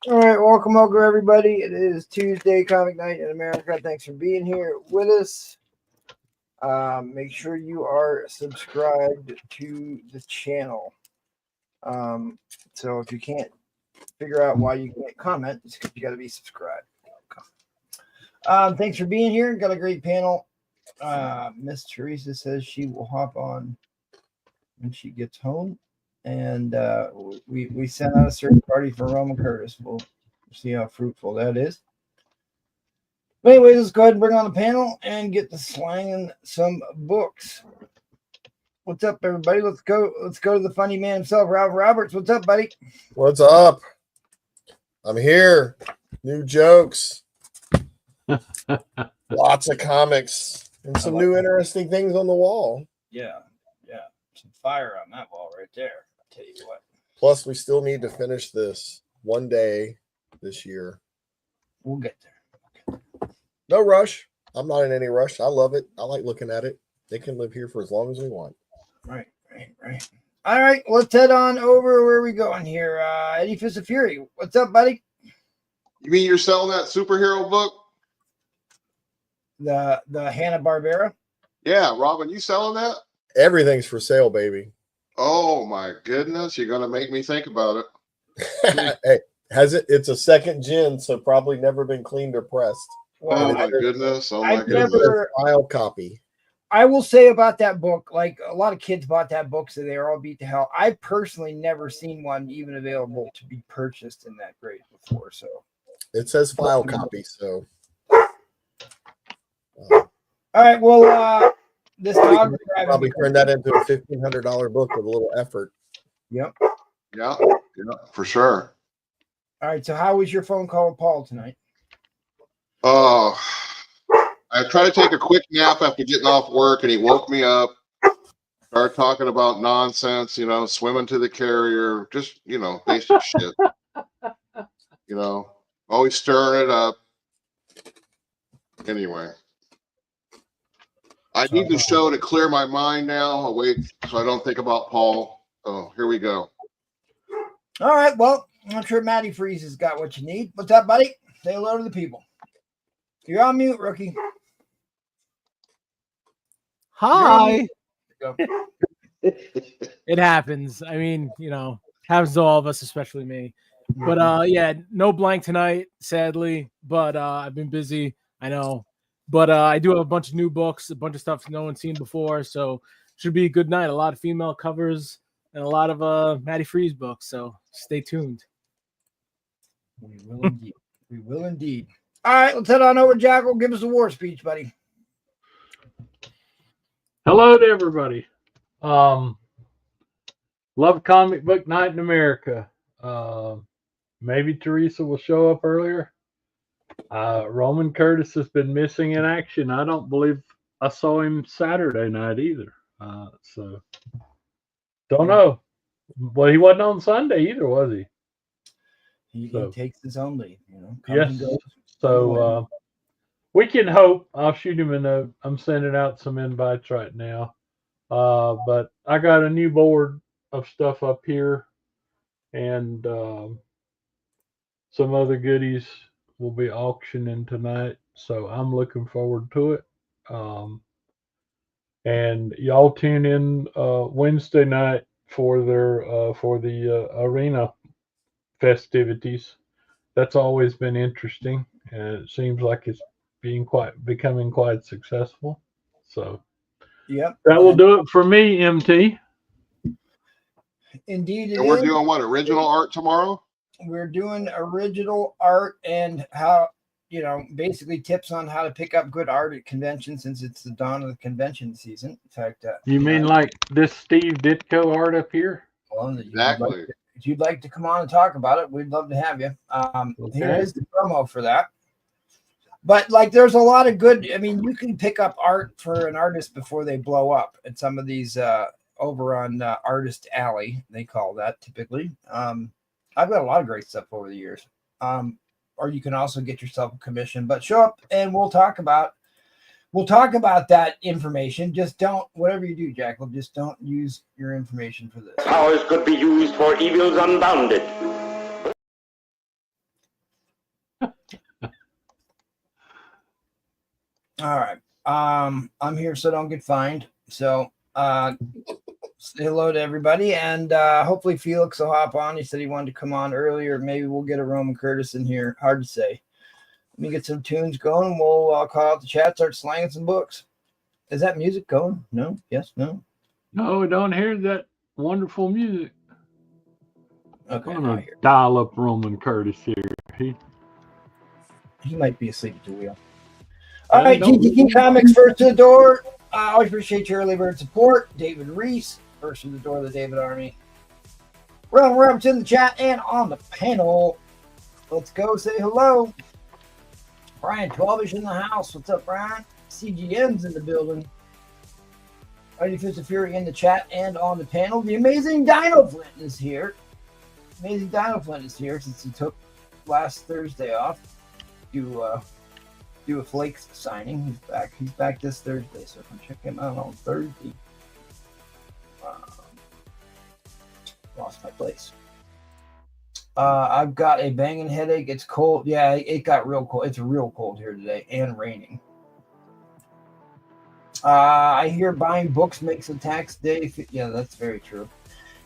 All right, welcome everybody. It is Tuesday, Comic Night in America. Thanks for being here with us. Make sure you are subscribed to the channel. So if you can't figure out why you can't comment, it's because you got to be subscribed. Thanks for being here. Got a great panel. Miss Teresa says she will hop on when she gets home, and we sent out a search party for Roman Curtis. We'll see how fruitful that is. But anyways, let's go ahead and bring on the panel and get to slanging some books. What's up, everybody? Let's go to the funny man himself, Ralph Roberts. What's up, buddy? What's up? I'm here. New jokes. Lots of comics and some new interesting things on the wall. Yeah. Some fire on that wall right there. I'll tell you what. Plus, we still need to finish this one day this year. We'll get there. No rush. I'm not in any rush. I love it. I like looking at it. They can live here for as long as we want. Right. All right, let's head on over. Where are we going here? Eddie Fist of Fury. What's up, buddy? You mean you're selling that superhero book? The Hanna-Barbera? Yeah, Robin, you selling that? Everything's for sale, baby. Oh my goodness, you're gonna make me think about it. Hey, it's a second gen, so probably never been cleaned or pressed. Oh my goodness. File copy. I will say about that book, like a lot of kids bought that book, so they were all beat to hell. I personally never seen one even available to be purchased in that grade before. So it says file copy. So all right, well, this dog probably turn that into a $1,500 book with a little effort. Yep. Yeah, for sure. All right, so how was your phone call with Paul tonight? I tried to take a quick nap after getting off work, and he woke me up. Started talking about nonsense, swimming to the carrier, just, basic shit. Always stirring it up. Anyway, I need the show to clear my mind now. I'll wait so I don't think about Paul. Oh, here we go. All right, well, I'm sure Matty Freeze has got what you need. What's up, buddy? Say hello to the people. You're on mute, rookie. Hi. It happens. I mean, happens to all of us, especially me. But yeah, no blank tonight, sadly. But I've been busy. I know. But I do have a bunch of new books, a bunch of stuff no one's seen before. So should be a good night. A lot of female covers and a lot of Matty Freeze books. So stay tuned. We will indeed. We will indeed. All right, let's head on over. Jackal, give us a war speech, buddy. Hello to everybody. Love comic book night in America. Maybe Teresa will show up earlier. Roman Curtis has been missing in action. I don't believe I saw him Saturday night either. So don't know. Well, he wasn't on Sunday either, was he? He takes his own leave, Yes. So we can hope. I'll shoot him a note. I'm sending out some invites right now. But I got a new board of stuff up here, and some other goodies will be auctioning tonight. So I'm looking forward to it. And y'all tune in Wednesday night for the arena festivities. That's always been interesting, and it seems like it's becoming quite successful. So yep, that will do it for me, MT. Indeed, and we're doing what, original art tomorrow? We're doing original art and how, basically tips on how to pick up good art at conventions, since it's the dawn of the convention season. In fact, you mean like this Steve Ditko art up here? Well, exactly. If you'd like to come on and talk about it, we'd love to have you. Okay. Here is the promo for that. But there's a lot of good. I mean, you can pick up art for an artist before they blow up at some of these over on Artist Alley. They call that typically. I've got a lot of great stuff over the years. Or you can also get yourself a commission. But show up and we'll talk about that information. Just don't, whatever you do, Jackal, just don't use your information for this. Powers could be used for evils unbounded. All right. I'm here so don't get fined. So say hello to everybody, and hopefully Felix will hop on. He said he wanted to come on earlier. Maybe we'll get a Roman Curtis in here. Hard to say. Let me get some tunes going, and we'll call out the chat, start slanging some books. Is that music going? No? Yes? No? No, we don't hear that wonderful music. Okay, I'm now I gonna hear. dial up Roman Curtis here. He might be asleep at the wheel. All right, don't- GTK Comics, first to the door. I always appreciate your early bird support. David Reese, first to the door of the David Army. Ron Roberts in the chat and on the panel. Let's go say hello. Brian 12ish in the house. What's up, Brian? CGN's in the building. Mighty Fist of Fury in the chat and on the panel. The amazing Dino Flint is here. Amazing Dino Flint is here since he took last Thursday off to do a Flakes signing. He's back. He's back this Thursday, so come check him out on Thursday. Lost my place. I've got a banging headache. It's cold. Yeah, it got real cold. It's real cold here today and raining. I hear buying books makes a tax day. Yeah, that's very true.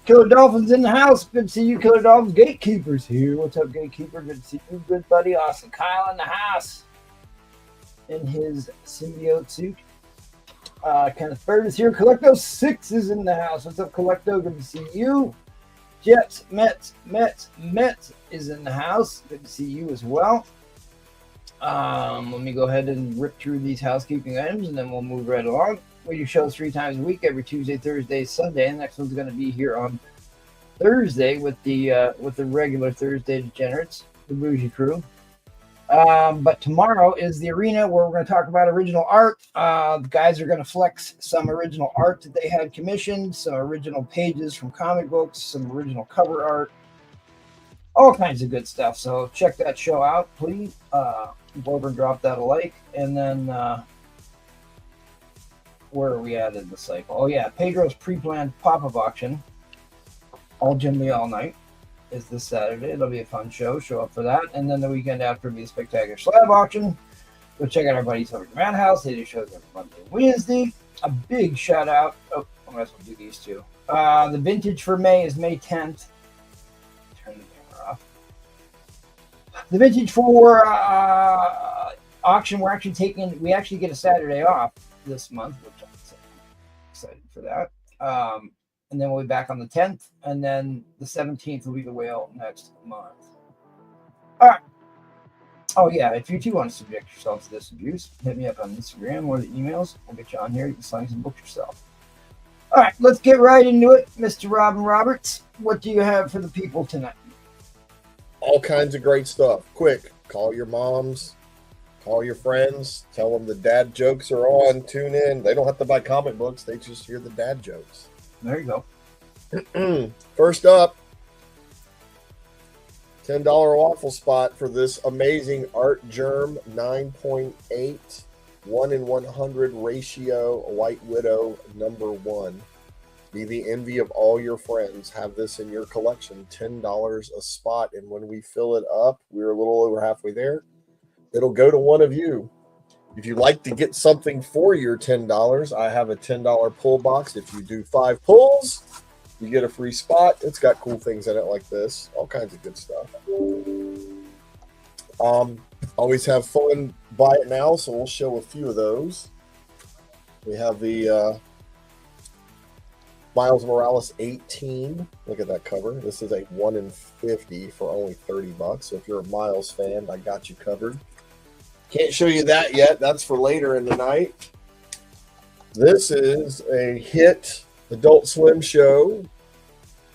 Killer Dolphin's in the house. Good to see you, Killer Dolphins. Gatekeeper's here. What's up, Gatekeeper? Good to see you, good buddy. Awesome. Kyle in the house in his symbiote suit. Kenneth Bird is here. Collecto6 is in the house. What's up, Collecto? Good to see you. Jets, Mets is in the house. Good to see you as well. Let me go ahead and rip through these housekeeping items, and then we'll move right along. We do shows 3 times a week, every Tuesday, Thursday, Sunday. And the next one's going to be here on Thursday with the regular Thursday degenerates, the Bougie Crew. But tomorrow is the arena where we're going to talk about original art. The guys are going to flex some original art that they had commissioned, some original pages from comic books, some original cover art, all kinds of good stuff. So check that show out, please. Go over and drop that a like. And then where are we at in the cycle? Oh, yeah, Pedro's pre-planned pop-up auction, all Jim Lee all night, is this Saturday. It'll be a fun show. Show up for that. And then the weekend after will be a spectacular slab auction. Go check out our buddies over at Madhouse. They do shows every Monday and Wednesday. A big shout out. Oh, I might as well do these two. The vintage for May is May 10th. Turn the camera off. The vintage for auction, we actually get a Saturday off this month, which I'm excited for that. And then we'll be back on the 10th, and then the 17th will be the whale next month. All right. Oh, yeah, if you too want to subject yourself to this abuse, hit me up on Instagram or the emails. We'll get you on here. You can sign some books yourself. All right, let's get right into it. Mr. Robin Roberts, what do you have for the people tonight? All kinds of great stuff. Quick, call your moms, call your friends, tell them the dad jokes are on. Tune in. They don't have to buy comic books. They just hear the dad jokes. There you go. First up, $10 waffle spot for this amazing Art Germ 9.8 1 in 100 ratio White Widow #1. Be the envy of all your friends. Have this in your collection. $10 a spot, and when we fill it up, we're a little over halfway there. It'll go to one of you. If you'd like to get something for your $10, I have a $10 pull box. If you do 5 pulls, you get a free spot. It's got cool things in it like this. All kinds of good stuff. Always have fun. Buy it now, so we'll show a few of those. We have the Miles Morales 18. Look at that cover. This is a 1 in 50 for only $30. So if you're a Miles fan, I got you covered. Can't show you that yet. That's for later in the night. This is a hit Adult Swim show.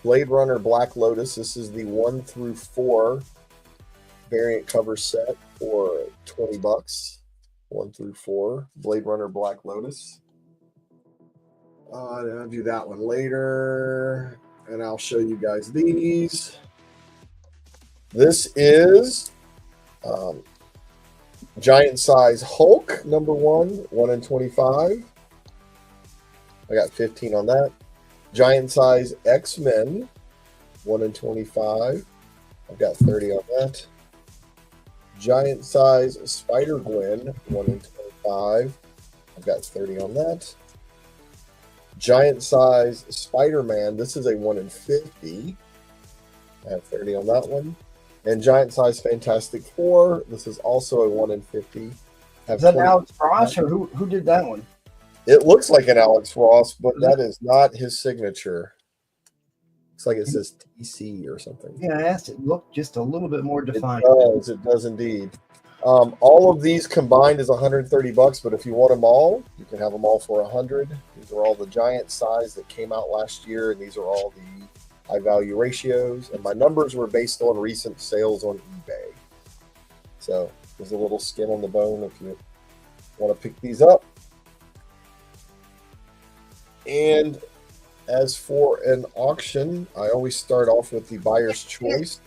Blade Runner Black Lotus. This is the 1 through 4 variant cover set for $20. 1 through 4. Blade Runner Black Lotus. I'll do that one later. And I'll show you guys these. This is Giant Size Hulk #1, 1 in 25. I got 15 on that. Giant Size X-Men, 1 in 25. I've got 30 on that. Giant Size Spider-Gwen, 1 in 5. I've got 30 on that. Giant size Spider-Man. This is a 1 in 50. I have 30 on that one. And giant size Fantastic Four. This is also a 1 in 50. Have Is that 20. Alex Ross or who did that one? It looks like an Alex Ross, but that is not his signature. Looks like it says TC or something. Yeah, I asked it. Look just a little bit more defined. It does indeed. All of these combined is $130, but if you want them all, you can have them all for $100. These are all the giant size that came out last year, and these are all the high value ratios. And my numbers were based on recent sales on eBay. So there's a little skin on the bone if you want to pick these up. And as for an auction, I always start off with the buyer's choice.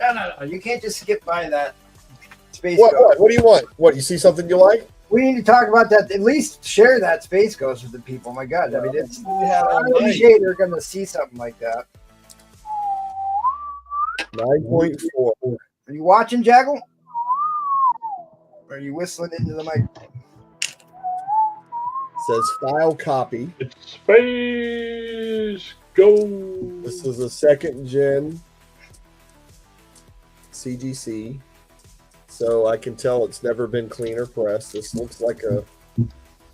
No. You can't just skip by that Space What? Ghost. What do you want? What, you see something you like? We need to talk about that. At least share that Space Ghost with the people. My God, I mean, it's they're going to see something like that. 9.4. Are you watching, Jaggle? Or are you whistling into the mic? Says file copy. It's Space Ghost. This is a 2nd gen CGC. So I can tell it's never been cleaner pressed. This looks like a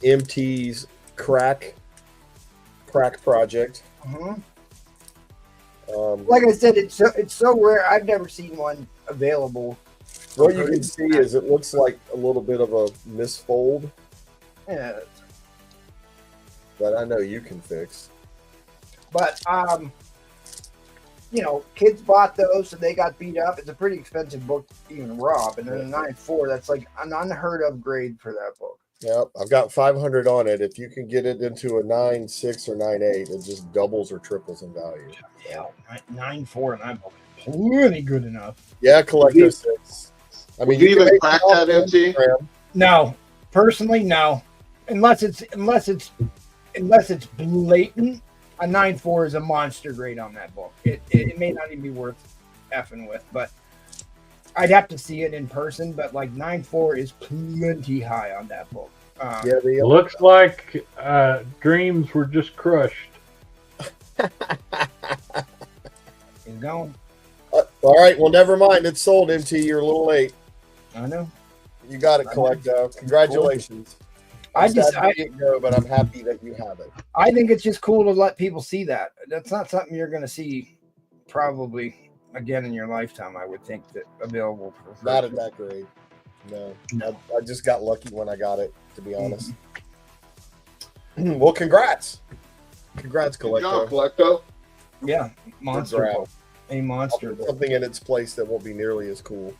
MT's crack project. Like I said, it's so rare. I've never seen one available. What you can see is it looks like a little bit of a misfold Yeah, that I know you can fix. but you know, kids bought those and they got beat up. It's a pretty expensive book, even raw. And then a 9.4, that's like an unheard of grade for that book. Yep, I've got 500 on it. If you can get it into a 9.6 or 9.8, it just doubles or triples in value. Yeah, 9.4 in that book. Plenty good enough. Yeah, Collector 6. I mean, Would you even can make crack it off that, MT? Instagram. No, personally, no. Unless it's blatant. A 9.4 is a monster grade on that book. It may not even be worth effing with, but I'd have to see it in person. But like 9.4 is plenty high on that book. Yeah, Looks like dreams were just crushed. He's gone. all right, well, never mind. It's sold, MT. You're a little late. I know. You got it, Collecto. Congratulations. I go, but I'm happy that you have it. I think it's just cool to let people see that. That's not something you're going to see probably again in your lifetime. I would think that available for Not at that grade. No. I just got lucky when I got it, to be honest. Well, congrats. Congrats, Good job, Collecto. Collecto. Yeah, monster grab. book. A monster I'll put book. something in its place that won't be nearly as cool.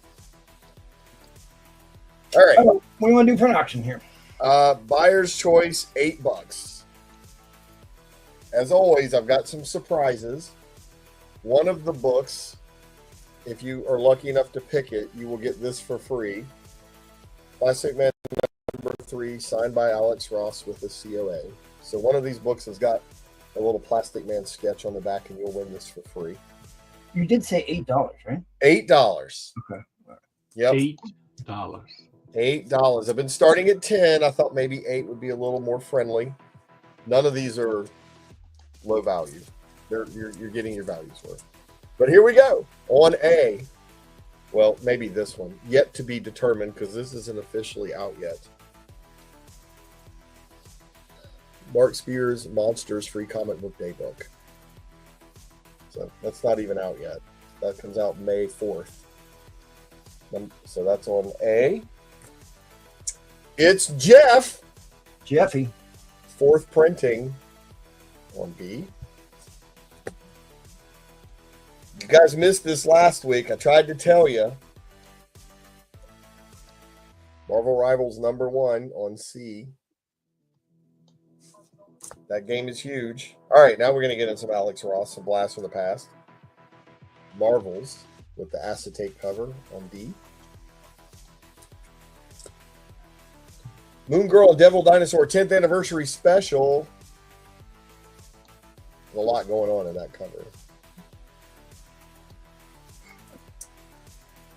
All right. What do you want to do for an auction here? Buyer's choice, $8. As always, I've got some surprises. One of the books, if you are lucky enough to pick it, you will get this for free. Plastic Man number 3, signed by Alex Ross with the COA. So one of these books has got a little Plastic Man sketch on the back, and you'll win this for free. You did say $8, right? $8. Okay. Yep. $8. $8. I've been starting at 10. I thought maybe 8 would be a little more friendly. None of these are low value. You're getting your values worth. But here we go. On A. Well, maybe this one. Yet to be determined, because this isn't officially out yet. Mark Spears Monsters Free Comic Book Day book. So that's not even out yet. That comes out May 4th. So that's on A. It's Jeff. Jeffy. 4th printing on B. You guys missed this last week. I tried to tell you. Marvel Rivals #1 on C. That game is huge. All right, now we're going to get into some Alex Ross, some Blast from the Past. Marvels with the acetate cover on D. Moon Girl and Devil Dinosaur 10th Anniversary Special. There's a lot going on in that cover.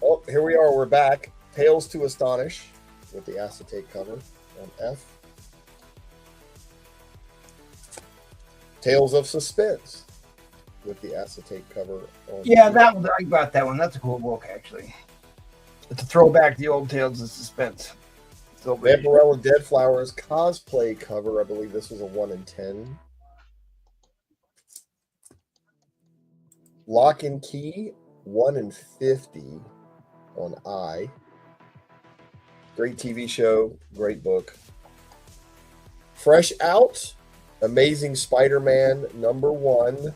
Oh, here we are. We're back. Tales to Astonish with the acetate cover on F. Tales of Suspense with the acetate cover on Yeah, G. that one. I got that one. That's a cool book, actually. It's a throwback to the old Tales of Suspense. Vampirella Dead Flowers cosplay cover. I believe this was a 1 in 10. Lock and Key, 1 in 50 on I. Great TV show, great book. Fresh Out, Amazing Spider-Man #1.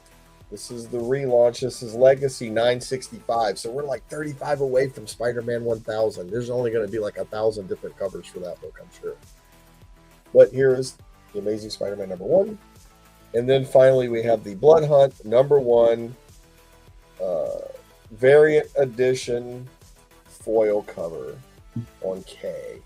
This is the relaunch. This is Legacy 965. So we're like 35 away from Spider-Man 1000. There's only going to be like 1,000 different covers for that book, I'm sure. But here is the Amazing Spider-Man #1. And then finally we have the Blood Hunt #1 variant edition foil cover on K.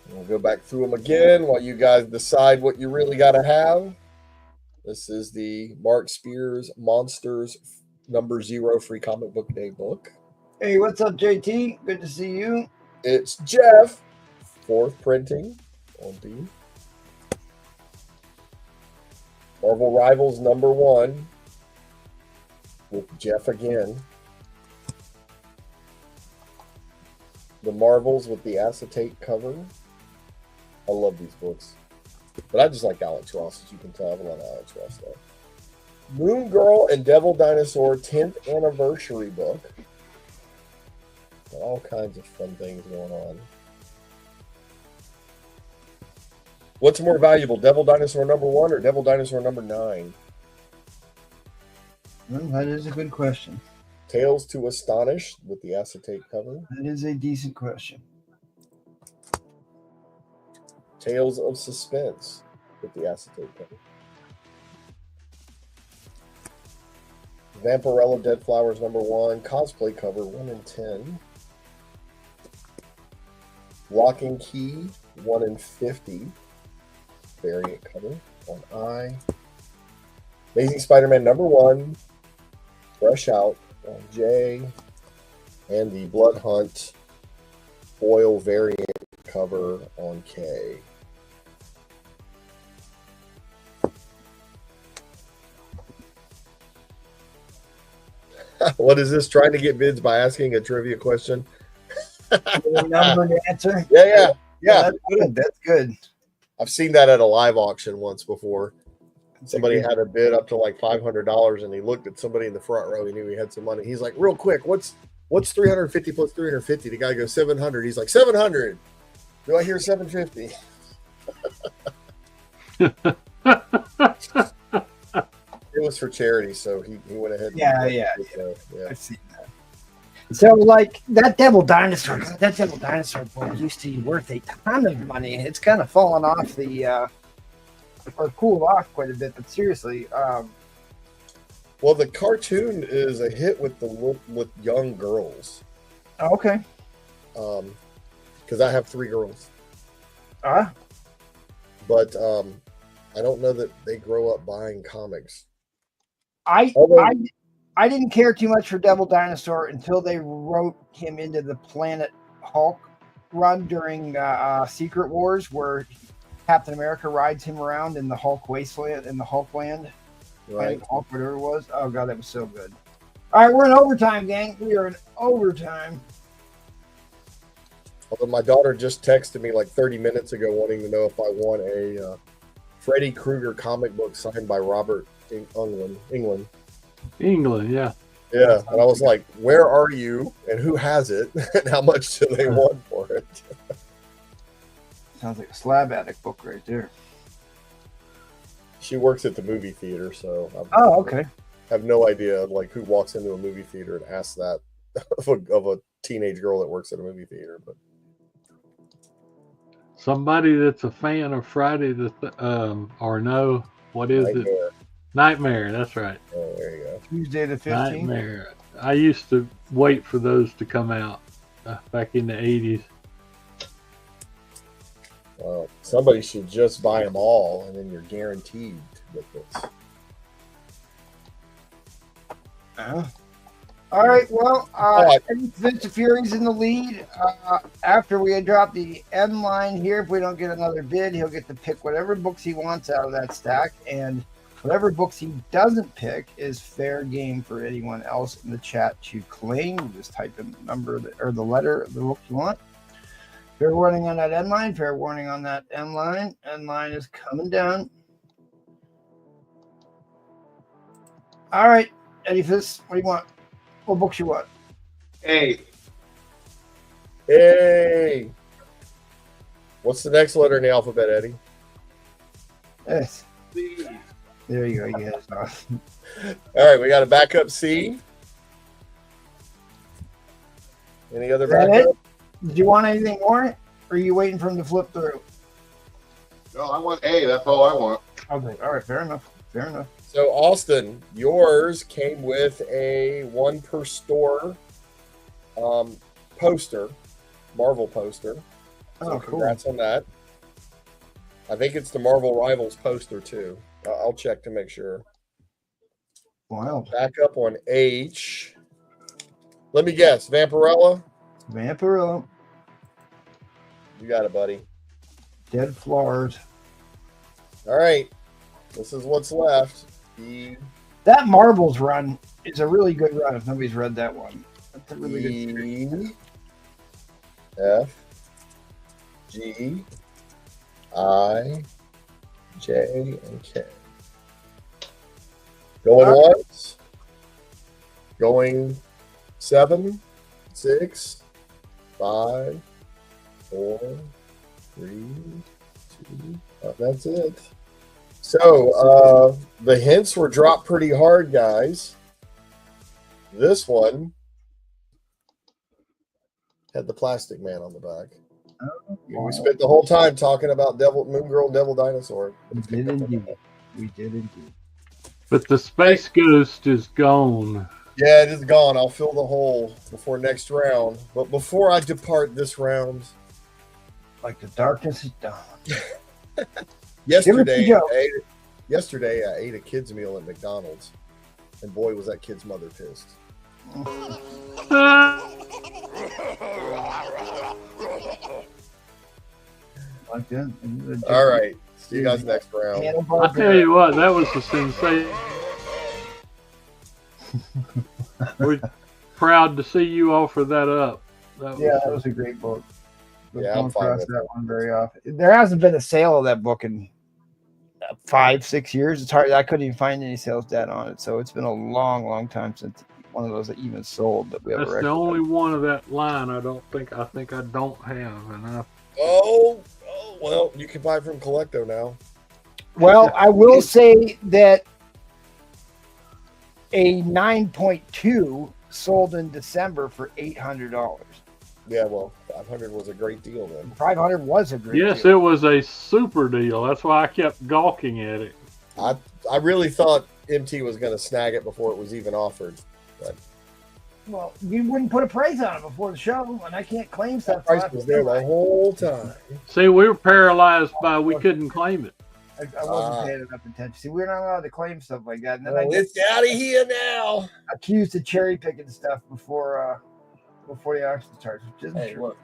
We'll go back through them again while you guys decide what you really got to have. This is the Mark Spears Monsters #0 free comic book day book. Hey, what's up, JT? Good to see you. It's Jeff, 4th printing on D. Marvel Rivals #1 with Jeff again. The Marvels with the acetate cover. I love these books. But I just like Alex Ross, as you can tell. I have a lot of Alex Ross stuff. Moon Girl and Devil Dinosaur 10th anniversary book. All kinds of fun things going on. What's more valuable, Devil Dinosaur #1 or Devil Dinosaur #9? Well, that is a good question. Tales to Astonish with the acetate cover. That is a decent question. Tales of Suspense with the acetate cover. Vampirella Dead Flowers #1 cosplay cover 1 in 10. Lock and Key 1 in 50 variant cover on I. Amazing Spider-Man #1 Fresh Out on J. And the Blood Hunt foil variant cover on K. What is this? Trying to get bids by asking a trivia question? Number to answer. Yeah. That's good. That's good. I've seen that at a live auction once before. Somebody had a bid up to like $500, and he looked at somebody in the front row. He knew he had some money. He's like, "Real quick, what's 350 plus 350?" The guy goes 700. He's like, 700. Do I hear 750? It was for charity, so he went ahead. Yeah. So, I've seen that. So, like that Devil Dinosaur book used to be worth a ton of money. It's kind of fallen off or cooled off quite a bit. But seriously, well, the cartoon is a hit with young girls. Okay. Because I have 3 girls. But I don't know that they grow up buying comics. I didn't care too much for Devil Dinosaur until they wrote him into the Planet Hulk run during Secret Wars, where Captain America rides him around in the Hulk wasteland, in the Hulk land. Right. Hulk, whatever it was. Oh god, that was so good. All right, we're in overtime, gang. We are in overtime. Although my daughter just texted me like 30 minutes ago wanting to know if I want a Freddy Krueger comic book signed by Robert England. England, yeah. Yeah, and I was like, where are you and who has it and how much do they want for it? Sounds like a slab attic book right there. She works at the movie theater, so Okay. I have no idea like who walks into a movie theater and asks that of a teenage girl that works at a movie theater. But Somebody that's a fan of Friday what is Nightmare. it? Nightmare, that's right. Oh, there you go. Tuesday the 15th. Nightmare. I used to wait for those to come out back in the 80s. Somebody should just buy them all, and then you're guaranteed to get this. All right. Well, right. Vince Fury's in the lead. After we drop the end line here, if we don't get another bid, he'll get to pick whatever books he wants out of that stack, and whatever books he doesn't pick is fair game for anyone else in the chat to claim. You just type in the number or the letter of the book you want. Fair warning on that end line. Fair warning on that end line. End line is coming down. All right, Eddie Fizz, what do you want? What books you want? Hey, Hey. What's the next letter in the alphabet, Eddie? Yes. There you go. Yes. All right, we got a backup C. Any other Is that backup? Did you want anything more? Or are you waiting for him to flip through? no, I want A. That's all I want. Okay. All right. Fair enough. Fair enough. So, Austin, yours came with a one per store poster, Marvel poster. So Oh, cool. congrats on that. I think it's the Marvel Rivals poster too. I'll check to make sure. Wow. Back up on H. Let me guess, Vampirella. Vampiro. You got it, buddy. Dead Flowers. All right, this is what's left. E, That Marbles run is a really good run if nobody's read that one. That's a really good series. E, F, G, I, J, and K. Going once. Going 7, 6, 5, 4, 3, 2. That's it. So the hints were dropped pretty hard, guys. This one had the Plastic Man on the back. Oh, We spent the whole time talking about Moon Girl and Devil Dinosaur. We did indeed. We did indeed. But the Space Ghost is gone. Yeah, it is gone. I'll fill the hole before next round. But before I depart this round, Like the darkness is dawn. yesterday Joe. I ate a kid's meal at McDonald's, and boy, was that kid's mother pissed. Like that. All right, see you guys next round. I tell you what, that was a sensation. We're proud to see you offer that up. That was a great book. Yeah, I'm fine with that one very often. There hasn't been a sale of that book in 5-6 years. It's hard. I couldn't even find any sales data on it. So it's been a long, long time since one of those that even sold that we ever. That's the only one of that line I think I don't have, and Oh, well, you can buy from Collecto now. Well, I will say that a 9.2 sold in December for $800. Yeah, well, 500 was a great deal then. 500 was a great yes, deal. it was a super deal. That's why I kept gawking at it. I really thought MT was going to snag it before it was even offered. But Well, we wouldn't put a price on it before the show, and I can't claim that stuff. price was there the whole time. See, we were paralyzed by we couldn't claim it. I wasn't paying enough attention. See, we're not allowed to claim stuff like that. And then I It's get out of here now. accused of cherry picking stuff before the auction starts. Which isn't Hey, true. look,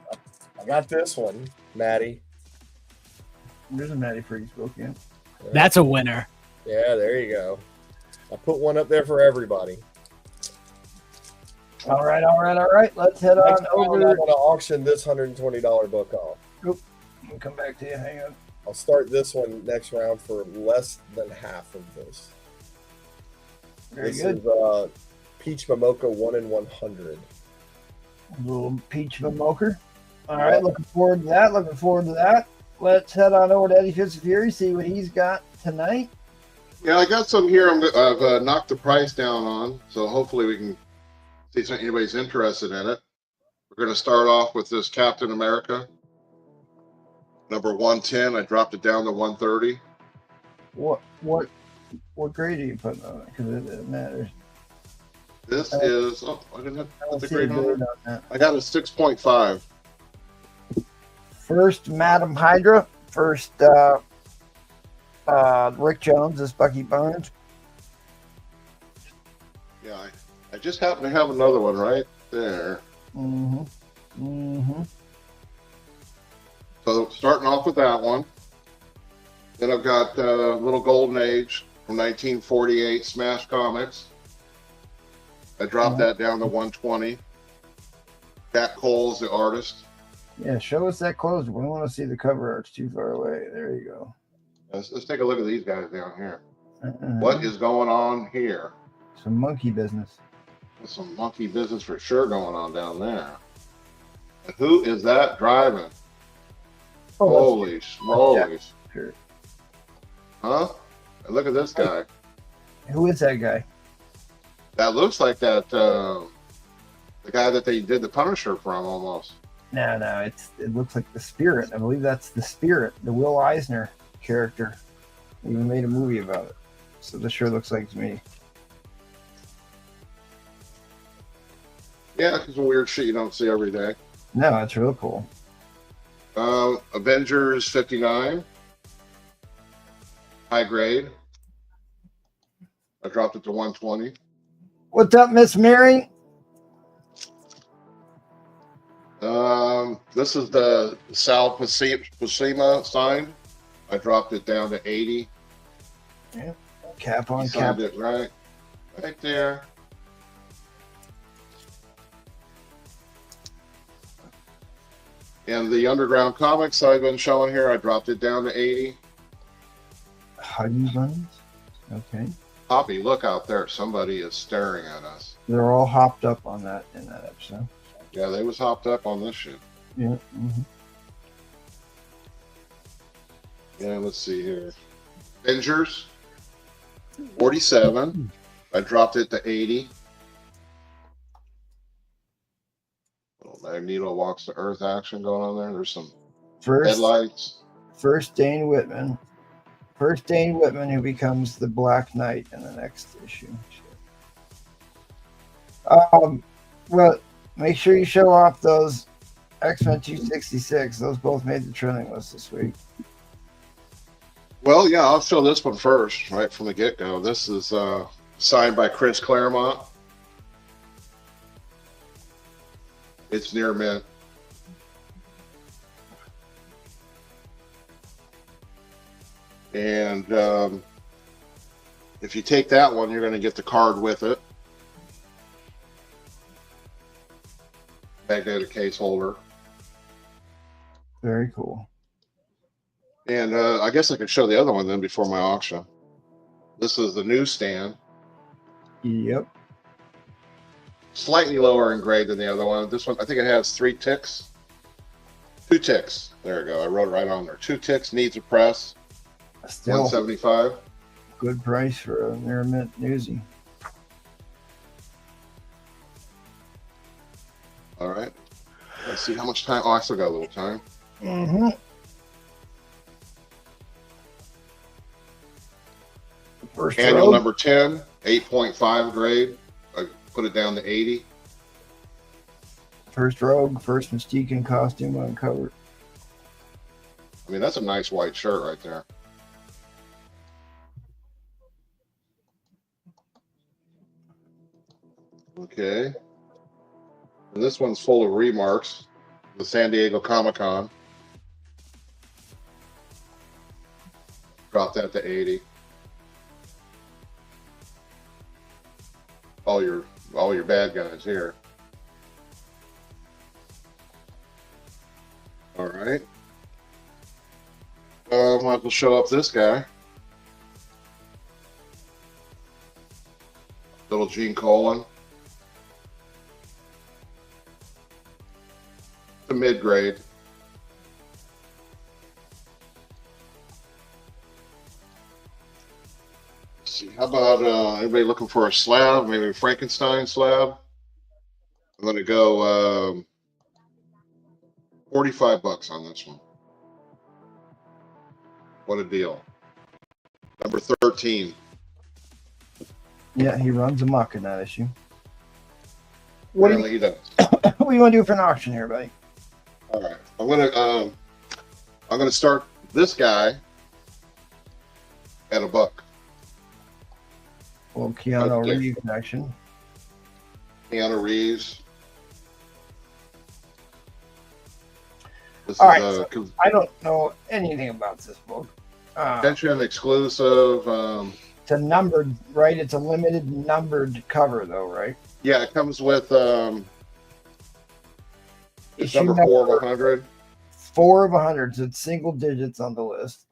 I got this one, Maddie. There's a Matty Freaks book, yeah. That's a winner. Yeah, there you go. I put one up there for everybody. All right. Let's head on Next round, I'm over. going to auction this $120 book off. We'll come back to you. Hang on. I'll start this one next round for less than half of this. Very This good. is Peach Momoka 1 in 100. Little peach of a moker. All right, looking forward to that. Let's head on over to Eddie Fitzfury, see what he's got tonight. Yeah, I got some here. I've knocked the price down on, so hopefully we can see if anybody's interested in it. We're going to start off with this Captain America, number 110. I dropped it down to 130. What grade are you putting on it? Because it matters. This is I didn't have I to don't put the see a grade on grade it. on that. I got a 6.5. First, Madam Hydra. First, Rick Jones is Bucky Barnes. Yeah, I just happen to have another one right there. Mm-hmm. Mm-hmm. So starting off with that one. Then I've got Little Golden Age from 1948 Smash Comics. I dropped that down to 120. Jack Cole's the artist. Yeah, show us that close. We want to see the cover art's too far away. There you go. Let's take a look at these guys down here. Uh-uh. What is going on here? Some monkey business. There's some monkey business for sure going on down there. And who is that driving? Oh, Holy smokes. sure. Huh? And look at this guy. Who is that guy? That looks like that the guy that they did the Punisher from almost. No, it looks like the Spirit. I believe that's the Spirit, the Will Eisner character. They even made a movie about it. So this sure looks like to me. Yeah, it's some weird shit you don't see every day. No, it's real cool. Avengers 59. High grade. I dropped it to 120. What's up, Miss Mary? This is the Sal Buscema sign. I dropped it down to 80. Yeah. Cap on He cap. signed it right there. And the Underground Comics I've been showing here, I dropped it down to 80. Huggy Bunnies? Okay. Poppy, look out there. Somebody is staring at us. They're all hopped up on that in that episode. Yeah, they was hopped up on this shit. Yeah. Mm-hmm. Yeah, let's see here. Avengers 47. I dropped it to 80. Little Magneto walks to Earth action going on there. There's some headlights. First Dane Whitman. First Dane Whitman, who becomes the Black Knight in the next issue. Well, make sure you show off those X-Men 266. Those both made the trending list this week. Well, yeah, I'll show this one first, right from the get-go. This is signed by Chris Claremont. It's near mint. And if you take that one, you're going to get the card with it. Magnetic case holder. Very cool. And I guess I could show the other one then before my auction. This is the newsstand. Yep. Slightly lower in grade than the other one. This one, I think it has 3 ticks. 2 ticks. There we go. I wrote it right on there. 2 ticks, needs a press. Still 175. good price for a near mint newsie. All right. Let's see how much time. Oh, I still got a little time. Mm-hmm. First Annual row. number 10, 8.5 grade. I put it down to 80. First Rogue, first Mystique in costume uncovered. I mean, that's a nice white shirt right there. Okay. And this one's full of remarks. The San Diego Comic-Con. Drop that to 80. All your bad guys here. All right. Might as well show up this guy. Little Gene Colan. The mid-grade. Let's see. How about anybody looking for a slab? Maybe a Frankenstein slab? I'm going to go 45 bucks on this one. What a deal. Number 13. Yeah, he runs amok in that issue. What do Apparently he does. what do you want to do for an auction here, buddy? All right. I'm gonna start this guy at $1. Well, Keanu Okay. Reeves action. Keanu Reeves. This All is right, a so I don't know anything about this book. convention exclusive. It's a numbered, right? It's a limited numbered cover, though, right? Yeah, it comes with it's Issue number 4 of 100. 4 of 100, so it's single digits on the list.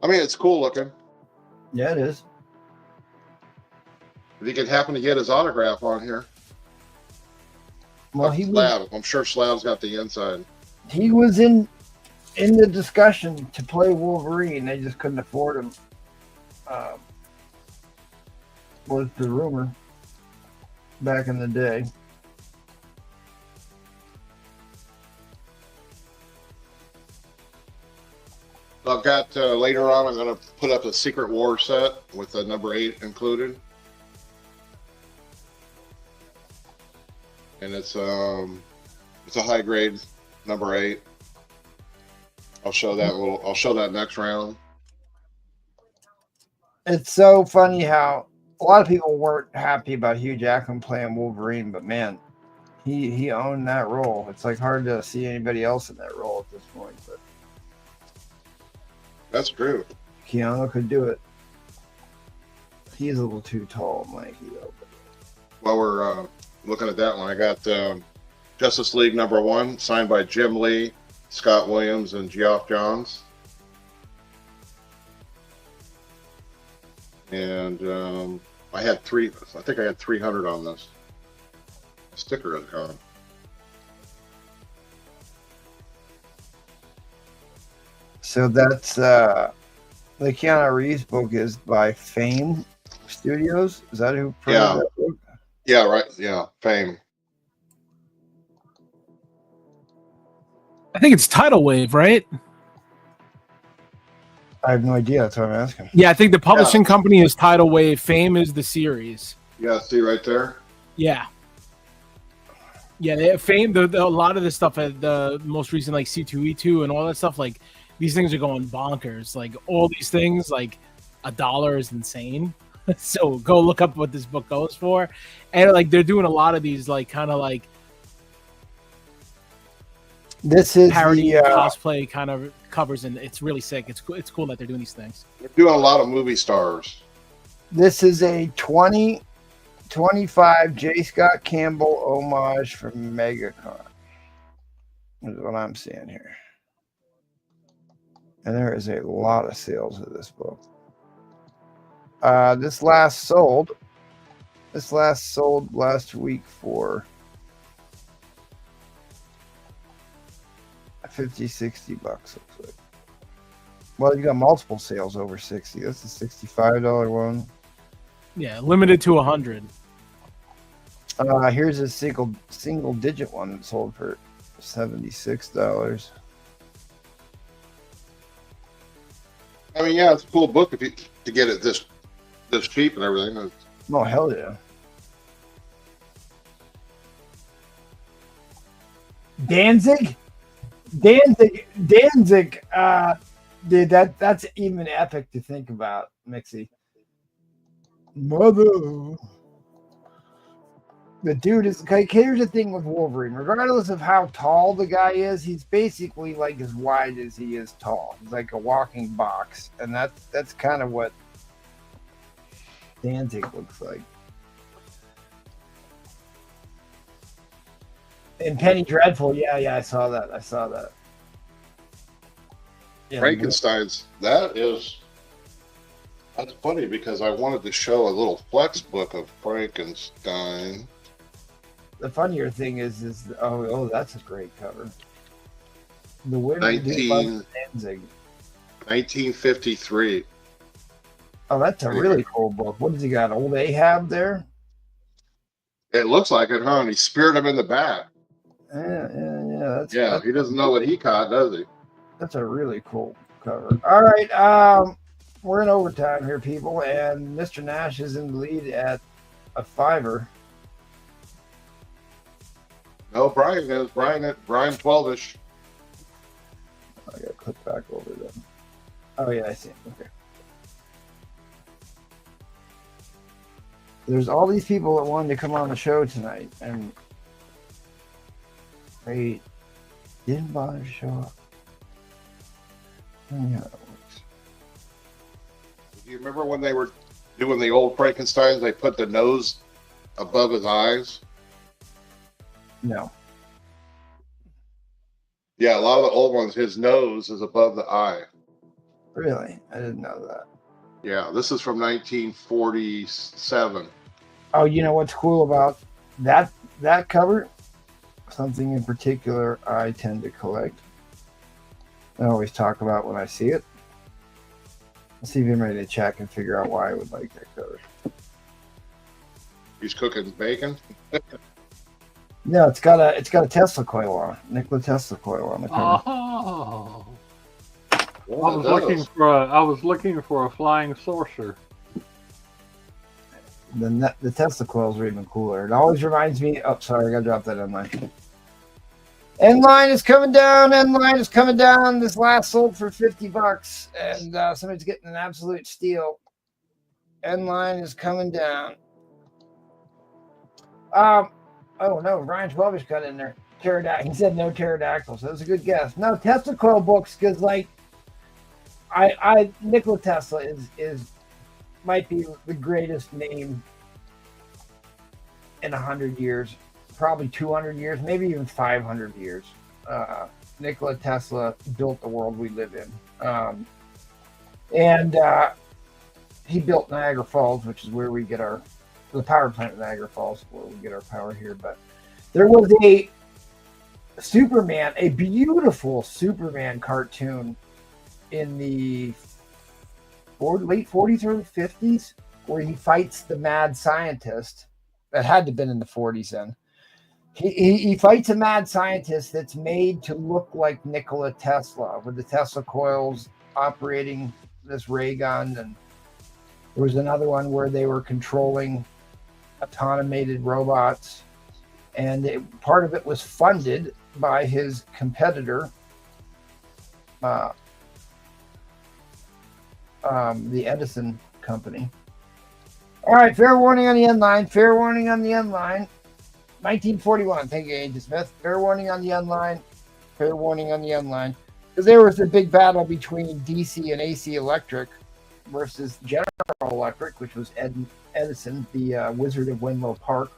I mean, it's cool looking. Yeah, it is. If you could happen to get his autograph on here. Well, I'm sure Slab's got the inside. he was in the discussion to play Wolverine. They just couldn't afford him. Was the rumor back in the day. I've got later on. I'm going to put up a Secret War set with a number 8 included, and it's a high grade number 8. I'll show that next round. It's so funny how a lot of people weren't happy about Hugh Jackman playing Wolverine, but man, he owned that role. It's like hard to see anybody else in that role at this point, but That's true. Keanu could do it. He's a little too tall and lanky though. While we're looking at that one, I got Justice League number 1 signed by Jim Lee, Scott Williams, and Geoff Johns. And I think I had 300 on this. Sticker is gone. So that's the Keanu Reeves book is by Fame Studios. Is that who printed that book? Yeah, right. Yeah, Fame. I think it's Tidal Wave, right? I have no idea. That's what I'm asking. Yeah, I think the publishing company is Tidal Wave. Fame is the series. Yeah, see right there. Yeah. Yeah, they have Fame. A lot of the stuff at the most recent, like C2E2 and all that stuff, like these things are going bonkers. Like all these things, like $1 is insane. So go look up what this book goes for, and like they're doing a lot of these, like kind of like this is parody the cosplay kind of covers, and it's really sick. It's cool that they're doing these things. They're doing a lot of movie stars. This is a 2025 J. Scott Campbell homage from MegaCon. Is what I'm seeing here. And there is a lot of sales of this book. This last sold last week for $50-$60 looks like. Well, you got multiple sales over 60. That's a $65 one. Yeah, limited to 100. Here's a single digit one that sold for $76. I mean, yeah, it's a cool book if you to get it this cheap and everything. Oh, hell yeah. Danzig, dude, that's even epic to think about, Mixie. Mother. The dude is like, here's the thing with Wolverine. Regardless of how tall the guy is, he's basically like as wide as he is tall. He's like a walking box, and that's kind of what Danzig looks like. And Penny Dreadful, yeah, I saw that. Yeah, Frankenstein's that's funny because I wanted to show a little flex book of Frankenstein. the funnier thing is that's a great cover. The women 1953. Oh, that's a really cool book. What does he got? Old Ahab there? It looks like it, huh? And he speared him in the back. Yeah. He doesn't know what he caught, does he? That's a really cool cover. All right, we're in overtime here, people, and Mr. Nash is in the lead at a $5. No, Brian is. Brian 12-ish. I gotta click back over them. Oh yeah, I see him. Okay. there's all these people that wanted to come on the show tonight, and they didn't bother to show up. Yeah. Do you remember when they were doing the old Frankensteins? They put the nose above his eyes. No. Yeah, a lot of the old ones, his nose is above the eye. Really? I didn't know that. Yeah, this is from 1947. Oh, you know what's cool about that cover? Something in particular I tend to collect. I always talk about when I see it. Let's see if I'm ready to check and figure out why I would like that cover. He's cooking bacon. No, it's got a Tesla coil on it. Nikola Tesla coil on the cover. Oh, Yeah, I was looking for a flying saucer. The Tesla coils are even cooler. It always reminds me. Oh, sorry, I gotta drop that end line. End line is coming down. End line is coming down. This last sold for $50, and somebody's getting an absolute steal. End line is coming down. Oh no, Ryan Schwabish got in there. Pterodactyl. He said no pterodactyl, so that was a good guess. No Tesla coil books, because like Nikola Tesla is might be the greatest name in 100 years, probably 200 years, maybe even 500 years. Nikola Tesla built the world we live in. And he built Niagara Falls, which is where we get the power plant at Niagara Falls, where we get our power here. But there was a Superman, a beautiful Superman cartoon in the late 40s, early 50s, where he fights the mad scientist. That had to have been in the 40s then. He fights a mad scientist that's made to look like Nikola Tesla, with the Tesla coils operating this ray gun. And there was another one where they were controlling automated robots. And part of it was funded by his competitor, the Edison company. All right, fair warning on the end line. Fair warning on the end line. 1941. Thank you, Agent Smith. Fair warning on the end line. Fair warning on the end line. Because there was a big battle between DC and AC Electric versus General Electric, which was Edison, the Wizard of Winlow Park.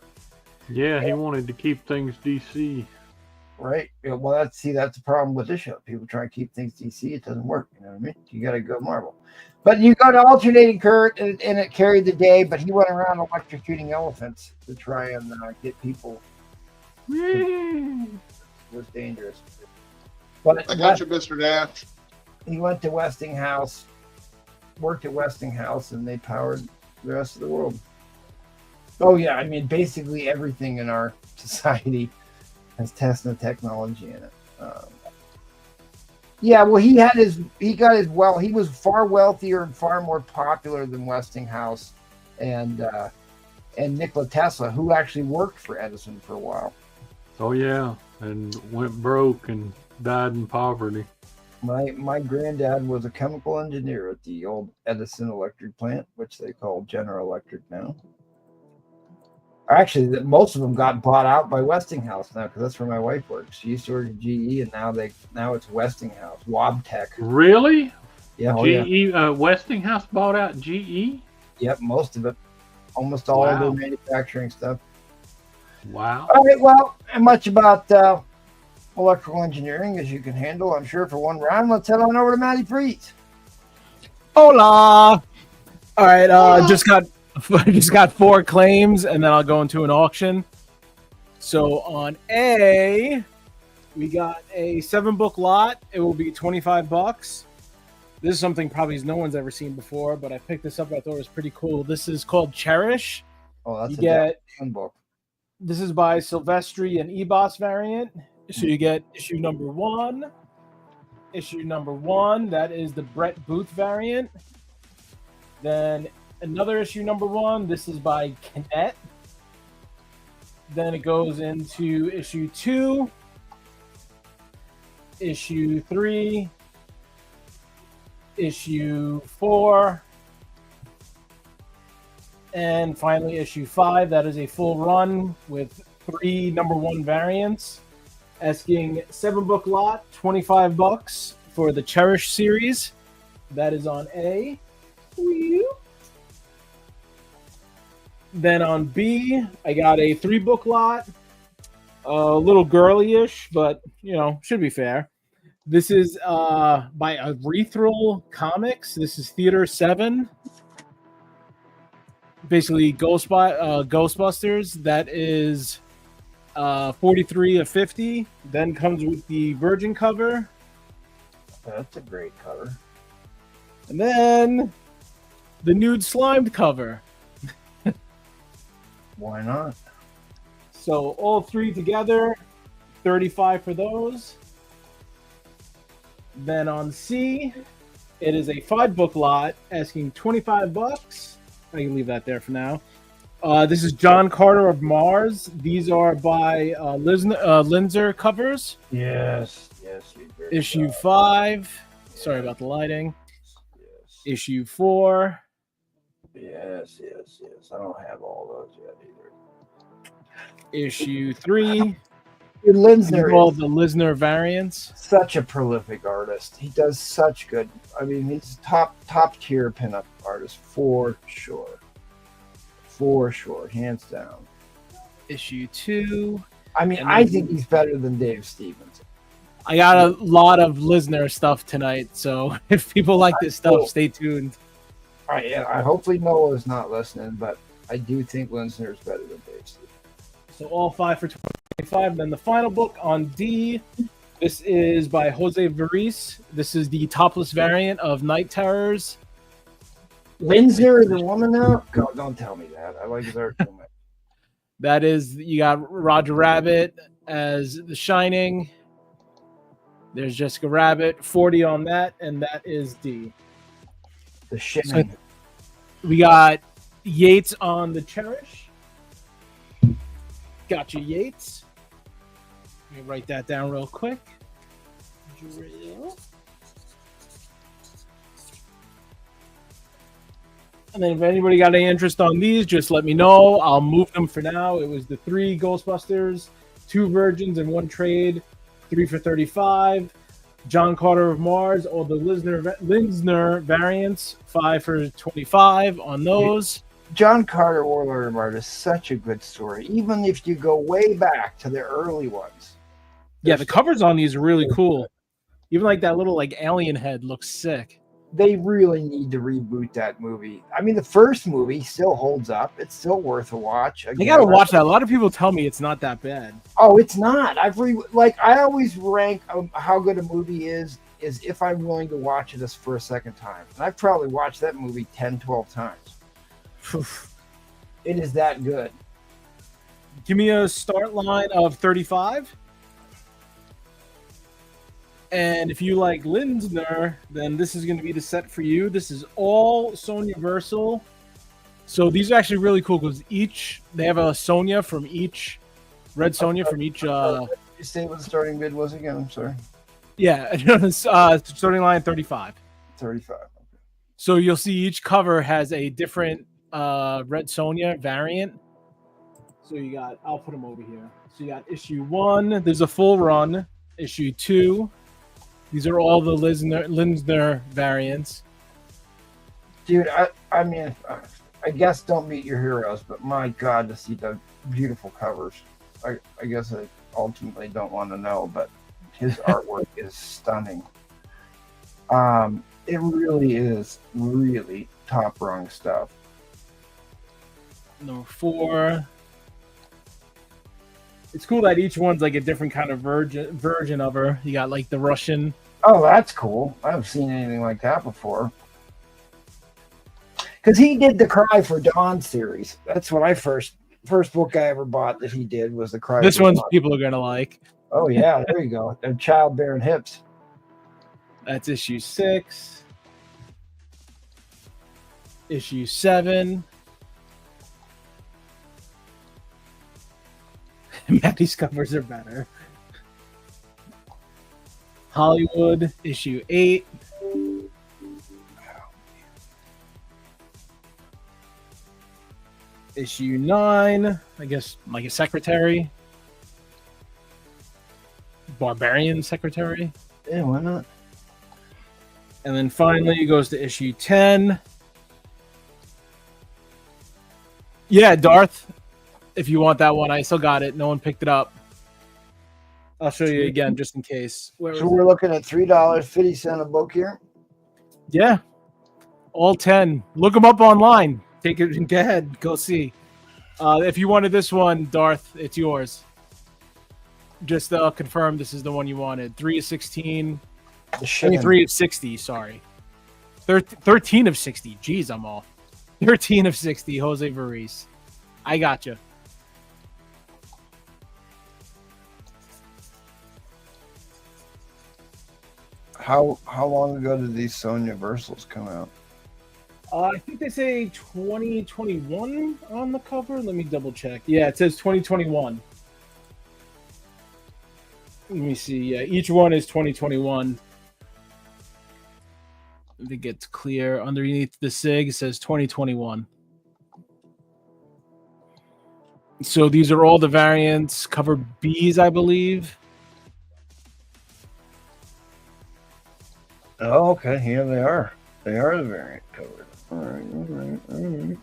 Yeah, he wanted to keep things DC. Right. Yeah, well, that's the problem with this show. People try to keep things DC. It doesn't work. You know what I mean? You got to go Marvel. But you go to alternating current, and it carried the day. But he went around electrocuting elephants to try and get people. It was dangerous. But I got you, Mr. Nash. He went to Westinghouse, worked at Westinghouse, and they powered the rest of the world. Oh yeah, I mean, basically everything in our society has Tesla technology in it. Yeah, well, he was far wealthier and far more popular than Westinghouse and Nikola Tesla, who actually worked for Edison for a while. Oh yeah, and went broke and died in poverty. My granddad was a chemical engineer at the old Edison electric plant, which they call General Electric now. Actually, most of them got bought out by Westinghouse now, because that's where my wife works. She used to work at GE, and now it's Westinghouse, Wabtec. Really? Yeah, GE, Westinghouse bought out GE? Yep, most of it, almost all of their manufacturing stuff. Wow. All right, well, and much about electrical engineering as you can handle, I'm sure, for one round. Let's head on over to Matty Priest. Hola. All right, just got 4 claims, and then I'll go into an auction. So on A, we got a 7-book lot. It will be $25. This is something probably no one's ever seen before, but I picked this up. I thought it was pretty cool. This is called Cherish. Oh, that's a book. This is by Silvestri and EBOS variant. So you get issue number 1. Issue number 1, that is the Brett Booth variant. Then another issue number 1, this is by Kinet. Then it goes into issue 2, issue 3, issue 4, And finally, issue 5. That is a full run with 3 #1 variants. Asking 7-book lot, $25 for the Cherish series. That is on A. Then on B, I got a 3-book lot. A little girly-ish, but, should be fair. This is by Urethral Comics. This is Theater 7. Basically, Ghostbusters. That is 43 of 50. Then comes with the Virgin cover. That's a great cover. And then the Nude Slimed cover. Why not? So all 3 together, 35 for those. Then on C, it is a 5-book lot asking $25. I can leave that there for now. This is John Carter of Mars. These are by Linzer covers. Yes. Issue 5. Sorry about the lighting. Yes. Issue 4. Yes. I don't have all those yet either. Issue 3. Linzer All is the Lisner variants. such a prolific artist. He does such good. I mean, he's top tier pinup artist for sure. For sure, hands down. Issue 2. I mean, And I then- think he's better than Dave Stevens. I got a lot of Lisner stuff tonight, so if people like this stuff, Cool. stay tuned. I hopefully Noah's not listening, but I do think Linzner is better than Dave Stevens. So all 5 for 25. Then the final book on D. This is by Jose Varis. This is the topless variant of Night Terrors. Linzner is a woman now? God, don't tell me that. I like his art too much. That is, you got Roger Rabbit as The Shining. There's Jessica Rabbit, 40 on that, and that is D. The shit. So- We got Yates on the Cherish. Gotcha, Yates. Let me write that down real quick. Drill. And then if anybody got any interest on these, just let me know. I'll move them for now. It was the 3 Ghostbusters, 2 Virgins, and 1 trade. 3 for 35. John Carter of Mars, all the Linzner variants, 5 for 25 on those. John Carter, Warlord of Mars is such a good story. Even if you go way back to the early ones. Yeah, the covers on these are really cool. Even like that little alien head looks sick. They really need to reboot that movie. I mean, the first movie still holds up. It's still worth a watch. You gotta watch that. A lot of people tell me it's not that bad. Oh, it's not. I always rank how good a movie is if I'm willing to watch it for a second time. And I've probably watched that movie 10, 12 times. It is that good. Give me a start line of 35. And if you like Linzner, then this is going to be the set for you. This is all Sonya Versal. So these are actually really cool because they have a Sonya from each, red Sonya from each. You say what the starting bid was again? I'm sorry. Yeah, starting line 35. 35. So you'll see each cover has a different red Sonya variant. So you got, I'll put them over here. So you got issue 1. There's a full run. Issue 2. These are all the Linzner variants. Dude, I mean, I guess don't meet your heroes, but my God, to see the beautiful covers. I guess I ultimately don't want to know, but his artwork is stunning. It really is really top rung stuff. Number 4. It's cool that each one's like a different kind of version of her. You got like the Russian. Oh, that's cool. I haven't seen anything like that before. Because he did the Cry for Dawn series. That's what I first book I ever bought that he did was the Cry. This for one's Dawn. people are gonna like. Oh yeah, there you go. And childbearing hips. That's issue 6. Issue 7. Maddie's covers are better. Hollywood, issue 8. issue 9, I guess, like a secretary. Barbarian secretary. Yeah, why not? And then finally it goes to issue 10. Yeah, Darth. If you want that one, I still got it. No one picked it up. I'll show you again just in case. So we're looking at $3.50 a book here. Yeah, all 10. Look them up online. Take it. Go ahead. Go see. If you wanted this one, Darth, it's yours. Just confirm this is the one you wanted. 3 of 16. 23 of 60. Sorry. 13 of 60. Jeez, I'm off. 13 of 60. Jose Varese. I got you. How long ago did these Sonya Versals come out? I think they say 2021 on the cover. Let me double check. Yeah, it says 2021. Let me see. Yeah, each one is 2021. I think it's clear. Underneath the SIG, it says 2021. So these are all the variants. Cover Bs, I believe. Oh, okay. Here they are. They are the variant covered. All right.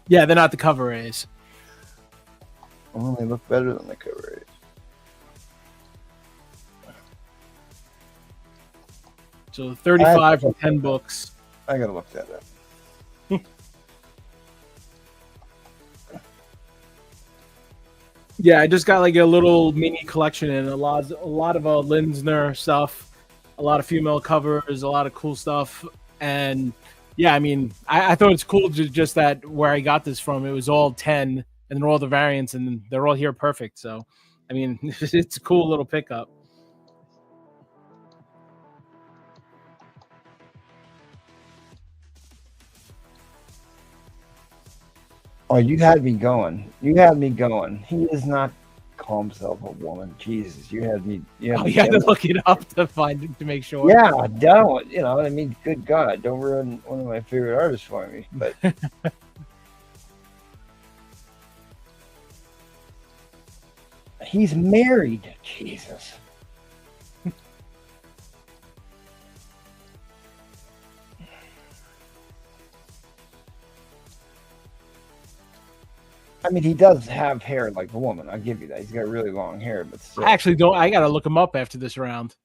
Yeah, they're not the cover A's. Well, they look better than the cover A's. So 35 for 10 books. I gotta look that up. Yeah, I just got like a little mini collection and a lot of Linsner stuff, a lot of female covers, a lot of cool stuff, and yeah, I mean, I thought it's cool just that where I got this from, it was all 10, and they're all the variants, and they're all here perfect. So, I mean, it's a cool little pickup. Oh, you had me going. You had me going. He does not call himself a woman. Jesus, you had me. You had to look it up to make sure. Yeah, don't. You know, I mean, good God, don't ruin one of my favorite artists for me. But he's married. Jesus. I mean, he does have hair like a woman. I'll give you that. He's got really long hair, but still. I actually don't. I gotta look him up after this round.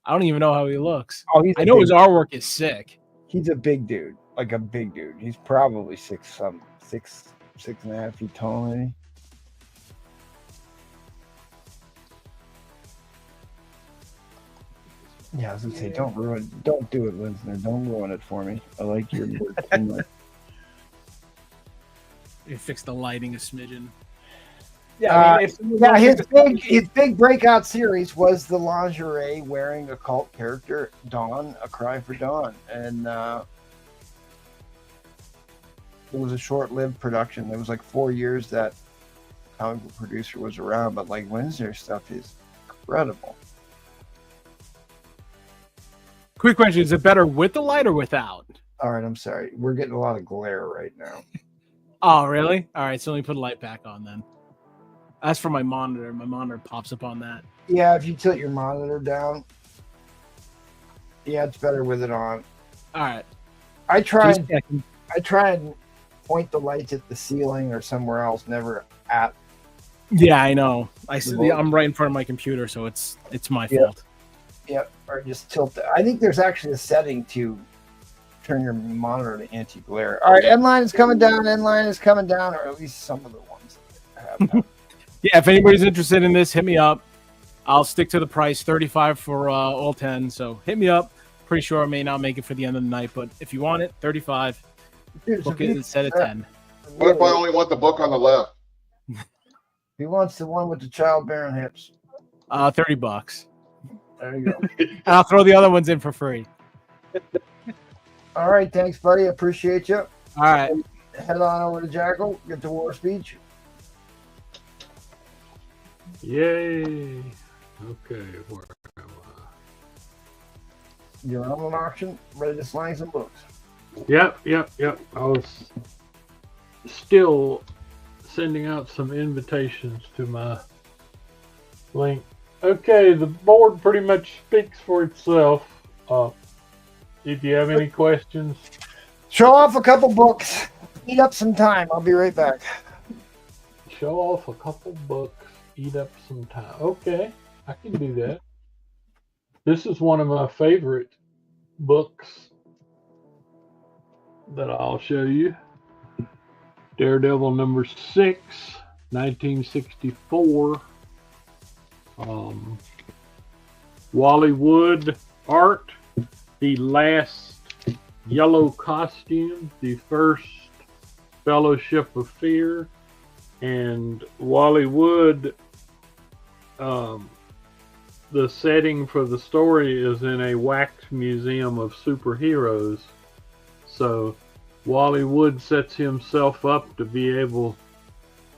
I don't even know how he looks. Oh, I know his artwork is sick. He's a big dude, like a big dude. He's probably 6.5 feet tall, maybe. Yeah, I was gonna say, don't do it, Linsner. Don't ruin it for me. I like your word. You fix the lighting a smidgen. Yeah, his big breakout series was the lingerie wearing occult character Dawn, A Cry for Dawn, and it was a short-lived production. There was like 4 years that comic book producer was around, but like Linsner stuff is incredible. Quick question: is it better with the light or without? All right, I'm sorry. We're getting a lot of glare right now. Oh, really? All right, so let me put a light back on then. That's for my monitor. My monitor pops up on that. Yeah, if you tilt your monitor down, yeah, it's better with it on. All right. I try and point the lights at the ceiling or somewhere else, never at. Yeah, I know. I'm right in front of my computer, so it's my fault. Yep, or just tilt it. I think there's actually a setting to turn your monitor to anti-glare. All right, end line is coming down. End line is coming down, or at least some of the ones have. Yeah, if anybody's interested in this, hit me up. I'll stick to the price, $35 for all 10. So hit me up. Pretty sure I may not make it for the end of the night, but if you want it, $35. Book it instead of 10. What if I only want the book on the left? He wants the one with the childbearing hips. $30. There you go. And I'll throw the other ones in for free. All right, thanks, buddy. Appreciate you. All right. Head on over to Jackal. Get to War Speech. Yay. Okay. Where am You're on an auction, ready to slang some books. I? Yep. I was still sending out some invitations to my link. Okay, the board pretty much speaks for itself. If you have any questions, Show off a couple books. Eat up some time. I'll be right back. show off a couple books, eat up some time. Okay, I can do that. This is one of my favorite books that I'll show you. Daredevil number 6, 1964. Wally Wood art, the last yellow costume, the first Fellowship of Fear, and Wally Wood. The setting for the story is in a wax museum of superheroes. So Wally Wood sets himself up to be able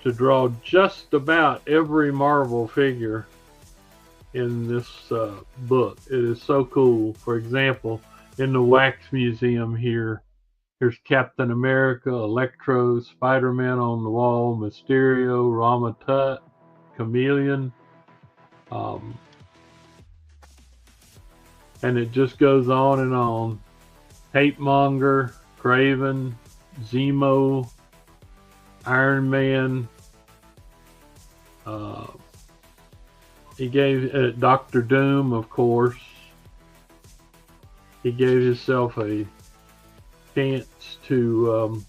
to draw just about every Marvel figure in this book. It is so cool. For example, in the wax museum here's Captain America, Electro, Spider-Man on the wall, Mysterio, Rama Tut, Chameleon. And it just goes on and on. Hate Monger, Craven, Zemo, Iron Man. He gave Dr. Doom, of course. He gave himself a chance to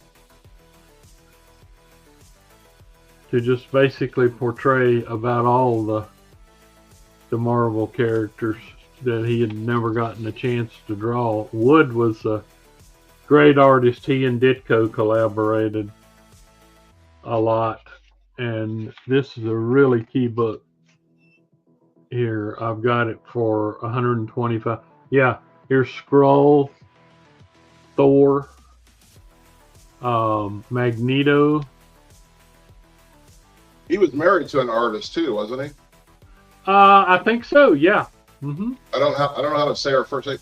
just basically portray about all the Marvel characters that he had never gotten a chance to draw. Wood was a great artist. He and Ditko collaborated a lot, and this is a really key book. Here, I've got it for 125. Yeah, here's Skrull, Thor, Magneto. He was married to an artist too, wasn't he? I think so. Yeah. Mm-hmm. I don't know how to say her first name.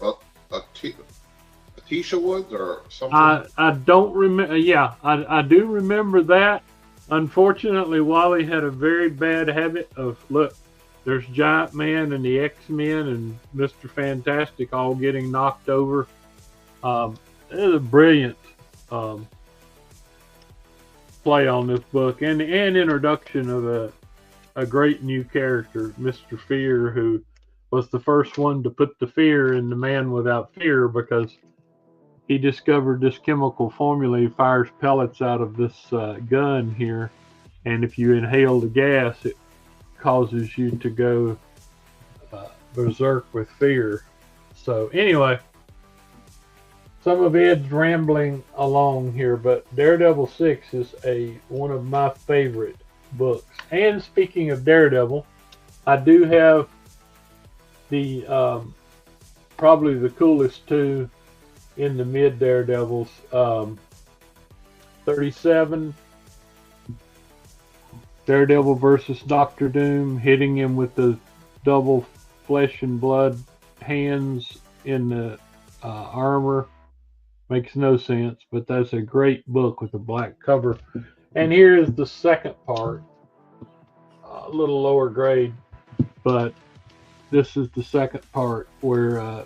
Atisha Woods or something. I don't remember. Yeah, I do remember that. Unfortunately, Wally had a very bad habit of, look, there's Giant Man and the X-Men and Mr. Fantastic all getting knocked over. It is a brilliant play on this book, and introduction of a great new character, Mr. Fear, who was the first one to put the fear in the Man Without Fear, because he discovered this chemical formula. He fires pellets out of this gun here, and if you inhale the gas, it causes you to go berserk with fear. So anyway, some of Ed's rambling along here, but Daredevil 6 is one of my favorite books. And speaking of Daredevil, I do have the probably the coolest two in the mid Daredevils. 37, Daredevil versus Dr. Doom, hitting him with the double flesh and blood hands in the armor. Makes no sense, but that's a great book with a black cover. And here is the second part, a little lower grade, but this is the second part where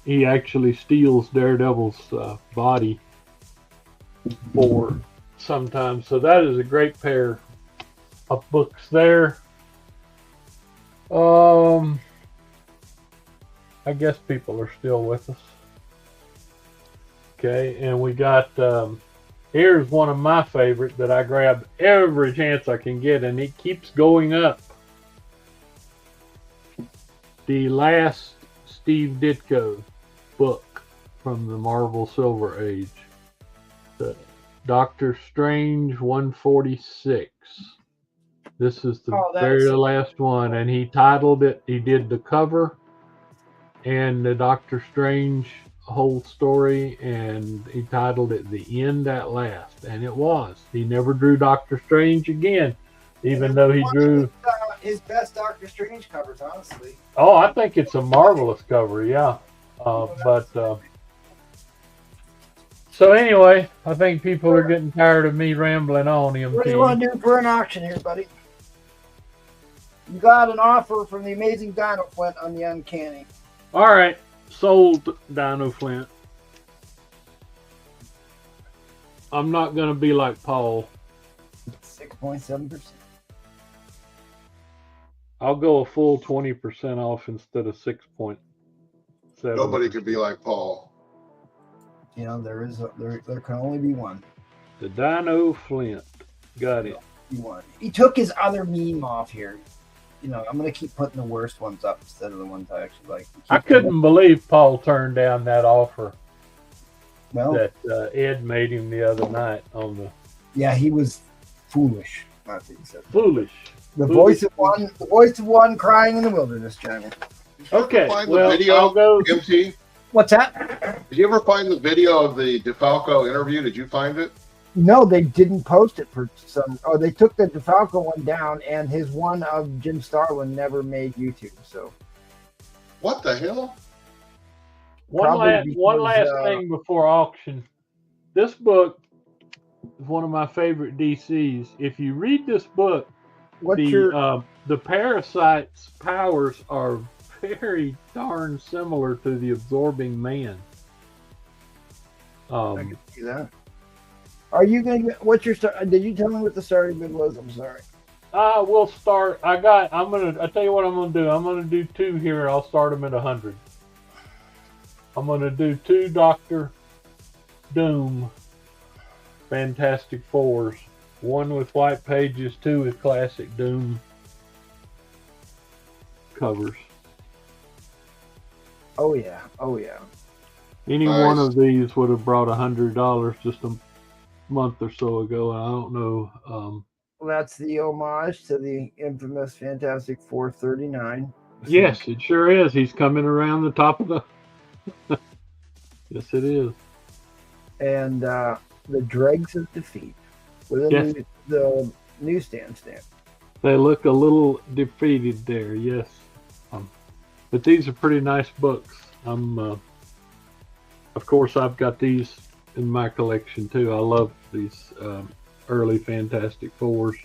he actually steals Daredevil's body for some time. So that is a great pair of books there. I guess people are still with us. Okay, and we got, here's one of my favorite that I grab every chance I can get, and it keeps going up. The last Steve Ditko book from the Marvel Silver Age. The Doctor Strange 146. This is the very last one, and he titled it, he did the cover and the Doctor Strange whole story, and he titled it The End at Last, and it was. He never drew Doctor Strange again, even though he drew his best Doctor Strange covers, honestly. Oh, I think it's a marvelous cover, yeah. But So anyway, I think people are getting tired of me rambling on, What do you want MT. to do for an auction here, buddy? You got an offer from the amazing Dino Flint on the Uncanny. All right, sold Dino Flint. I'm not going to be like Paul. 6.7%. I'll go a full 20% off instead of 6.7. Nobody could be like Paul. You know, there can only be one. The Dino Flint. Got it. One. He took his other meme off here. You know, I'm gonna keep putting the worst ones up instead of the ones I actually like. I couldn't believe Paul turned down that offer Well, that Ed made him the other night on the yeah, he was foolish. I think he said. foolish. The voice of one crying in the wilderness, Johnny. Did you ever Okay, find well, the video, I'll go. MT? What's that? Did you ever find the video of the DeFalco interview? Did you find it? No, they didn't post it for some. Oh, they took the DeFalco one down, and his one of Jim Starlin never made YouTube. So What the hell? One Probably last because, thing before auction. This book is one of my favorite DCs. If you read this book, what's your? the parasite's powers are very darn similar to the absorbing man. I can see that. Are you gonna? What's your start? Did you tell me what the starting bid was? I'm sorry. We'll start. I tell you what I'm gonna do. I'm gonna do two here. I'll start them at 100. I'm gonna do 2 Dr. Doom Fantastic Fours. 1 with white pages, 2 with classic Doom covers. Oh yeah. Oh yeah. Any Nice. one of these would have brought $100 just a month or so ago. I don't know. Well, that's the homage to the infamous Fantastic Four 39. Yes, it sure is. He's coming around the top of the. Yes, it is. And the dregs of defeat with Yes. the newsstand stamp. They look a little defeated there. Yes, but these are pretty nice books. Of course, I've got these in my collection too. I love these early Fantastic Fours.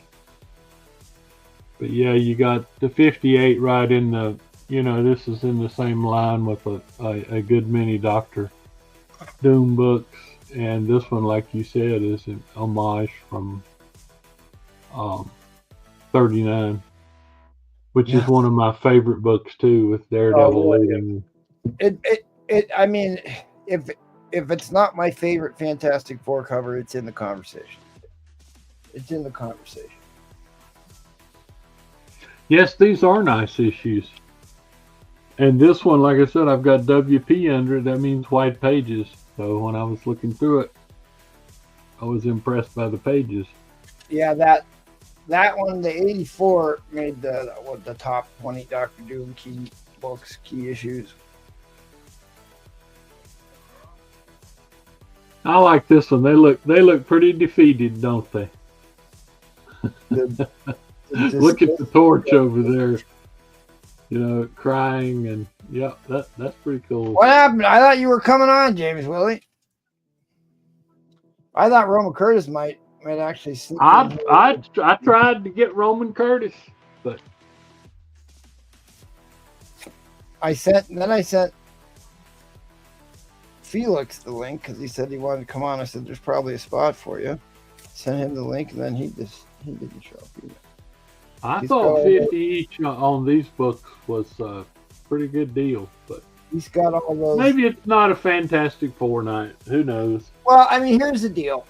But yeah, you got the 58 right in the. This is in the same line with a good many Dr. Doom books, and this one, like you said, is an homage from 39, which is one of my favorite books too, with Daredevil leading. I mean, if it's not my favorite Fantastic Four cover, it's in the conversation. It's in the conversation. Yes, these are nice issues. And this one, like I said, I've got WP under it. That means white pages. So when I was looking through it, I was impressed by the pages. Yeah, that one, the 84, made the top 20 Doctor Doom key books, key issues. I like this one. They look pretty defeated, don't they? Look at the torch over there. Crying, and yeah, that's pretty cool. What happened? I thought you were coming on, James Willie. I thought Roman Curtis might actually sleep. I tried to get Roman Curtis, but I sent Felix the link because he said he wanted to come on. I said there's probably a spot for you. Sent him the link, and then he didn't show up either. I thought 50 each on these books was a pretty good deal, but he's got all those. Maybe it's not a Fantastic Four night. Who knows? Well, I mean, here's the deal.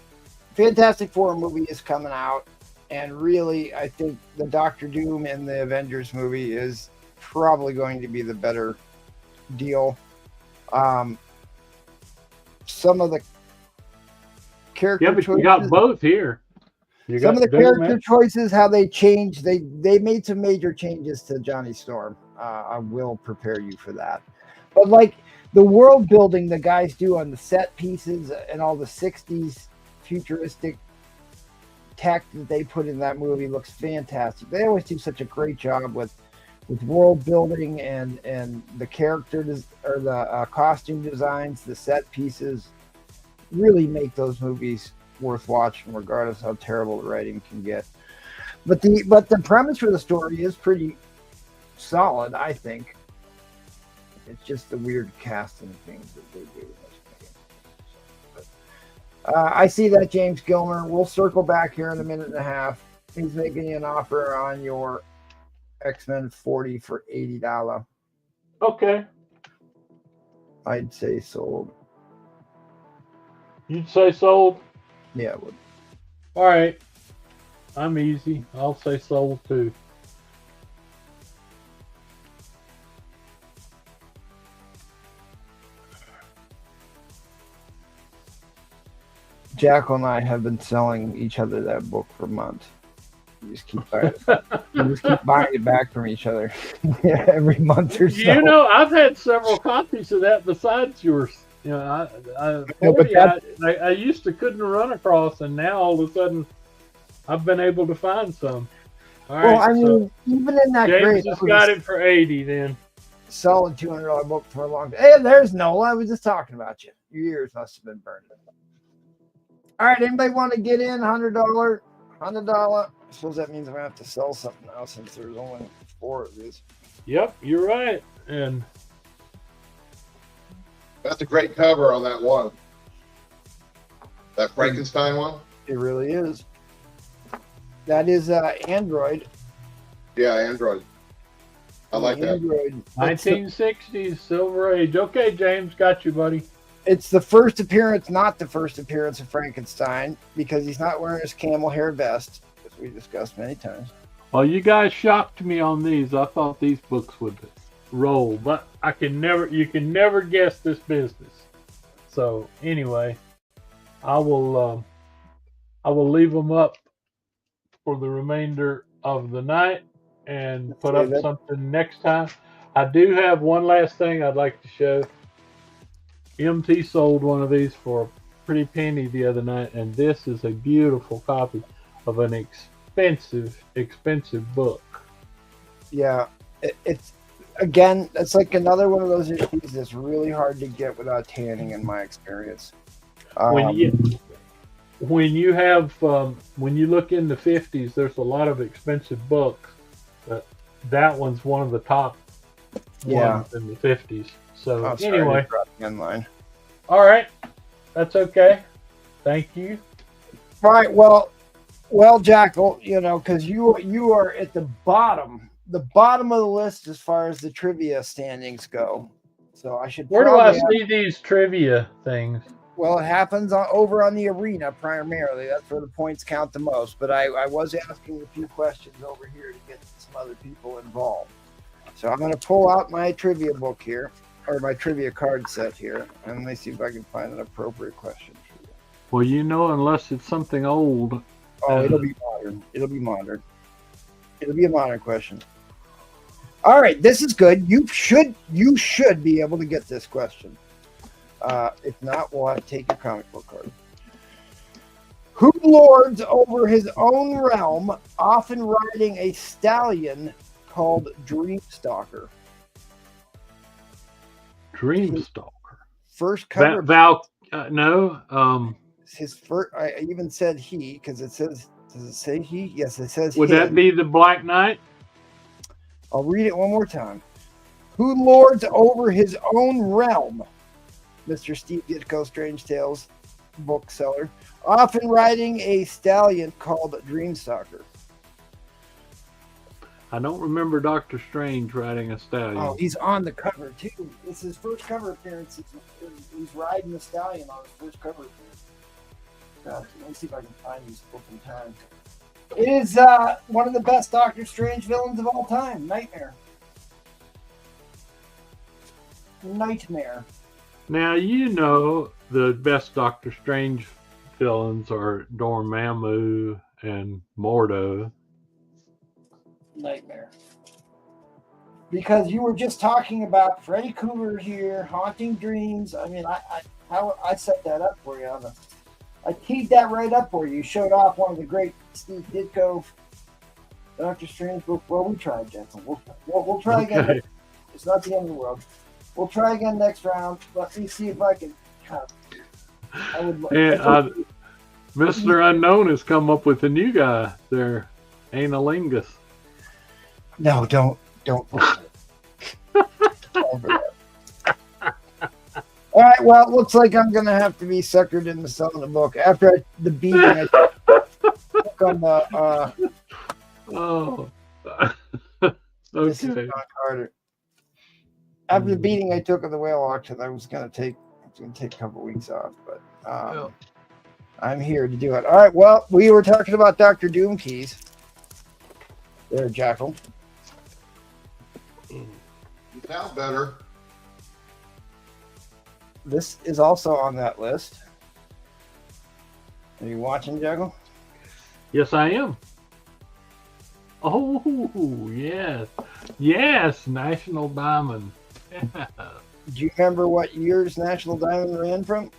Fantastic Four movie is coming out, and really, I think the Doctor Doom and the Avengers movie is probably going to be the better deal. Some of the character but choices, you got both here. some of the character choices, how they changed, they made some major changes to Johnny Storm. I will prepare you for that. But like the world building the guys do on the set pieces and all the 60s futuristic tech that they put in that movie looks fantastic. They always do such a great job with world building and the characters or the costume designs, the set pieces. really make those movies worth watching, regardless of how terrible the writing can get. But the premise for the story is pretty solid, I think. It's just the weird casting things that they do. I see that, James Gilmer. We'll circle back here in a minute and a half. He's making you an offer on your X-Men 40 for $80. Okay. I'd say sold. You'd say sold? Yeah, it would. All right. I'm easy. I'll say sold too. Jackal and I have been selling each other that book for months. We just keep buying it back from each other every month or so. You know, I've had several copies of that besides yours. You know, I used to couldn't run across, and now all of a sudden, I've been able to find some. All right, well, I mean, even in that James grade, just got it for 80 then. Solid $200 book for a long time. Hey, there's Nola. I was just talking about you. Your ears must have been burned. All right, anybody want to get in? $100? $100? I suppose that means I'm going to have to sell something now since there's only 4 of these. Yep, you're right. And That's a great cover on that one. That Frankenstein one? It really is. That is Android. Yeah, Android. I like that. Android. 1960s Silver Age. Okay, James, got you, buddy. It's the first appearance, not the first appearance of Frankenstein, because he's not wearing his camel hair vest, as we discussed many times. Well, you guys shocked me on these. I thought these books would roll, but you can never guess this business. So anyway, I will leave them up for the remainder of the night and put up something next time. I do have one last thing I'd like to show. MT sold one of these for a pretty penny the other night, and this is a beautiful copy of an expensive book. Yeah, it's again, it's like another one of those issues that's really hard to get without tanning, in my experience. When you look in the 50s, there's a lot of expensive books, but that one's one of the top ones in the 50s. So anyway, all right, that's okay. Thank you. All right, well, Jackal, you know, because you are at the bottom of the list as far as the trivia standings go. So I should. Where do I see these trivia things? Well, it happens over on the arena primarily. That's where the points count the most. But I was asking a few questions over here to get some other people involved. So I'm going to pull out my trivia book here, or my trivia card set here, and let me see if I can find an appropriate question for you. Well, you know, unless it's something old. Oh, it'll be modern. It'll be modern. It'll be a modern question. All right, this is good. You should be able to get this question. If not, we'll have to take your comic book card. Who lords over his own realm, often riding a stallion called Dreamstalker? Dreamstalker. First cover. His first. I even said he, because it says. Does it say he? Yes, it says. Would that be the Black Knight? I'll read it one more time. Who lords over his own realm? Mr. Steve Ditko, Strange Tales bookseller, often riding a stallion called Dreamstalker. I don't remember Doctor Strange riding a stallion. Oh, he's on the cover too. It's his first cover appearance. He's riding the stallion on his first cover appearance. Let me see if I can find this book in time. It is one of the best Doctor Strange villains of all time, Nightmare. Now, you know the best Doctor Strange villains are Dormammu and Mordo. Nightmare. Because you were just talking about Freddy Krueger here, haunting dreams. I mean, I set that up for you. I teed that right up for you. You showed off one of the great Steve Ditko Doctor Strange book. Well, we tried, gentlemen. We'll try again. Okay. It's not the end of the world. We'll try again next round. Let me see if I can I would. And Mr. Unknown has come up with a new guy there, Analingus. No, don't. All right. Well, it looks like I'm gonna have to be suckered into selling the book after the beating I took on the. Oh. This is Okay. John Carter. After the beating I took of the whale auction, I was gonna take a couple weeks off, but I'm here to do it. All right. Well, we were talking about Dr. Doom keys. There, Jackal. Now better. This is also on that list. Are you watching, Jackal? Yes, I am. Oh, yes. Yes, National Diamond. Do you remember what year's National Diamond ran from?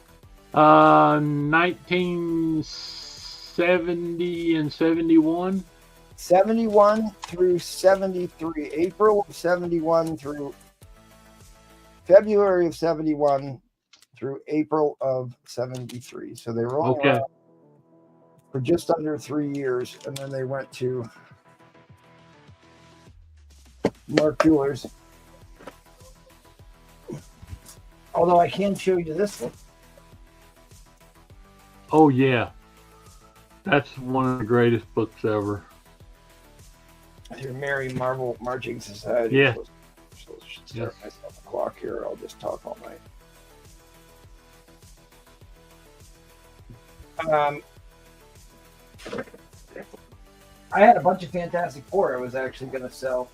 1970 and 71. 71 through 73. April of 71 through February of 71 through April of 73. So they were all Okay. around for just under 3 years, and then they went to Mark Jewelers. Although I can show you this one. Oh, yeah. That's one of the greatest books ever. Your Merry Marvel Marching Society. Yeah. So I should start myself a clock here. I'll just talk all night. I had a bunch of Fantastic Four I was actually going to sell.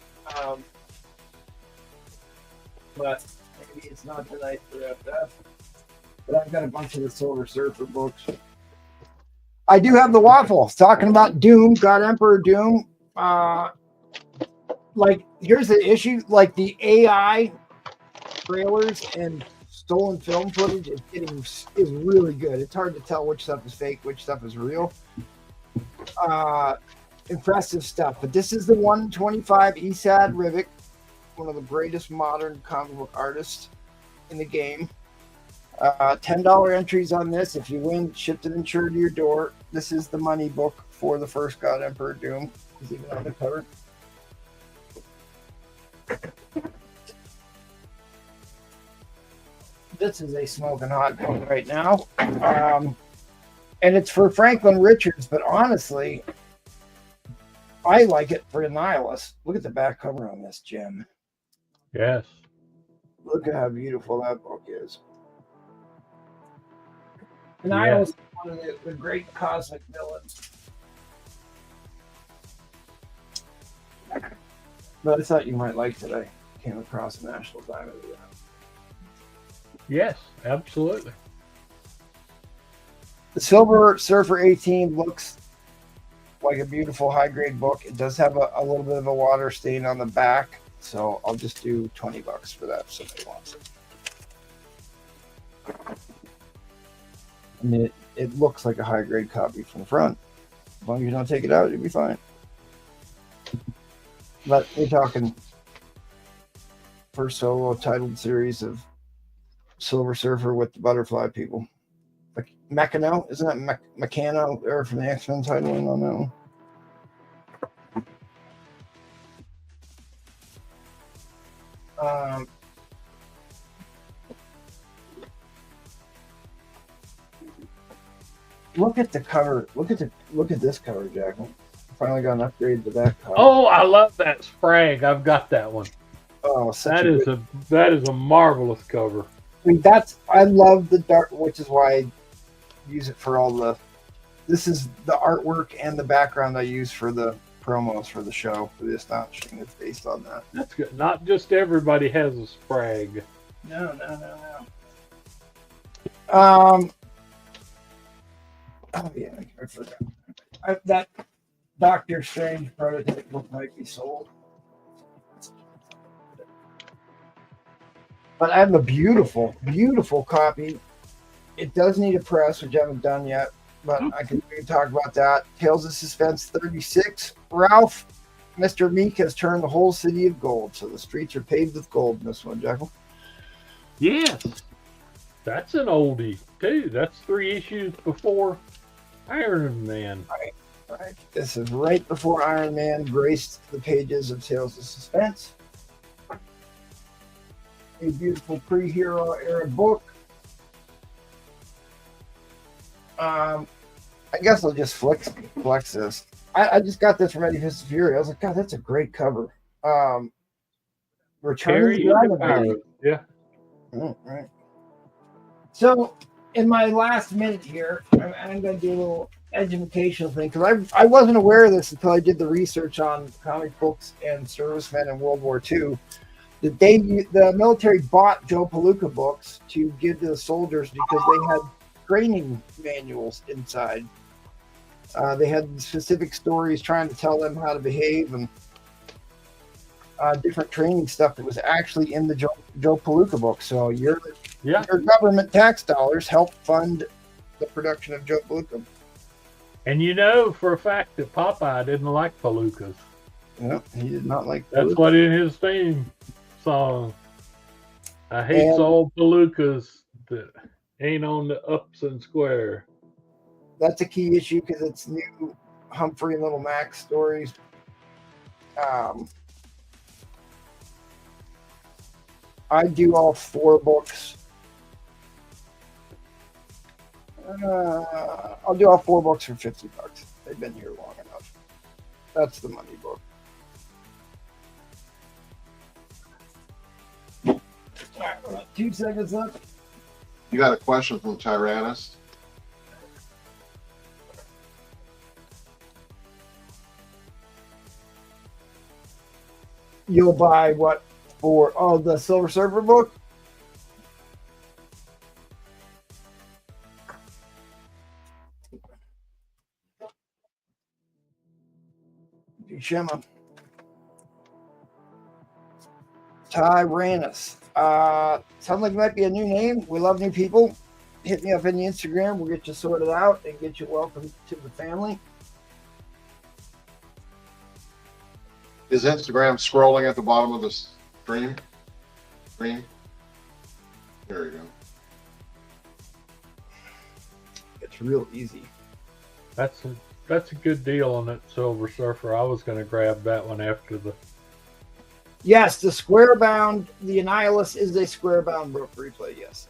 But maybe it's not tonight for that. But I've got a bunch of the Silver Surfer books. I do have the waffle. Talking about Doom, got Emperor Doom. Like, here's the issue. Like, the AI trailers and stolen film footage is really good. It's hard to tell which stuff is fake, which stuff is real. Impressive stuff. But this is the 125 Esad Rivik, one of the greatest modern comic book artists in the game. $10 entries on this. If you win, shipped and insured to your door. This is the money book for the first God Emperor Doom. He's even on the cover. This is a smoking hot one right now. And it's for Franklin Richards, but honestly, I like it for Nihilus. Look at the back cover on this gem. Yes. Look at how beautiful that book is. And Yeah. Nihilus is one of the great cosmic villains. But I thought you might like today. Came across a National Diamond. Yes, absolutely. The Silver Surfer 18 looks like a beautiful high-grade book. It does have a little bit of a water stain on the back, so I'll just do $20 for that if somebody wants it. And it looks like a high-grade copy from the front. As long as you don't take it out, you'll be fine. But we're talking first solo titled series of Silver Surfer with the butterfly people. Like Meccano, isn't that Meccano there from the X-Men title on that one? Look at the cover. Look at this cover, Jack. Finally got an upgrade to that cover. Oh, I love that Sprag. I've got that one. Oh, That is a marvelous cover. I mean, I love the dark, which is why I use it for all the. This is the artwork and the background I use for the promos for the show for the Astonishing. It's based on that. That's good. Not just everybody has a Sprag. No. Oh yeah, I forgot. That Doctor Strange prototype book might be sold. But I have a beautiful, beautiful copy. It does need a press, which I haven't done yet, but we can talk about that. Tales of Suspense 36. Ralph, Mr. Meek has turned the whole city of gold, so the streets are paved with gold in this one, Jekyll. Yes. That's an oldie too. That's 3 issues before Iron Man. Right. This is right before Iron Man graced the pages of Tales of Suspense. A beautiful pre-hero era book. I guess I'll just flex this. I just got this from Eddie Fist of Fury. I was like, God, that's a great cover. Returning Harry to the Pirate. Yeah. Oh, right. So, in my last minute here, I'm going to do a little educational thing because I wasn't aware of this until I did the research on comic books and servicemen in World War II. The military bought Joe Palooka books to give to the soldiers because they had training manuals inside. They had specific stories trying to tell them how to behave and different training stuff that was actually in the Joe Palooka book. So your government tax dollars help fund the production of Joe Palooka. And you know for a fact that Popeye didn't like Palookas. No, he did not like That's Palooka. what in his theme song. I hate all Palookas that ain't on the ups and square. That's a key issue because it's new Humphrey and Little Max stories. I do all 4 books. I'll do all 4 books for $50. They've been here long enough. That's the money book. All right, we're about 2 seconds left. You got a question from Tyrannus? You'll buy what for? Oh, the Silver Surfer book? Shema. Tyrannus. Sounds like it might be a new name. We love new people. Hit me up in the Instagram. We'll get you sorted out and get you welcome to the family. Is Instagram scrolling at the bottom of the screen? There you go. It's real easy. That's a good deal on that Silver Surfer. I was going to grab that one after the. Yes, the square bound, the Annihilus is a square bound book replay. Yes.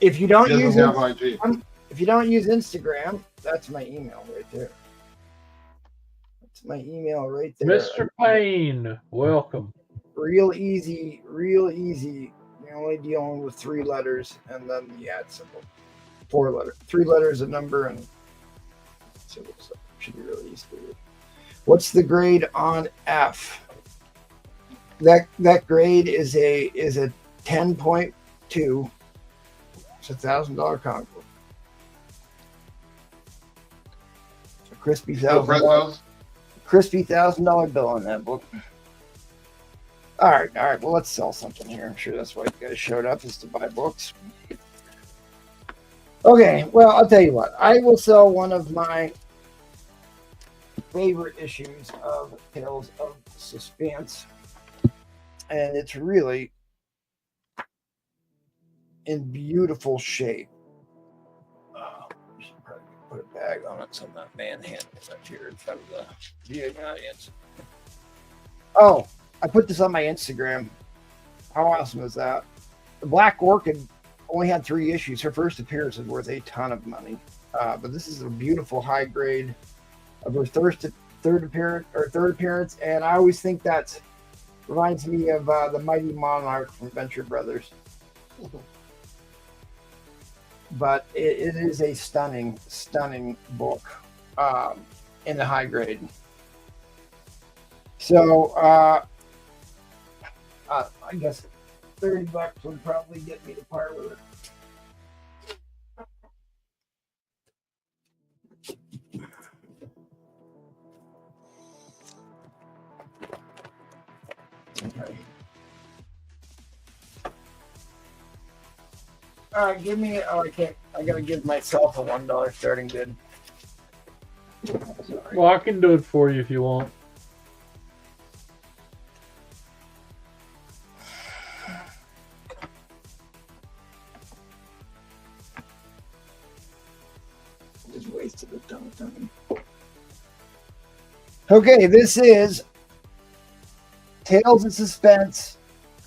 If you don't use Instagram, that's my email right there. That's my email right there. Mr. Payne, welcome. Real easy. You're only dealing with 3 letters and then the add symbol. 4 letters. 3 letters, a number, and symbol. So it should be really easy to read. What's the grade on F? That grade is a 10.2. It's $1,000 comic book. It's a crispy $1,000 bill on that book. All right. Well, let's sell something here. I'm sure that's why you guys showed up, is to buy books. Okay. Well, I'll tell you what. I will sell one of my favorite issues of Tales of Suspense, and it's really in beautiful shape. Should probably put a bag on it so I'm not manhandling it here in front of the viewing audience. Oh, I put this on my Instagram. How awesome is that? The Black Orchid only had 3 issues. Her first appearance is worth a ton of money, but this is a beautiful high grade of her third appearance, and I always think that reminds me of the Mighty Monarch from Venture Brothers. But it is a stunning book in the high grade. So I guess $30 would probably get me to par with it. Okay. All right, give me. Oh, I can't. I gotta give myself a $1 starting bid. Sorry. Well, I can do it for you if you want. Okay, this is Tales of Suspense,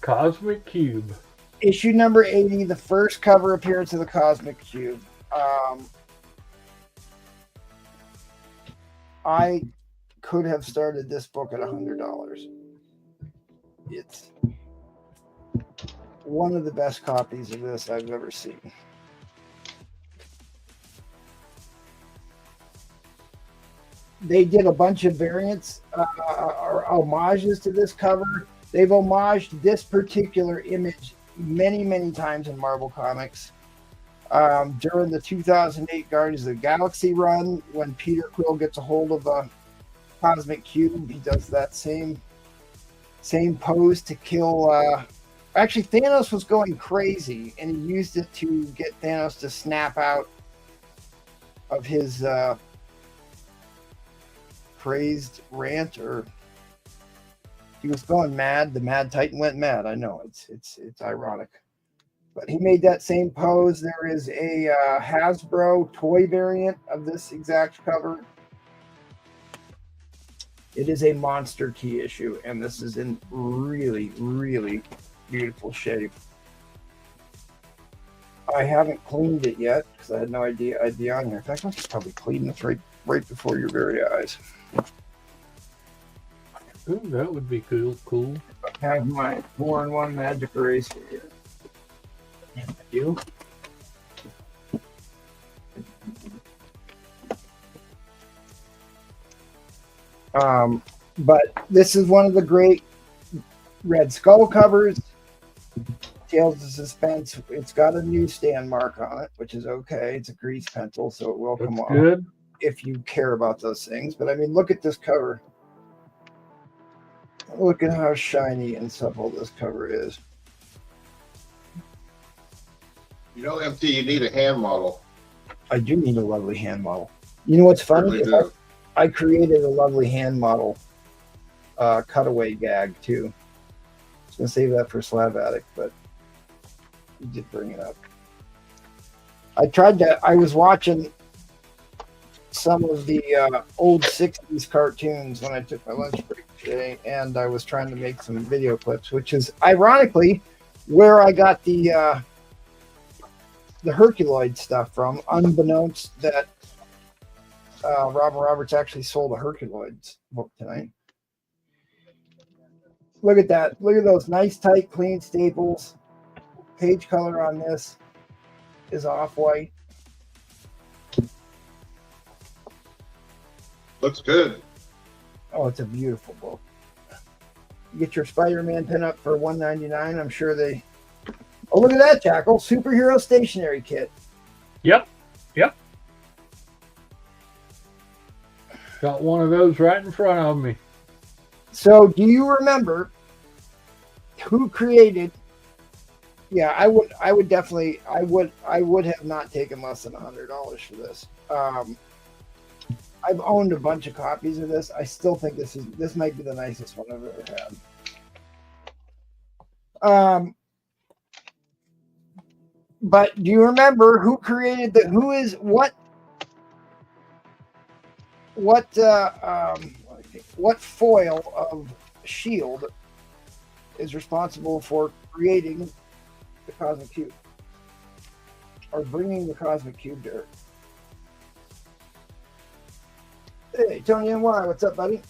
Cosmic Cube. issue number 80, the first cover appearance of the Cosmic Cube. I could have started this book at $100. It's one of the best copies of this I've ever seen. They did a bunch of variants or homages to this cover. They've homaged this particular image many, many times in Marvel Comics. During the 2008 Guardians of the Galaxy run, when Peter Quill gets a hold of a Cosmic Cube, he does that same pose to kill. Actually, Thanos was going crazy, and he used it to get Thanos to snap out of his crazed rant, or he was going mad. The Mad Titan went mad. I know it's ironic, but he made that same pose. There is a Hasbro toy variant of this exact cover. It is a monster key issue, and this is in really, really beautiful shape. I haven't cleaned it yet because I had no idea I'd be on here. In fact, I should probably clean this right before your very eyes. Ooh, that would be cool. I have my 4-in-1 magic eraser here. And I do. But this is one of the great Red Skull covers. Tales of Suspense. It's got a newsstand mark on it, which is okay. It's a grease pencil, so it will come off Good. if you care about those things. But I mean, look at this cover. Look at how shiny and supple this cover is. You know, MT, you need a hand model. I do need a lovely hand model. You know what's funny? Certainly do. I created a lovely hand model cutaway gag too. I was gonna save that for Slab Attic, but you did bring it up. I was watching some of the old 60s cartoons when I took my lunch break today, and I was trying to make some video clips, which is ironically where I got the Herculoid stuff from, unbeknownst that Robin Roberts actually sold a Herculoids book tonight. Look at that. Look at those nice, tight, clean staples. Page color on this is off-white. Looks good. Oh, it's a beautiful book. You get your Spider-Man pinup for $1.99. I'm sure they... Oh, look at that, Jackal. Superhero stationery kit. Yep. Got one of those right in front of me. So, do you remember who created? Yeah, I would have not taken less than $100 for this. I've owned a bunch of copies of this. I still think this might be the nicest one I've ever had. But do you remember who created what foil of S.H.I.E.L.D. is responsible for creating the Cosmic Cube, or bringing the Cosmic Cube to Earth? Hey, Tony NY, what's up, buddy?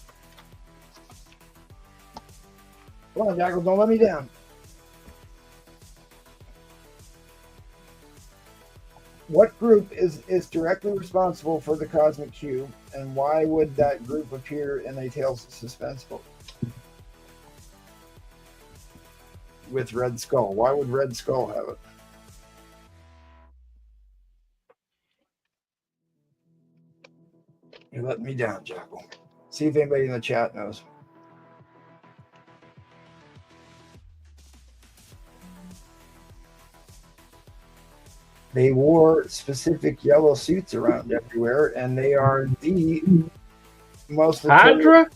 Come on, Jackal, don't let me down. What group is directly responsible for the Cosmic Cube, and why would that group appear in a Tales of Suspense book with Red Skull? Why would Red Skull have it? You're letting me down, Jackal. See if anybody in the chat knows. They wore specific yellow suits around everywhere, and they are the most... Hydra?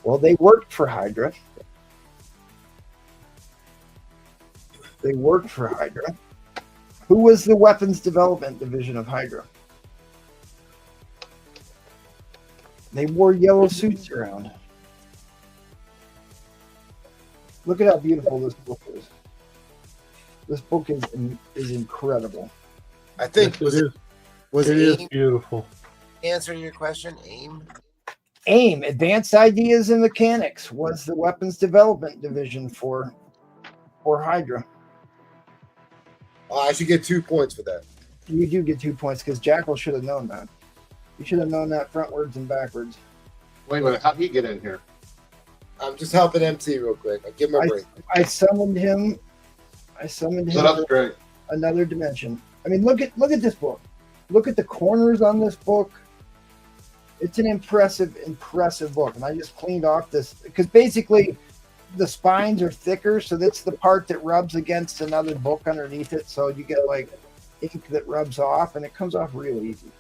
Well, they worked for Hydra. Who was the weapons development division of Hydra? They wore yellow suits around. Look at how beautiful this book is. This book is incredible. I think Yes, it is AIM beautiful. answering your question? AIM? AIM, Advanced Ideas and Mechanics, was the weapons development division for Hydra. Oh, I should get 2 points for that. You do get 2 points because Jackal should have known that. You should have known that frontwards and backwards. Wait a minute, how'd he get in here? I'm just helping MT real quick. I'll give him a break. I summoned him. So that's great. Another dimension. I mean, look at this book. Look at the corners on this book. It's an impressive book. And I just cleaned off this because basically the spines are thicker, so that's the part that rubs against another book underneath it. So you get like ink that rubs off, and it comes off real easy.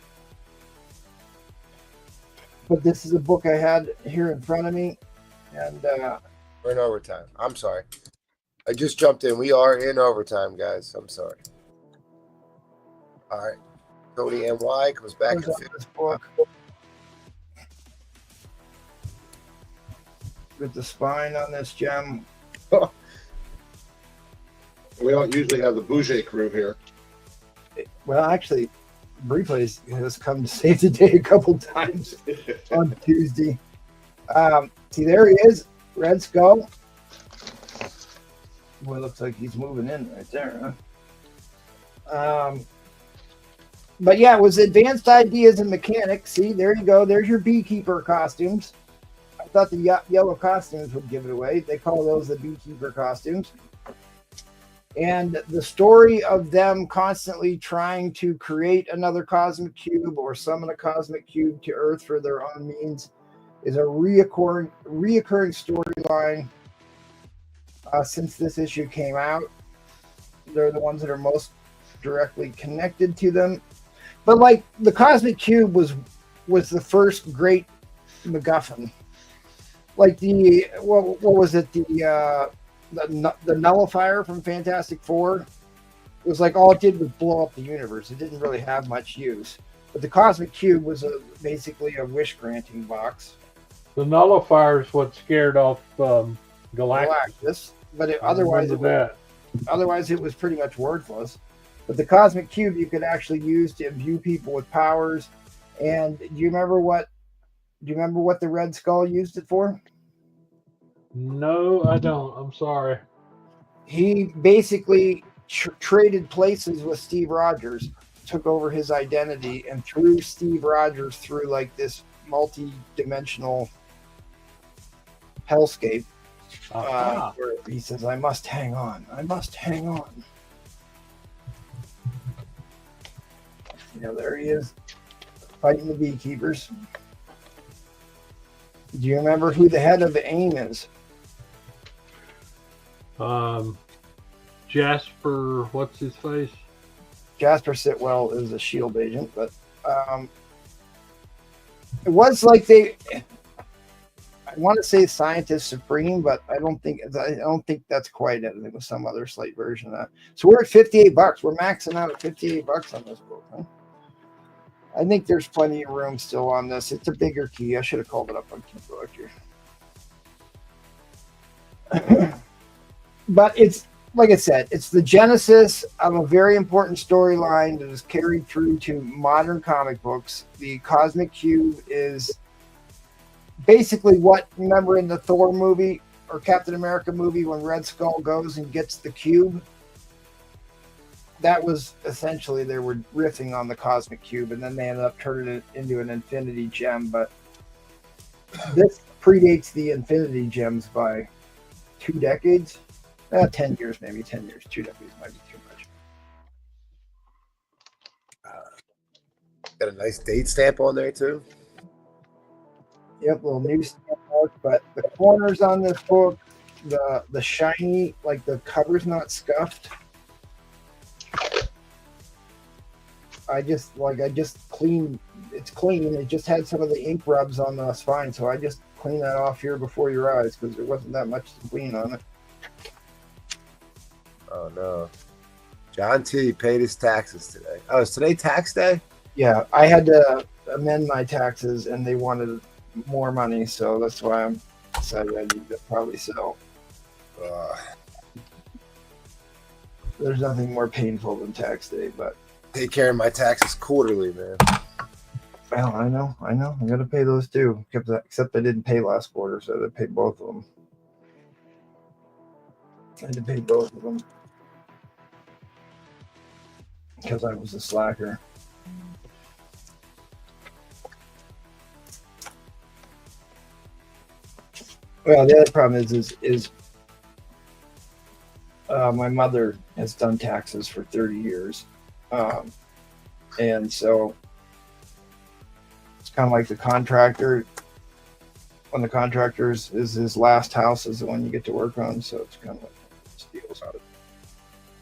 But this is a book I had here in front of me, and We're in overtime. I'm sorry. I just jumped in. We are in overtime, guys. I'm sorry. All right. Cody NY comes back in comes off this book with the spine on this gem. We don't usually have the Bouger crew here. Well, actually, Replays has come to save the day a couple times on Tuesday. See, there he is, Red Skull. Boy, looks like he's moving in right there, huh? But yeah, it was Advanced Ideas and Mechanics. See, there you go. There's your beekeeper costumes. I thought the yellow costumes would give it away. They call those the beekeeper costumes. And the story of them constantly trying to create another cosmic cube or summon a cosmic cube to Earth for their own means is a reoccurring storyline since this issue came out. They're the ones that are most directly connected to them. But like the cosmic cube was the first great MacGuffin. Like the what was it, the nullifier from Fantastic Four? It was like all it did was blow up the universe. It didn't really have much use. But the cosmic cube was basically a wish granting box. The nullifier is what scared off Galactus. But otherwise it was pretty much worthless. But the cosmic cube you could actually use to imbue people with powers. And do you remember what the Red Skull used it for? No, I don't. I'm sorry. He basically traded places with Steve Rogers, took over his identity, and threw Steve Rogers through like this multi-dimensional hellscape. Where he says, I must hang on. I must hang on. You know, there he is, fighting the beekeepers. Do you remember who the head of the AIM is? Jasper, what's his face? Jasper Sitwell is a SHIELD agent, but it was like I want to say Scientist Supreme, but I don't think that's quite it. It was some other slight version of that. So we're at $58. We're maxing out at $58 on this book. Huh? I think there's plenty of room still on this. It's a bigger key. I should have called it up on Key here. But it's, like I said, it's the genesis of a very important storyline that is carried through to modern comic books. The Cosmic Cube is basically what, remember in the Thor movie or Captain America movie when Red Skull goes and gets the cube? That was essentially, they were riffing on the Cosmic Cube, and then they ended up turning it into an Infinity Gem. But this predates the Infinity Gems by 2 decades. 10 years, maybe 10 years. 2 decades might be too much. Got a nice date stamp on there too. Yep, little new stamp mark. But the corners on this book, the shiny, like the cover's not scuffed. I just cleaned. It's clean. It just had some of the ink rubs on the spine, so I just cleaned that off here before your eyes because there wasn't that much to clean on it. Oh no. John T paid his taxes today. Oh, is today tax day? Yeah, I had to amend my taxes, and they wanted more money, so that's why I'm decided I need to probably sell. There's nothing more painful than tax day, but Take care of my taxes quarterly, man. well, I know. I got to pay those too. Except I didn't pay last quarter, so I had to pay both of them. I had to pay both of them because I was a slacker. Well, the other problem is my mother has done taxes for 30 years. And so it's kind of like the contractor. When the contractor is his last house is the one you get to work on. So it's kind of like steals out of it.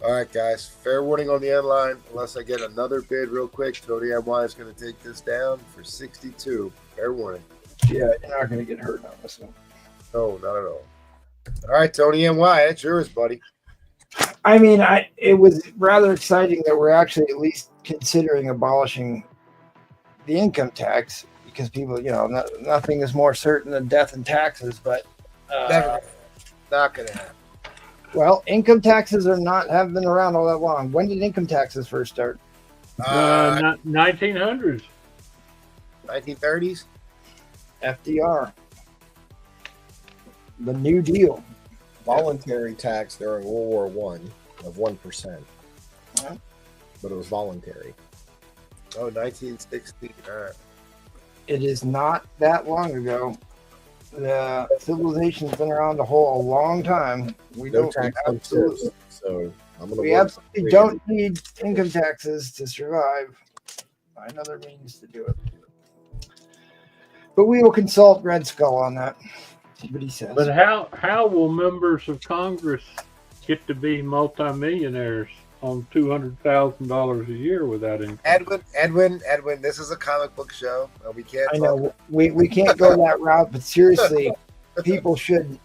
All right, guys. Fair warning on the end line. Unless I get another bid real quick, Tony MY is going to take this down for 62. Fair warning. Yeah, you're not going to get hurt on this one. No, not at all. All right, Tony MY, it's yours, buddy. I mean, it was rather exciting that we're actually at least considering abolishing the income tax because people, nothing is more certain than death and taxes. But Never. Not going to happen. well, income taxes have been around all that long. When did income taxes first start? 1900s. 1930s? FDR. The New Deal. Voluntary tax during World War I of 1%. Yeah. But it was voluntary. Oh, 1960. All right. It is not that long ago. The civilization's been around a long time. We No don't tax on absolutely, tips. So I'm going to we absolutely don't need income taxes to survive. Find other means to do it. But we will consult Red Skull on that. See what he says. But how will members of Congress get to be multimillionaires on $200,000 a year without income? Edwin, this is a comic book show. We can't. I know we can't go that route, but seriously, people should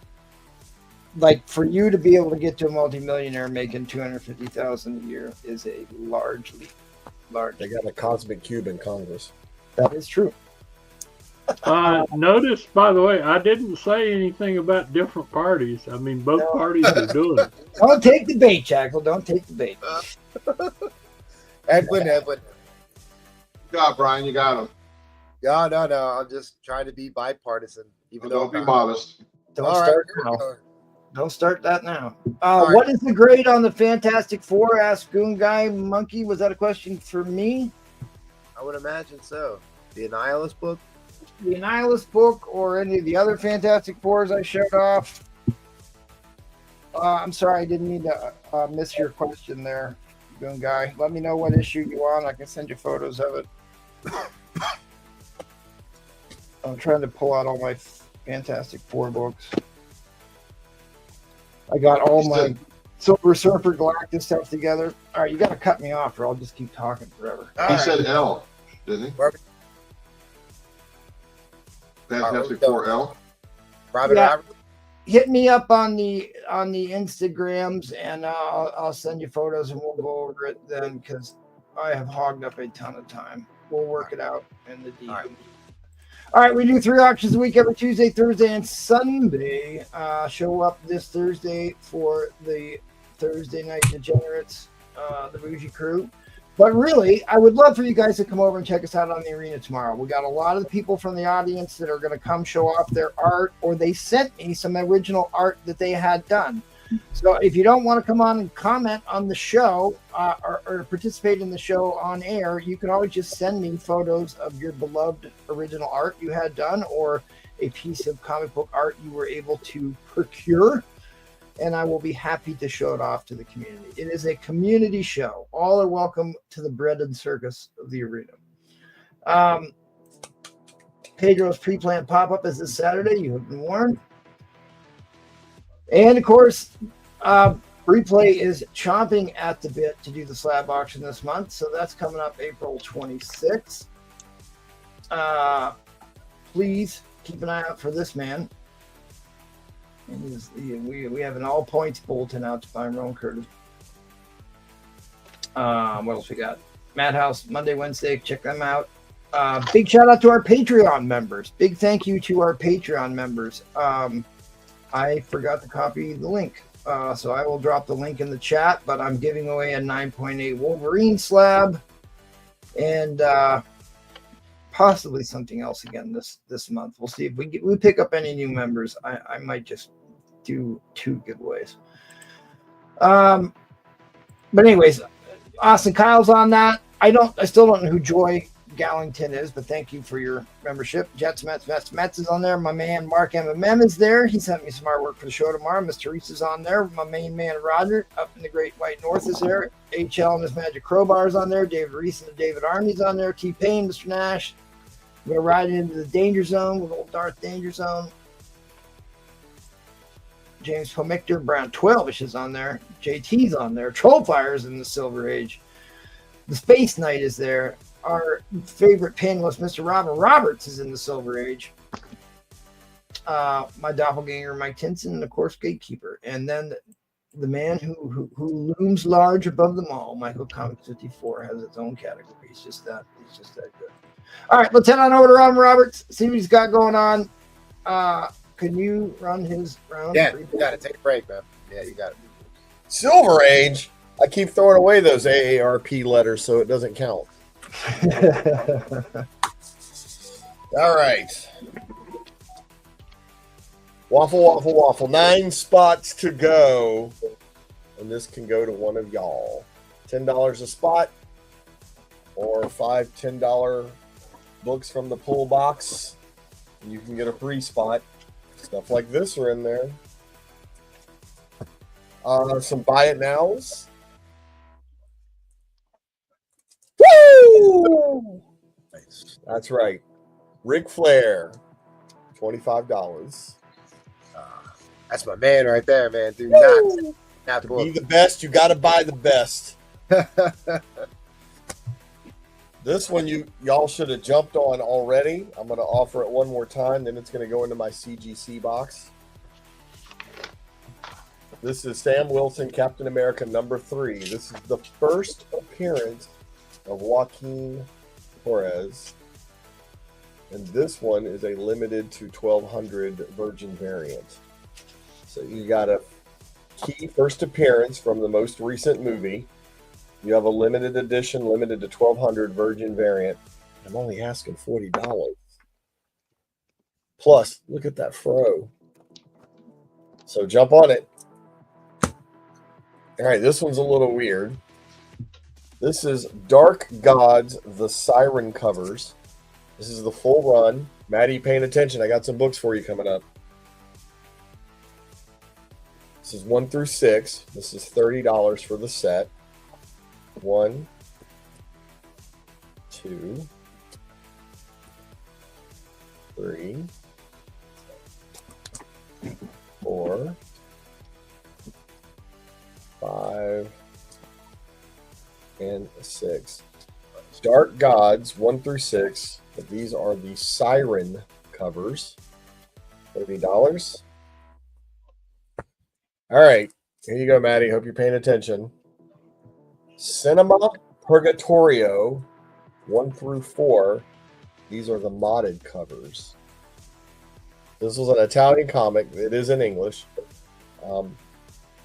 for you to be able to get to a multimillionaire making $250,000 a year is a large leap. They got a cosmic cube in Congress. That is true. Notice, by the way, I didn't say anything about different parties. I mean, both parties are doing it. Don't take the bait, Jackal. Don't take the bait. Edwin. Good job, Brian. You got him. No. I'm just trying to be bipartisan. Even though Don't be modest. Don't All right, start here we now. go. Don't start that now. right. What is the grade on the Fantastic Four? Asked Goon Guy Monkey. Was that a question for me? I would imagine so. The Annihilus book. The Annihilus book or any of the other Fantastic Fours I showed off? I'm sorry, I didn't mean to miss your question there, Goon Guy. Let me know what issue you want. I can send you photos of it. I'm trying to pull out all my Fantastic Four books. I got all my Silver Surfer Galactus stuff together. All right, you got to cut me off or I'll just keep talking forever. He said L, didn't he? Fantastic Four L. Private Yeah. Robert. Hit me up on the Instagrams and I'll send you photos and we'll go over it then because I have hogged up a ton of time. We'll work it out in the deep. All right, we do 3 auctions a week every Tuesday, Thursday, and Sunday. Show up this Thursday for the Thursday Night Degenerates, the Bougie Crew. But really, I would love for you guys to come over and check us out on the arena tomorrow. We got a lot of the people from the audience that are going to come show off their art, or they sent me some original art that they had done. So if you don't want to come on and comment on the show or participate in the show on air, you can always just send me photos of your beloved original art you had done or a piece of comic book art you were able to procure. And I will be happy to show it off to the community. It is a community show. All are welcome to the bread and circus of the arena. Pedro's pre-planned pop-up is this Saturday. You have been warned. And, of course, Replay is chomping at the bit to do the slab auction this month. So that's coming up April 26th. Please keep an eye out for this man. And we have an all points bulletin out to find Ron Curtis. What else we got? Madhouse Monday, Wednesday. Check them out. Big shout out to our Patreon members. Big thank you to our Patreon members. I forgot to copy the link, so I will drop the link in the chat. But I'm giving away a 9.8 Wolverine slab, and possibly something else again this month. We'll see if we pick up any new members. I might just do 2 giveaways. But anyways, Austin Kyle's on that. I still don't know who Joy Gallington is, but thank you for your membership. Jets Mets is on there. My man Mark M is there. He sent me some artwork for the show tomorrow. Miss Teresa's on there. My main man Roger up in the Great White North is there. HL and his Magic Crowbar is on there. David Reese and David Army's on there. T-Pain, Mr. Nash. We're riding into the danger zone with old Darth Danger Zone. James Pomictor, Brown 12ish is on there. JT's on there. Trollfire's in the Silver Age. The Space Knight is there. Our favorite panelist, Mr. Robin Roberts, is in the Silver Age. My doppelganger, Mike Tinson, and of course, Gatekeeper. And then the man who looms large above them all, Michael Comics 54, has its own category. He's just that good. All right, let's head on over to Robin Roberts, see what he's got going on. Can you run his round? Yeah, you got to take a break, man. Yeah, you got it. Silver Age. I keep throwing away those AARP letters so it doesn't count. All right. Waffle. 9 spots to go. And this can go to one of y'all. $10 a spot. Or 5 $10 books from the pull box. You can get a free spot. Stuff like this are in there. Some buy it nows. Woo! That's right. Ric Flair, $25. That's my man right there, man. Do not to be the best, you got to buy the best. This one y'all should have jumped on already. I'm going to offer it one more time, then it's going to go into my CGC box. This is Sam Wilson, Captain America #3. This is the first appearance of Joaquin Torres. And this one is a limited to 1200 Virgin variant. So you got a key first appearance from the most recent movie. You have a limited edition, limited to 1200 Virgin variant. I'm only asking $40. Plus, look at that fro. So jump on it. All right, this one's a little weird. This is Dark Gods, the Siren covers. This is the full run. Maddie, paying attention. I got some books for you coming up. This is 1 through 6. This is $30 for the set. 1, 2, 3, 4, 5, and 6. Dark Gods 1 through 6. But these are the Siren covers. $30. All right. Here you go, Maddie. Hope you're paying attention. Cinema Purgatorio 1 through 4. These are the modded covers. This was an Italian comic. It is in English.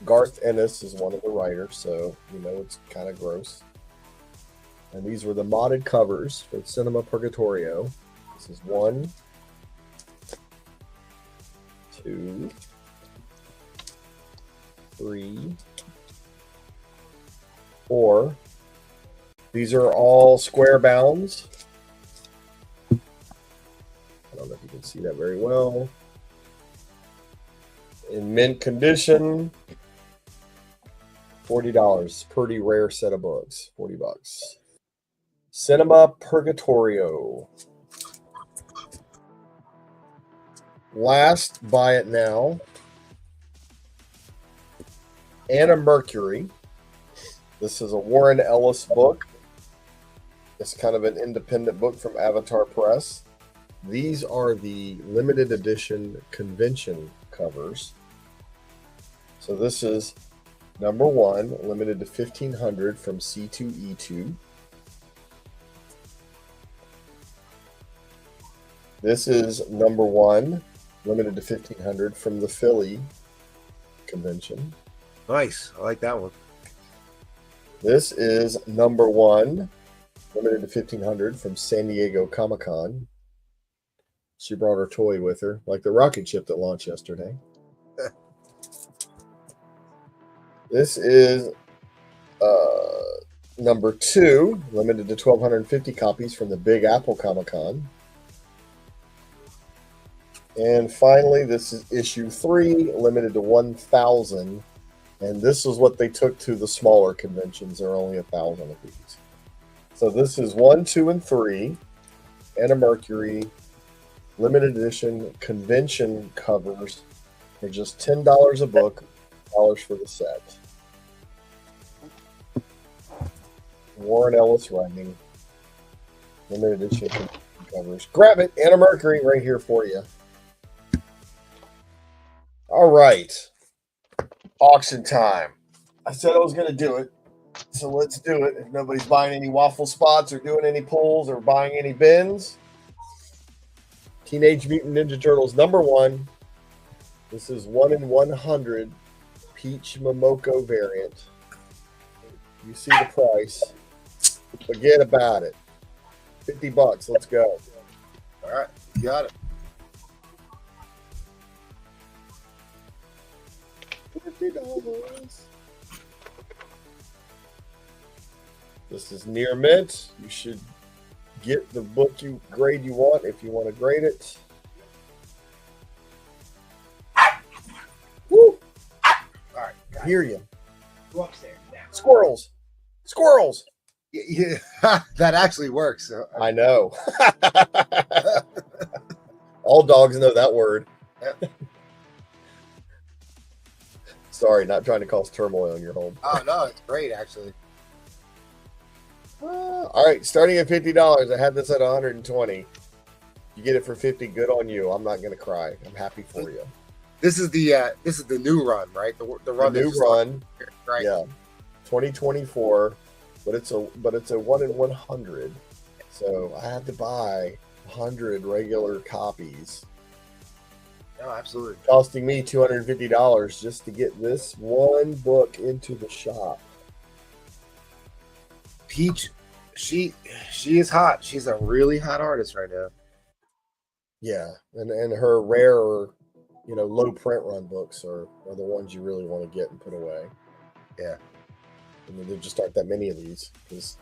Garth Ennis is one of the writers, so you know it's kind of gross. And these were the modded covers for Cinema Purgatorio. This is 1, 2, 3, 4. These are all square bounds. I don't know if you can see that very well. In mint condition. $40. Pretty rare set of books. $40. Cinema Purgatorio. Last, buy it now. Anna Mercury. This is a Warren Ellis book. It's kind of an independent book from Avatar Press. These are the limited edition convention covers. So this is number 1, limited to 1500 from C2E2. This is number 1, limited to 1,500 from the Philly convention. Nice. I like that one. This is number 1, limited to 1,500 from San Diego Comic-Con. She brought her toy with her, like the rocket ship that launched yesterday. This is number 2, limited to 1,250 copies from the Big Apple Comic-Con. And finally, this is issue 3, limited to 1,000. And this is what they took to the smaller conventions. There are only 1,000 of these. So this is 1, 2, and 3, Anna Mercury, limited edition convention covers for just $10 a book, $10 for the set. Warren Ellis writing, limited edition convention covers. Grab it, Anna Mercury, right here for you. All right, auction time. I said I was going to do it, so let's do it. If nobody's buying any waffle spots or doing any pulls or buying any bins. Teenage Mutant Ninja Turtles number 1. This is 1 in 100 Peach Momoko variant. You see the price. Forget about it. $50. Let's go. All right. You got it. $50. This is near mint. You should get the book grade you want if you want to grade it. Woo! All right. I hear you. Go upstairs now. Squirrels. Squirrels. Yeah, that actually works. So, I know. All dogs know that word. Sorry, not trying to cause turmoil in your home. oh no, it's great actually. All right, starting at $50. I had this at 120. You get it for 50. Good on you. I'm not gonna cry. I'm happy for you. This is the new run, right? The run. The new run, right? yeah, 2024. But it's a 1 in 100. So I had to buy 100 regular copies, No, absolutely. costing me $250 just to get this one book into the shop. Peach, she is hot. She's a really hot artist right now. Yeah, and her rare, low print run books are the ones you really want to get and put away. Yeah. I mean, there just aren't that many of these, because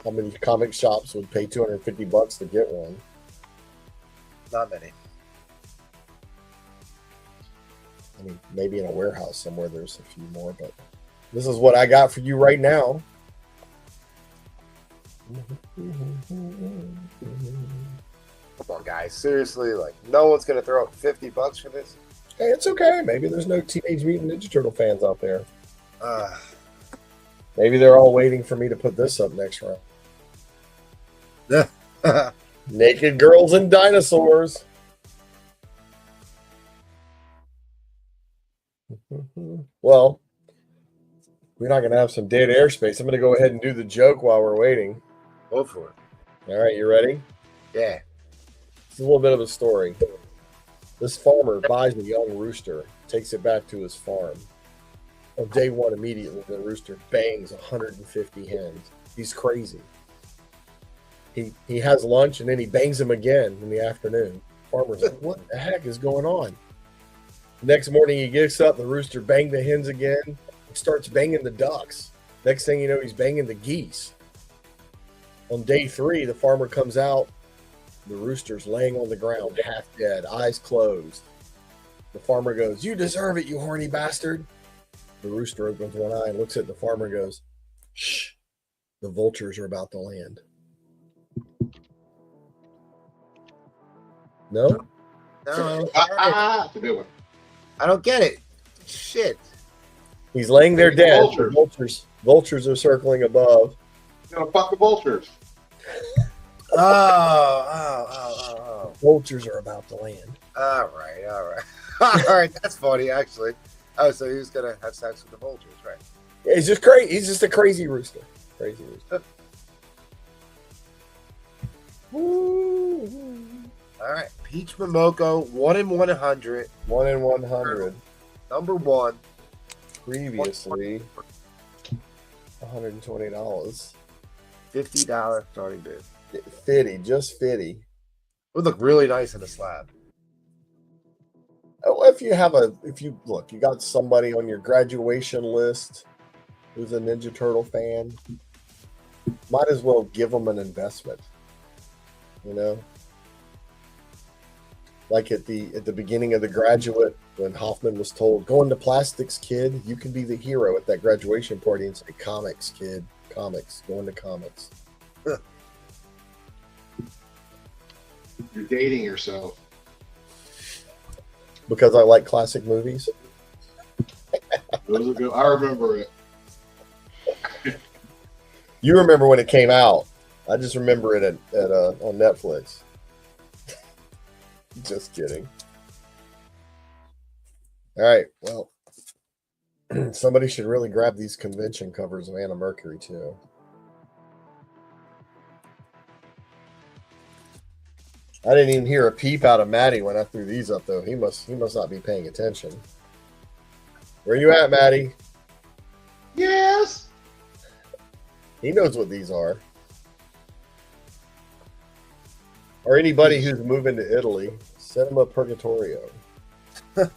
how many comic shops would pay $250 to get one? Not many. I mean, maybe in a warehouse somewhere there's a few more, but this is what I got for you right now. Come on, guys. Seriously, like no one's gonna throw up $50 for this. Hey, it's okay. Maybe there's no Teenage Mutant Ninja Turtle fans out there. Maybe they're all waiting for me to put this up next round. Naked Girls and Dinosaurs. Well, we're not going to have some dead airspace. I'm going to go ahead and do the joke while we're waiting. Go for it. All right, you ready? Yeah. It's a little bit of a story. This farmer buys a young rooster, takes it back to his farm. On day one, immediately, the rooster bangs 150 hens. He's crazy. He has lunch, and then he bangs them again in the afternoon. Farmer's like, what the heck is going on? Next morning, he gets up, the rooster banged the hens again. He starts banging the ducks. Next thing you know, he's banging the geese. On day 3, the farmer comes out. The rooster's laying on the ground, half dead, eyes closed. The farmer goes, "You deserve it, you horny bastard." The rooster opens one eye and looks at the farmer and goes, "Shh, the vultures are about to land." No? No, That's a good one. I don't get it. Shit. He's laying there dead. Vultures. Vultures are circling above. You gonna fuck the vultures? Oh. Vultures are about to land. All right. All right, that's funny, actually. Oh, so he was going to have sex with the vultures, right? He's just crazy. He's just a crazy rooster. Crazy rooster. All right. Peach Momoko, 1 in 100. 1 in 100. Number 1. Previously, $120. $50 starting bid. Fitty, just fitty. It would look really nice in a slab. Oh, if you look, you got somebody on your graduation list who's a Ninja Turtle fan, might as well give them an investment. You know, like at the beginning of The Graduate, when Hoffman was told, "Go into plastics, kid. You can be the hero at that graduation party," and say, "Comics, kid. Comics. Go into comics." You're dating yourself. Because I like classic movies. Those are good. I remember it. You remember when it came out. I just remember it on Netflix. Just kidding. All right. Well, somebody should really grab these convention covers of Anna Mercury too. I didn't even hear a peep out of Matty when I threw these up, though. He must not be paying attention. Where you at, Matty? Yes. He knows what these are. Or anybody who's moving to Italy, send him a Purgatorio. All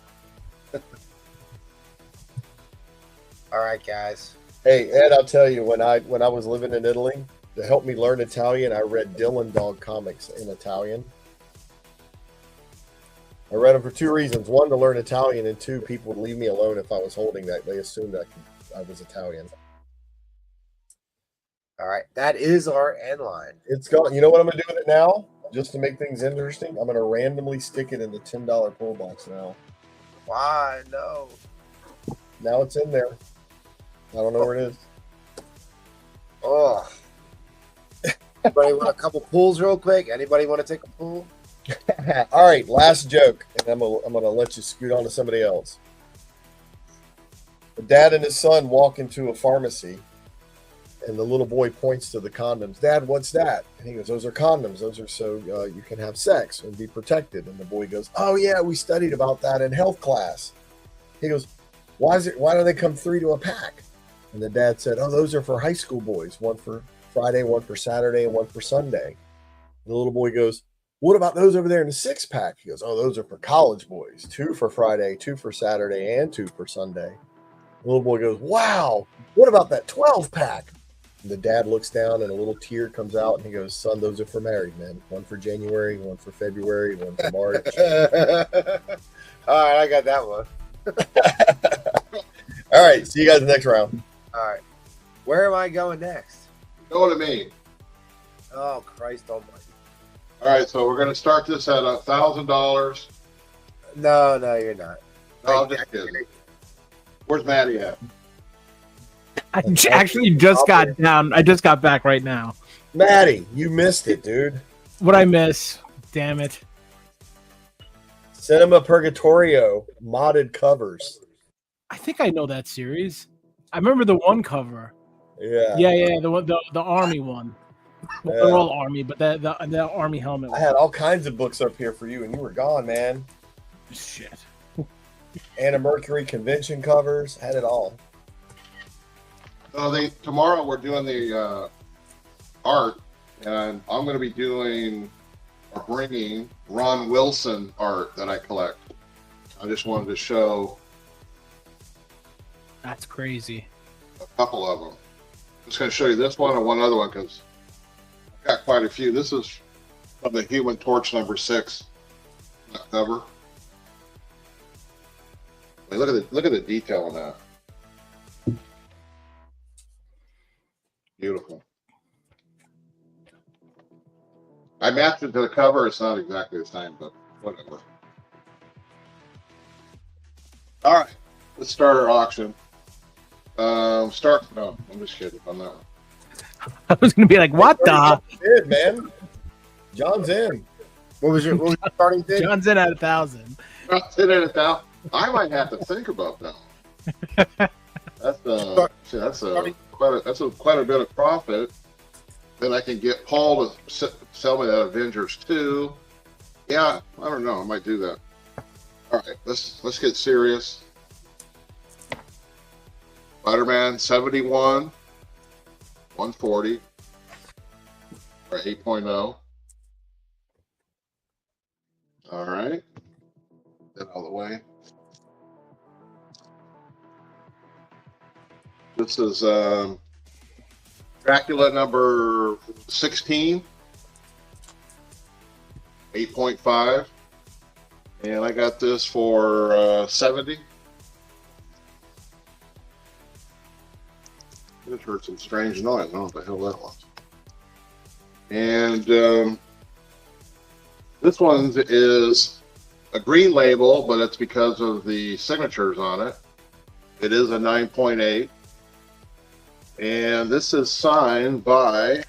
right, guys. Hey, Ed, I'll tell you, when I was living in Italy, to help me learn Italian, I read Dylan Dog comics in Italian. I read them for 2 reasons. 1, to learn Italian, and 2, people would leave me alone if I was holding that. They assumed I was Italian. All right. That is our end line. It's gone. You know what I'm going to do with it now? Just to make things interesting, I'm going to randomly stick it in the $10 pull box now. Why? No. Now it's in there. I don't know where it is. Oh. Anybody want a couple pulls real quick? Anybody want to take a pull? All right, last joke, and I'm gonna let you scoot on to somebody else. The dad and his son walk into a pharmacy, and the little boy points to the condoms. "Dad, what's that?" And he goes, "Those are condoms. Those are so you can have sex and be protected." And the boy goes, "Oh yeah, we studied about that in health class." He goes, Why do they come 3 to a pack?" And the dad said, "Oh, those are for high school boys. 1 for Friday, 1 for Saturday, and 1 for Sunday." And the little boy goes, "What about those over there in the 6-pack?" He goes, "Oh, those are for college boys. 2 for Friday, 2 for Saturday, and 2 for Sunday." The little boy goes, "Wow, what about that 12-pack?" And the dad looks down and a little tear comes out and he goes, "Son, those are for married men. 1 for January, 1 for February, 1 for March." All right, I got that one. All right, see you guys next round. All right. Where am I going next? Go to me. Oh, Christ almighty. All right, so we're going to start this at $1,000. No, you're not. No, I'm just kidding. Where's Maddie at? I actually just got down. I just got back right now. Maddie, you missed it, dude. What'd I miss? Damn it. Cinema Purgatorio modded covers. I think I know that series. I remember the one cover. Yeah. Yeah, the army one. Well, Yeah. they're all army, but the army helmet. I had all kinds of books up here for you, and you were gone, man. Shit. Anna Mercury convention covers, had it all. So tomorrow we're doing the art, and I'm going to be doing or bringing Ron Wilson art that I collect. I just wanted to show That's crazy. a couple of them. I'm just going to show you this one and one other one because I've got quite a few. This is from the Human Torch #6 cover. I mean, look at the detail on that. Beautiful. I matched it to the cover. It's not exactly the same, but whatever. All right, let's start our auction. No, I'm just kidding on that one. I was gonna be like, what the? Good, man. John's in. What was your starting bid? John's in at 1,000. I'll sit in it now. I might have to think about that. That's quite a bit of profit. Then I can get Paul to sell me that Avengers 2. Yeah, I don't know. I might do that. All right, let's get serious. Spider-Man 71, 140, or 8.0. All right, get out of the way. This is Dracula number 16, 8.5. And I got this for 70. It heard some strange noise. I don't know what the hell that was. And this one is a green label, but it's because of the signatures on it. It is a 9.8. And this is signed by,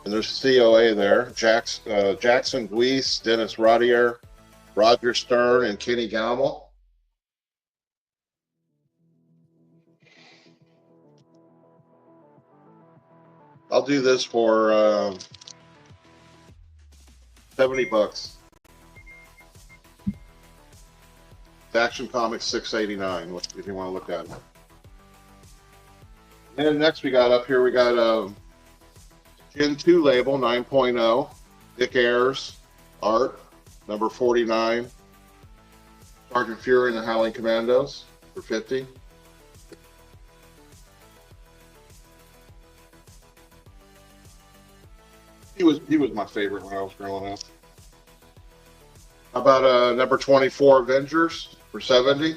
and there's COA there, Jackson Guise, Dennis Rodier, Roger Stern, and Kenny Gamble. I'll do this for 70 bucks. Action Comics 689, if you want to look at it. And next we got up here, we got a Gen 2 label, 9.0, Dick Ayers, art, number 49, Sergeant Fury and the Howling Commandos for 50. He was my favorite when I was growing up. How about number 24 Avengers for 70,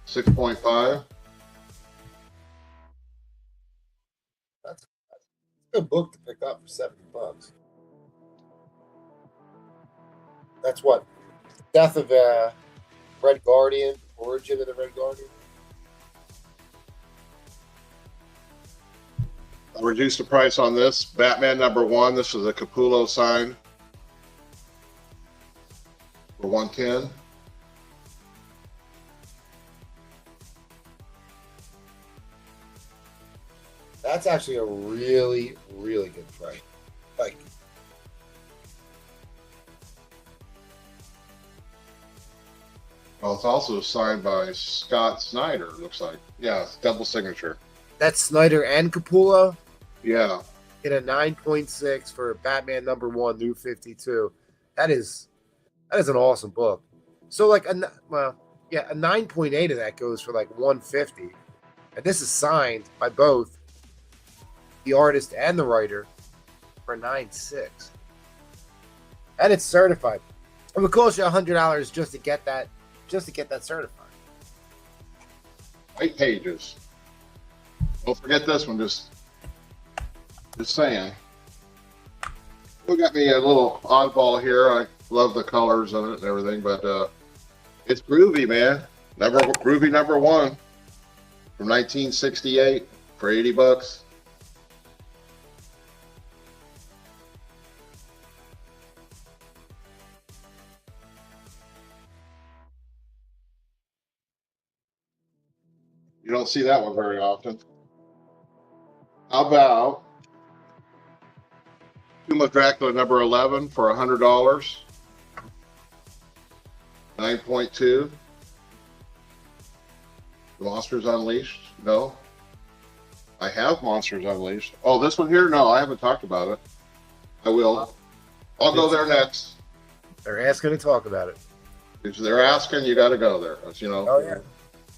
6.5. That's a good book to pick up for $70. That's what? Death of Red Guardian, Origin of the Red Guardian. I reduced the price on this. Batman number 1. This is a Capullo sign for 110. That's actually a really, really good price. Like, Well, it's also signed by Scott Snyder, it looks like. Yeah, it's double signature. that's Snyder and Capullo. Yeah. Get a 9.6 for Batman number 1 New 52. That is an awesome book. So like a 9.8 of that goes for like 150. And this is signed by both the artist and the writer for 9.6. And it's certified. It would cost you $100 just to get that certified. White pages. Don't forget this one, just saying. We got me a little oddball here. I love the colors of it and everything, but it's groovy, man. Groovy number 1 from 1968 for 80 bucks. You don't see that one very often. How about Tomb of Dracula number 11 for $100? 9.2. Monsters Unleashed? No. I have Monsters Unleashed. Oh, this one here? No, I haven't talked about it. I will. I'll go there next. They're asking to talk about it. If they're asking, you got to go there. You know. Oh yeah.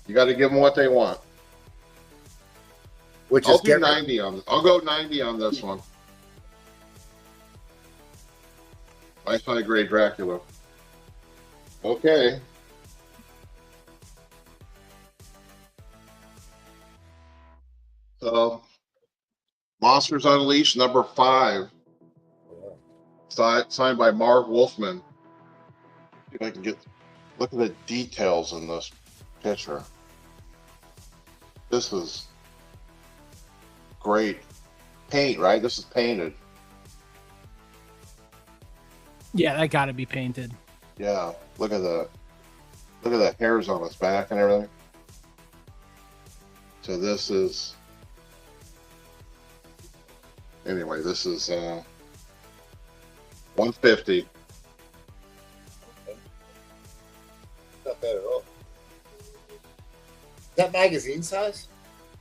You got to give them what they want. Which I'll is do 90 on. I'll go 90 on this one. Life High Grade Dracula. Okay. So, Monsters Unleashed number 5, signed by Marv Wolfman. See if I can look at the details in this picture. This is great paint, right? This is painted. Yeah, that got to be painted. Yeah, look at the hairs on his back and everything. So this is, anyway, this is 150. that magazine size?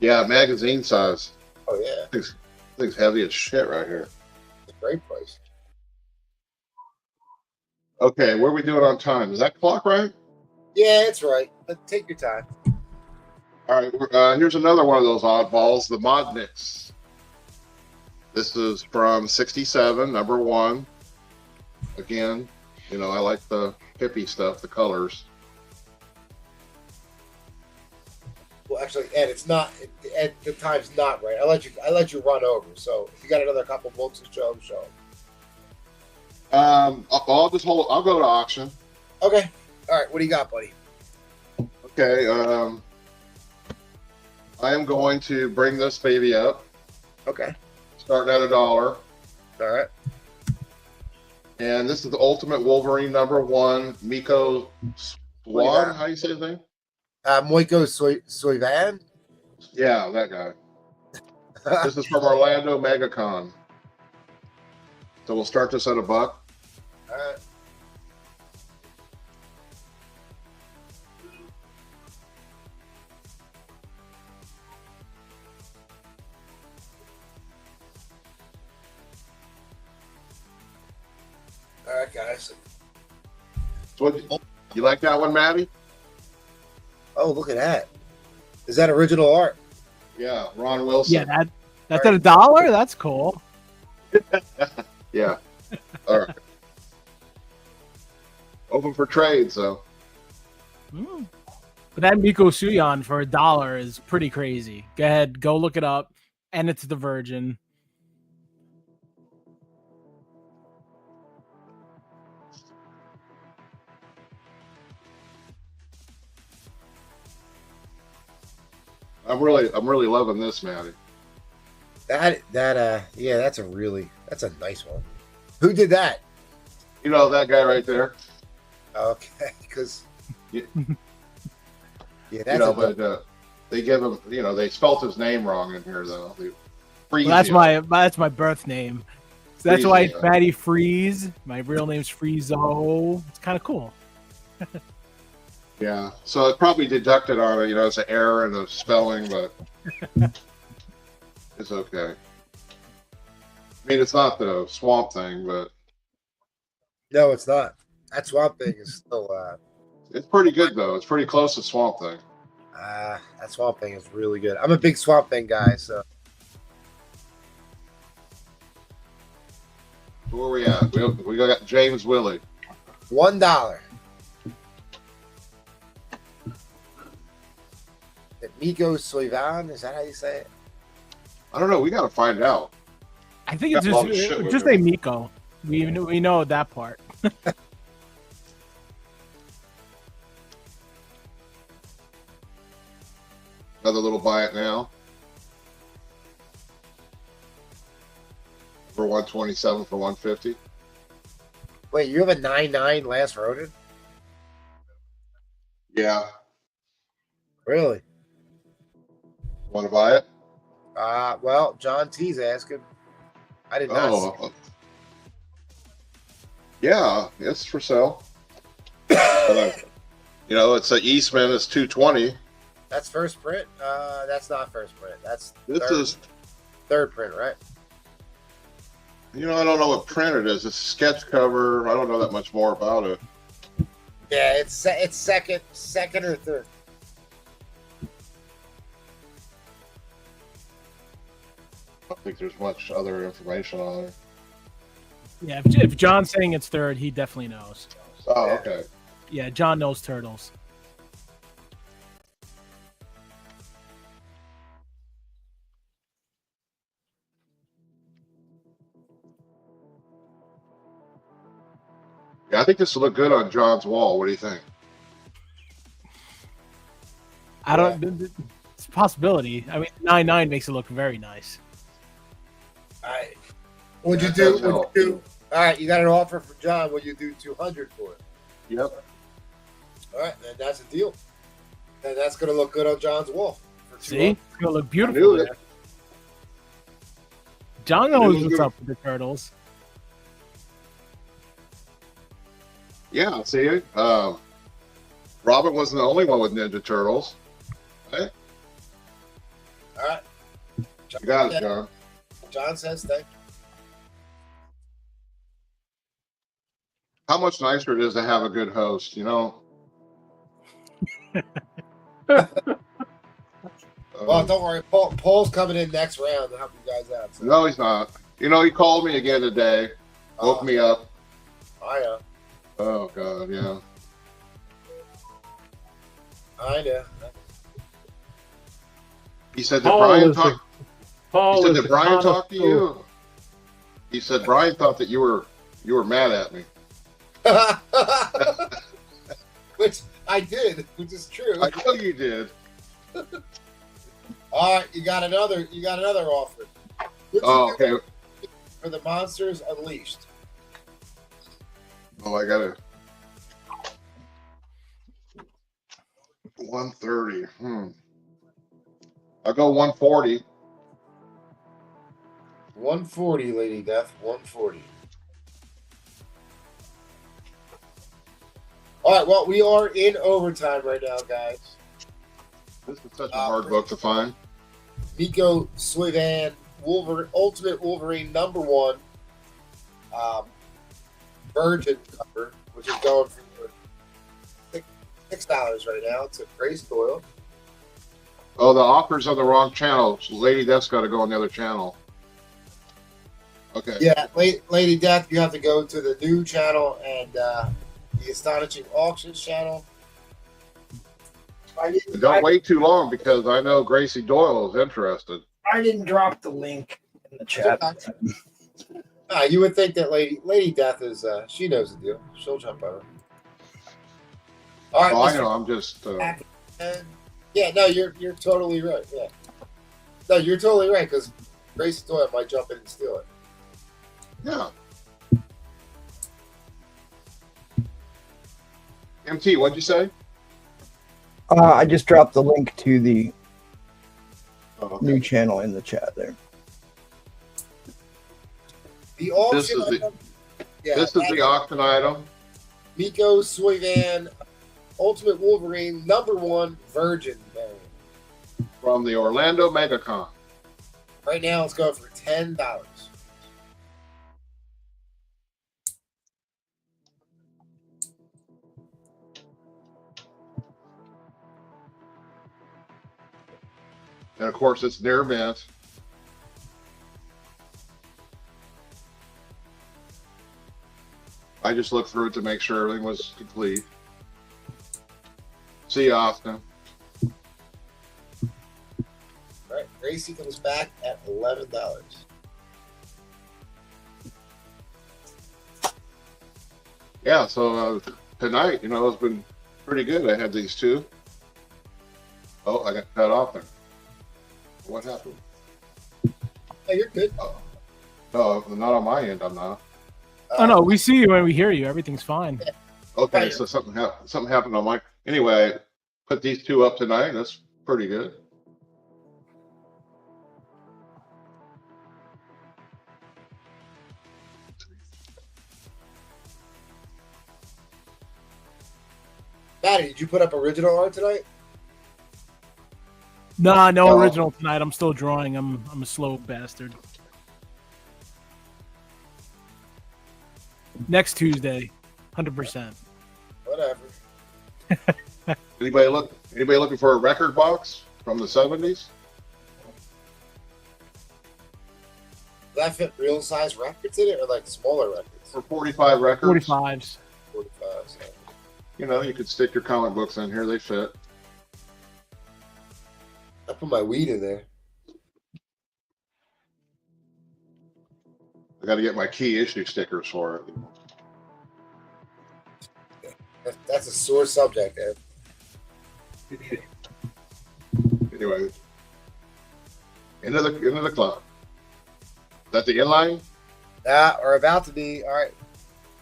Yeah, magazine size. Oh yeah, Thing's heavy as shit right here. it's a great price. Okay, what are we doing on time? Is that clock right? Yeah, it's right. But take your time. All right, here's another one of those oddballs, the Modniks. This is from 67, number 1. Again, you know, I like the hippie stuff, the colors. Well, actually, Ed, it's not. Ed, the time's not right. I let you run over. So if you got another couple books to show, show. I'll just hold. I'll go to auction. Okay. All right. What do you got, buddy? Okay. I am going to bring this baby up, Okay. starting at $1. All right. And this is the Ultimate Wolverine number 1, Miko Swan. How do you say his name? Moiko Soivan. Yeah, that guy. This is from Orlando MegaCon. So we'll start this at $1. All right. All right, guys. So what, you like that one, Maddie? Oh, look at that. Is that original art? Yeah, Ron Wilson. Yeah, that's at $1. That's cool. Yeah. All right. Open for trade, so. Mm. But that Miko Suyon for $1 is pretty crazy. Go ahead, go look it up. And it's the Virgin. I'm really loving this, Maddie. Yeah, that's a nice one. Who did that? You know that guy right there. Okay, because Yeah. yeah, You that's know, but they give him. You know, they spelt his name wrong in here though. Well, that's my birth name. So that's why it's Matty Freeze. My real name's Friezo. It's kind of cool. Yeah. So it probably deducted on it. You know, it's an error in the spelling, but it's okay. I mean, it's not the Swamp Thing, but no, it's not. That Swamp Thing is still. it's pretty good though. It's pretty close to Swamp Thing. That Swamp Thing is really good. I'm a big Swamp Thing guy, so. Where are we at? We got James Willie. $1. Miko Soivan, is that how you say it? I don't know. We got to find out. I think it's just a Miko. We know that part. Another little buy it now. For 127 for 150. Wait, you have a 9.9 last Rodent? Yeah. Really? Want to buy it? Well, John T's asking. I did not. Oh. Yeah, it's for sale. But, you know, it's an Eastman. It's 220. That's first print. That's not first print. That's This third print, right? You know, I don't know what print it is. It's a sketch cover. I don't know that much more about it. Yeah, it's second or third. I don't think there's much other information on it. Yeah, if John's saying it's third, he definitely knows. Oh, okay. Yeah, John knows turtles. Yeah, I think this will look good on John's wall. What do you think? I don't. It's a possibility. I mean, 9.9 makes it look very nice. All right. What'd you do? All right, you got an offer for John. Would you do 200 for it? Yep. All right, then that's a deal. Then that's gonna look good on John's wall. For See, 200. it's gonna look I beautiful. knew it. John knows what's up with the turtles. Yeah, see, Robert wasn't the only one with Ninja Turtles. Right? You got it, John. John says thank you. How much nicer it is to have a good host, you know? Well, don't worry. Paul's coming in next round to help you guys out. So. No, he's not. You know, he called me again today, woke me up. I know. Oh, God, yeah. I know. He said that Paul Brian is talked. Paul He said is that Brian a talked to connoisseur. you. He said Brian thought that you were mad at me. Which I did, which is true. I know you did. All right, you got another offer. What's Oh, it okay. for the Monsters Unleashed? Oh, I got it. 130. I'll go 140. 140, Lady Death. 140. All right, well, we are in overtime right now, guys. This is such a hard book to find. Nico Swivan, Wolverine, Ultimate Wolverine #1, Virgin cover, which is going for $6 right now. It's a Grace Doyle. Oh, the offer's on the wrong channel. Lady Death's got to go on the other channel. Okay. Yeah, Lady Death, you have to go to the new channel and the Astonishing Auctions channel. And don't wait too long because I know Gracie Doyle is interested. I didn't drop the link in the chat. You would think that Lady Death is she knows the deal. She'll jump over. All right, Oh, I Mr. know. I'm just. Yeah, no, you're totally right. Yeah, no, you're totally right because Grace Doyle might jump in and steal it. Yeah. MT, what'd you say? I just dropped the link to the Oh, okay. new channel in the chat there. The auction. This is the- item, yeah, This is the auction item. Miko Swivan, Ultimate Wolverine #1 Virgin variant. From the Orlando MegaCon. Right now, it's going for $10. And of course, it's near mint. I just looked through it to make sure everything was complete. See you, Austin. All right, Gracie comes back at $11. Yeah, so tonight, you know, it's been pretty good. I had these two. Oh, I got cut off there. What happened? Hey, you're good. No, not on my end. I'm not. Oh no, we see you and we hear you. Everything's fine. Okay, Right. so something happened on my. Anyway, I put these two up tonight. That's pretty good. Maddie, did you put up original art tonight? Nah, no No. original tonight. I'm still drawing. I'm a slow bastard. Next Tuesday, 100%. Whatever. Anybody looking for a record box from the 70s? Does that fit real size records in it or like smaller records? For 45 records? 45s. 45. So. You know, you could stick your comic books in here. They fit. I put my weed in there. I got to get my key issue stickers for it. That's a sore subject, Ed. Anyway, into the club. Is that the inline? Or about to be. All right.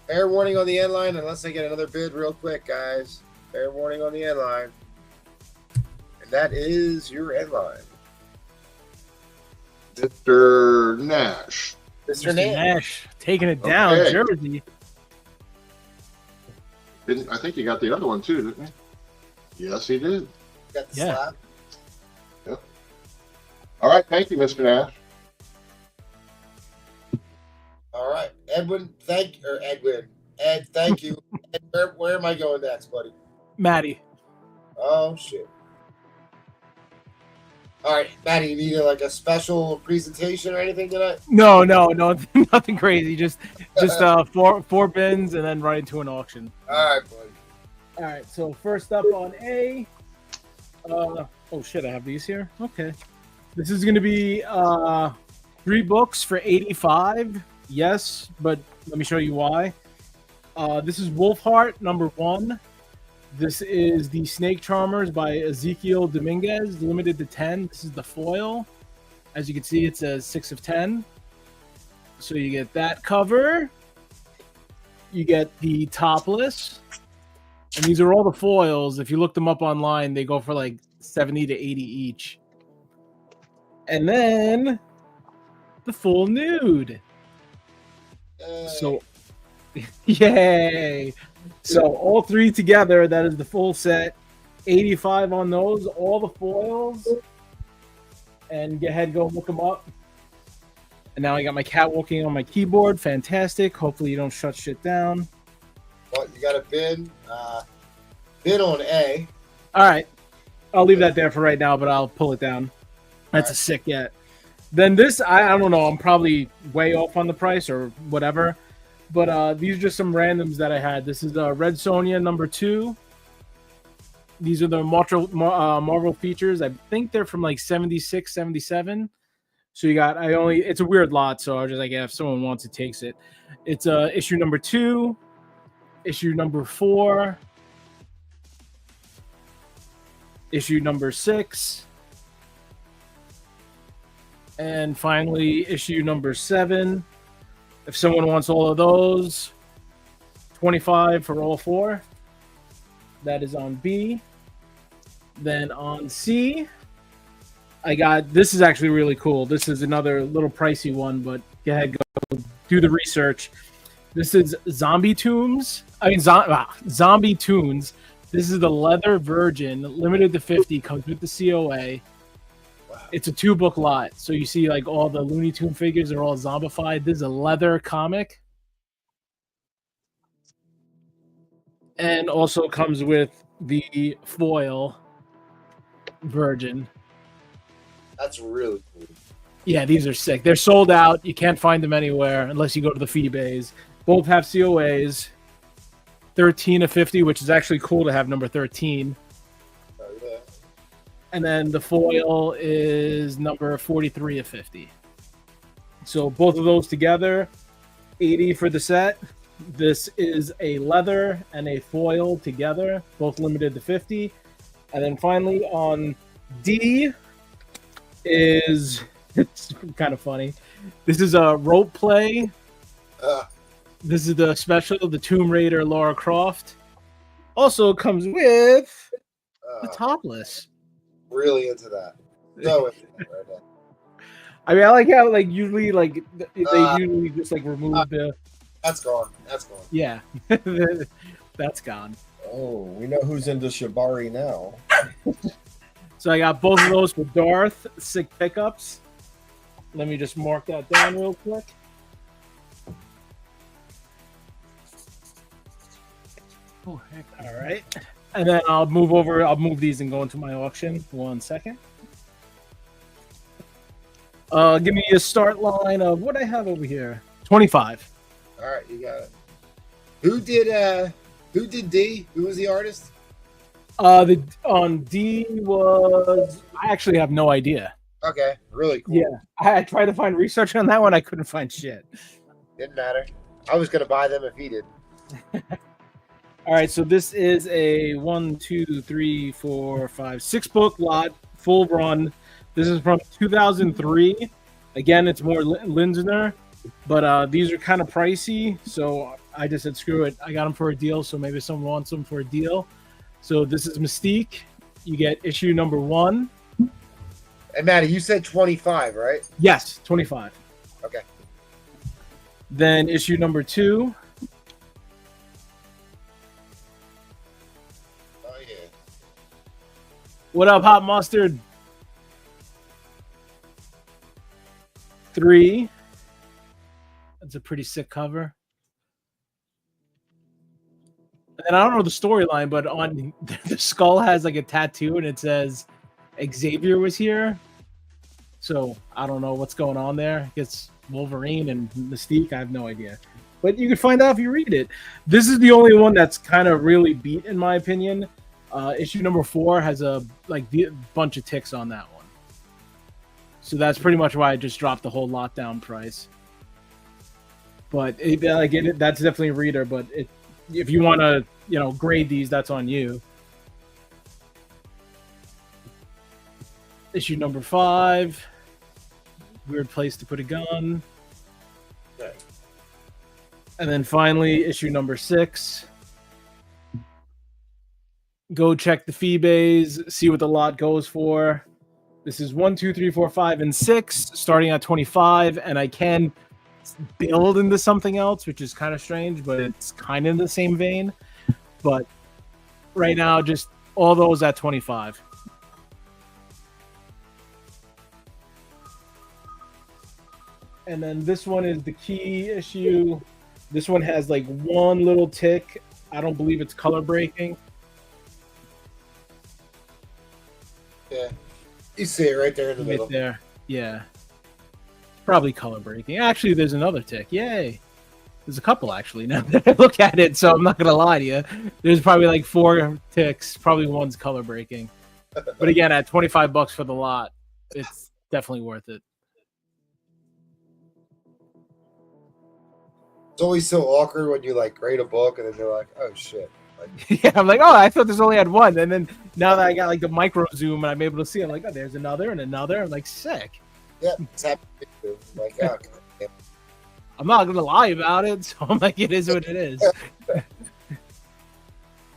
Fair warning on the end line, unless I get another bid real quick, guys. Fair warning on the end line. And that is your end line. Mr. Nash. Mr. Nash. Nash taking it down, Okay. Jersey. I think he got the other one too, didn't he? Yes, he did. Got the Yeah. slap. All right. Thank you, Mr. Nash. All right, Edwin. Ed, thank you. Ed, where am I going next, buddy? Maddie. Oh shit. All right, Maddie, you need like a special presentation or anything tonight? No, nothing crazy. Just four bins and then right into an auction. All right, buddy. All right. So first up on A. Oh shit! I have these here. Okay. This is going to be 3 books for $85. Yes, but let me show you why. This is Wolfheart #1. This is the Snake Charmers by Ezekiel Dominguez, limited to 10. This is the foil. As you can see, it says 6 of 10. So you get that cover. You get the topless. And these are all the foils. If you look them up online, they go for like 70 to 80 each. And then the full nude. So, yay! So all 3 together, that is the full set. 85 on those, all the foils. And go ahead, go look them up. And now I got my cat walking on my keyboard. Fantastic. Hopefully you don't shut shit down. Well, you got a bin. Bin on A. All right. I'll leave that there for right now, but I'll pull it down. That's a sick yet. Then this, I don't know. I'm probably way off on the price or whatever. But these are just some randoms that I had. This is Red Sonja #2. These are the Marvel features. I think they're from like 76, 77. So you got, it's a weird lot. So I was just like, yeah, if someone wants it, takes it. It's issue #2, issue 4, issue 6, and finally issue 7. If someone wants all of those, 25 for all 4. That is on B. Then on C, I got, this is actually really cool. This is another little pricey one, but go ahead, go do the research. This is Zombie Tunes. Zombie Tunes. This is the Leather Virgin, limited to 50, comes with the COA. It's a 2-book lot. So you see like all the Looney Tune figures are all zombified. This is a leather comic. And also comes with the foil Virgin. That's really cool. Yeah, these are sick. They're sold out. You can't find them anywhere unless you go to the fee bays. Both have COAs. 13 of 50, which is actually cool to have number 13. Oh, yeah. And then the foil is number 43 of 50. So both of those together, 80 for the set. This is a leather and a foil together, both limited to 50. And then finally on D is, it's kind of funny. This is a rope play. This is the special, the Tomb Raider Lara Croft. Also comes with the topless. Really into that. So into that right now. I mean, I like how like usually like they usually just like remove the. That's gone. That's gone. Yeah, that's gone. Oh, we know who's into Shibari now. So I got both of those for Darth. Sick pickups. Let me just mark that down real quick. Oh, heck. All right. And then I'll move over. I'll move these and go into my auction. 1 second. Give me a start line of what I have over here. 25. All right, you got it. Who did D? Who was the artist? On D was, I actually have no idea. Okay, really cool. Yeah, I tried to find research on that one. I couldn't find shit. Didn't matter. I was gonna buy them if he did. All right, so this is a 1, 2, 3, 4, 5, 6 book lot, full run. This is from 2003. Again, it's more Linsner, but these are kind of pricey, so I just said screw it. I got them for a deal, so maybe someone wants them for a deal. So this is Mystique. You get issue number 1. And Maddie, you said 25, right? Yes, 25. Okay. Then issue number 2. Oh yeah. What up, Hot Mustard? 3. That's a pretty sick cover. And then I don't know the storyline, but on the skull has like a tattoo and it says Xavier was here. So I don't know what's going on there. It's Wolverine and Mystique. I have no idea. But you can find out if you read it. This is the only one that's kind of really beat, in my opinion. Issue number 4 has a bunch of ticks on that one. So that's pretty much why I just dropped the whole lot down price. But that's definitely a reader. But if you want to, grade these, that's on you. Issue number 5. Weird place to put a gun. Okay. And then finally, issue number 6. Go check the fee bays, see what the lot goes for. This is 1, 2, 3, 4, 5, and 6, starting at 25, and I can build into something else, which is kind of strange, but it's kind of in the same vein. But right now, just all those at 25. And then this one is the key issue. This one has like one little tick. I don't believe it's color breaking. Yeah. You see it right there in the middle. Right there. Yeah. Probably color breaking. Actually, there's another tick. Yay. There's a couple, actually, now that I look at it, so I'm not going to lie to you. There's probably like 4 ticks. Probably one's color breaking. But again, at $25 for the lot, it's definitely worth it. It's always so awkward when you like grade a book and then you're like, oh shit. Like, Yeah, I'm like, oh, I thought this only had one. And then now that I got like the micro zoom and I'm able to see, I'm like, oh, there's another and another. I'm like, sick. yeah, it's happening too. Like, oh, God. I'm not going to lie about it. So I'm like, it is what it is.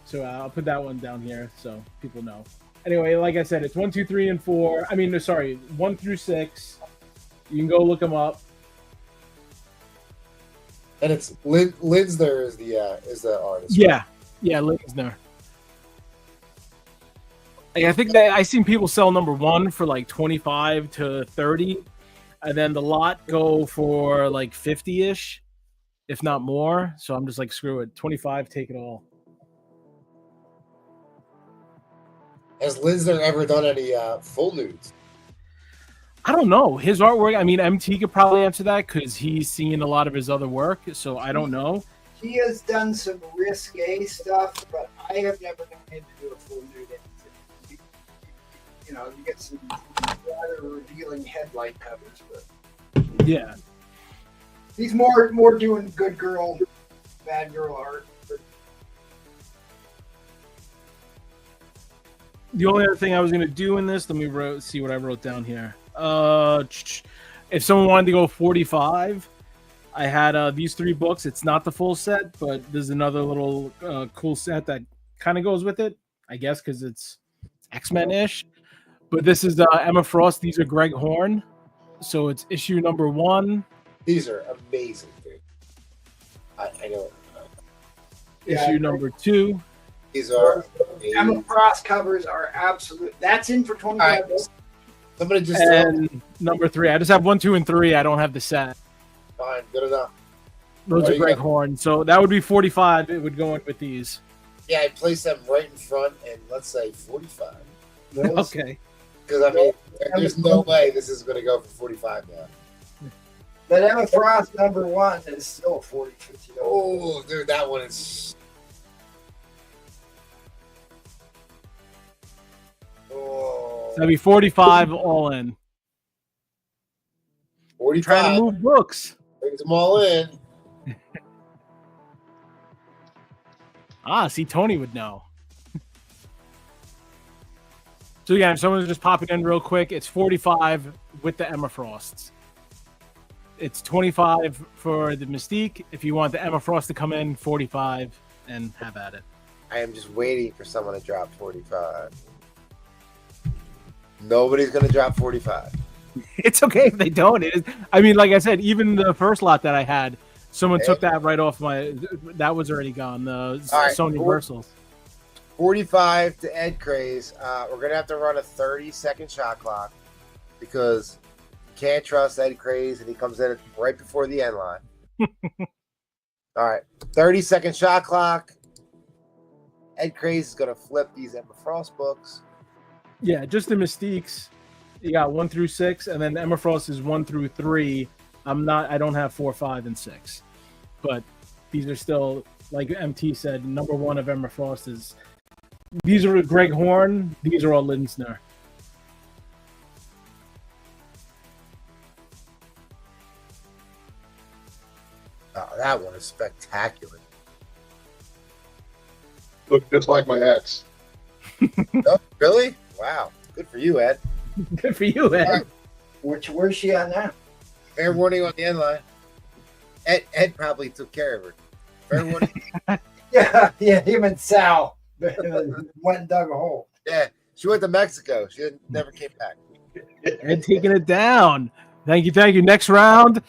So I'll put that one down here so people know. Anyway, like I said, it's 1, 2, 3, and 4. I mean, no, sorry, 1 through 6. You can go look them up. And it's Linsner is the artist. Yeah, yeah, Linsner. Like, I think that I seen people sell number 1 for like 25 to 30, and then the lot go for like 50-ish, if not more. So I'm just like, screw it, 25, take it all. Has Linsner ever done any full nudes? I don't know his artwork. I mean, MT could probably answer that because he's seen a lot of his other work. So I don't know. He has done some risque stuff, but I have never known him to do a full nude. You get some rather revealing headlight covers, but Yeah. he's more doing good girl, bad girl art. The only other thing I was going to do in this, let me see what I wrote down here. If someone wanted to go 45, I had these 3 books. It's not the full set, but there's another little cool set that kind of goes with it, I guess, because it's X-Men-ish. But this is Emma Frost. These are Greg Horn. So it's issue number 1. These are amazing, dude. I know. Issue number 2. These are Emma Frost covers are absolute. That's in for $25. Right. Somebody just And number 3. I just have 1, 2, and 3. I don't have the set. fine, good enough. Those Oh, are you Greg got- Horn. So that would be 45. It would go in with these. Yeah, I place them right in front, and let's say 45. Okay. Because I mean, there's no way this is going to go for 45 now. But Emma Frost number 1 is still $40, $50. Oh, dude, that one is. Oh, That'd be 45 all in. 45. Trying to move books. Brings them all in. See, Tony would know. So yeah, if someone's just popping in real quick, it's 45 with the Emma Frosts. It's 25 for the Mystique. If you want the Emma Frost to come in, 45 and have at it. I am just waiting for someone to drop 45. Nobody's going to drop 45. It's okay if they don't. It is, I mean, like I said, even the first lot that I had, someone took that right off my. That was already gone. The right, Sony cool. Versals. 45 to Ed Craze. We're going to have to run a 30-second shot clock because can't trust Ed Craze, and he comes in right before the end line. All right, 30-second shot clock. Ed Craze is going to flip these Emma Frost books. Yeah, just the Mystiques. You got 1 through 6, and then Emma Frost is 1 through 3. I don't have 4, 5, and 6. But these are still, like MT said, number 1 of Emma Frost is. These are Greg Horn. These are all Linsner. Oh, that one is spectacular. Look just like my ex. Oh, really? Wow. Good for you, Ed. Good for you, Ed. Where's she at now? Fair warning on the end line. Ed probably took care of her. Fair warning. Yeah, him and Sal went and dug a hole. Yeah, she went to Mexico. She never came back. Ed taking it down. Thank you. Next round.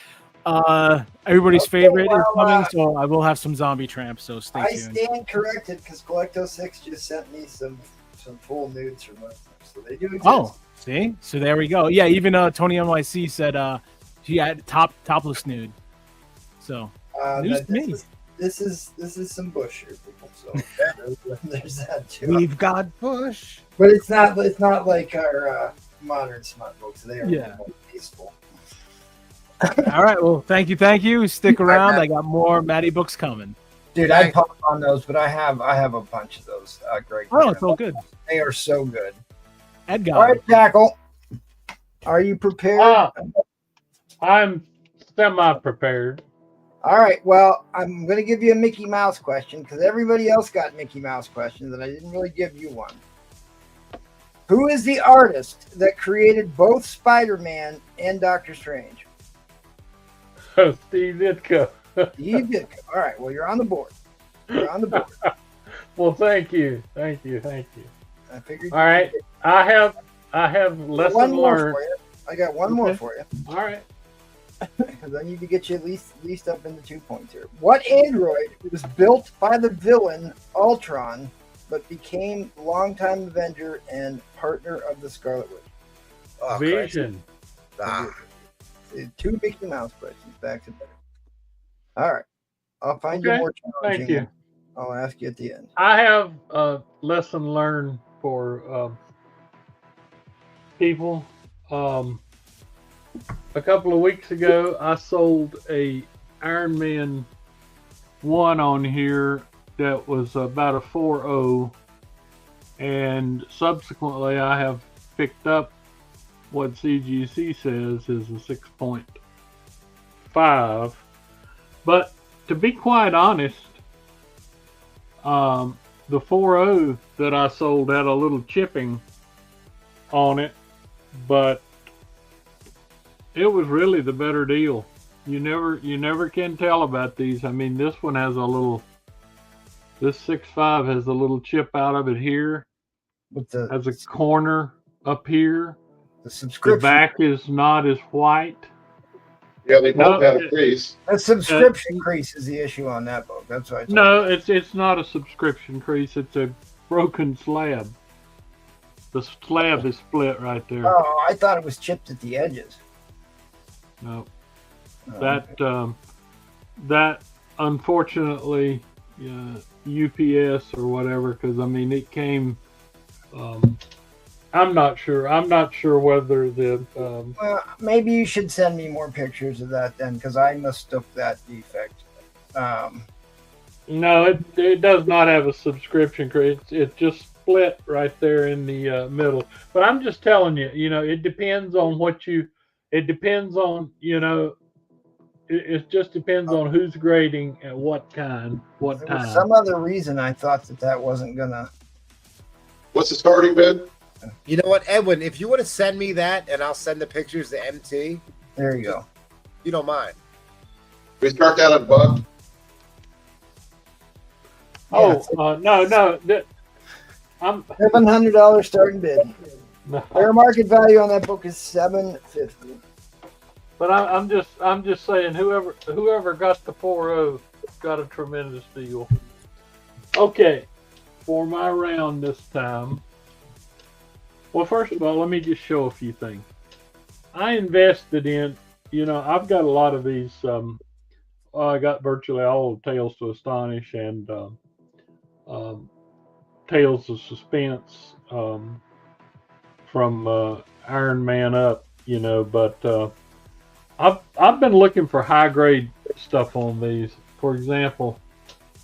Everybody's Okay, favorite is well, coming, so I will have some zombie tramps. So stay I tuned. stand corrected because Collecto6 just sent me some full nudes from us, so they do exist. Oh, see, so there we go. Yeah, even Tony NYC said she had topless nude. So news to me. This is some Bush here, people. So there's that too. We've got Bush. But it's not like our modern smut books. They are more peaceful. All right. Well, thank you. Stick around. I got more Maddie books coming. Dude, I pop on those, but I have a bunch of those. Great. Oh, it's all good. They are so good. Ed got All right, Tackle. Are you prepared? I'm semi-prepared. All right. Well, I'm going to give you a Mickey Mouse question because everybody else got Mickey Mouse questions, and I didn't really give you one. Who is the artist that created both Spider-Man and Doctor Strange? Steve Ditko. Steve Ditko. All right. Well, you're on the board. Well, thank you. I figured. All right. I have lesson learned. I got one more for you. All right. Because I need to get you at least up into 2 points here. What android was built by the villain Ultron, but became longtime Avenger and partner of the Scarlet Witch? Oh, Vision. Two Mickey Mouse questions back to back. All right. I'll find you more challenging. Thank you. I'll ask you at the end. I have a lesson learned for people. A couple of weeks ago, I sold a Iron Man 1 on here that was about a 4.0, and subsequently I have picked up what CGC says is a 6.5. But to be quite honest, the 4.0 that I sold had a little chipping on it, but it was really the better deal. You never can tell about these. I mean, this one has this 6.5 has a little chip out of it here. Has a corner up here. The subscription. The back is not as white. Yeah, they both have a crease. The subscription crease is the issue on that book. That's right. No, it's not a subscription crease. It's a broken slab. The slab is split right there. Oh, I thought it was chipped at the edges. No, that unfortunately, UPS or whatever, because I mean it came. I'm not sure whether the. Well, maybe you should send me more pictures of that then, because I mistook that defect. No, it does not have a subscription crease. It's just split right there in the middle. But I'm just telling you, it depends on what you. It depends on, it just depends on who's grading and what kind, what there time. Was some other reason I thought that wasn't gonna. What's the starting bid? You know what, Edwin? If you want to send me that, and I'll send the pictures to MT. There you go. You don't mind? We start that at $1. Oh, no. I'm $700 starting bid. no. Fair market value on that book is $750. But I'm just saying, whoever got the 4.0 got a tremendous deal. Okay, for my round this time. Well, first of all, let me just show a few things. I invested in, I've got a lot of these. I got virtually all of Tales to Astonish and Tales of Suspense from Iron Man up, but I've been looking for high grade stuff on these. For example,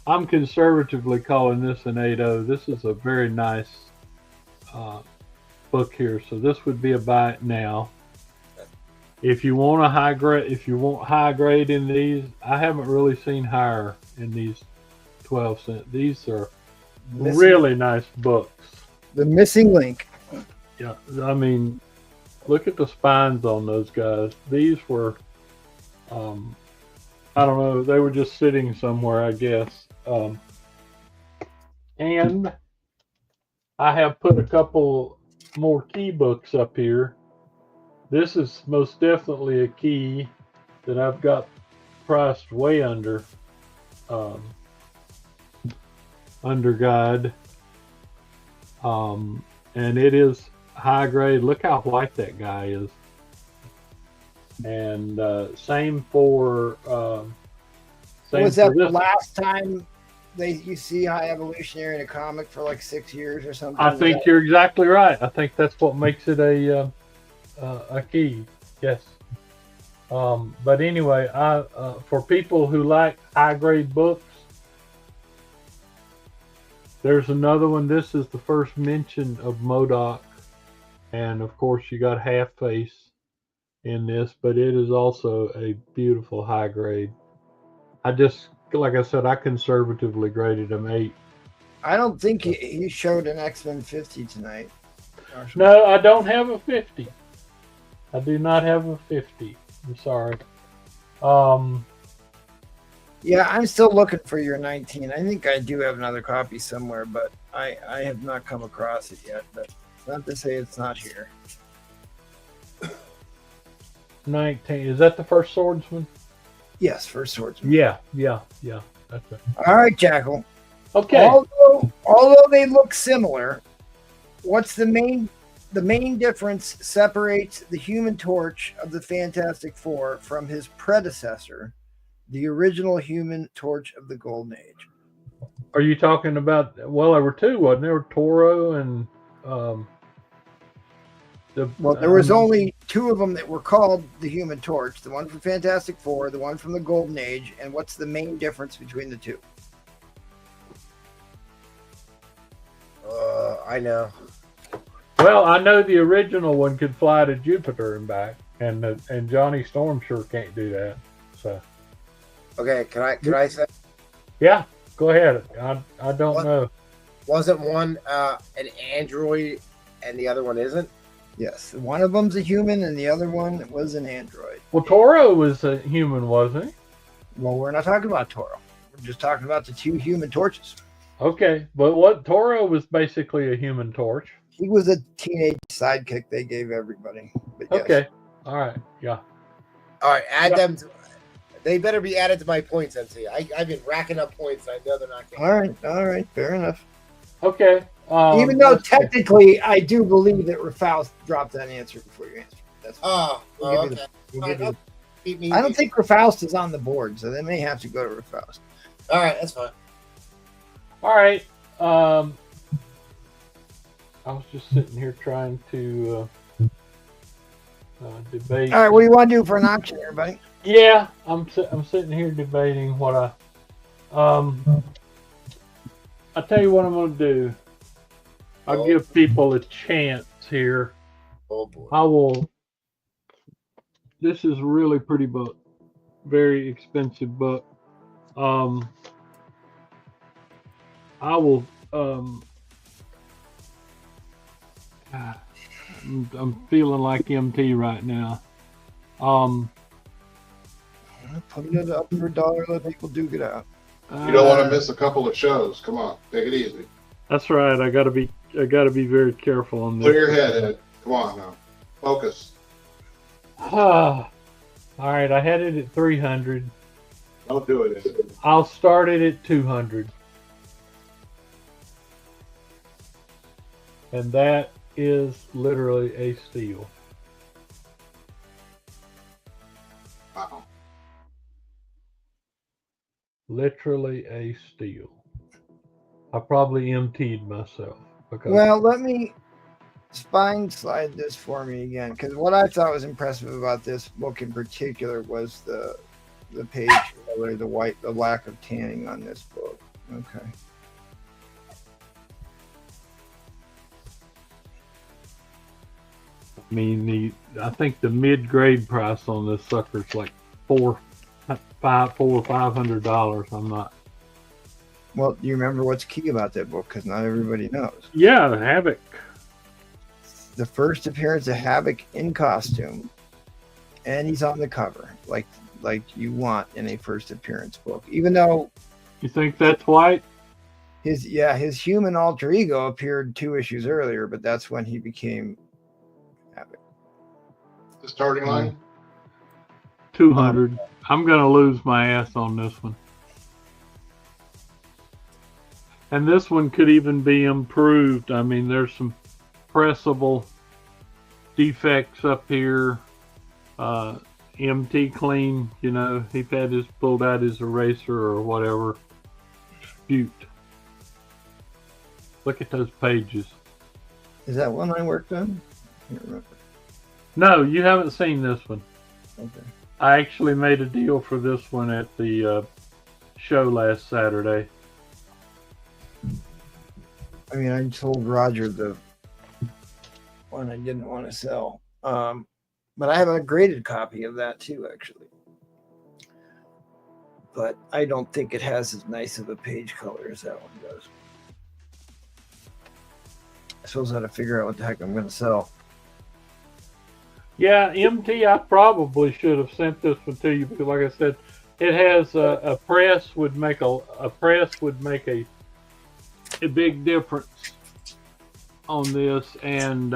I'm conservatively calling this an 8.0. This is a very nice book here, so this would be a buy it now. If you want high grade in these, I haven't really seen higher in these 12 cent. These are really nice books. The missing link. Yeah, I mean, look at the spines on those guys. These were, I don't know, they were just sitting somewhere, I guess. And I have put a couple more key books up here. This is most definitely a key that I've got priced way under guide. And it is high grade. Look how white that guy is. And same for Was that the last time you see High Evolutionary in a comic for like 6 years or something? I think you're exactly right. I think that's what makes it a key. Yes. But anyway, for people who like high grade books, there's another one. This is the first mention of MODOK, and of course you got Half Face in this, but it is also a beautiful high grade. Like I said, I conservatively graded them 8. I don't think he showed an X-Men 50 tonight. No, I don't have a 50. I do not have a 50. I'm sorry. Yeah, I'm still looking for your 19. I think I do have another copy somewhere, but I have not come across it yet. But it's not to say it's not here. 19. Is that the First Swordsman? Yes, First Swordsman. Yeah. That's it. All right, Jackal. Okay. Although they look similar, what's the main difference separates the Human Torch of the Fantastic Four from his predecessor, the original Human Torch of the Golden Age? Are you talking about? Well, there were two, wasn't there? Toro and there was only 2 of them that were called the Human Torch. The one from Fantastic Four, the one from the Golden Age. And what's the main difference between the 2? I know. Well, I know the original one could fly to Jupiter and back, and Johnny Storm sure can't do that. So. Okay, can I say? Yeah, go ahead. I don't know. Wasn't one an android and the other one isn't? Yes, one of them's a human and the other one was an android. Well, Toro was a human, wasn't he? Well, we're not talking about Toro. We're just talking about the 2 Human Torches. Okay, but Toro was basically a Human Torch. He was a teenage sidekick they gave everybody. But yes. Okay, all right, yeah. All right, add them. They better be added to my points, MC. I've been racking up points. I know they're not getting. All right, fair enough. Okay. Even though technically, I do believe that Rafael dropped that answer before you answered. That's okay. I don't think Rafaust is on the board, so they may have to go to Rafaust. All right, that's fine. All right. I was just sitting here trying to debate. All right, what do you want to do for an auction, everybody? Yeah, I'm sitting here debating what I'll tell you what I'm going to do. I'll give people a chance here. Oh boy. I will. This is a really pretty book. Very expensive book. I will. I'm feeling like MT right now. Putting it up for $1, let people duke it out. You don't want to miss a couple of shows. Come on, take it easy. That's right. I gotta be very careful on this. Clear your head, Ed. Come on now, focus. All right, I had it at 300. Don't do it, Ed. I'll start it at 200. And that is literally a steal. Literally a steal. I probably emptied myself because Well, let me spine slide this for me again, because what I thought was impressive about this book in particular was the page color, the lack of tanning on this book. Okay. I mean I think the mid-grade price on this sucker is like $500. I'm not. Well, do you remember what's key about that book? Because not everybody knows. Yeah, Havoc. The first appearance of Havoc in costume, and he's on the cover, like you want in a first appearance book. Even though You think that's white? his human alter ego appeared 2 issues earlier, but that's when he became Havoc. The starting line. 200. I'm gonna lose my ass on this one. And this one could even be improved. I mean, there's some pressable defects up here. MT clean, you know, he pulled out his eraser or whatever. Shoot. Look at those pages. Is that one I worked on? I can't remember. No, you haven't seen this one. Okay. I actually made a deal for this one at the show last Saturday. I mean, I told Roger the one I didn't want to sell. But I have a graded copy of that too, actually. But I don't think it has as nice of a page color as that one does. I suppose I got to figure out what the heck I'm going to sell. Yeah, MT, I probably should have sent this one to you because, like I said, it has a press would make a big difference on this, and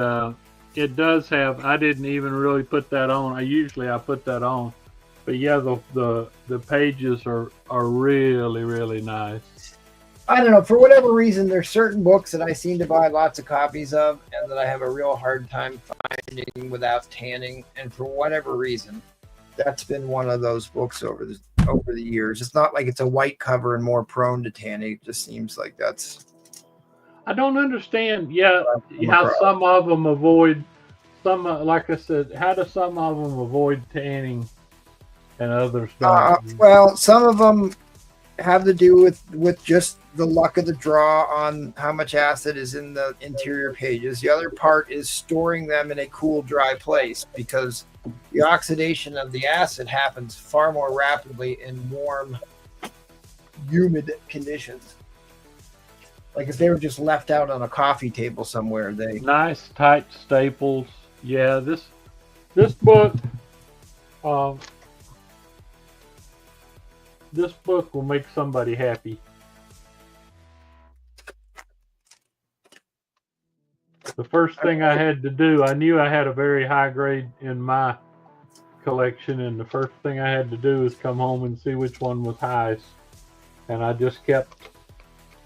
it does have. I didn't even really put that on. I put that on, but yeah, the pages are really, really nice. I don't know, for whatever reason, there's certain books that I seem to buy lots of copies of and that I have a real hard time finding without tanning. And for whatever reason, that's been one of those books over the years. It's not like it's a white cover and more prone to tanning. It just seems like that's. I don't understand. Yeah, how some of them avoid some. Like I said, how do some of them avoid tanning, and others don't? Well, some of them have to do with just the luck of the draw on how much acid is in the interior pages. The other part is storing them in a cool, dry place, because the oxidation of the acid happens far more rapidly in warm, humid conditions. Like if they were just left out on a coffee table somewhere, they nice tight staples. Yeah, this book, this book will make somebody happy. The first thing I had to do, I knew I had a very high grade in my collection, and the first thing I had to do is come home and see which one was highest. And I just kept,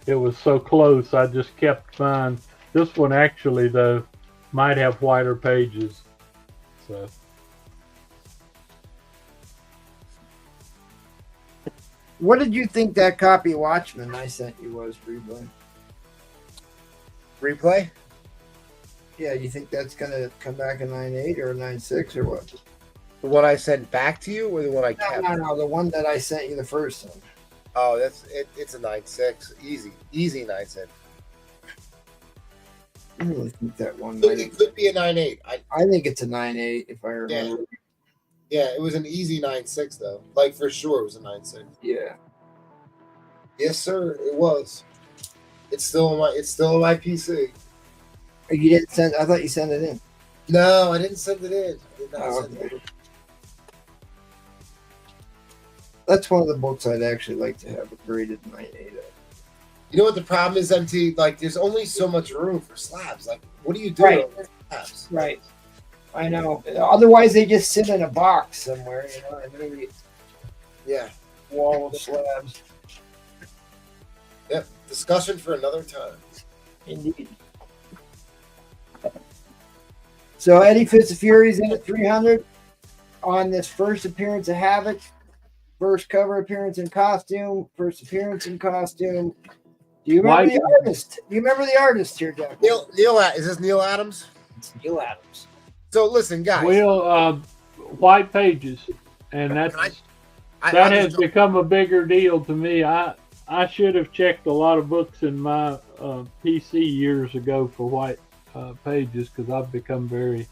it was so close, I just kept mine. This one actually, though, might have whiter pages. So. What did you think that copy of Watchmen I sent you was, Replay? Replay? Yeah, you think that's going to come back a 9.8 or a 9.6 or what? The one I sent back to you, or the one I kept? No, the one that I sent you the first time. Oh, it's a 9.6. Easy 9.6. I really think that one. It could be a 9.8. I think it's a 9.8 if I remember. Yeah, it was an easy 9.6 though. Like for sure, it was a 9.6. Yeah. Yes, sir. It was. It's still on my PC. You didn't send? I thought you sent it in. No, I didn't send it in. I did not send it in. That's one of the books I'd actually like to have a graded 9.8 of. You know what the problem is, MT? Like, there's only so much room for slabs. Like, what do you do with slabs? Right. I know. Otherwise, they just sit in a box somewhere, you know. And maybe wall of slabs. Yep. Discussion for another time. Indeed. So Eddie Fitz of Fury's in at 300 on this first appearance of Havoc. First cover appearance in costume. First appearance in costume. Do you remember the artist? Do you remember the artist here, Jack? Neil, is this Neil Adams? It's Neil Adams. So listen, guys. Well, white pages, and that has become a bigger deal to me. I should have checked a lot of books in my PC years ago for white pages because I've become very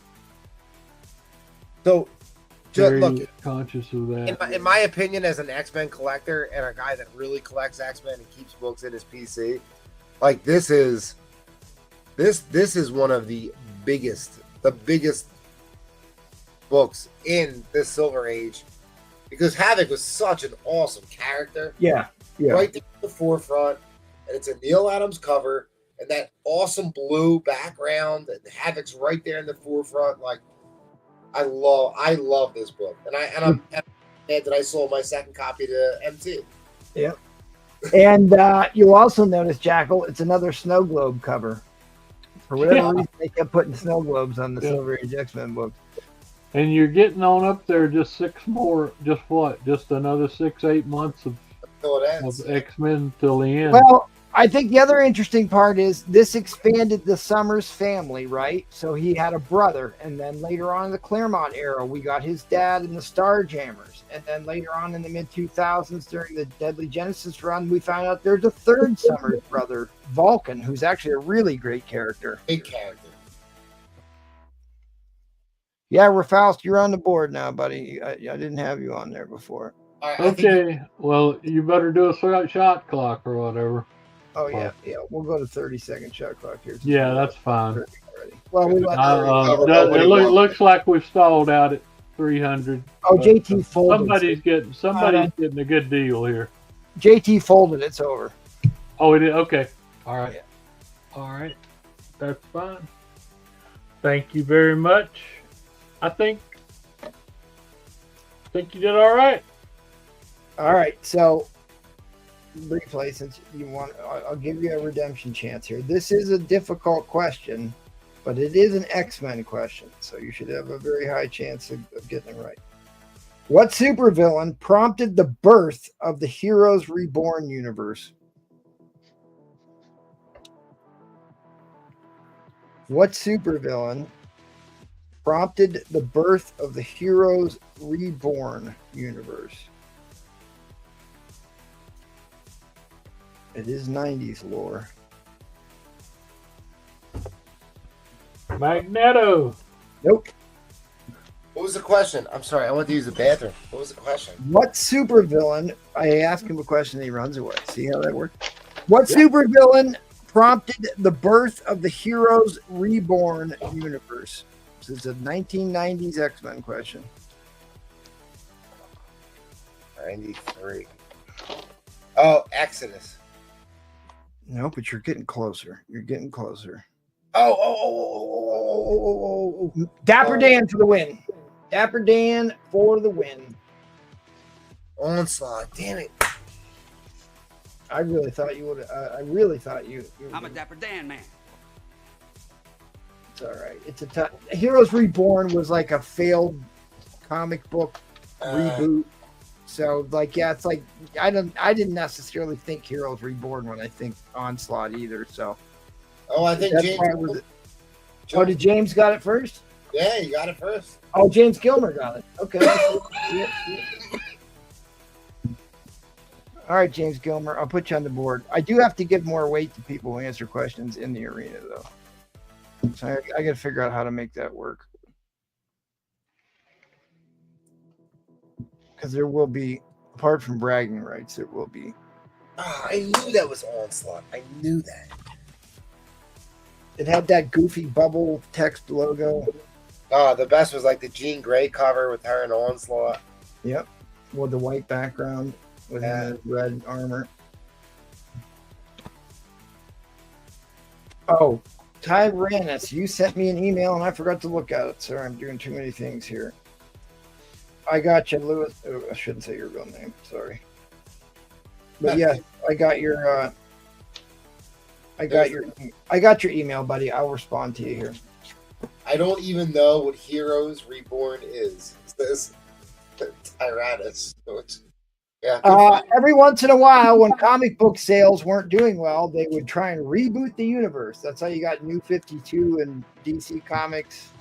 conscious of that. In my opinion, as an X-Men collector and a guy that really collects X-Men and keeps books in his PC, like this is one of the biggest books in this Silver Age, because Havoc was such an awesome character. Yeah. Right there in the forefront, and it's a Neil Adams cover, and that awesome blue background, and Havoc's right there in the forefront. Like, I love this book, and I'm glad that I sold my second copy to MT. Yeah, and you'll also notice, Jackal, it's another snow globe cover. For whatever reason, they kept putting snow globes on the Silver Age X-Men book. And you're getting on up there just six more, just another 6-8 months of X-Men till the end. Well, I think the other interesting part is this expanded the Summers family, right? So he had a brother, and then later on in the Claremont era, we got his dad in the Starjammers. And then later on in the mid-2000s, during the Deadly Genesis run, we found out there's a third Summers brother, Vulcan, who's actually a really great character. Big character. Yeah, Rafaust, you're on the board now, buddy. I didn't have you on there before. Okay, well, you better do a shot clock or whatever. Oh, yeah. We'll go to 30-second shot clock here. Yeah, that's fine. Well, we it looks like we've stalled out at 300. Oh, JT folded. Somebody's getting a good deal here. JT folded. It's over. Oh, it is? Okay. All right. Yeah. All right. That's fine. Thank you very much. I think you did all right. All right, so replay, since you want, I'll give you a redemption chance here. This is a difficult question, but it is an X-Men question, so you should have a very high chance of getting it right. What supervillain prompted the birth of the Heroes Reborn universe? What supervillain prompted the birth of the Heroes Reborn universe? It is 90s lore. Magneto. Nope. What was the question? I'm sorry, I went to use the bathroom. What was the question? What supervillain? I ask him a question and he runs away. See how that works? What supervillain prompted the birth of the Heroes Reborn universe? This is a 1990s X-Men question. 93. Oh, Exodus. No, but you're getting closer. You're getting closer. Oh. Dapper Dan for the win. Dapper Dan for the win. Onslaught. Damn it. I really thought you would. I really thought you. I'm a Dapper Dan man. It's all right. It's a tough. Heroes Reborn was like a failed comic book reboot. So, like, yeah, it's like I didn't necessarily think Heroes Reborn when I think Onslaught either. So, I think James. Oh, did James got it first? Yeah, you got it first. Oh, James Gilmer got it. Okay. Yeah. All right, James Gilmer, I'll put you on the board. I do have to give more weight to people who answer questions in the arena, though. So I got to figure out how to make that work. Because there will be, apart from bragging rights, there will be. Oh, I knew that was Onslaught. I knew that. It had that goofy bubble text logo. Oh, the best was like the Jean Grey cover with her and Onslaught. Yep. With the white background with the red armor. Oh, Tyrannus, you sent me an email and I forgot to look at it. Sorry, I'm doing too many things here. I got you, Lewis. Oh, I shouldn't say your real name. Sorry. But yeah, I got your I got your email, buddy. I'll respond to you here. I don't even know what Heroes Reborn is. It says Tyrannus. So it's Yeah. good for you. Every once in a while, when comic book sales weren't doing well, they would try and reboot the universe. That's how you got New 52 and DC Comics.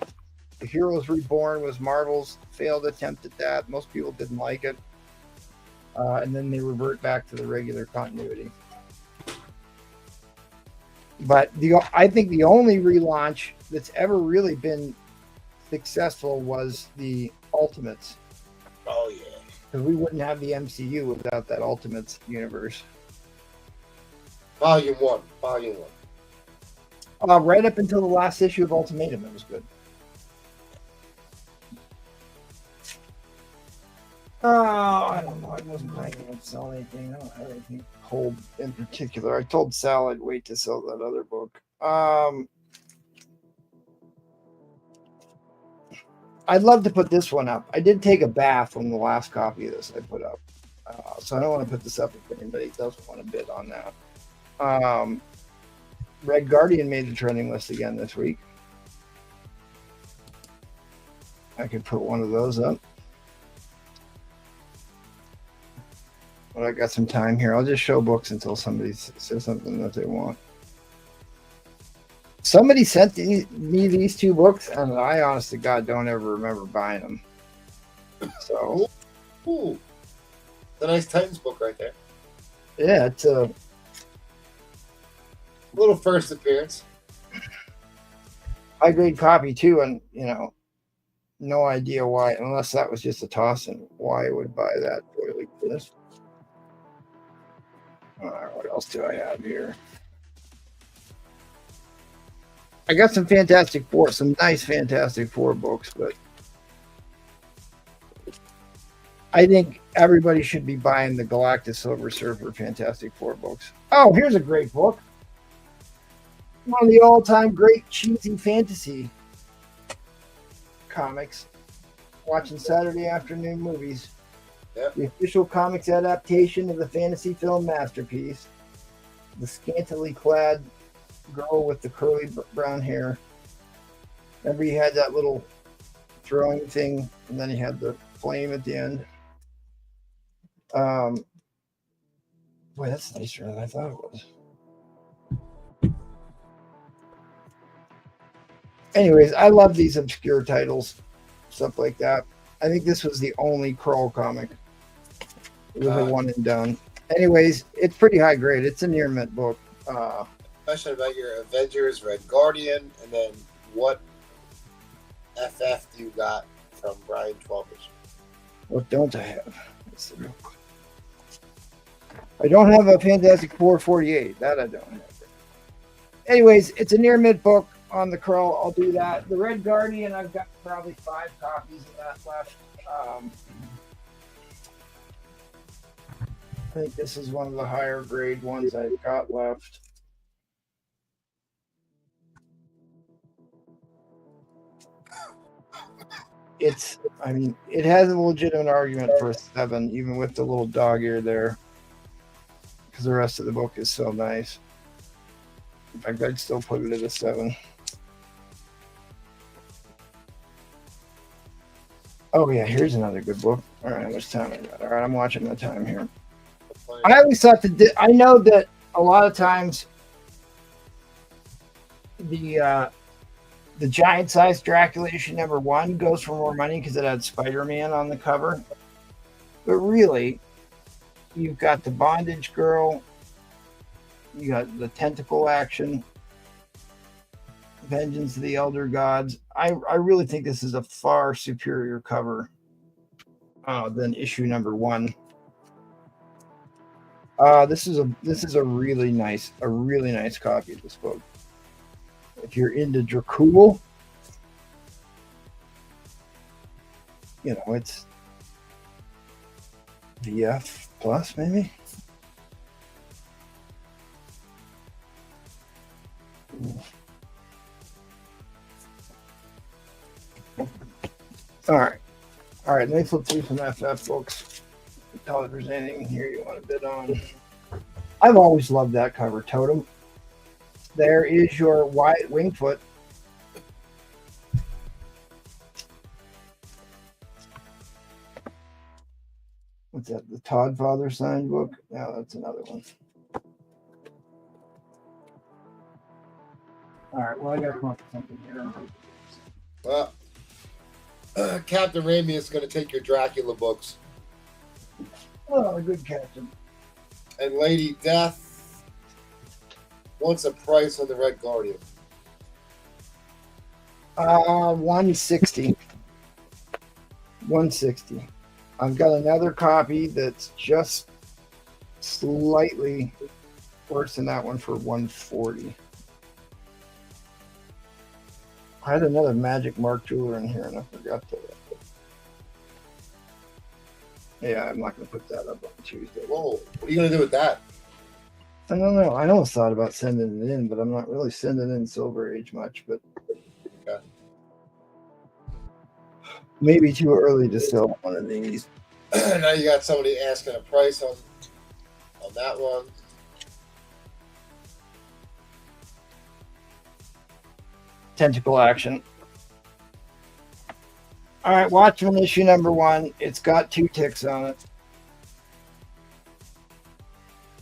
The Heroes Reborn was Marvel's failed attempt at that. Most people didn't like it. And then they revert back to the regular continuity. But I think the only relaunch that's ever really been successful was the Ultimates. Oh yeah. Because we wouldn't have the MCU without that Ultimates universe. Volume 1. Right up until the last issue of Ultimatum, it was good. I don't know. I wasn't planning on selling anything. I don't have anything hold in particular. I told Sal I'd wait to sell that other book. I'd love to put this one up. I did take a bath on the last copy of this I put up. So I don't want to put this up if anybody doesn't want to bid on that. Red Guardian made the trending list again this week. I could put one of those up. But I got some time here. I'll just show books until somebody says something that they want. Somebody sent me these two books, and I, honest to God, don't ever remember buying them. So, Ooh. The nice Titans book right there. yeah, it's a Little first appearance. high-grade copy, too, and, no idea why, unless that was just a toss, and why I would buy that for this. What else do I have here? I got some Fantastic Four, some nice Fantastic Four books, but I think everybody should be buying the Galactus Silver Surfer Fantastic Four books. Oh, here's a great book. One of the all-time great cheesy fantasy comics. Watching Saturday afternoon movies. Yep. The official comics adaptation of the fantasy film masterpiece. The scantily clad girl with the curly brown hair. Remember, he had that little throwing thing, and then he had the flame at the end. Boy, that's nicer than I thought it was. Anyways, I love these obscure titles, stuff like that. I think this was the only Kroll comic. It was a one and done. Anyways, it's pretty high grade. It's a near mint book. Question about your Avengers, Red Guardian, and then what FF do you got from Brian Twelvers? What don't I have? Let's see real quick. I don't have a Fantastic Four 48. That I don't have. Anyways, it's a near mint book on the Kroll. I'll do that. The Red Guardian, I've got probably 5 copies of that left. I think this is one of the higher grade ones I've got left. It has a legitimate argument for a 7, even with the little dog ear there, because the rest of the book is so nice. In fact, I'd still put it at a 7. Oh yeah, here's another good book. All right, how much time I got? All right, I'm watching the time here. I always thought that I know that a lot of times the giant size Dracula issue #1 goes for more money because it had Spider-Man on the cover. But really, you've got the Bondage Girl, you got the Tentacle action, Vengeance of the Elder Gods. I really think this is a far superior cover than issue #1. This is a really nice copy of this book. If you're into Dracul, it's VF plus maybe. All right. Let me flip through some FF books. Tell if there's anything in here you want to bid on. I've always loved that cover, Totem. There is your Wyatt Wingfoot. What's that? The Todd Father signed book? No, that's another one. All right. Well, I got to come up with something here. Well, Captain Raimi is going to take your Dracula books. Oh, a good captain. And Lady Death wants a price on the Red Guardian. 160. 160. I've got another copy that's just slightly worse than that one for 140. I had another Magic Mark Jeweler in here and I forgot to. Yeah, I'm not going to put that up on Tuesday. Whoa, what are you going to do with that? I don't know. I almost thought about sending it in, but I'm not really sending in Silver Age much. But okay. Maybe too early to sell one of these. Now you got somebody asking a price on that one. Tentacle Action. All right, Watchmen issue number 1. It's got 2 ticks on it.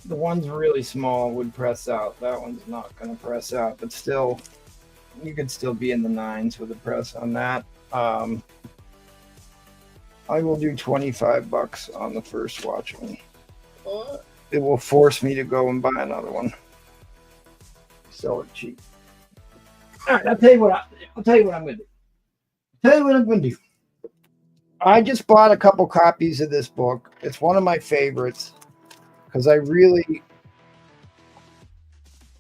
The one's really small would press out. That one's not going to press out, but still, you could still be in the 9s with a press on that. I will do $25 on the first Watchmen. What? It will force me to go and buy another one. Sell it cheap. All right, I'll tell you what I'm going to do. I just bought a couple copies of this book. It's one of my favorites because I really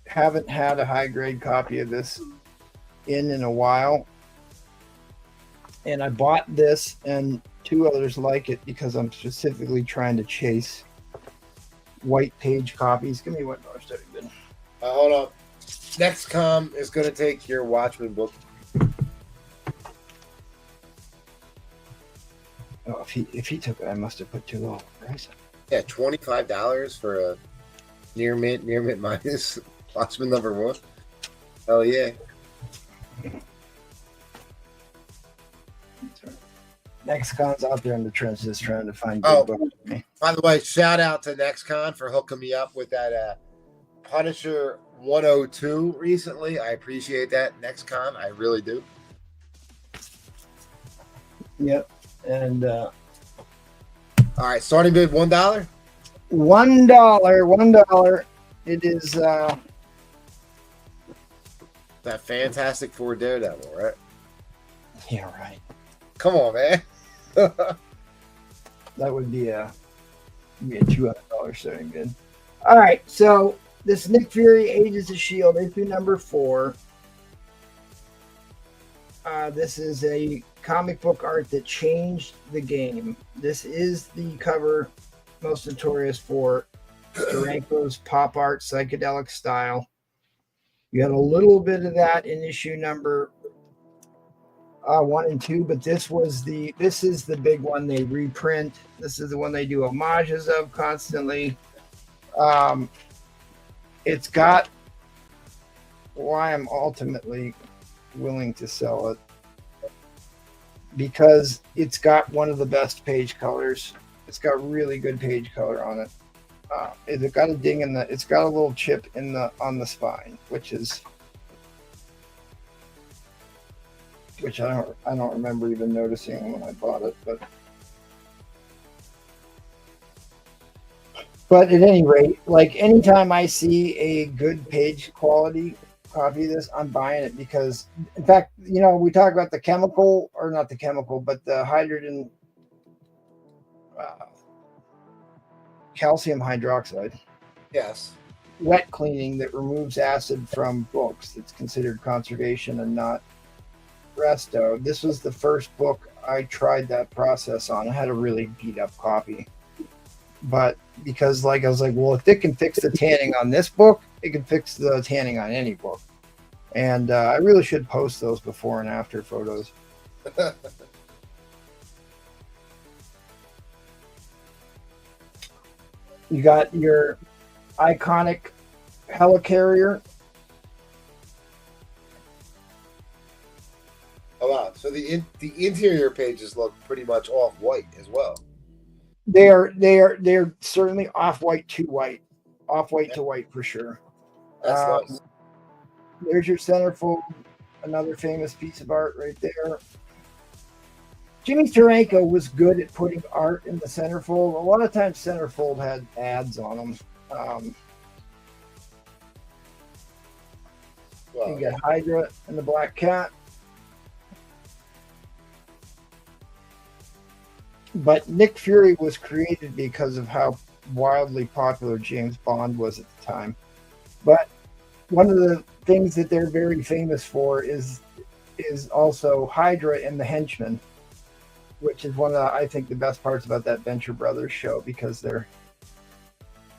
haven't had a high grade copy of this in a while. And I bought this and 2 others like it because I'm specifically trying to chase white page copies. Give me $1 study bin. Hold on. Nextcom is going to take your Watchmen book. Oh, if he took it, I must have put too low price. Yeah, $25 for a near mint minus Watchmen number 1. Hell yeah. Nexcon's out there in the trenches trying to find good books for me. By the way, shout out to Nexcon for hooking me up with that Punisher 102 recently. I appreciate that, Nexcon. I really do. Yep. And all right, starting bid $1. $1. It is that Fantastic Four Daredevil, right? Yeah, right. Come on, man. That would be a $200 starting bid. All right, so this Nick Fury Agents of S.H.I.E.L.D. issue number 4. This is a comic book art that changed the game. This is the cover most notorious for Steranko's pop art psychedelic style. You had a little bit of that in issue number 1 and 2, but this is the big one they reprint. This is the one they do homages of constantly. It's got why I'm ultimately willing to sell it, because it's got one of the best page colors. It's got really good page color on it. It's got a ding in it's got a little chip on the spine, which I don't remember even noticing when I bought it, but at any rate, like anytime I see a good page quality copy of this, I'm buying it because, in fact, we talk about the chemical, or not the chemical, but the hydrogen calcium hydroxide. Yes. Wet cleaning that removes acid from books. That's considered conservation and not resto. This was the first book I tried that process on. I had a really beat up copy, but because I was like, well, if it can fix the tanning on this book, it can fix the tanning on any book. And I really should post those before and after photos. You got your iconic helicarrier. Oh wow! So the interior pages look pretty much off white as well. They're certainly off-white to white. Off-white to white for sure. That's nice. There's your centerfold, another famous piece of art right there. Jimmy Steranko was good at putting art in the centerfold. A lot of times centerfold had ads on them. You got Hydra and the Black Cat. But Nick Fury was created because of how wildly popular James Bond was at the time. But one of the things that they're very famous for is also Hydra and the Henchmen, which is one of the, I think, the best parts about that Venture Brothers show, because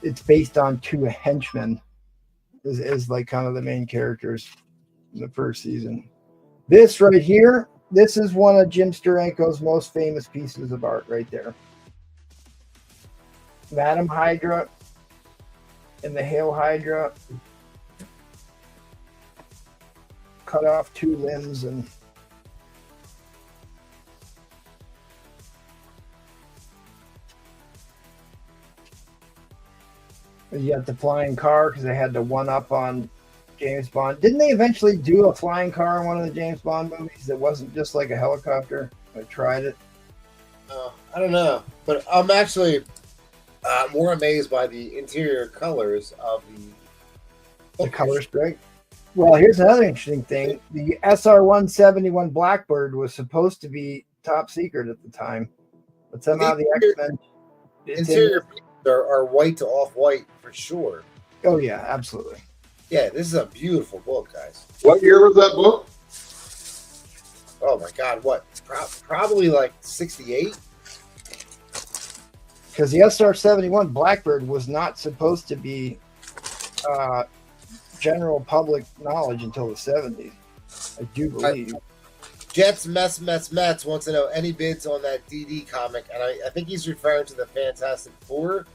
it's based on two henchmen is like kind of the main characters in the first season. This right here, this is one of Jim Steranko's most famous pieces of art right there. Madam Hydra and the Hail Hydra cut off two limbs, and you got the flying car because they had to one up on James Bond. Didn't they eventually do a flying car in one of the James Bond movies that wasn't just like a helicopter? I tried it. I don't know, but I'm actually more amazed by the interior colors of the color's great. Well, here's another interesting thing. The SR-171 Blackbird was supposed to be top secret at the time, but somehow the X-Men interior are white to off-white for sure. Oh yeah, absolutely. Yeah, this is a beautiful book, guys. What year was that book? Oh my God, what? Probably like 68. Because the SR-71 Blackbird was not supposed to be general public knowledge until the 70s. I do believe. Jets Mets wants to know any bids on that DD comic, and I think he's referring to the Fantastic Four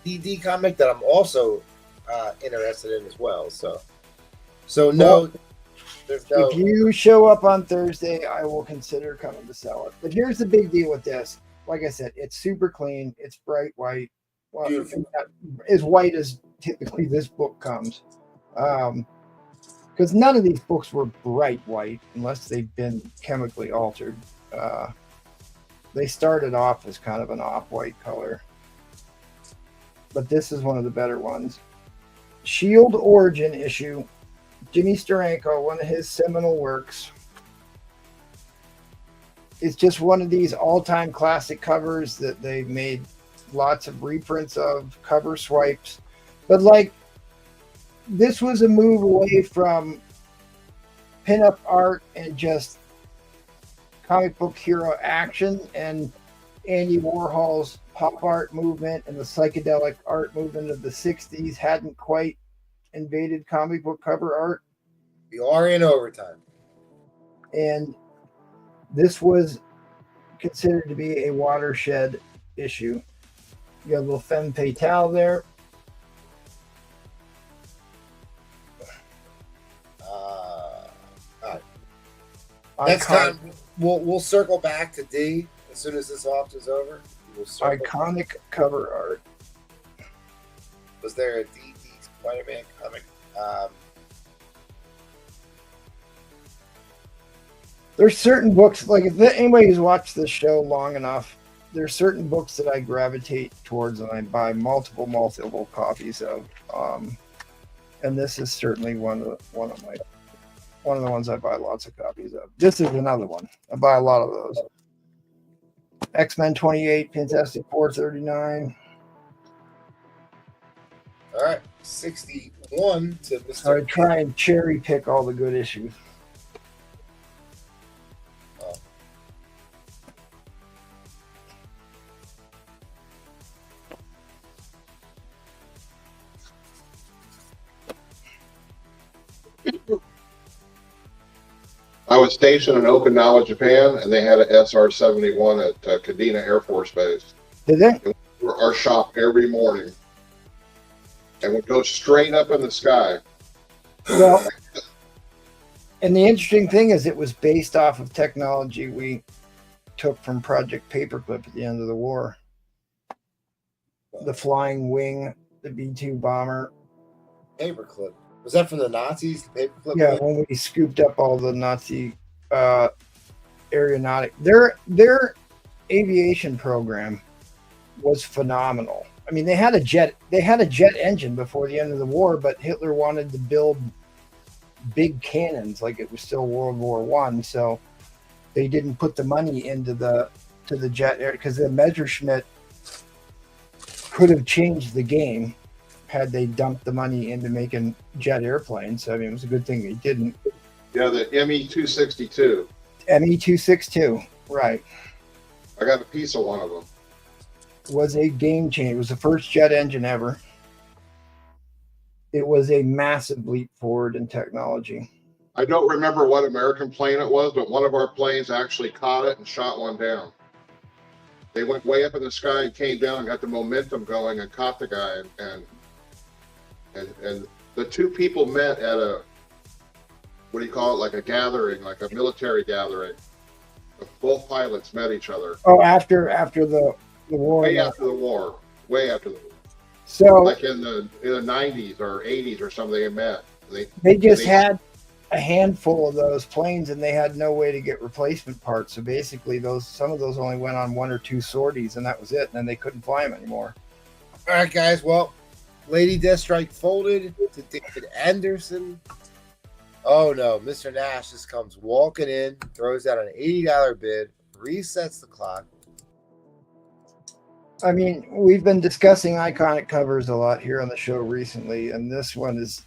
DD comic that I'm also interested in as well. So no, there's no. If you show up on Thursday, I will consider coming to sell it. But here's the big deal with this. Like I said, it's super clean. It's bright white. Well, as white as typically this book comes. Because none of these books were bright white unless they've been chemically altered. They started off as kind of an off-white color. But this is one of the better ones. Shield Origin issue. Jimmy Steranko, one of his seminal works. It's just one of these all-time classic covers that they've made lots of reprints of, cover swipes. But like, this was a move away from pinup art and just comic book hero action, and Andy Warhol's pop art movement and the psychedelic art movement of the 60s hadn't quite invaded comic book cover art. We are in overtime. And this was considered to be a watershed issue. You got a little femme fatale there. Next time we'll circle back to D as soon as this off is over. Iconic cover art. Was there a DD Spider-Man comic? There's certain books, like if anybody who's watched this show long enough, there's certain books that I gravitate towards and I buy multiple copies of. And this is certainly one of the ones I buy lots of copies of. This is another one. I buy a lot of those. X-Men 28, Fantastic Four 39. All right, 61 to Mr. I try and cherry pick all the good issues. I was stationed in Okinawa, Japan, and they had an SR-71 at Kadena Air Force Base. Did they? Our shop every morning, and would go straight up in the sky. Well, and the interesting thing is it was based off of technology we took from Project Paperclip at the end of the war. the Flying Wing, the B-2 bomber. Paperclip. Was that from the Nazis? The paperclip? Yeah, plane? when we scooped up all the Nazi aeronautic, their aviation program was phenomenal. I mean, they had a jet engine before the end of the war, but Hitler wanted to build big cannons like it was still World War One, so they didn't put the money into the jet air because the Messerschmitt could have changed the game had they dumped the money into making jet airplanes. So, I mean, it was a good thing they didn't. Yeah, the ME-262. ME-262, right, I got a piece of one of them. was a game changer. It was the first jet engine ever. It was a massive leap forward in technology. I don't remember what American plane it was, but one of our planes actually caught it and shot one down. They went way up in the sky and came down and got the momentum going and caught the guy. And the two people met at a, what do you call it, like a gathering, like a military gathering. Both pilots met each other. Oh, after the war. Way after the war. Way after the war. So Like in the 90s or 80s or something, they met. they just had a handful of those planes, and they had no way to get replacement parts. So basically, some of those only went on one or two sorties, and that was it. And then they couldn't fly them anymore. All right, guys. Well, Lady Deathstrike folded to David Anderson. Oh no, Mr. Nash just comes walking in, throws out an $80 bid, resets the clock. I mean, we've been discussing iconic covers a lot here on the show recently, and this one is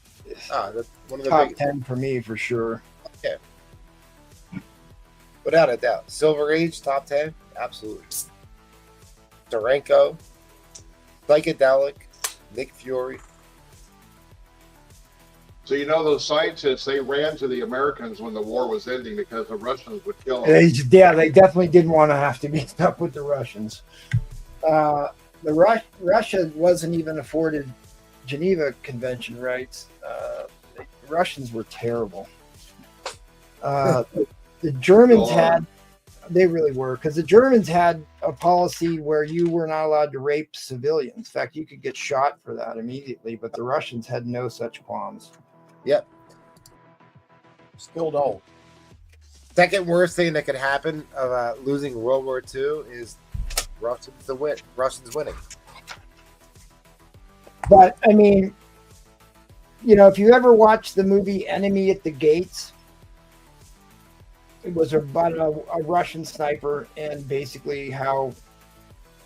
One of the top big, 10 for me for sure. without a doubt. Silver Age, top 10, absolutely. Duranko, Psychedelic, Nick Fury. So you know those scientists, they ran to the Americans when the war was ending because the Russians would kill them. They definitely didn't want to have to be stuck with the Russians. Russia wasn't even afforded Geneva Convention rights. The Russians were terrible. The Germans they really were, because the Germans had a policy where you were not allowed to rape civilians. In fact, you could get shot for that immediately, but the Russians had no such qualms. Yep. Still don't. Second worst thing that could happen of losing World War II is Russians winning. But, I mean, if you ever watched the movie Enemy at the Gates, it was about a Russian sniper and basically how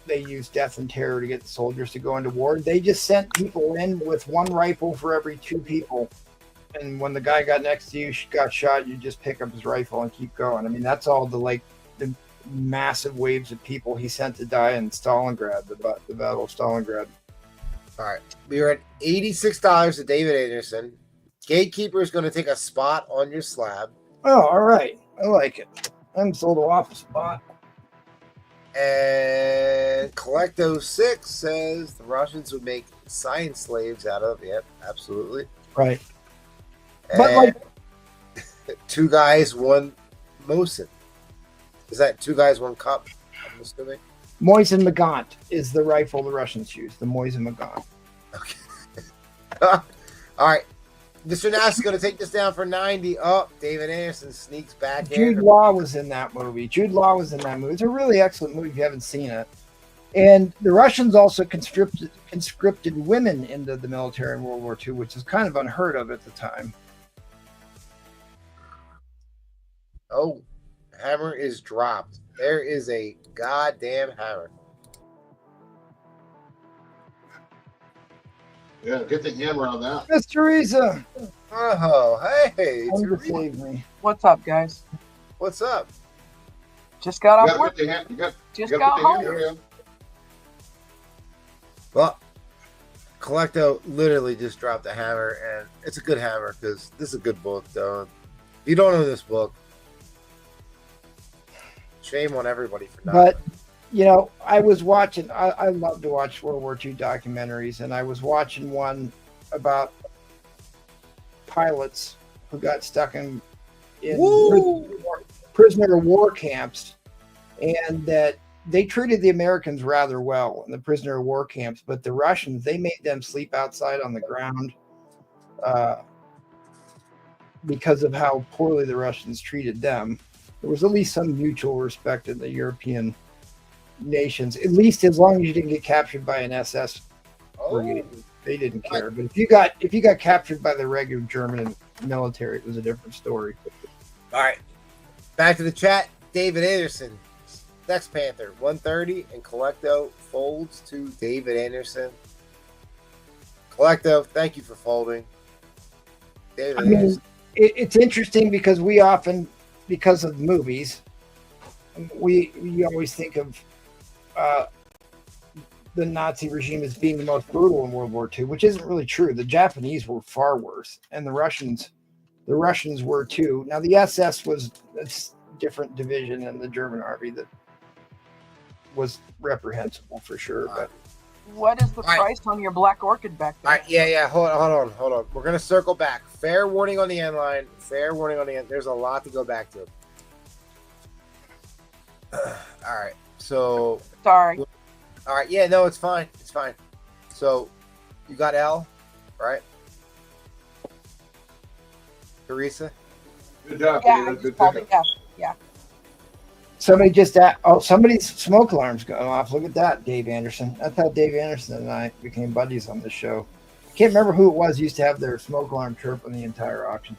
they used death and terror to get the soldiers to go into war. They just sent people in with one rifle for every two people. And when the guy got next to you, got shot, you just pick up his rifle and keep going. I mean, that's all the massive waves of people he sent to die in Stalingrad, the Battle of Stalingrad. All right. We are at $86 to David Anderson. Gatekeeper is going to take a spot on your slab. Oh, all right. I like it. I'm sold off a spot. And Collecto6 says the Russians would make science slaves out of. Yep, absolutely. Right. And But two guys, one Mosin. Is that two guys, one cup? I'm assuming. Mosin Nagant is the rifle the Russians use, the Mosin Nagant. Okay. All right. Mr. Nash is going to take this down for 90. Oh, David Anderson sneaks back in. Jude Law was in that movie. It's a really excellent movie if you haven't seen it. And the Russians also conscripted women into the military in World War II, which is kind of unheard of at the time. Oh, hammer is dropped. There is a goddamn hammer. Yeah, get the hammer on that. Miss Teresa, Oh, hey. come to Teresa. save me. What's up, guys? What's up? Just got You off gotta work. put the hand, you got, Just you gotta got put the home. hammer in. Well, Collecto literally just dropped a hammer, and it's a good hammer because this is a good book, though. If you don't know this book, shame on everybody for not. But, I was watching, I love to watch World War II documentaries, and I was watching one about pilots who got stuck in Woo! prisoner of war camps, and that they treated the Americans rather well in the prisoner of war camps, but the Russians, they made them sleep outside on the ground because of how poorly the Russians treated them. There was at least some mutual respect in the European nations, at least as long as you didn't get captured by an SS brigade. They didn't care. But if you got captured by the regular German military, it was a different story. All right. Back to the chat. David Anderson, Sex Panther, 130, and Collecto folds to David Anderson. Collecto, thank you for folding. David Anderson. It's interesting because we often, because of movies, we always think of the Nazi regime as being the most brutal in World War II, which isn't really true. The Japanese were far worse, and the Russians were too. Now the SS was a different division in the German army that was reprehensible for sure. But What is the price on your Black Orchid back there? All right, yeah. Hold on. We're gonna circle back. Fair warning on the end line. Fair warning on the end. There's a lot to go back to. All right. So Sorry. all right, yeah, no, it's fine. It's fine. So you got L, right? Teresa? Good job, Yeah, I David. just Good called pickup. it. Yeah. somebody somebody's smoke alarm's going off. Look at that, Dave Anderson. That's how Dave Anderson and I became buddies on this show. Can't remember who it was used to have their smoke alarm chirp on the entire auction.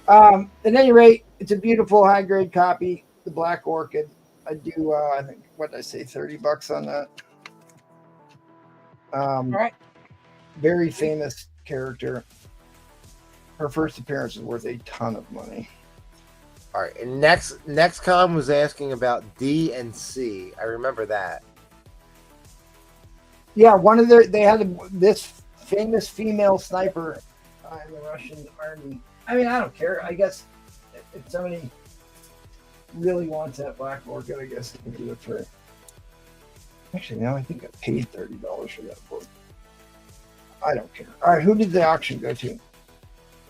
At any rate, it's a beautiful high grade copy, the Black Orchid. I do I think, what did I say, $30 on that. All right. Very famous character. Her first appearance is worth a ton of money. All right. And next com was asking about D and C. I remember that. Yeah, they had this famous female sniper in the Russian army. I mean, I don't care. I guess if somebody really wants that Black Orchid, I guess I can do it for. Actually, now I think I paid $30 for that book. I don't care. All right, who did the auction go to?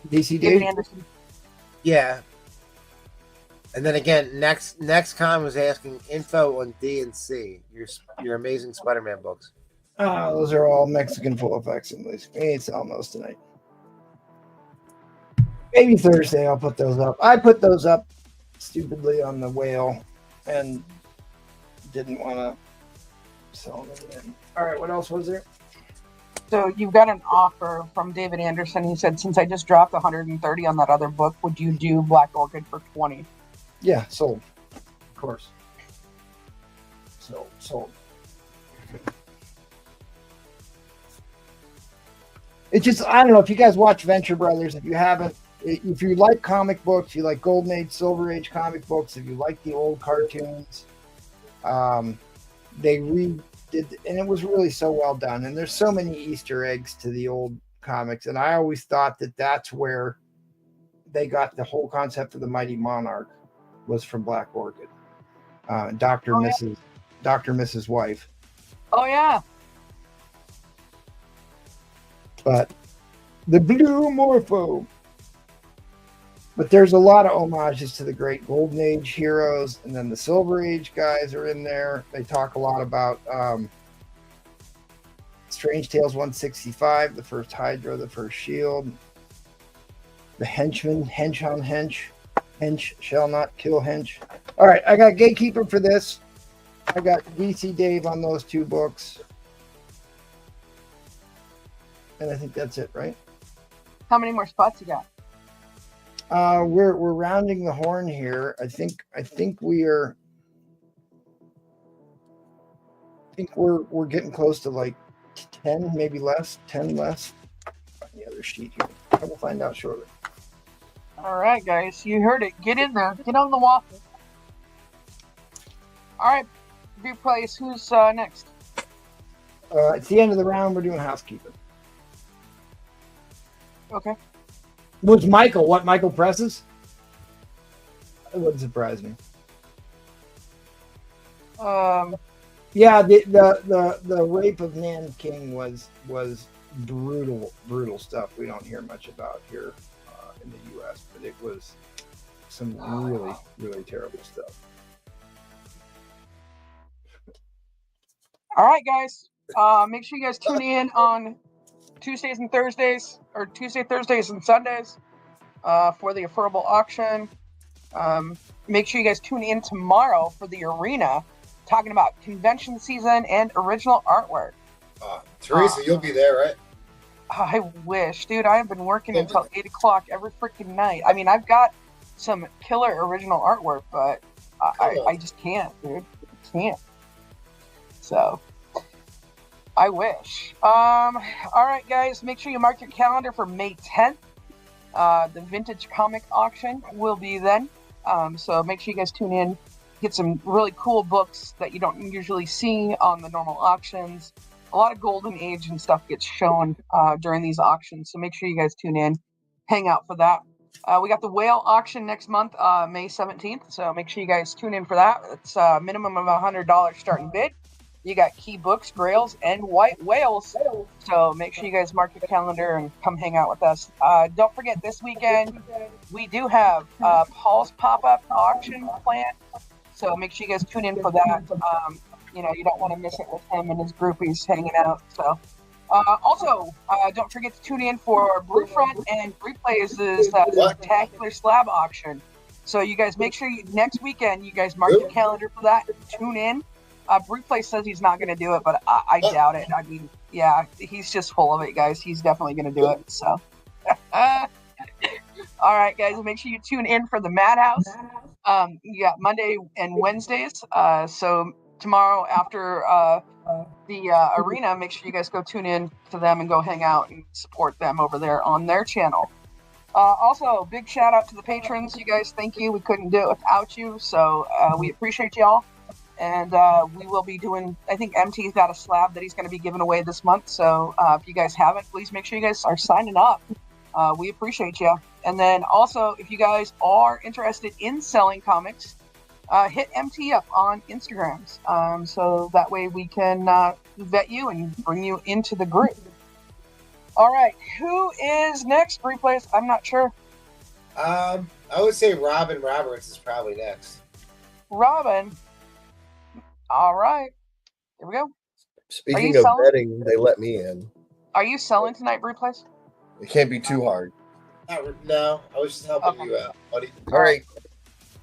DC David Dave? Anderson. Yeah. And then again, next con was asking info on D and C. Your amazing Spider-Man books. Those are all Mexican full effects in these. We ain't selling those tonight. Maybe Thursday I'll put those up. I put those up stupidly on the whale and didn't want to sell them again. All right, what else was there? So you've got an offer from David Anderson. He said, since I just dropped 130 on that other book, would you do Black Orchid for 20? Yeah, sold. Of course. Sold. It's just, I don't know if you guys watch Venture Brothers. If you haven't, if you like comic books, you like Golden Age, Silver Age comic books, if you like the old cartoons, they redid, and it was really so well done. And there's so many Easter eggs to the old comics. And I always thought that that's where they got the whole concept of the Mighty Monarch was from Black Orchid. Dr. Mrs. Wife. Oh, yeah. But the Blue Morpho. But there's a lot of homages to the great Golden Age heroes, and then the Silver Age guys are in there. They talk a lot about Strange Tales 165, the first Hydra, the first Shield, the Henchman, Hench on Hench, Hench shall not kill Hench. All right, I got Gatekeeper for this. I got DC Dave on those two books. And I think that's it, right? How many more spots you got? We're rounding the horn here. I think we're getting close to like 10, maybe less, 10 less. On the other sheet here. I will find out shortly. All right, guys. You heard it. Get in there. Get on the waffle. All right. Replays. Who's next? It's the end of the round. We're doing housekeeping. Okay. Was Michael? What, Michael Presses? It wouldn't surprise me. Yeah, the rape of Nan King was brutal stuff. We don't hear much about here in the U.S., but it was some really terrible stuff. All right, guys. Make sure you guys tune in on Tuesdays and Thursdays, or Tuesday, Thursdays, and Sundays for the affordable auction. Make sure you guys tune in tomorrow for the arena, talking about convention season and original artwork. Teresa, you'll be there, right? I wish, dude. I have been working until 8 o'clock every freaking night. I mean, I've got some killer original artwork, but I just can't, dude. I can't. So, I wish. All right, guys. Make sure you mark your calendar for May 10th. The vintage comic auction will be then. So make sure you guys tune in. Get some really cool books that you don't usually see on the normal auctions. A lot of golden age and stuff gets shown during these auctions. So make sure you guys tune in. Hang out for that. We got the whale auction next month, May 17th. So make sure you guys tune in for that. It's a minimum of $100 starting bid. You got key books, grails, and white whales. So make sure you guys mark your calendar and come hang out with us. Don't forget, this weekend, we do have Paul's pop-up auction planned. So make sure you guys tune in for that. You don't want to miss it with him and his groupies hanging out. So also, don't forget to tune in for Brewfront and Replays' spectacular slab auction. So you guys make sure next weekend, you guys mark your calendar for that. Tune in. Brewplay says he's not going to do it, but I doubt it. I mean, yeah, he's just full of it, guys. He's definitely going to do it. So, all right, guys, make sure you tune in for the Madhouse. You got Monday and Wednesdays. So tomorrow after the arena, make sure you guys go tune in to them and go hang out and support them over there on their channel. Also, big shout out to the patrons. You guys, thank you. We couldn't do it without you. So we appreciate y'all. And we will be doing, I think MT's got a slab that he's going to be giving away this month. So if you guys haven't, please make sure you guys are signing up. We appreciate you. And then also, if you guys are interested in selling comics, hit MT up on Instagrams. So that way we can vet you and bring you into the group. All right. Who is next, Replays? I'm not sure. I would say Robin Roberts is probably next. Robin. All right. Here we go. Speaking of betting, they let me in. Are you selling tonight, Replays? It can't be too hard. No, I was just helping you out, buddy. All right.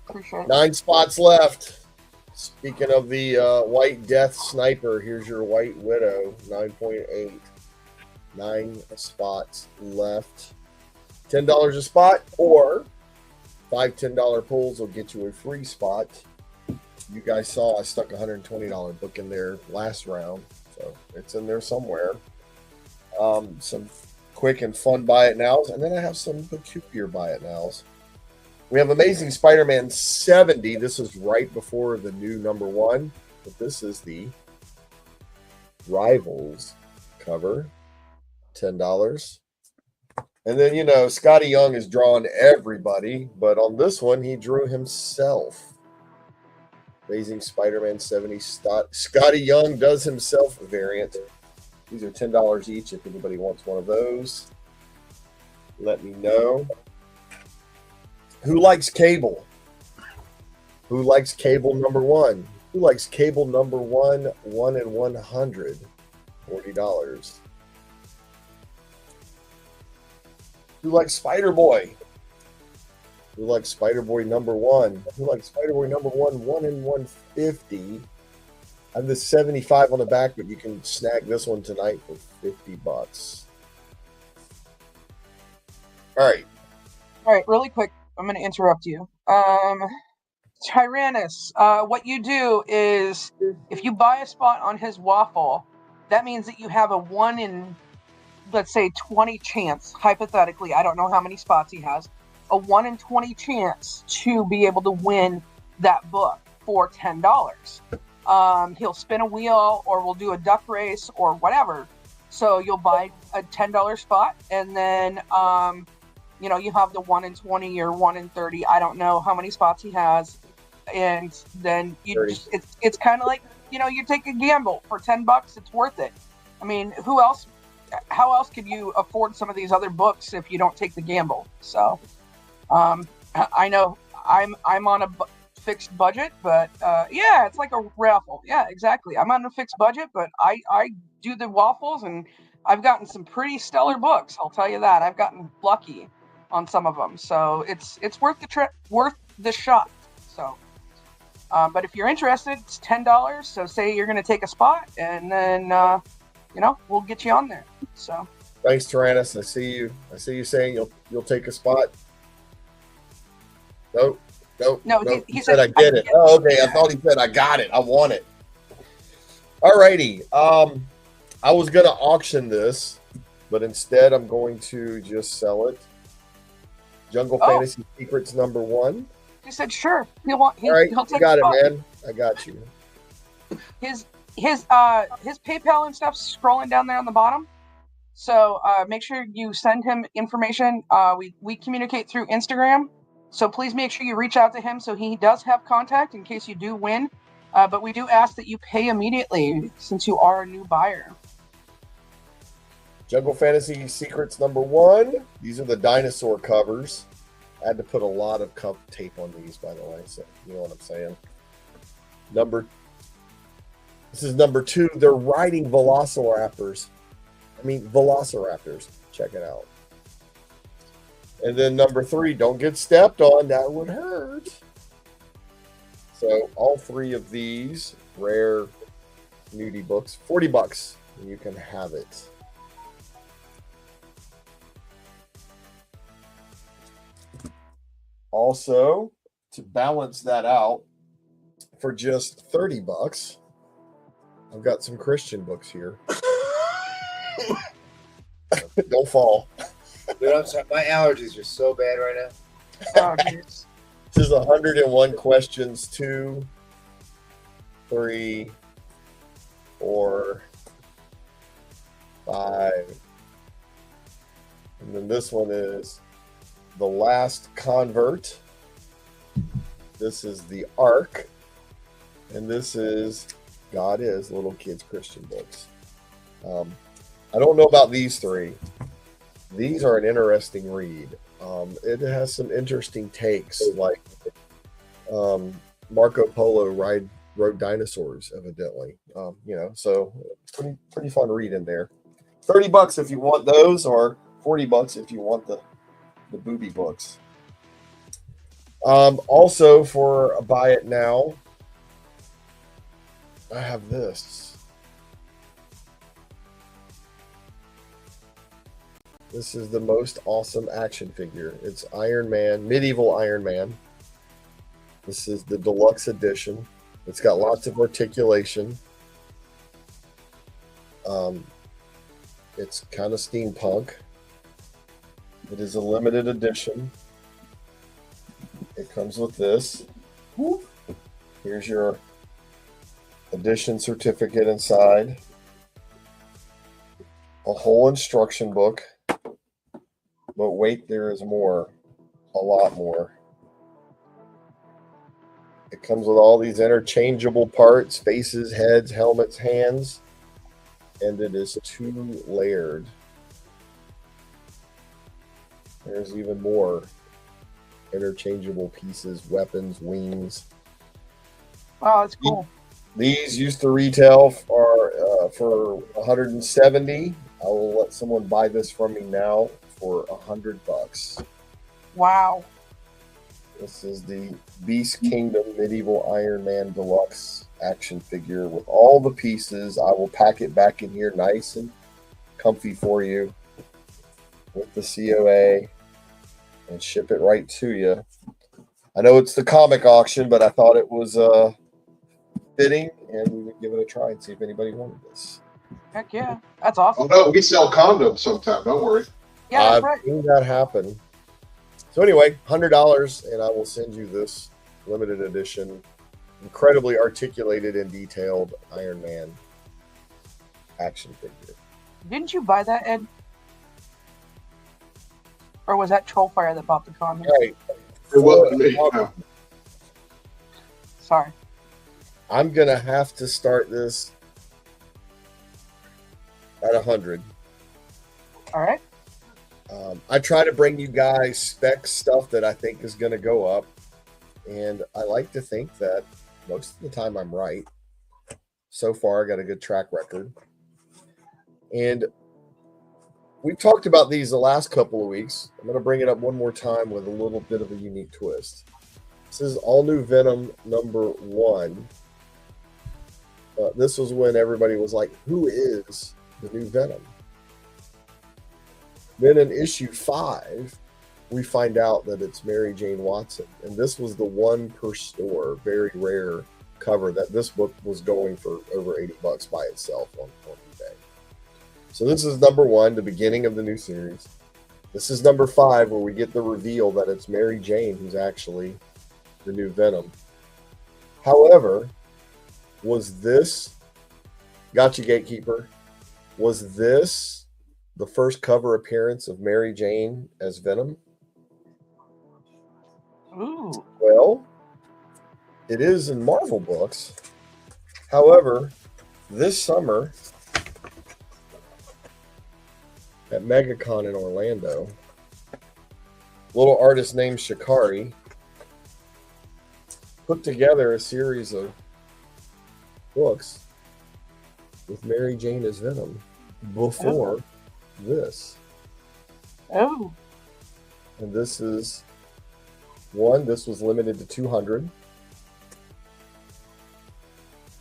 Appreciate it. 9 spots left. Speaking of the White Death Sniper, here's your White Widow, 9.8. 9 spots left. $10 a spot, or 5 $10 pulls will get you a free spot. You guys saw I stuck a $120 book in there last round, so it's in there somewhere. Some quick and fun buy it nows, and then I have some peculiar buy it nows. We have Amazing Spider-Man 70. This is right before the new #1, but this is the Rivals cover, $10. And then, Scotty Young is drawing everybody, but on this one, he drew himself. Amazing Spider-Man 70. Scotty Young does himself a variant. These are $10 each. If anybody wants one of those, let me know. Who likes Cable? Who likes Cable #1? Who likes Cable #1? 1 in 100. $40. Who likes Spider-Boy? Who likes Spider-Boy #1? Who likes Spider-Boy #1? 1 in 150. I have the 75 on the back, but you can snag this one tonight for $50. All right, really quick. I'm going to interrupt you. Tyrannus, what you do is if you buy a spot on his waffle, that means that you have a 1 in, let's say, 20 chance, hypothetically. I don't know how many spots he has. A 1 in 20 chance to be able to win that book for $10. He'll spin a wheel, or we'll do a duck race or whatever. So you'll buy a $10 spot, and then you have the 1 in 20 or 1 in 30. I don't know how many spots he has, and then it's kind of like you take a gamble for $10. It's worth it. I mean, how else could you afford some of these other books if you don't take the gamble? So I know I'm on a fixed budget, but yeah, it's like a raffle. Yeah, exactly. I'm on a fixed budget, but I do the waffles, and I've gotten some pretty stellar books. I'll tell you that. I've gotten lucky on some of them, so it's worth the trip, worth the shot. So, but if you're interested, it's $10. So say you're going to take a spot, and then we'll get you on there. So Thanks, Tyrannus. I see you saying you'll take a spot. Nope. No, he said I get it. Oh, okay. I thought he said I got it. I want it. All righty. I was gonna auction this, but instead I'm going to just sell it. Jungle Fantasy Secrets #1. He said sure. He'll take you got a spot. it, man. I got you. His PayPal and stuff's scrolling down there on the bottom. So make sure you send him information. We communicate through Instagram. So please make sure you reach out to him so he does have contact in case you do win. But we do ask that you pay immediately since you are a new buyer. Jungle Fantasy Secrets #1. These are the dinosaur covers. I had to put a lot of cup tape on these, by the way, so you know what I'm saying. This is #2. They're riding velociraptors. Check it out. And then #3, don't get stepped on. That would hurt. So all 3 of these rare nudie books, $40, and you can have it. Also, to balance that out, for just $30, I've got some Christian books here. Don't fall. Dude, I'm sorry. My allergies are so bad right now. Oh, geez. This is 101 questions. 2, 3, 4, 5. And then this one is The Last Convert. This is The Ark. And this is God Is, Little Kids Christian books. I don't know about these 3. These are an interesting read. It has some interesting takes, like Marco Polo rode dinosaurs, evidently. So pretty fun read in there. $30 if you want those, or $40 if you want the booby books. Also, for a buy it now, I have this. This is the most awesome action figure. It's Iron Man, medieval Iron Man. This is the deluxe edition. It's got lots of articulation. It's kind of steampunk. It is a limited edition. It comes with this. Here's your edition certificate inside. A whole instruction book. But wait, there is more. A lot more. It comes with all these interchangeable parts, faces, heads, helmets, hands. And it is 2-layered. There's even more interchangeable pieces, weapons, wings. Oh, that's cool. These used to retail for $170. I will let someone buy this from me now for $100. Wow. This is the Beast Kingdom Medieval Iron Man Deluxe action figure with all the pieces. I will pack it back in here nice and comfy for you with the COA and ship it right to you. I know it's the comic auction, but I thought it was fitting, and we would give it a try and see if anybody wanted this. Heck yeah. That's awesome. Oh, no, we sell condoms sometime. Don't worry. Yeah, that's I've right. seen that happen. So anyway, $100, and I will send you this limited edition, incredibly articulated and detailed Iron Man action figure. Didn't you buy that, Ed? Or was that Trollfire that bought the condom? Right. It wasn't me. No. Sorry. I'm gonna have to start this at 100. All right. I try to bring you guys spec stuff that I think is going to go up. And I like to think that most of the time I'm right. So far, I got a good track record. And we've talked about these the last couple of weeks. I'm going to bring it up one more time with a little bit of a unique twist. This is All New Venom number 1. This was when everybody was like, who is the new Venom? Then in issue 5, we find out that it's Mary Jane Watson. And this was the one per store, very rare cover that this book was going for over $80 by itself on eBay. So this is number 1, the beginning of the new series. This is number 5, where we get the reveal that it's Mary Jane who's actually the new Venom. However, was this, gotcha Gatekeeper, was this the first cover appearance of Mary Jane as Venom? Ooh. Well, it is in Marvel books. However, this summer at MegaCon in Orlando, little artist named Shikari put together a series of books with Mary Jane as Venom before this. Oh. And this is one, this was limited to 200.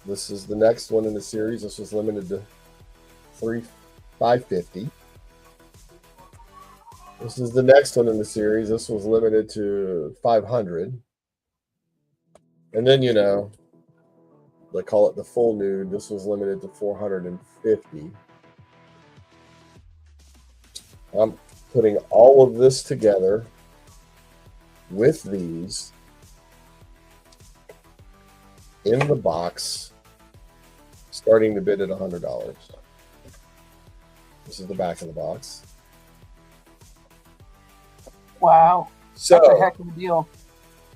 This is the next one in the series. This was limited to 550. This is the next one in the series. This was limited to 500. And then, you know, they call it the full nude. This was limited to 450. I'm putting all of this together with these in the box, starting to bid at $100. This is the back of the box. Wow. So that's a heck of a deal.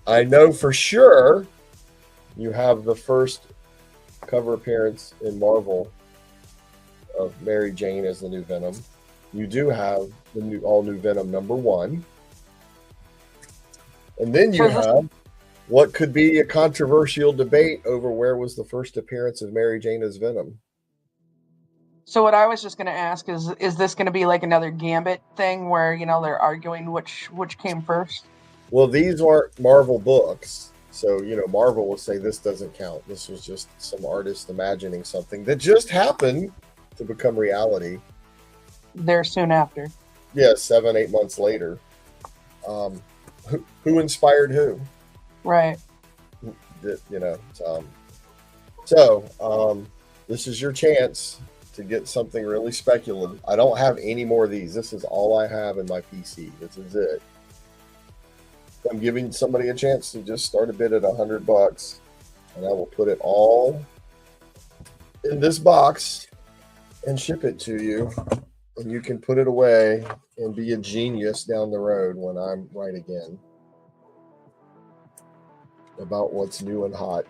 I know for sure you have the first cover appearance in Marvel of Mary Jane as the new Venom. You do have the new all new Venom number 1. And then you have what could be a controversial debate over where was the first appearance of Mary Jane as Venom. So what I was just going to ask is this going to be like another Gambit thing where, you know, they're arguing which came first? Well, these aren't Marvel books. So, you know, Marvel will say this doesn't count. This was just some artist imagining something that just happened to become reality. There soon after. Yeah, 7-8 months later. Who inspired who? Right. You know. So, this is your chance to get something really speculative. I don't have any more of these. This is all I have in my PC. This is it. I'm giving somebody a chance to just start a bid at $100, and I will put it all in this box and ship it to you, and you can put it away and be a genius down the road when I'm right again about what's new and hot.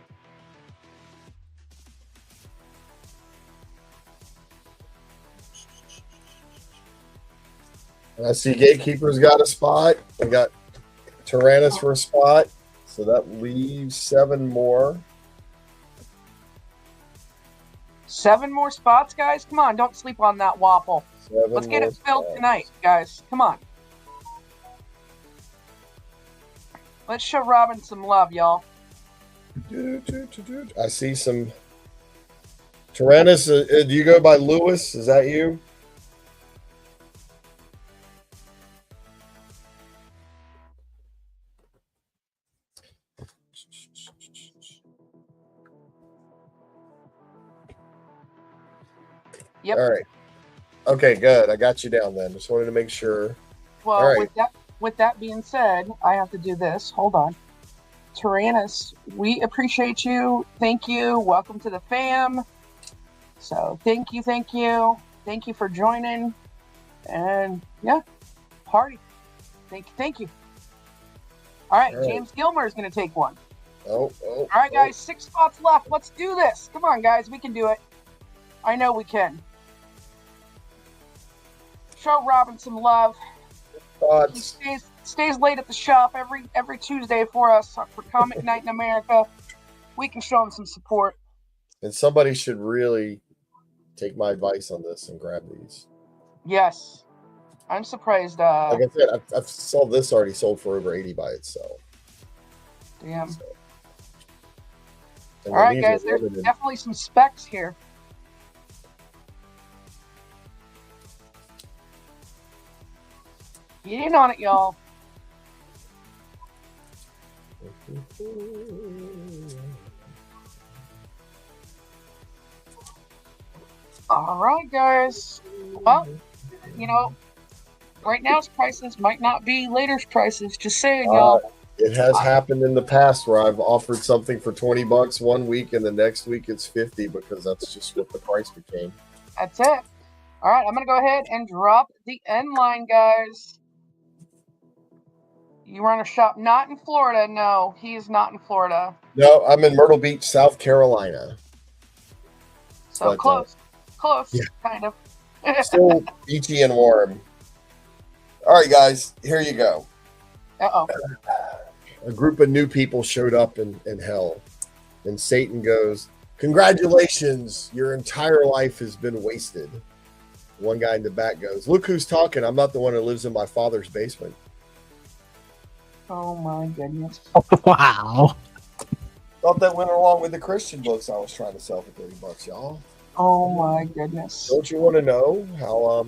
And I see Gatekeeper's got a spot. We got Tyrannus for a spot. So that leaves 7 more. 7 more spots, guys? Come on, don't sleep on that waffle. 7 Let's get more it filled spots. tonight, guys. Come on. Let's show Robin some love, y'all. I see some Tyrannus. Do you go by Lewis? Is that you? Yep. All right. Okay, good. I got you down then. Just wanted to make sure. Well, All right. with that being said, I have to do this. Hold on. Tyrannus, we appreciate you. Thank you. Welcome to the fam. So thank you. Thank you for joining. And yeah, party. Thank you. All right, All right. James Gilmer is going to take one. All right, guys, 6 spots left. Let's do this. Come on, guys. We can do it. I know we can. Show Robin some love. He stays late at the shop every Tuesday for us for Comic Night in America. We can show him some support. And somebody should really take my advice on this and grab these. Yes. I'm surprised. Like I said, I've saw this already sold for over 80 by itself. Damn. So. All right, guys, there's definitely some specs here. Get in on it, y'all. All right, guys. Well, you know, right now's prices might not be later's prices. Just saying, y'all. It has happened in the past where I've offered something for $20 one week and the next week it's 50 because that's just what the price became. That's it. All right, I'm going to go ahead and drop the end line, guys. You run a shop not in Florida. No, he is not in Florida. No, I'm in Myrtle Beach, South Carolina. So But, close. Close, yeah. kind of. Still beachy and warm. All right, guys, here you go. Uh-oh. A group of new people showed up in hell. And Satan goes, "Congratulations, your entire life has been wasted." One guy in the back goes, "Look who's talking. I'm not the one who lives in my father's basement." Oh, my goodness. Wow. Thought that went along with the Christian books I was trying to sell for $30, y'all. Oh, my goodness. Don't you want to know how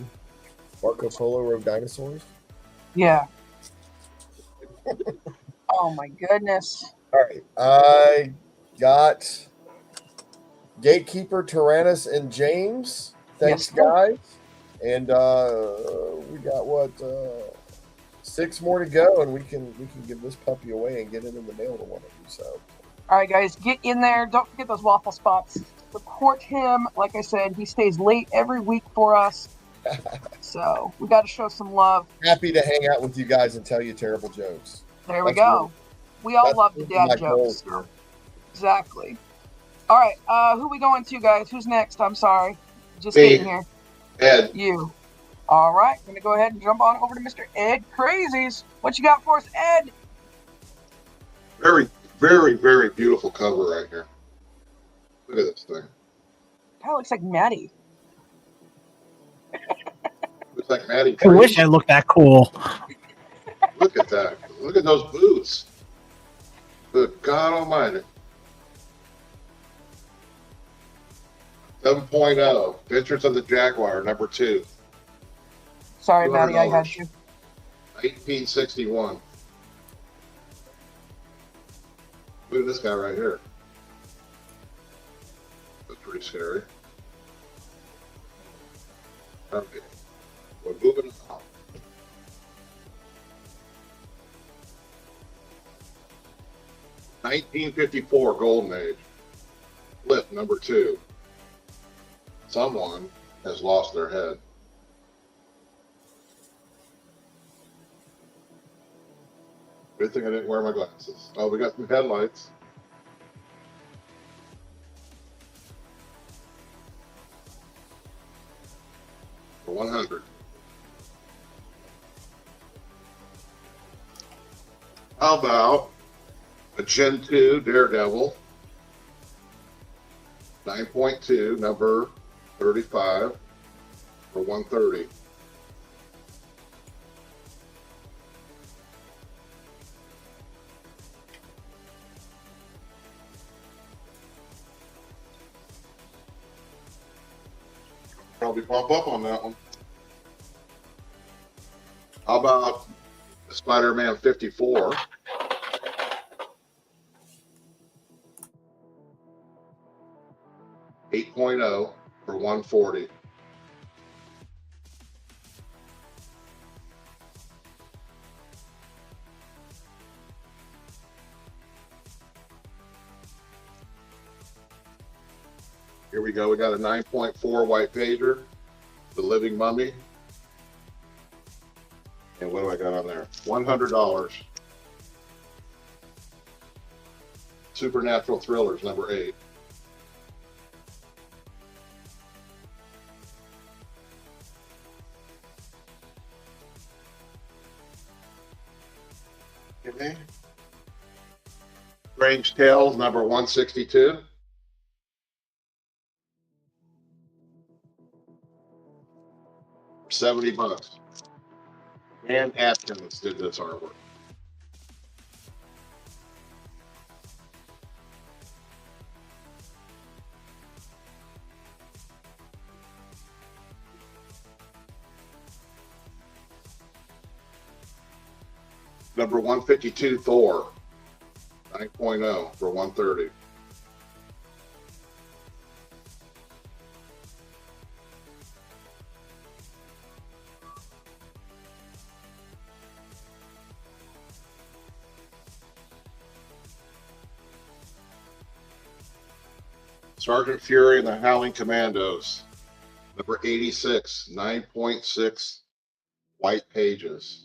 Marco Polo rode dinosaurs? Yeah. Oh, my goodness. All right. I got Gatekeeper, Tyrannus, and James. Thanks, Yes, sir. guys. And we got 6 more to go, and we can give this puppy away and get it in the mail to one of you. So, All right, guys, get in there. Don't forget those waffle spots. Support him. Like I said, he stays late every week for us. So we got to show some love. happy to hang out with you guys and tell you terrible jokes. There we That's go. We all That's love the my dad goal jokes. here. Exactly. All right, who we going to, guys? Who's next? I'm sorry. Just Me. getting here. Ed, You. All right, going to go ahead and jump on over to Mr. Ed Crazies. What you got for us, Ed? very, very, very beautiful cover right here. Look at this thing. That looks like Maddie. Looks like Maddie. I wish I looked that cool. Look at that. Look at those boots. Good God Almighty. 7.0. Adventures of the Jaguar, number 2. Sorry, Maddie, I had $200. you. 1861. Look at this guy right here. That's pretty scary. Okay. We're moving on. $1954 Golden Age. Flip number 2. Someone has lost their head. Good thing I didn't wear my glasses. Oh, we got some headlights. For 100. How about a Gen 2 Daredevil, 9.2, number 35, for 130. Probably bump up on that one. How about Spider-Man 54? $8.0 for 140. Here we go. We got a 9.4 white pager, the Living Mummy. And what do I got on there? $100. Supernatural Thrillers, number 8. Strange Tales, number 162. For $70. Dan Atkins did this artwork. Number 152, Thor, 9.0 for 130. Sergeant Fury and the Howling Commandos, number 86, 9.6 white pages.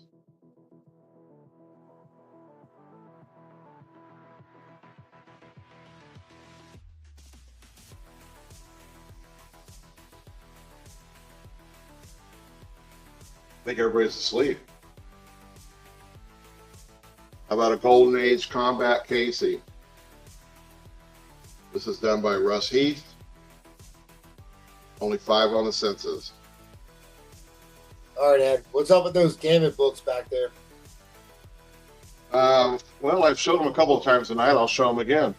I think everybody's asleep. How about a Golden Age Combat Casey? This is done by Russ Heath. Only 5 on the census. All right, Ed. What's up with those Gambit books back there? Well, I've showed them a couple of times tonight. I'll show them again.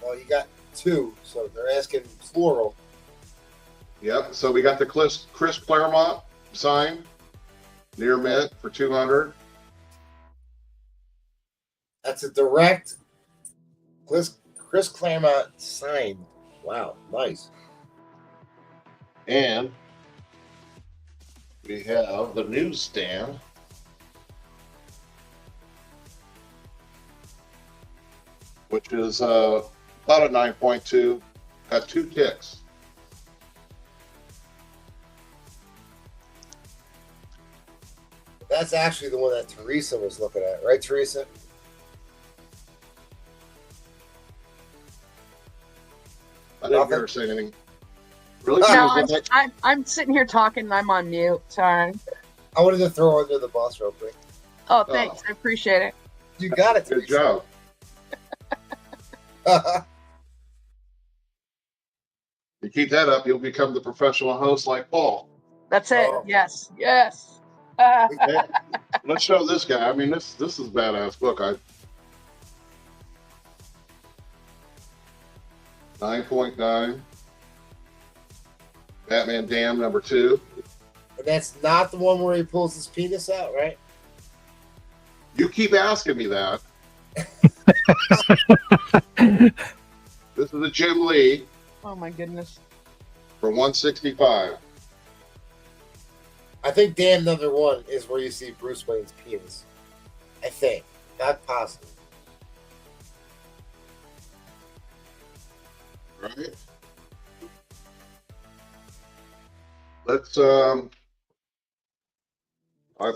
Well, you got 2, so they're asking plural. Yep. So we got the Chris Claremont sign, near mint for 200. That's a direct Chris Claremont signed. Wow, nice. And we have the newsstand. Which is about a 9.2. Got 2 ticks. That's actually the one that Teresa was looking at, right, Teresa? I didn't hear her say anything. Really? No, I'm sitting here talking and I'm on mute. Sorry. I wanted to throw under the bus real quick. Oh, thanks. I appreciate it. You got it, Good Teresa. job. You keep that up, you'll become the professional host like Paul. That's it. Oh. Yes. Yes. Hey, let's show this guy. I mean, this is a badass book. 9.9. Batman Dam number 2. And that's not the one where he pulls his penis out, right? You keep asking me that. This is a Jim Lee Oh my goodness. for 165. I think Damn Number 1 is where you see Bruce Wayne's penis. I think. Not possible. Right. Let's I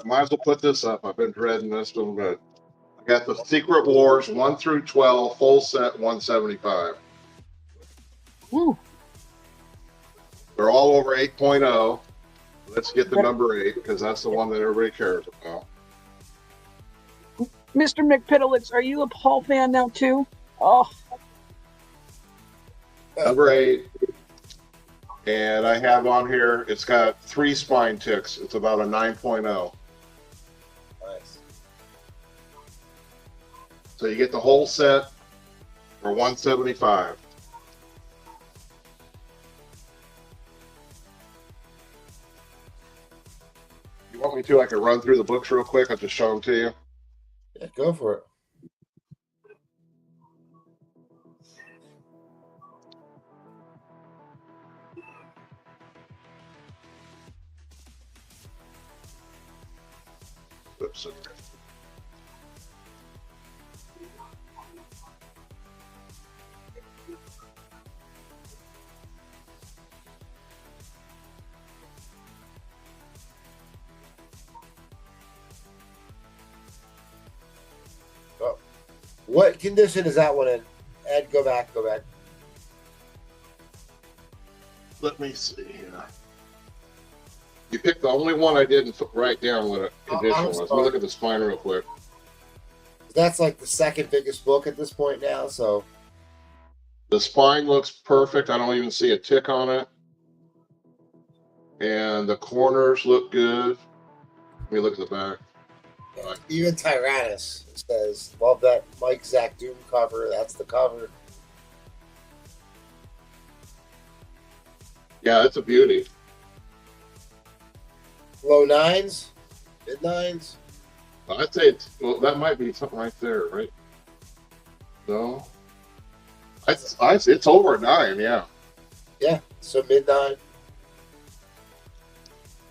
might as well put this up. I've been dreading this one, but I got the Secret Wars 1 through 12 full set 175. Woo. They're all over 8.0. Let's get the number 8 because that's the one that everybody cares about. Mr. McPiddlitz, are you a Paul fan now too? Oh, Number 8. And I have on here, it's got 3 spine ticks. It's about a 9.0. Nice. So you get the whole set for 175. You want me to? I can run through the books real quick. I'll just show them to you. Yeah, go for it. Oops. Oh. What condition is that one in? Ed, go back. Let me see here. You picked the only one I didn't write down what a condition I'm was. Let me sorry. look at the spine real quick. That's like the second biggest book at this point now. So The spine looks perfect. I don't even see a tick on it. And the corners look good. Let me look at the back. even Tyrannus says, "Love that Mike Zach Doom cover. That's the cover." Yeah, it's a beauty. Low nines, mid nines. I'd say that might be something right there, right? No, it's over a 9. Yeah. Yeah, so mid nine.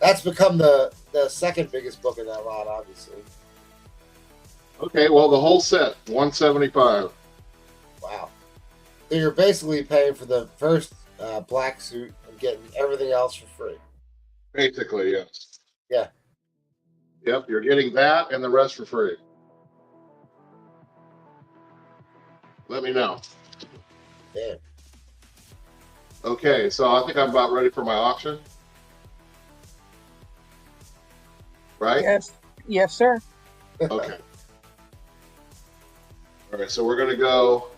That's become the second biggest book in that lot, obviously. Okay, well, the whole set, $175. Wow. So you're basically paying for the first black suit and getting everything else for free. Basically, yes. Yeah. Yep, you're getting that and the rest for free. Let me know. Damn. Okay, so I think I'm about ready for my auction. Right? Yes. Yes, sir. Okay. All right, so we're going to go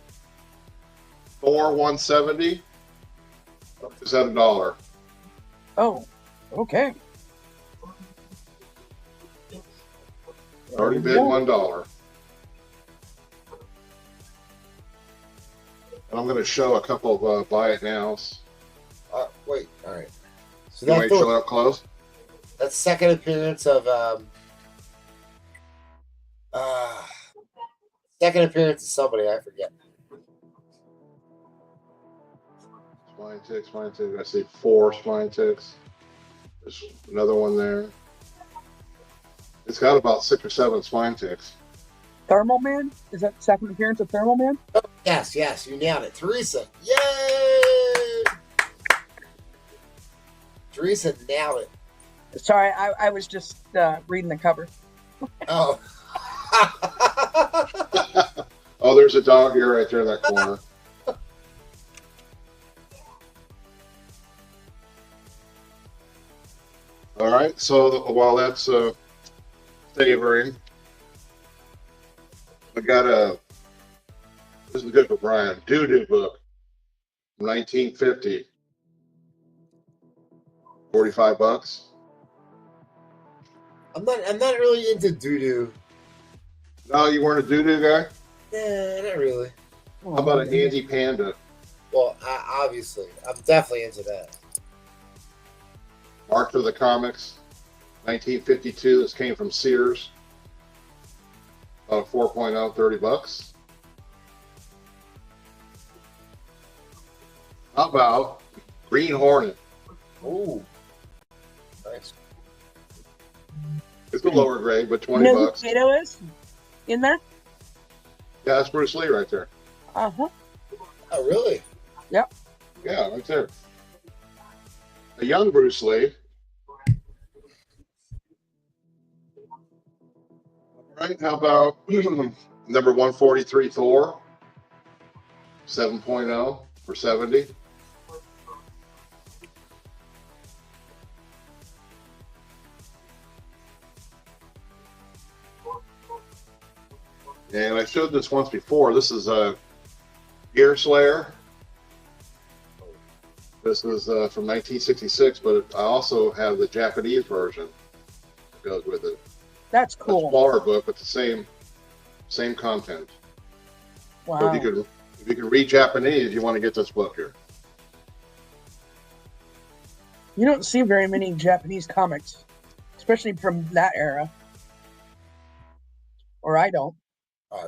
Thor 170. Is that $1? Oh, okay. Already bid $1. And I'm going to show a couple of buy it nows. Wait, all right. So You want to show it up close? that's second appearance of somebody, I forget. Spine ticks. I see 4 spine ticks. There's another one there. It's got about 6 or 7 spine ticks. Thermal Man? Is that the second appearance of Thermal Man? Yes, you nailed it. Teresa. Yay! Teresa nailed it. Sorry, I was just reading the cover. Oh. Oh, there's a dog here right there in that corner. All right, so while that's savoring, I got this is good for Brian, doo-doo book from 1950. $45. I'm not really into doo-doo. No, you weren't a doo-doo guy? Nah, not really. How about a Handy Panda? Well, obviously, I'm definitely into that. Mark of the Comics, 1952. This came from Sears. About a 4.0, $30. How about Green Hornet? Ooh, nice. It's a lower grade, but You know who $20. Kato is in there? Yeah, that's Bruce Lee right there. Uh-huh. Oh, really? Yeah, right there. A young Bruce Lee. All right, how about number 143 Thor? 7.0 for 70. And I showed this once before. This is a Gear Slayer. This is from 1966, but I also have the Japanese version that goes with it. That's A cool. smaller book, but the same content. So Wow. if you can read Japanese, you want to get this book here. You don't see very many Japanese comics, especially from that era. Or I don't.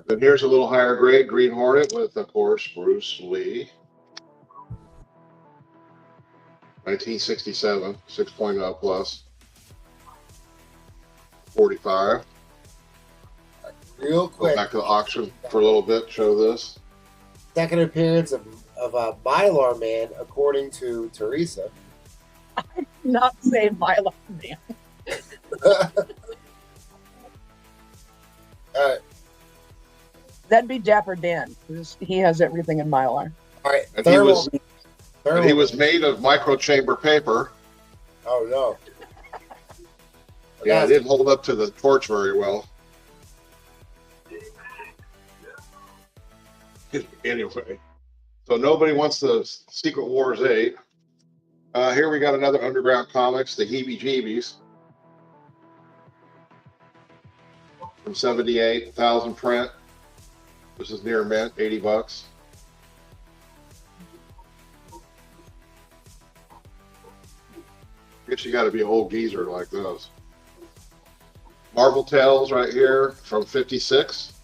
Then here's a little higher grade Green Hornet with, of course, Bruce Lee. 1967, 6.0 plus. 45. Real Go quick. back to the auction for a little bit, show this. Second appearance of Mylar Man, according to Teresa. Not say Mylar Man. All right. That'd be Dapper Dan, because he has everything in Mylar. All right. And he was made of micro chamber paper. Oh, no. Yeah, it didn't hold up to the torch very well. Anyway, so nobody wants the Secret Wars 8. Here we got another Underground Comics, the Heebie-Jeebies. From 78, 1,000 print. This is near mint, 80 bucks. I guess you got to be an old geezer like those. Marvel Tales right here from 56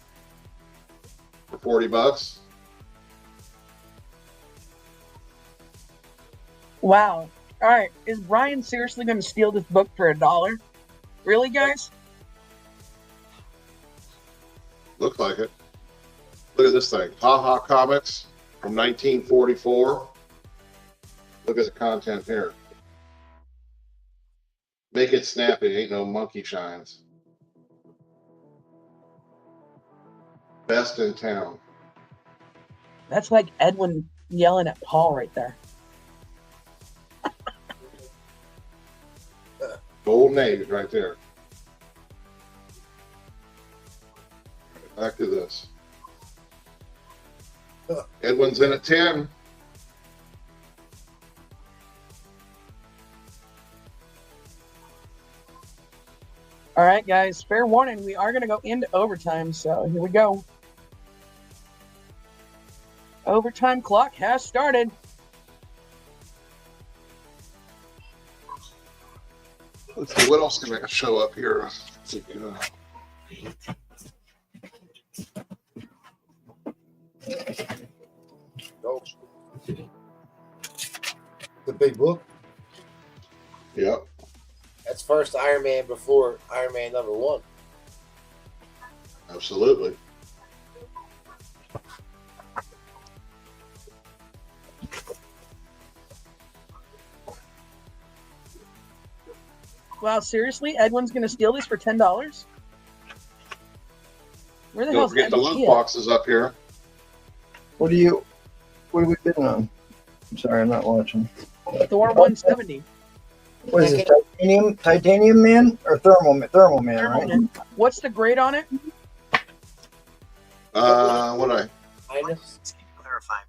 for 40 bucks. Wow. All right. Is Brian seriously going to steal this book for $1? Really, guys? Looks like it. Look at this thing. Ha Ha Comics from 1944. Look at the content here. Make it snappy. Ain't no monkey shines. Best in town. That's like Edwin yelling at Paul right there. Golden Age right there. Back to this. Edwin's in at 10. All right, guys. Fair warning. We are going to go into overtime. So here we go. Overtime clock has started. Let's see what else can I show up here. Oh. The big book. Yep. That's first Iron Man before Iron Man #1. Absolutely. Wow, seriously? Edwin's going to steal this for $10? Where the Don't hell's forget the Edwin? love boxes up here. What are we bidding on? I'm sorry, I'm not watching. Thor 170. What is it? Titanium man or thermal man, right? Man. What's the grade on it? Clarify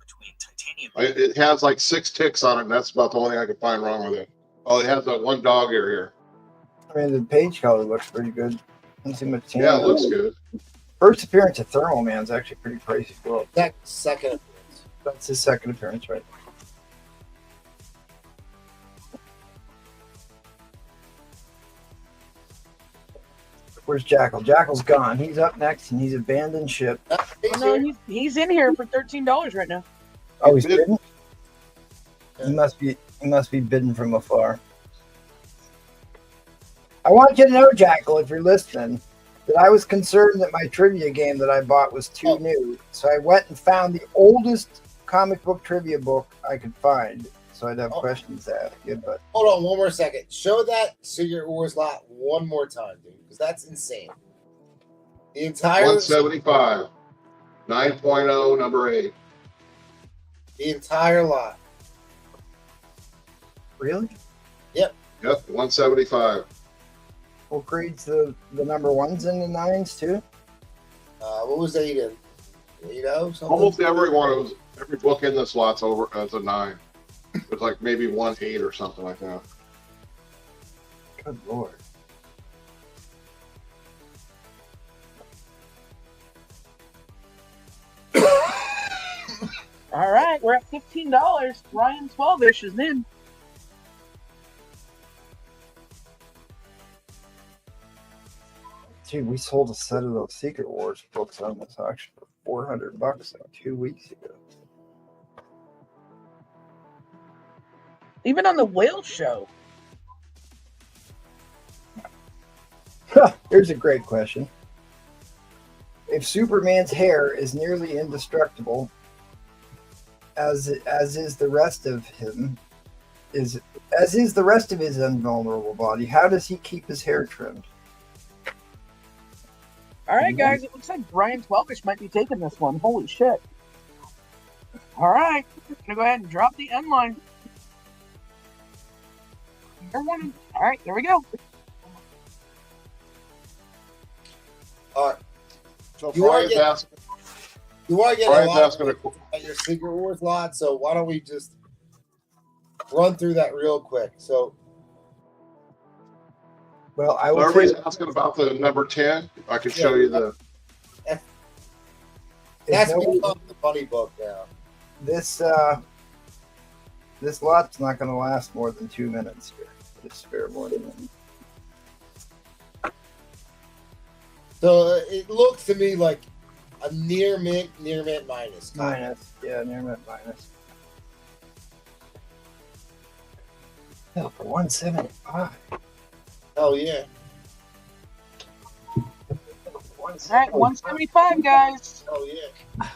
between titanium. It has like 6 ticks on it, and that's about the only thing I can find wrong with it. Oh, it has that one dog ear here. I mean, the page color looks pretty good. Don't see much tan. Yeah, it looks good. First appearance of Thermal Man's actually pretty pricey. Well, Second appearance. that's his second appearance, right? Where's Jackal? Jackal's gone. He's up next, and he's abandoned ship. No, he's in here for $13 right now. Oh, he's bidding. He must be bidding from afar. I want you to know, Jackal, if you're listening, that I was concerned that my trivia game that I bought was too new. So I went and found the oldest comic book trivia book I could find. So I'd have questions to ask you. But hold on one more second. Show that Secret Wars lot one more time, dude, because that's insane. The entire 175. 9.0, number 8. The entire lot. Really? Yep. Yep, 175. What grades the number 1s and the 9s too? What was 8 in? 8-0 something? Almost every book in this lot's over as a 9. It's like maybe 1-8 or something like that. Good lord. All right, we're at $15. Ryan 12-ish is in. Dude, we sold a set of those Secret Wars books on this auction for $400 2 weeks ago. Even on the whale show. Here's a great question. If Superman's hair is nearly indestructible, as is the rest of him, as is the rest of his invulnerable body, how does he keep his hair trimmed? All right, guys, it looks like Brian 12-ish might be taking this one. Holy shit. All right, I'm going to go ahead and drop the end line. All right, there we go. All right. So You are Brian's getting- asking, You want to get a Brian's lot asking a at your Secret Wars lot, so why don't we just run through that real quick? So, Well, I So will everybody's say asking about the number 10. I can show you the. that's nobody- become the funny book now. this lot's not going to last more than 2 minutes here. Just spare more than a minute. So it looks to me like a near mint minus. Minus, yeah, near mint minus. Oh, for 175. Oh yeah. All right, 175, guys. Oh yeah.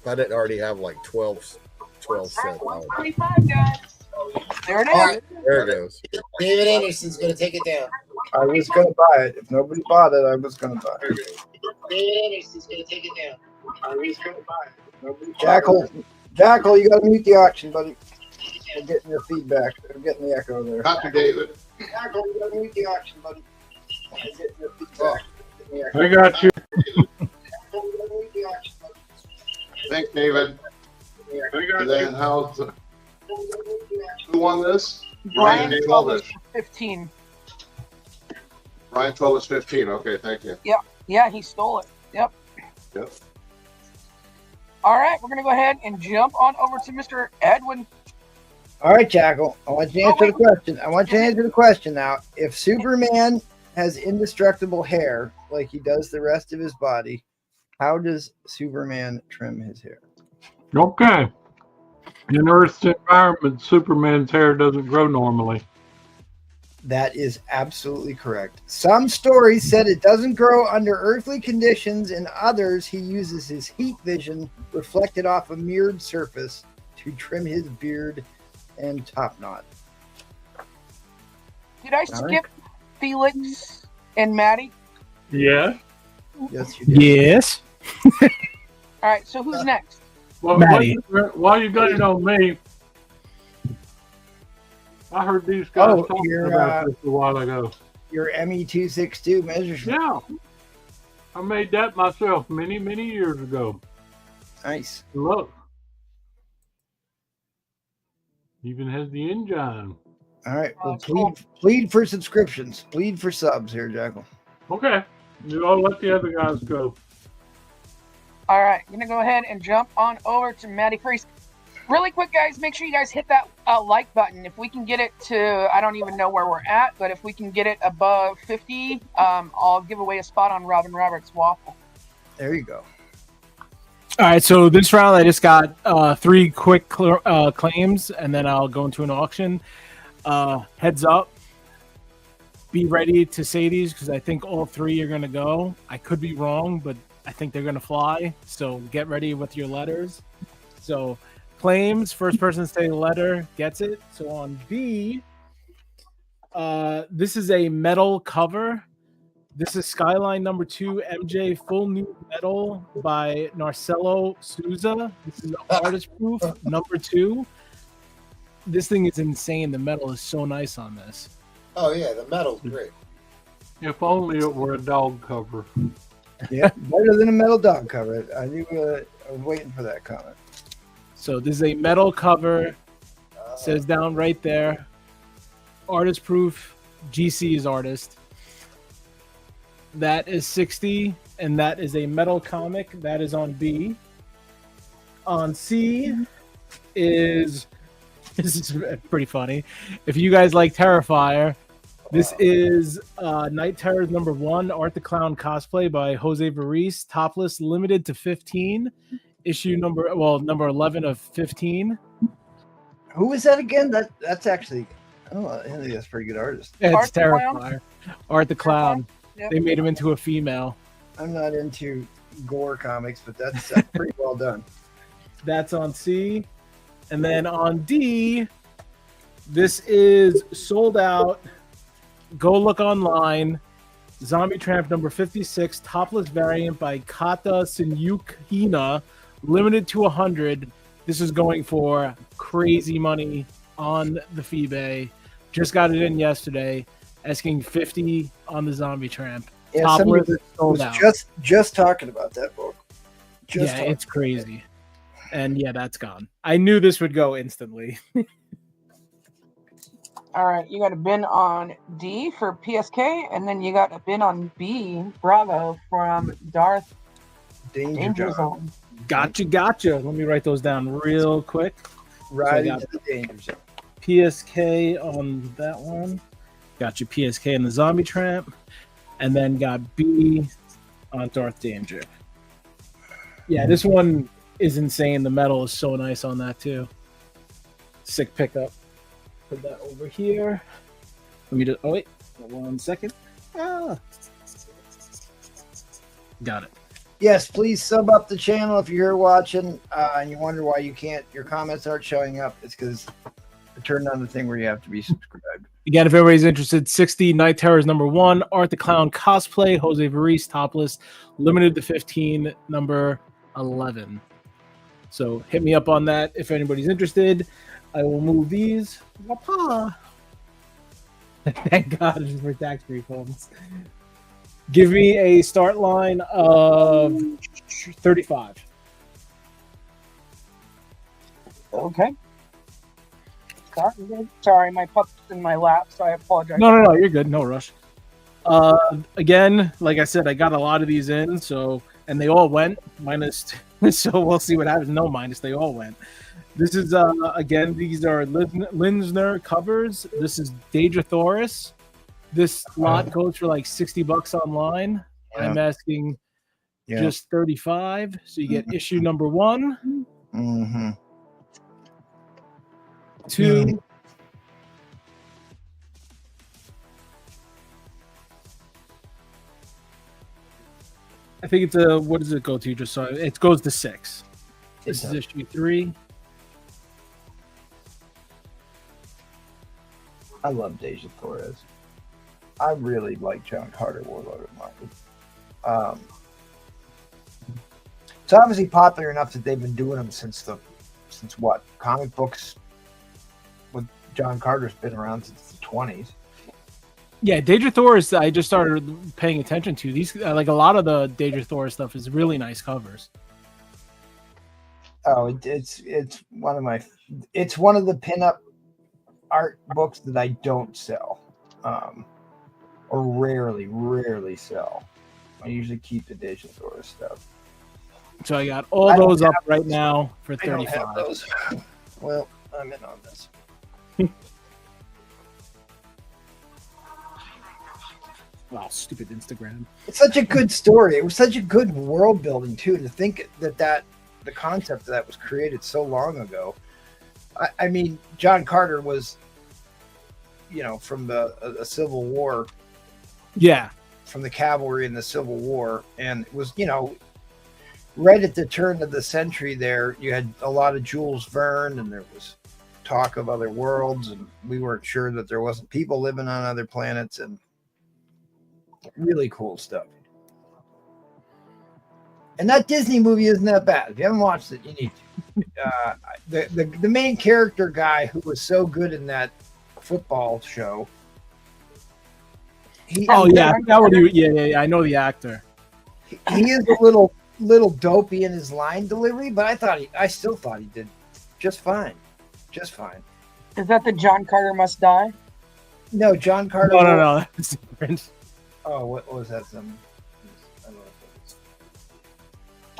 I didn't already have like 12 All right, cents. 175, guys. There it is. All right, there it goes. David Anderson's going to take it down. I was going to buy it. If nobody bought it, I was going to buy it. David Anderson's going to take it down. I was going to buy it. If nobody Jackal, you got to mute the auction, buddy. I'm getting your feedback. I'm getting the echo there. Copy, David. Jackal, you got to mute the auction, buddy. I'm getting your feedback. I got you. Thanks, David. I got And then you. how's the, who won this? Brian Name told all us this. 15. Brian told us 15. Okay, thank you. Yeah, he stole it. Yep. Yep. All right, we're going to go ahead and jump on over to Mr. Edwin. All right, Jackal. I want you to answer the question. I want you to answer the question now. If Superman has indestructible hair like he does the rest of his body, how does Superman trim his hair? Okay. In Earth's environment, Superman's hair doesn't grow normally. That is absolutely correct. Some stories said it doesn't grow under earthly conditions. In others, he uses his heat vision reflected off a mirrored surface to trim his beard and top knot. Did I skip Felix and Maddie? Yeah. Yes, you did. Yes. All right, so who's next? Well, Maddie. while you got it on me, I heard these guys talking about this a while ago. Your ME262 measures. Yeah. I made that myself many, many years ago. Nice. Look. Even has the engine. All right. Oh, Well, cool. plead for subscriptions. Plead for subs here, Jackal. Okay. I'll let the other guys go. All right, I'm going to go ahead and jump on over to Maddie Priest. Really quick, guys, make sure you guys hit that like button. If we can get it to, I don't even know where we're at, but if we can get it above 50, I'll give away a spot on Robin Roberts' waffle. There you go. All right, so this round I just got 3 quick claims, and then I'll go into an auction. Heads up. Be ready to say these because I think all 3 are going to go. I could be wrong, but I think they're going to fly. So get ready with your letters. So claims, first person to say the letter gets it. So on B, this is a metal cover. This is Skyline number 2, MJ Full New Metal by Narcello Souza. This is artist proof number 2. This thing is insane. The metal is so nice on this. Oh yeah, the metal's great. If only it were a dog cover. Yeah, better than a metal dog cover. I knew I was waiting for that comment. So this is a metal cover. Says down right there. Artist proof. GC is artist. That is 60, and that is a metal comic. That is on B. On C is this is pretty funny. If you guys like Terrifier, this is Night Terrors number 1, Art the Clown cosplay by Jose Varice, topless, limited to 15. Issue number 11 of 15. Who is that again? That's actually, I think that's a pretty good artist. It's Art the Clown? Terrifier. Art the Clown. Yep. They made him into a female. I'm not into gore comics, but that's pretty well done. That's on C. And then on D, this is sold out. Go look online. Zombie Tramp number 56, topless variant by Kata Sinyuk-hina, limited to 100. This is going for crazy money on the Feebay. Just got it in yesterday, asking 50 on the Zombie Tramp. Yeah, Topless, somebody sold was out. just talking about that book. Yeah, it's crazy. And yeah, that's gone. I knew this would go instantly. All right, you got a bin on D for PSK, and then you got a bin on B, Bravo, from Darth Danger Zone. Gotcha. Let me write those down real quick. Right into the danger zone. PSK on that one. Got your PSK in the Zombie Tramp. And then got B on Darth Danger. Yeah, this one is insane. The metal is so nice on that too. Sick pickup. Put that over here. Let me just. Oh wait, 1 second. Got it. Yes, please sub up the channel if you're here watching and you wonder why your comments aren't showing up. It's because I turned on the thing where you have to be subscribed. Again, if everybody's interested, 60 Night Terrors #1, Art the Clown cosplay, Jose Varice topless, limited to 15, number 11. So hit me up on that if anybody's interested. I will move these. Wapa. Thank God for tax refunds. Give me a start line of 35. Okay. Sorry, my pup's in my lap, so I apologize. No, you're good. No rush. Again, like I said, I got a lot of these in, and they all went minus. So we'll see what happens. No minus, they all went. This is again, these are Linsner covers. This is Daedrathoris. This lot goes for like $60 online. Yeah. I'm asking just 35. So you get issue number 1. Mm-hmm. 2. I think it's a, what does it go to? Just so it goes to 6. This is issue 3. I love Deja Torres. I really like John Carter, Warlord of Marvel. It's obviously popular enough that they've been doing them since what? Comic books with John Carter's been around since the 20s. Yeah, Daedrathoris, I just started paying attention to. These, like a lot of the Daedrathoris stuff is really nice covers. Oh, it's one of the pinup art books that I don't sell, or rarely sell. I usually keep the Daedrathoris stuff. So I got all those up right now for 35. Well, I'm in on this. Wow, stupid Instagram. It's such a good story. It was such a good world building too. To think that the concept of that was created so long ago. I mean, John Carter was, from the Civil War. Yeah. From the cavalry in the Civil War, and it was, right at the turn of the century. There, you had a lot of Jules Verne, and there was talk of other worlds, and we weren't sure that there wasn't people living on other planets, and really cool stuff. And that Disney movie isn't that bad. If you haven't watched it, you need to. The main character guy who was so good in that football show. I know the actor. He is a little dopey in his line delivery, but I still thought he did just fine. Just fine. Is that the John Carter Must Die? No, John Carter. No, that's different. Oh, what was that?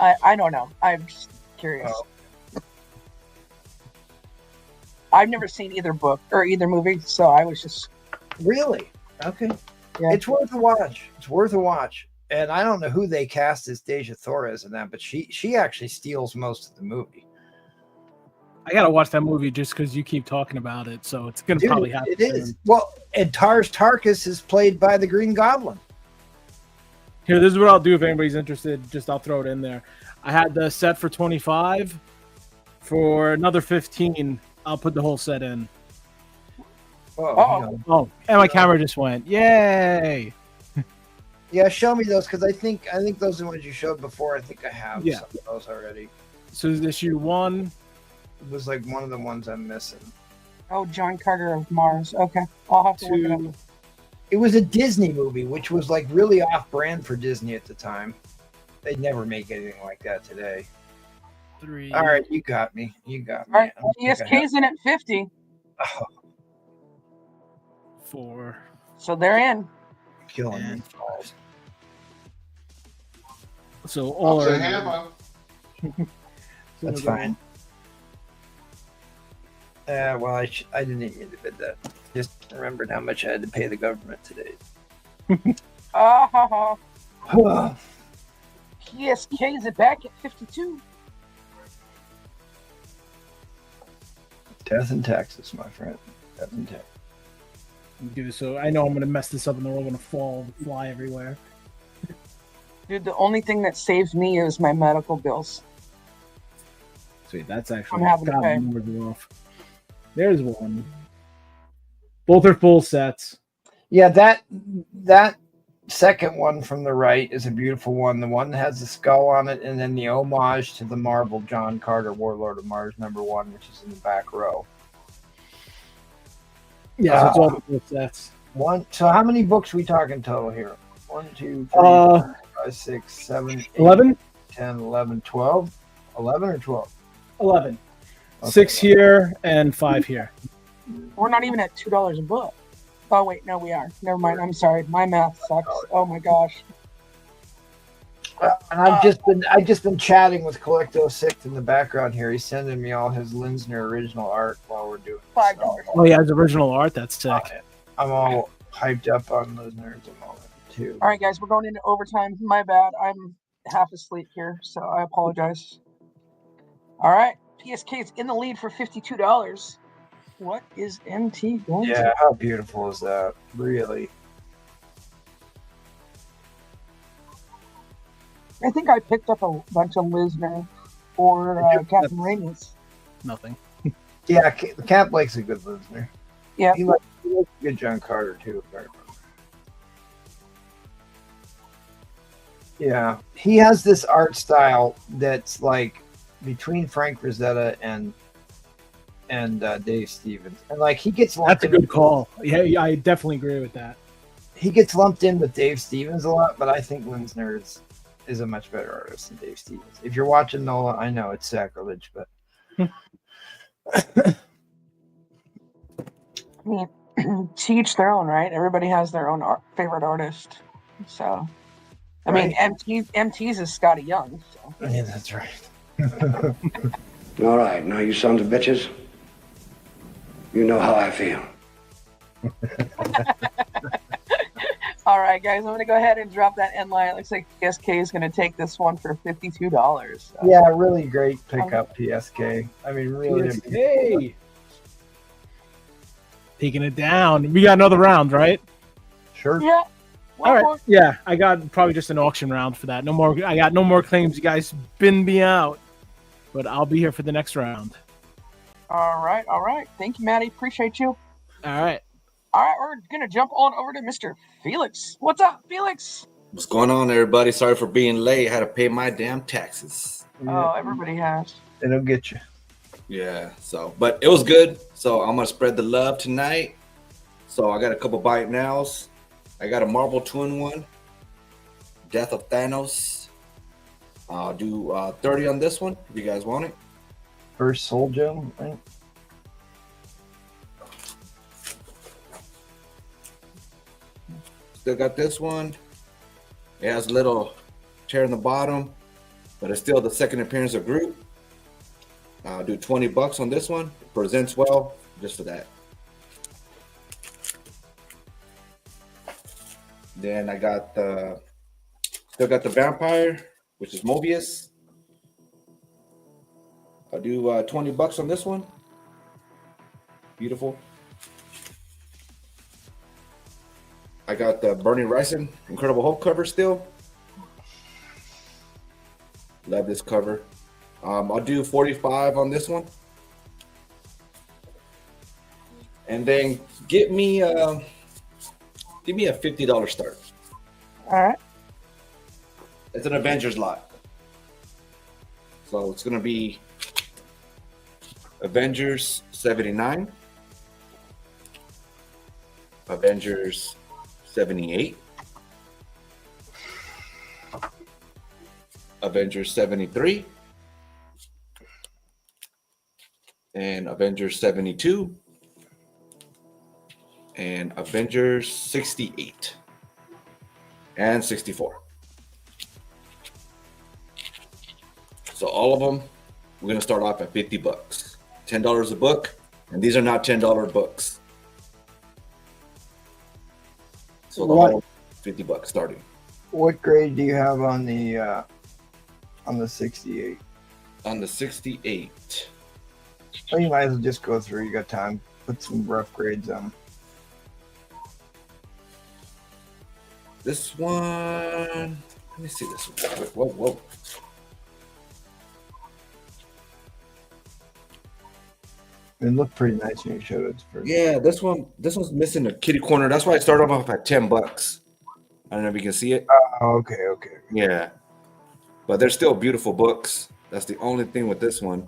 I don't know. I'm just curious. Oh. I've never seen either book or either movie, so I was just really okay. Yeah. It's worth a watch. And I don't know who they cast as Deja Torres in that, but she actually steals most of the movie. I gotta watch that movie just because you keep talking about it, so it's gonna probably happen. It is. Well, and Tarkus is played by the Green Goblin. Here, this is what I'll do if anybody's interested. I'll throw it in there. I had the set for 25. For another 15, I'll put the whole set in. Oh, and my camera just went. Yay! Yeah, show me those because I think those are the ones you showed before. I think I have some of those already. So is issue 1? It was like one of the ones I'm missing. Oh, John Carter of Mars. Okay, I'll have to look it up. It was a Disney movie, which was like really off-brand for Disney at the time. They never make anything like that today. 3. All right, you got me. You got me. All right, I don't think I have- ESK's in at 50, Oh, 4. so they're in. killing me. And- Balls. So all I'll are say in. hammer. That's fine. Well, I didn't need to bid that. Just remembered how much I had to pay the government today. PSK's are back at 52. Death in Texas, my friend. Death in Texas. Dude, so I know I'm gonna mess this up and they're all gonna fly everywhere. Dude, the only thing that saves me is my medical bills. Sweet, that's actually I'm having to God, pay. the numbers are off. There's one. Both are full sets. Yeah, that second one from the right is a beautiful one. The one that has the skull on it, and then the homage to the marble John Carter, Warlord of Mars #1, which is in the back row. Yeah, so it's all the full sets. One. So how many books we talking total here? 1, 2, 3, 4, 5, 6, 7, 8, 11? 10, 11, 12. 11 or 12? 11. Okay. 6 here and 5 here. We're not even at $2 a book. Oh wait, no, we are. Never mind. I'm sorry. My math sucks. Oh my gosh. And I've just been chatting with Collecto6 in the background here. He's sending me all his Linsner original art while we're doing this. $5. Oh yeah, it's original art. That's sick. I'm all hyped up on Linsner at the moment too. All right, guys, we're going into overtime. My bad. I'm half asleep here, so I apologize. All right, PSK's in the lead for $52. What is MT going Yeah, how beautiful is that? Really? I think I picked up a bunch of Lisner or Captain Radiance. Nothing. Yeah, Cap likes a good Linsner. Yeah. He likes a good John Carter too, if I remember. Yeah, he has this art style that's like between Frank Frazetta and Dave Stevens, and like he gets lumped That's a good call. Yeah, I definitely agree with that. He gets lumped in with Dave Stevens a lot, but I think Linsner is a much better artist than Dave Stevens. If you're watching Nola, I know it's sacrilege, but I mean, to each their own, right? Everybody has their own favorite artist. So, I mean, MT's is Scotty Young. So. yeah, that's right. All right, now you sons of bitches, you know how I feel. All right, guys, I'm going to go ahead and drop that end line. It looks like PSK is going to take this one for $52. So. Yeah, really great pickup, PSK. I mean, really. Hey, taking it down. We got another round, right? Sure. Yeah. All right. Yeah, I got probably just an auction round for that. No more. I got no more claims. You guys spin me out, but I'll be here for the next round. All right. All right. Thank you, Maddie. Appreciate you. All right. All right, we're going to jump on over to Mr. Felix. What's up, Felix? What's going on, everybody? Sorry for being late. I had to pay my damn taxes. Oh, everybody has. It'll get you. Yeah, but it was good. So I'm going to spread the love tonight. So I got a couple bite nows. I got a Marvel 2-in-1. Death of Thanos. I'll do 30 on this one if you guys want it. First Soul Gem, right? Still got this one. It has a little tear in the bottom, but it's still the second appearance of Groot. I'll do $20 on this one. Presents well, just for that. Then I got still got the Vampire, which is Mobius. I'll do $20 on this one. Beautiful. I got the Bernie Wrightson Incredible Hulk cover still. Love this cover. I'll do 45 on this one. And then give me a $50 start. All right. It's an Avengers lot. So it's gonna be Avengers 79, Avengers 78, Avengers 73, and Avengers 72, and Avengers 68, and 64. So all of them, we're gonna start off at $50, $10 a book, and these are not $10 books. So the whole $50 starting. What grade do you have on the 68? On the 68, Oh, you might as well just go through. You got time. Put some rough grades on. this one, let me see this one quick. Whoa. It looked pretty nice when you showed it first. Yeah, this one's missing a kitty corner. That's why I started off at $10. I don't know if you can see it. Oh, okay. Yeah, but they're still beautiful books. That's the only thing with this one.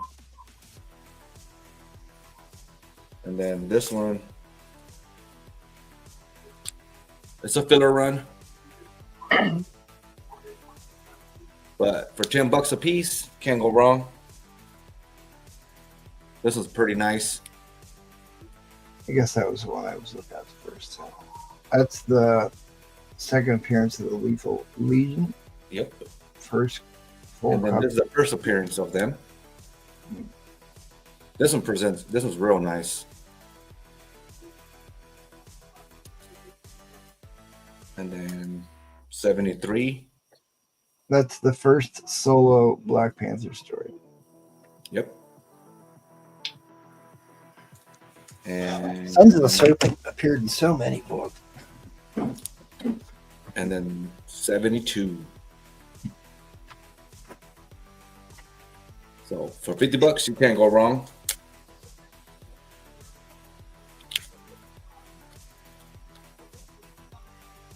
And then this one, it's a filler run, but for $10 a piece, can't go wrong. This was pretty nice. I guess that was the one I was looking at first. So that's the second appearance of the Lethal Legion. Yep. First full And then cover. this is the first appearance of them. This was real nice. And then 73. That's the first solo Black Panther story. Yep. And Sons of the Serpent appeared in so many books. and then 72. So for $50, you can't go wrong.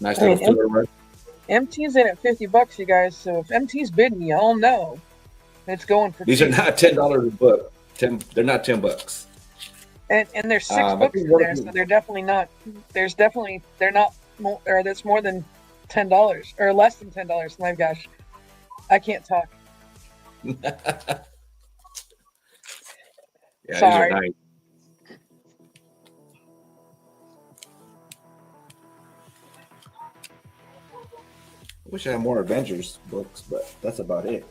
Nice little filler run. MT's in at $50, you guys. So if MT's bidding, y'all know it's going for. These are not $10 a book. They're not $10. And there's 6 I books think in one there, of so them- they're definitely not. They're not. Or that's more than $10 or less than $10. My gosh, I can't talk. Yeah, Sorry. these are nice. I wish I had more Avengers books, but that's about it.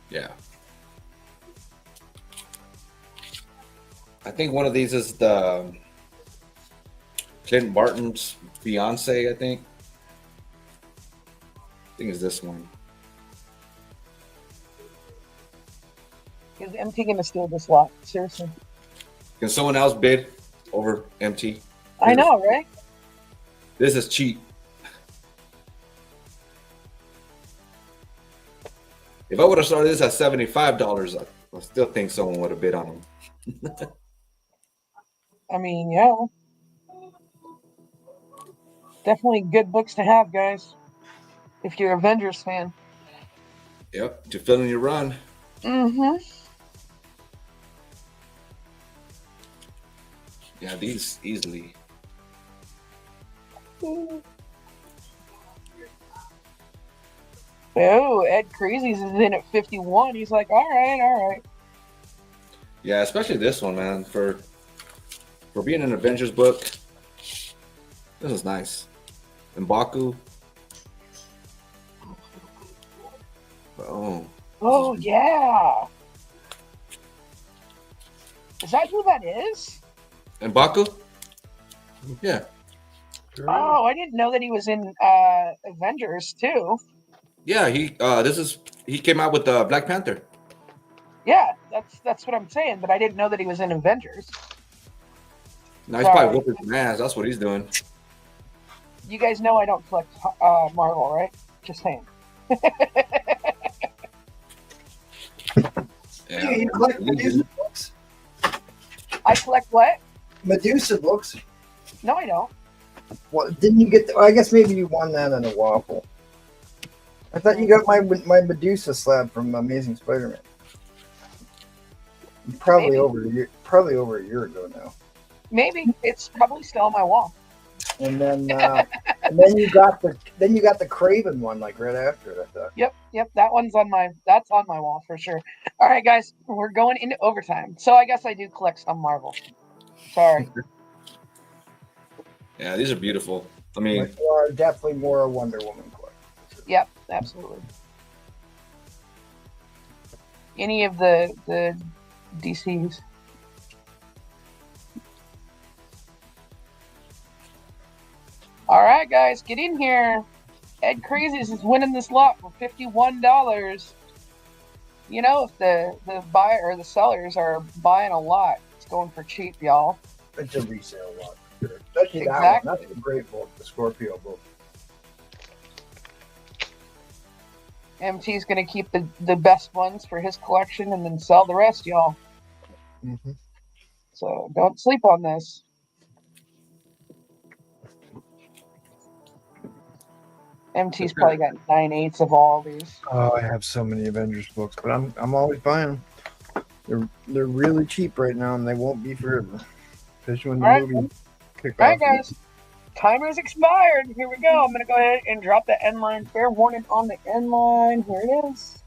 Yeah. I think one of these is the Clint Barton's fiance, I think. I think it's this one. Is MT gonna steal this lot? Seriously. Can someone else bid over MT? I know, right? This is cheap. If I would have started this at $75, I still think someone would have bid on them. I mean, yeah. Definitely good books to have, guys. If you're an Avengers fan. Yep, to fill in your run. Mm-hmm. Yeah, these easily. Oh, Ed Crazies is in at 51. He's like, all right. Yeah, especially this one, man. For being an Avengers book, this is nice. And Baku. Oh. Oh, yeah. Is that who that is? And Baku? Yeah. Oh, I didn't know that he was in Avengers too. Yeah, he came out with Black Panther. Yeah, that's what I'm saying, but I didn't know that he was in Avengers. Now he's probably whooping some ass. That's what he's doing. You guys know I don't collect Marvel, right? Just saying. Yeah. You collect Medusa books? I collect what? Medusa books? No, I don't. Well, didn't you get? I guess maybe you won that in a waffle. I thought you got my Medusa slab from Amazing Spider-Man. Probably over a year ago now. Maybe it's probably still on my wall. And then And then you got the Craven one like right after it, I thought. Yep. That's on my wall for sure. All right, guys, we're going into overtime. So I guess I do collect some Marvel. Sorry. Yeah, these are beautiful. I mean, But you are definitely more a Wonder Woman collector. Yep, absolutely. Any of the DCs. All right, guys, get in here. Ed Crazies is winning this lot for $51. You know, if the buyer or the sellers are buying a lot, it's going for cheap, y'all. It's a resale lot. Especially Exactly. that one. That's a great book, the Scorpio book. MT's going to keep the best ones for his collection and then sell the rest, y'all. Mm-hmm. So don't sleep on this. MT's probably got 9/8 of all these. Oh, I have so many Avengers books, but I'm always buying them. They're really cheap right now, and they won't be forever. Especially when the movie kicks off. All right, guys. Timer's expired. Here we go. I'm going to go ahead and drop the end line. Fair warning on the end line. Here it is.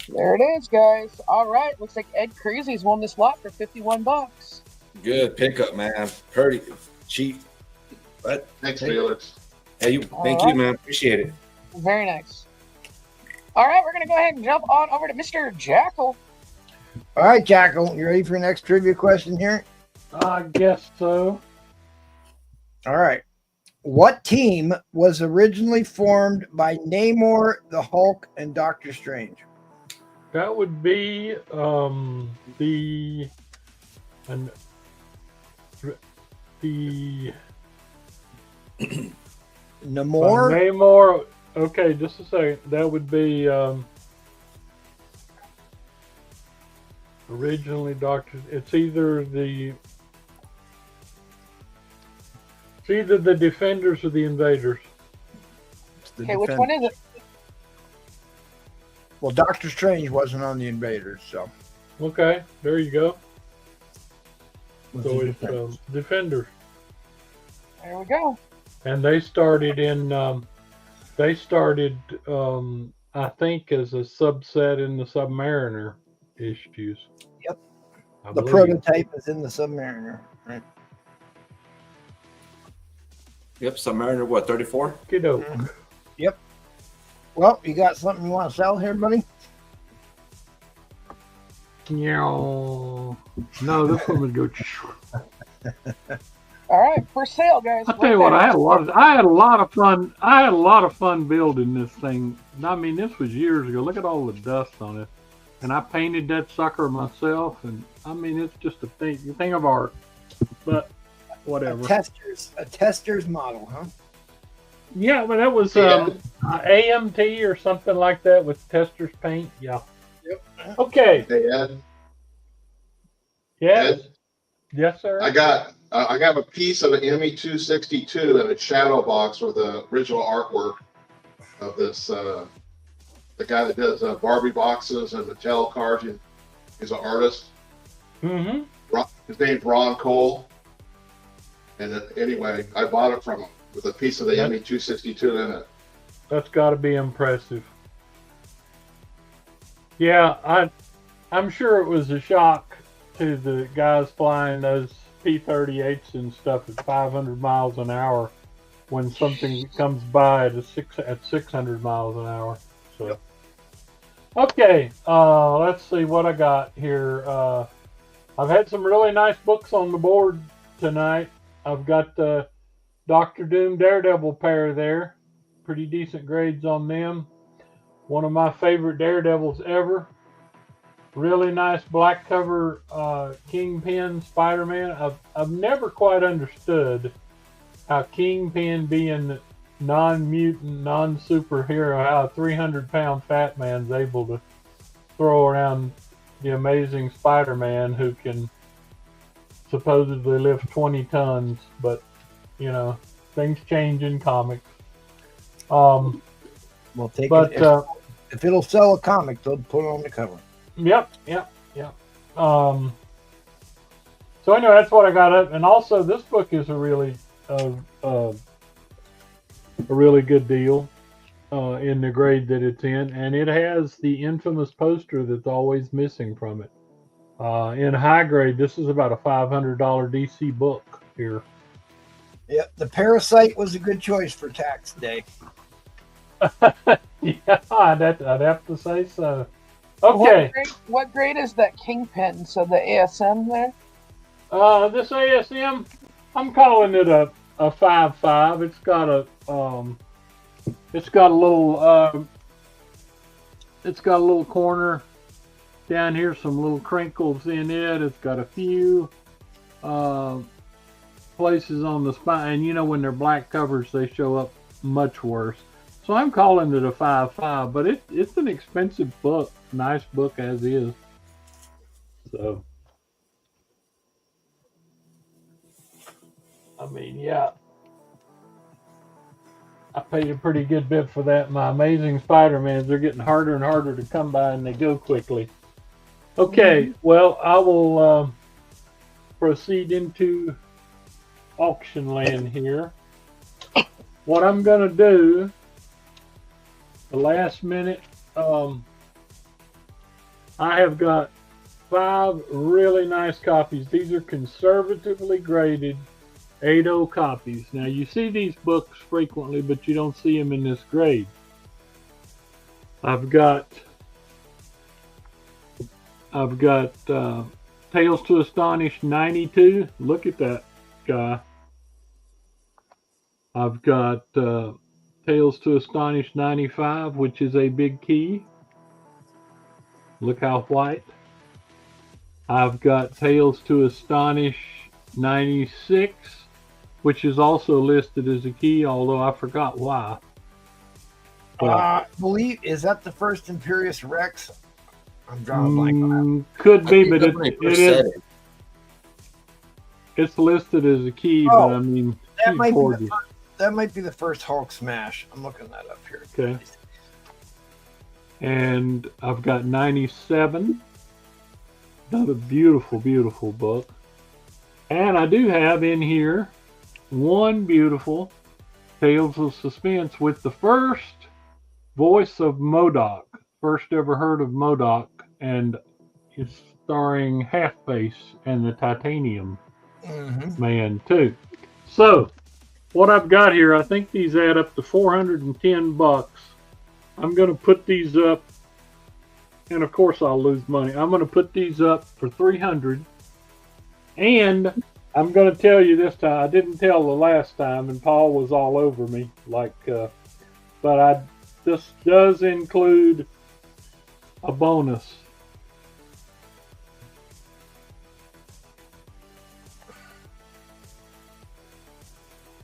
There it is, guys. All right. Looks like Ed Crazy's won this lot for $51. good pickup, man. Pretty cheap. But Thanks, Felix. Hey, thank you, man. Appreciate it. Very nice. All right, we're going to go ahead and jump on over to Mr. Jackal. All right, Jackal, you ready for your next trivia question here? I guess so. All right. What team was originally formed by Namor, the Hulk, and Doctor Strange? That would be the Namor? Namor. Okay, just a second. That would be originally Doctor. It's either the Defenders or the Invaders. Okay, which one is it? Well, Doctor Strange wasn't on the Invaders, so. Okay, there you go. Was So it it's Defenders. There we go. And they started I think as a subset in the Submariner issues. Yep. I The believe. prototype is in the Submariner, right? Yep, Submariner, what, 34? Kiddo. Yep. Well, you got something you want to sell here, buddy? No, this one would go. All right, for sale, guys. I'll tell you what, I had a lot of fun. I had a lot of fun building this thing. I mean, this was years ago. Look at all the dust on it, and I painted that sucker myself. And I mean, it's just a thing of art. But whatever. A tester's model, huh? Yeah, but that was AMT or something like that with tester's paint. Yeah. Yep. Okay. Hey, Ed. Yes. Ed, Yes, sir. I have a piece of an ME262 in a shadow box with the original artwork of this, the guy that does Barbie boxes and Mattel cards. He's an artist. Mm-hmm. His name's Ron Cole. And anyway, I bought it from him with a piece of the ME262 in it. That's got to be impressive. Yeah, I'm sure it was a shock to the guys flying those P-38s and stuff at 500 miles an hour when something comes by at 600 miles an hour. So, okay, let's see what I got here. I've had some really nice books on the board tonight. I've got the Dr. Doom Daredevil pair there. Pretty decent grades on them. One of my favorite Daredevils ever. Really nice black cover Kingpin Spider-Man. I've never quite understood how Kingpin being non-mutant, non-superhero, how a 300-pound fat man's able to throw around the amazing Spider-Man who can supposedly lift 20 tons, but you know, things change in comics. We'll take but, it. If it'll sell a comic, they'll put it on the cover. Yep. So anyway, that's what I got up. And also, this book is a really a really good deal in the grade that it's in, and it has the infamous poster that's always missing from it. In high grade, this is about a $500 DC book here. Yeah, the Parasite was a good choice for tax day. Yeah, I'd have to say so. Okay. What grade is that Kingpin? So the ASM there? This ASM, I'm calling it a 5.5. It's got a little corner down here, some little crinkles in it. It's got a few places on the spine, and you know when they're black covers, they show up much worse. So I'm calling it a 5.5, but it's an expensive book, nice book as is. So, I mean, yeah, I paid a pretty good bit for that. My Amazing Spider-Mans, they're getting harder and harder to come by, and they go quickly. Okay, well, I will proceed into auction land here. What I'm going to do, the last minute, I have got 5 really nice copies. These are conservatively graded 8.0 copies. Now, you see these books frequently, but you don't see them in this grade. I've got Tales to Astonish 92. Look at that guy. I've got Tales to Astonish 95, which is a big key. Look how white. I've got Tales to Astonish 96, which is also listed as a key, although I forgot why. I believe, is that the first Imperious Rex? I'm drawing a blank on that. Could be, but it's listed as a key, but I mean, that might be the first Hulk smash. I'm looking that up here. Okay. And I've got 97. Another beautiful, beautiful book. And I do have in here one beautiful Tales of Suspense with the first voice of MODOK. First ever heard of MODOK, and it's starring Half-Face and the Titanium Man too. So what I've got here, I think these add up to $410. I'm going to put these up, and of course I'll lose money. I'm going to put these up for $300, and I'm going to tell you this time. I didn't tell the last time, and Paul was all over me. But this does include a bonus.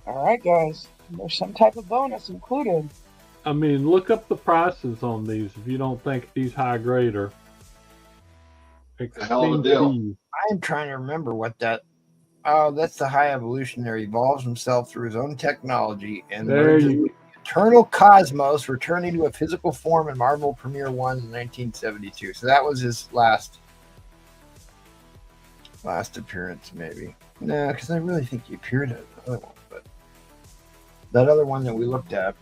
All right, guys. There's some type of bonus included. I mean, look up the prices on these if you don't think these high grade are. Hell of a deal. I'm trying to remember what that. Oh, that's the High Evolutionary evolves himself through his own technology and merges with the eternal cosmos, returning to a physical form in Marvel Premiere 1 in 1972. So that was his last appearance, maybe. No, because I really think he appeared in another one, but that other one that we looked at.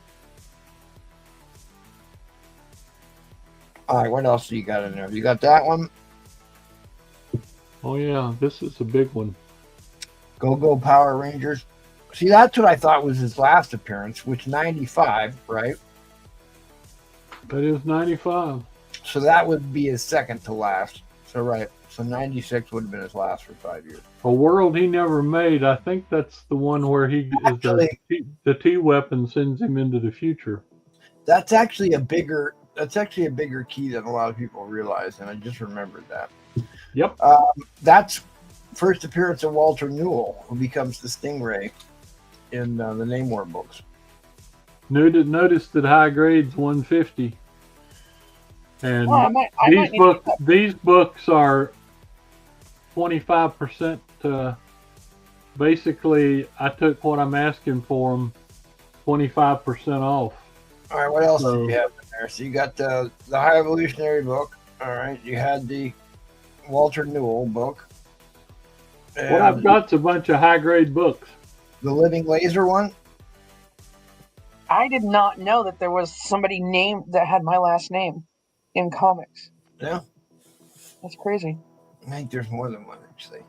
All right, what else do you got in there? You got that one? Oh yeah, this is a big one. Go Power Rangers. See, that's what I thought was his last appearance, which 95, right? That is 95. So that would be his second to last. So right. So 96 would have been his last for 5 years. A World He Never Made. I think that's the one where the T-weapon sends him into the future. That's actually a bigger key than a lot of people realize, and I just remembered that. Yep. That's first appearance of Walter Newell, who becomes the Stingray in the Namor books. Notice that high grade's 150. And these books are 25%. Basically, I took what I'm asking for them 25% off. All right, what else did you have in there? So you got the High Evolutionary book. All right, you had the Walter Newell book. What I've got's a bunch of high grade books. The Living Laser one? I did not know that there was somebody named that had my last name in comics. Yeah, That's crazy. I think there's more than one actually.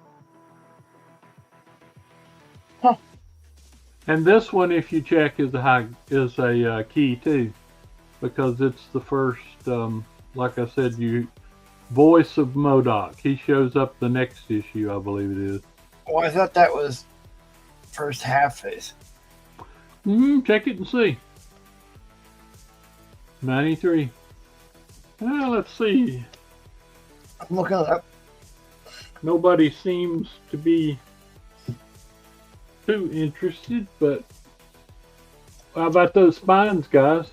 And this one, if you check, is a key too, because it's the first. Like I said, voice of MODOK. He shows up the next issue, I believe it is. Oh, I thought that was first half phase. Check it and see. 93. Let's see. I'm looking it up. Nobody seems to be too interested, but how about those spines, guys?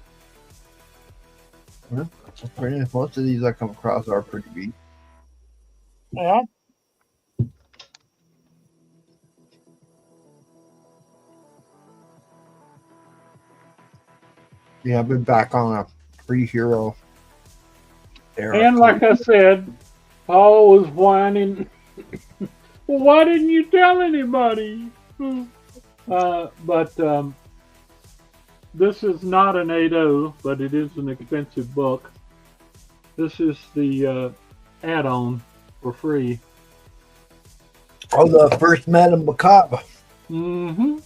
Yeah, most of these I come across are pretty beat. Yeah. Yeah, I've been back on a pre-hero era. And like I said, Paul was whining. Well, why didn't you tell anybody? But this is not an 8.0, but it is an expensive book. This is the add-on for free. Oh, the first Madame Macabre. Mm-hmm.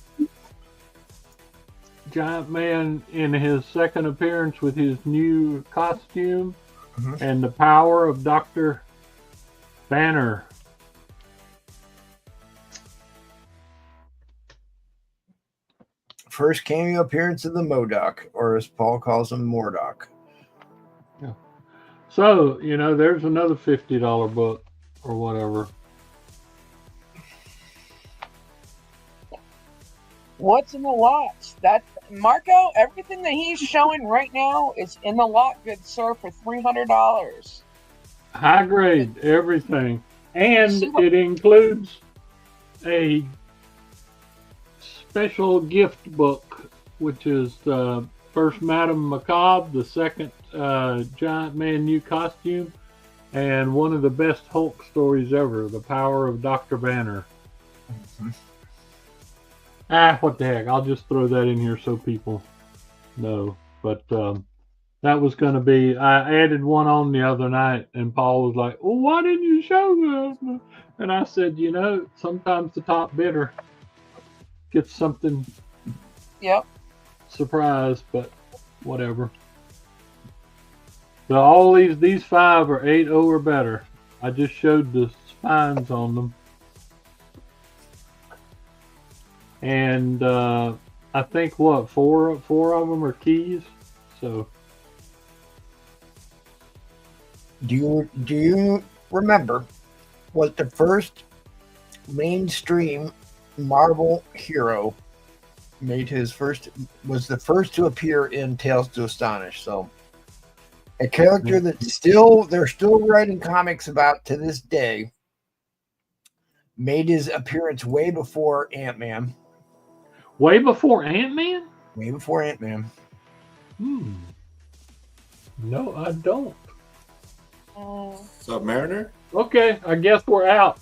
Giant Man in his second appearance with his new costume and the power of Dr. Banner. First cameo appearance of the MODOK, or as Paul calls him, Mordok. Yeah. So, there's another $50 book or whatever. What's in the lots? That Marco, everything that he's showing right now is in the lot, good sir, for $300. High grade, everything. And it includes a special gift book, which is the first Madame Macabre, the second Giant Man new costume, and one of the best Hulk stories ever, The Power of Dr. Banner. What the heck, I'll just throw that in here so people know. But that was going to be, I added one on the other night, and Paul was like, well, why didn't you show this? And I said, sometimes the top bidder gets something surprise, but whatever. So all these 5 are 8.0 or better. I just showed the spines on them. And I think four of them are keys. So do you remember what the first mainstream Marvel hero was the first to appear in Tales to Astonish? So a character that they're still writing comics about to this day, made his appearance way before Ant-Man. Way before Ant-Man? Way before Ant-Man. No, I don't. Submariner? Okay, I guess we're out.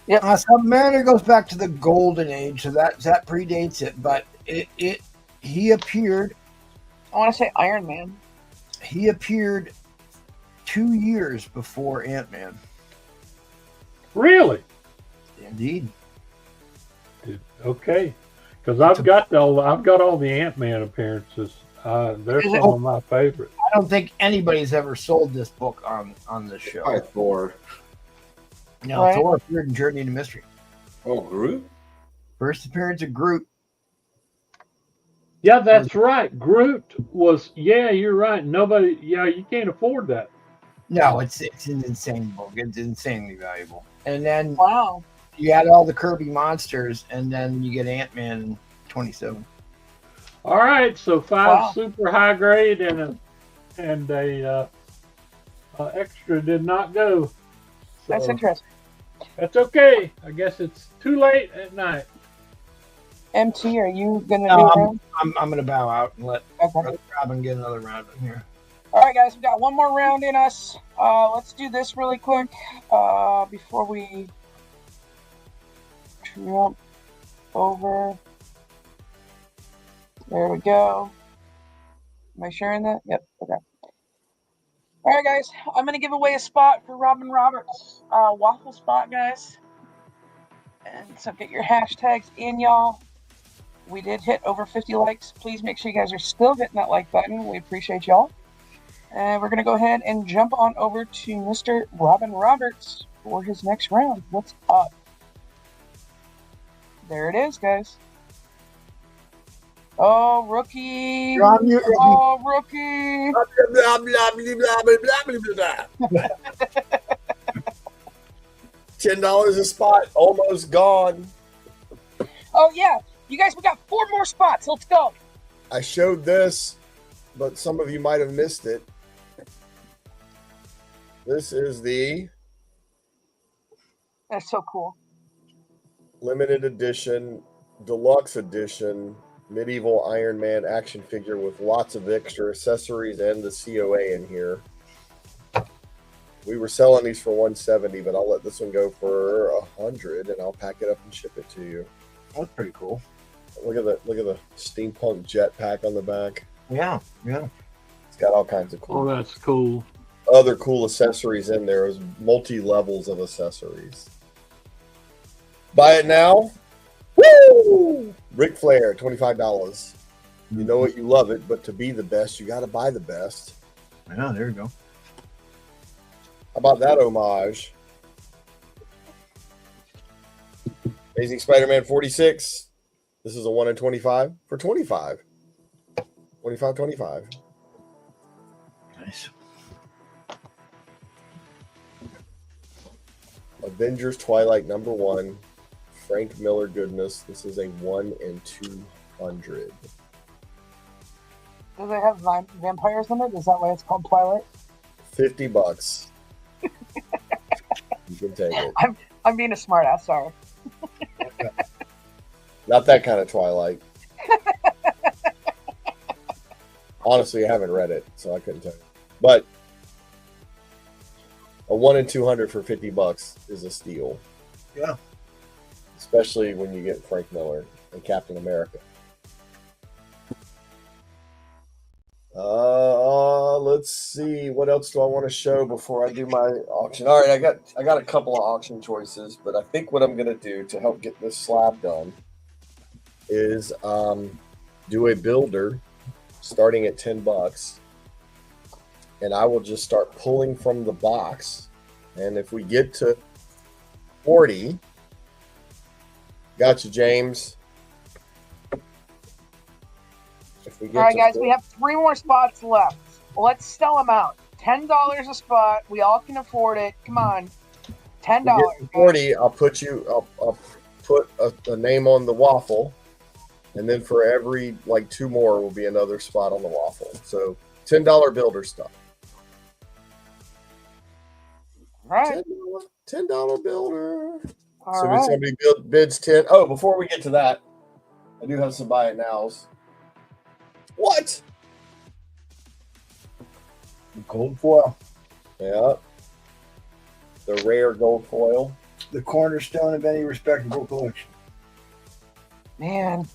Yeah, Submariner goes back to the Golden Age, so that predates it. But he appeared. I want to say Iron Man. He appeared 2 years before Ant-Man. Really? Indeed. Okay, because I've got all the Ant-Man appearances. They're some of my favorites. I don't think anybody's ever sold this book on this show. Probably Thor. No, Right. Thor appeared in Journey into Mystery. Oh, Groot? First appearance of Groot. Yeah, that's right. Groot was. Yeah, you're right. Nobody. Yeah, you can't afford that. No, it's an insane book. It's insanely valuable. And then Wow. you had all the Kirby monsters, and then you get Ant-Man in 27. All right, so 5 Wow. super high grade and a extra did not go. So That's interesting. that's okay. I guess it's too late at night. MT, are you going to No, do a round? I'm going to bow out and let Okay. Robin get another round in here. All right, guys, we got one more round in us. Let's do this really quick before we jump over. There we go. Am I sharing that? Yep. Okay. All right, guys. I'm gonna give away a spot for Robin Roberts, waffle spot, guys. And so get your hashtags in, y'all. We did hit over 50 likes. Please make sure you guys are still hitting that like button. We appreciate y'all. And we're gonna go ahead and jump on over to Mr. Robin Roberts for his next round. What's up? There it is, guys. Oh, rookie. You're on mute, rookie. Oh, rookie. Blah, blah, blah, blah, blah, blah, blah, blah. $10 a spot, almost gone. Oh, yeah. You guys, we got 4 more spots. Let's go. I showed this, but some of you might have missed it. This is the That's so cool. limited edition, deluxe edition, medieval Iron Man action figure with lots of extra accessories and the COA in here. We were selling these for $170, but I'll let this one go for $100, and I'll pack it up and ship it to you. That's pretty cool. Look at the steampunk jetpack on the back. Yeah, yeah. It's got all kinds of Oh, cool, that's cool. other cool accessories in there. There's multi levels of accessories. Buy it now. Woo! Ric Flair, $25. You know it, you love it, but to be the best, you got to buy the best. Yeah, there you go. How about that homage? Amazing Spider-Man 46. This is a 1 in 25 for 25. 25. Nice. Avengers Twilight #1. Frank Miller goodness. This is a 1 in 200. Does it have vampires in it? Is that why it's called Twilight? $50. You can take it. I'm being a smartass. Sorry. Not that kind of Twilight. Honestly, I haven't read it, so I couldn't tell you. But a 1 in 200 for $50 is a steal. Yeah. Especially when you get Frank Miller and Captain America. Let's see. What else do I want to show before I do my auction? All right, I got a couple of auction choices, but I think what I'm going to do to help get this slab done is do a builder starting at $10, and I will just start pulling from the box. And if we get to 40, gotcha, James. If we get All right, to guys, 40, we have 3 more spots left. Let's sell them out. $10 a spot. We all can afford it. Come on. $10. we get to 40, I'll put a name on the waffle, and then for every like 2 more will be another spot on the waffle. So $10 builder stuff. All right. $10 builder. All So right. when somebody bids 10. Oh, before we get to that, I do have some buy it nows. What? Gold foil. Yeah. The rare gold foil. The cornerstone of any respectable collection. Man.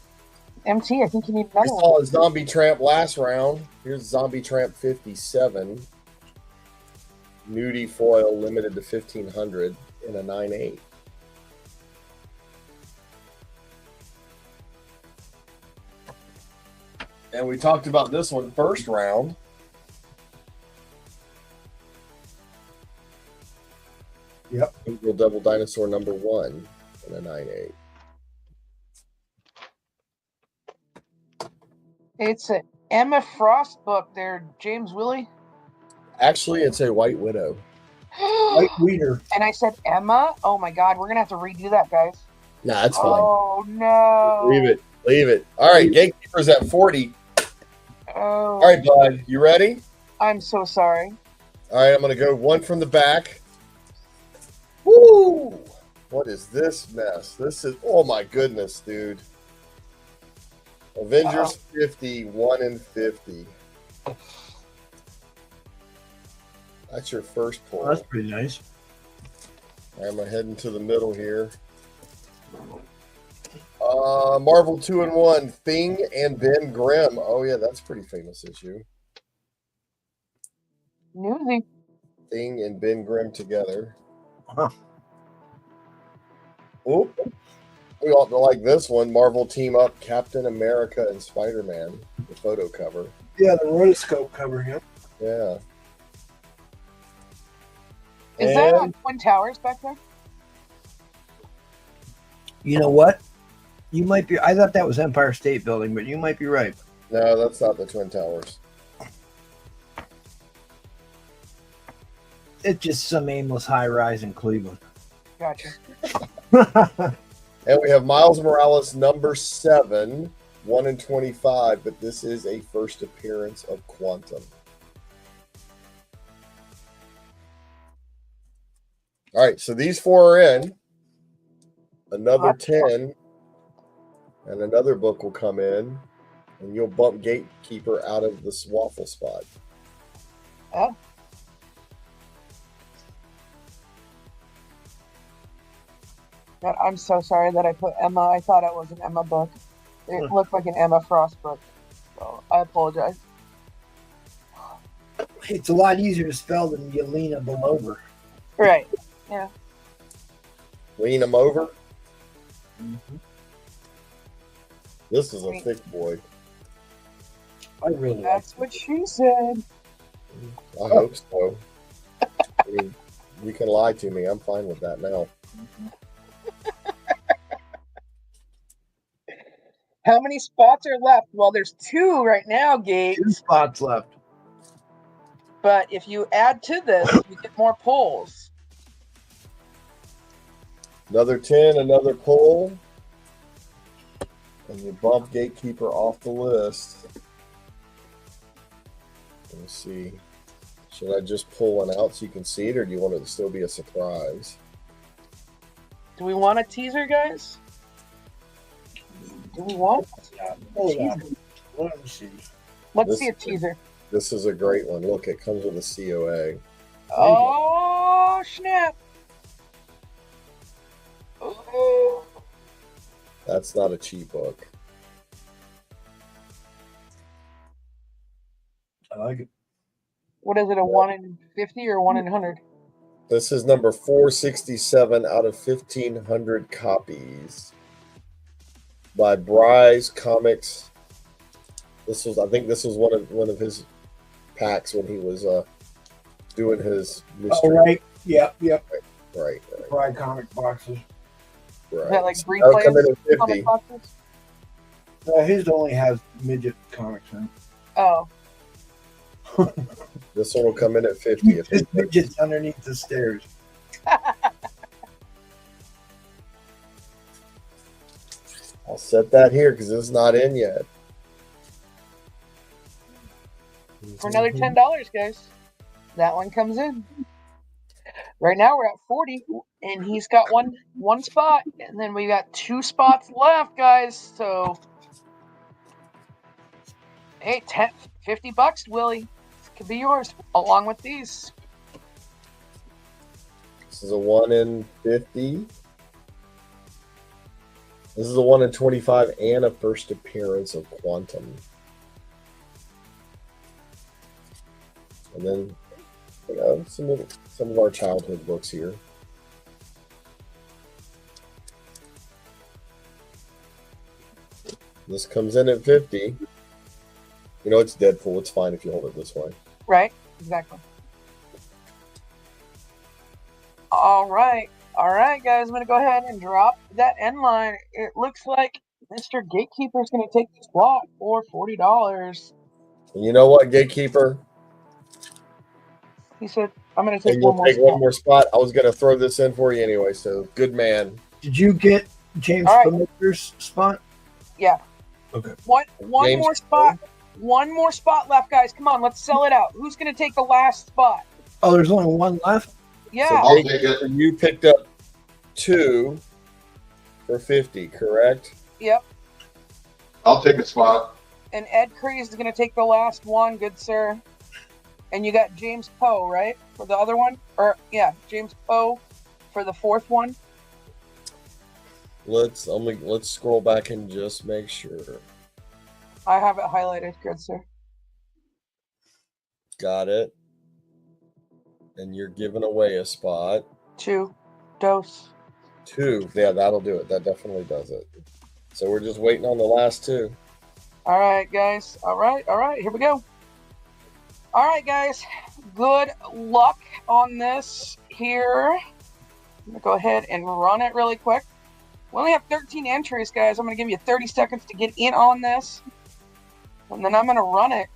MT, I think you need I another one. saw a Zombie Tramp last round. Here's Zombie Tramp 57. Nudie foil limited to 1,500 in a 9.8. And we talked about this one first round. Yep. Google Double Dinosaur #1 in a 9.8. It's an Emma Frost book there, James Willie. Actually, it's a White Widow. White Weeder. And I said Emma? Oh my god, we're going to have to redo that, guys. Nah, that's fine. Oh no. Leave it. All right, Gatekeeper's at 40. Oh. All right, bud, you ready? I'm so sorry. All right, I'm going to go one from the back. Woo! What is this mess? This is, oh my goodness, dude. Avengers 50, 1 in 50. That's your first pull. That's pretty nice. All right, I'm heading to the middle here. Marvel 2-in-1, Thing and Ben Grimm. Oh yeah, that's a pretty famous issue. Newsy. Thing and Ben Grimm together. Huh. Oh, we ought to like this one. Marvel team up Captain America and Spider-Man. The photo cover. Yeah, the rotoscope cover. Yep. Yeah. Is that on Twin Towers back there? You know what? You might be. I thought that was Empire State Building, but you might be right. No, that's not the Twin Towers. It's just some aimless high rise in Cleveland. Gotcha. And we have Miles Morales #7, 1/25, but this is a first appearance of Quantum. All right, so these 4 are in. Another 10, and another book will come in, and you'll bump Gatekeeper out of this waffle spot. Oh. God, I'm so sorry that I put Emma. I thought it was an Emma book. It looked like an Emma Frost book. So I apologize. It's a lot easier to spell than Yelena Belover. Right. Yeah. Lean them over. Mm-hmm. This is a thick boy. I really That's what she said. I hope so. I mean, you can lie to me. I'm fine with that now. How many spots are left? Well, there's 2 right now, Gates. 2 spots left. But if you add to this, you get more pulls. Another 10, another pull. And you bump Gatekeeper off the list. Let me see. Should I just pull one out so you can see it, or do you want it to still be a surprise? Do we want a teaser, guys? Do we want a teaser? Let me see. Let's see a teaser. This is a great one. Look, it comes with a COA. Oh, snap. Oh. That's not a cheap book. I like it. What is it, a 1 in 50 or 1 in 100? This is number 467 out of 1,500 copies by Bryce Comics. I think this was one of his packs when he was doing his mystery. Oh, right. Yep. Right. Pride comic boxes. Right. Is that like That'll come in replays? at 50. Comic boxes? His only has midget comics in it. Oh. This one will come in at 50. If His midget's underneath the stairs. I'll set that here because it's not in yet. For another $10, guys. That one comes in. Right now we're at 40, and he's got one spot, and then we got 2 spots left, guys. So, hey, $50, Willie. This could be yours, along with these. This is a 1 in 50. This is a 1 in 25 and a first appearance of Quantum. And then, some of our childhood books here. This comes in at 50. It's Deadpool. It's fine if you hold it this way. Right, exactly. All right, guys. I'm going to go ahead and drop that end line. It looks like Mr. Gatekeeper is going to take the spot for $40. And you know what, Gatekeeper? He said, I'm going to take And one you'll more take spot. one more spot. I was going to throw this in for you anyway, so good man. Did you get James All right. Pemister's spot? Yeah. Okay. One James more spot. One more spot left, guys. Come on, let's sell it out. Who's going to take the last spot? Oh, there's only one left? Yeah. So I'll take it. you picked up 2 for 50, correct? Yep. I'll take a spot. And Ed Crees is going to take the last one, good sir. And you got James Poe, right? For the other one? James Poe for the 4th one. Let's scroll back and just make sure. I have it highlighted, good sir. Got it. And you're giving away a spot. 2 dose. 2. Yeah, that'll do it. That definitely does it. So we're just waiting on the last 2. All right, guys. All right. Here we go. All right, guys. Good luck on this here. I'm going to go ahead and run it really quick. We only have 13 entries, guys. I'm going to give you 30 seconds to get in on this. And then I'm going to run it.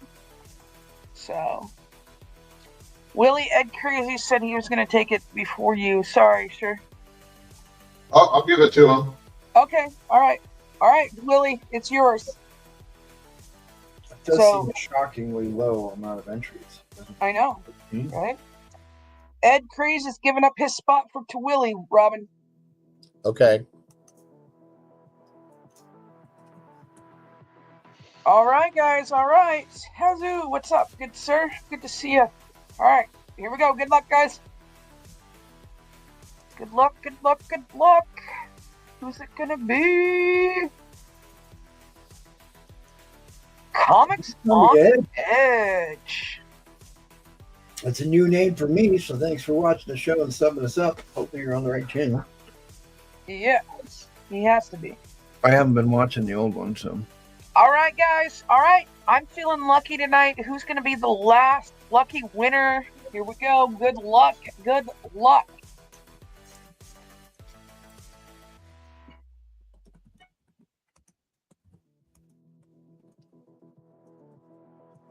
So, Willie Ed Crazy said he was going to take it before you. Sorry, sure. I'll give it to him. Okay. All right, Willie, it's yours. It does So- seem a shockingly low amount of entries. I know, Mhm. right? Ed Craze is giving up his spot to Willie, Robin. Okay. All right, guys. All right. Hazu, what's up? Good, sir. Good to see you. All right. Here we go. Good luck, guys. Good luck. Good luck. Good luck. Who's it going to be? Comics on the Edge. That's a new name for me, so thanks for watching the show and subbing us up. Hopefully you're on the right channel. Yeah, he has to be. I haven't been watching the old one, so. All right, guys. All right. I'm feeling lucky tonight. Who's going to be the last lucky winner? Here we go. Good luck. Good luck.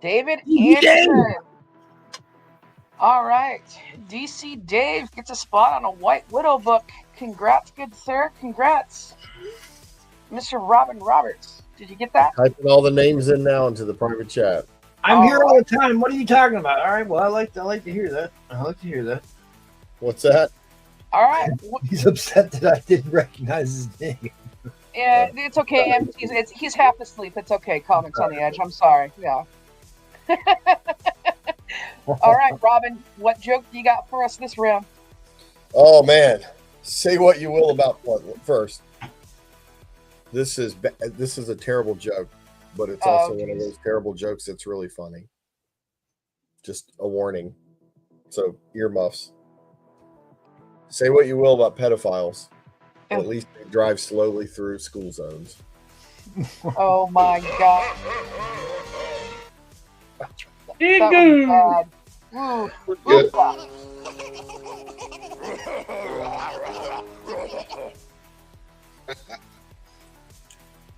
David Anderson. All right. DC Dave gets a spot on a White Widow book. Congrats, good sir. Congrats. Mr. Robin Roberts. Did you get that? Typing all the names in now into the private chat. I'm here all the time. What are you talking about? All right. Well, I like to hear that. I like to hear that. What's that? All right. He's upset that I didn't recognize his name. Yeah, it's okay. He's half asleep. It's okay. Comics on the Edge. I'm sorry. Yeah. All right, Robin. What joke do you got for us this round? Oh man, say what you will about what first. This is a terrible joke, but it's also one of those terrible jokes that's really funny. Just a warning. So earmuffs. Say what you will about pedophiles, but at least they drive slowly through school zones. Oh my god. That was bad. Ooh. Good.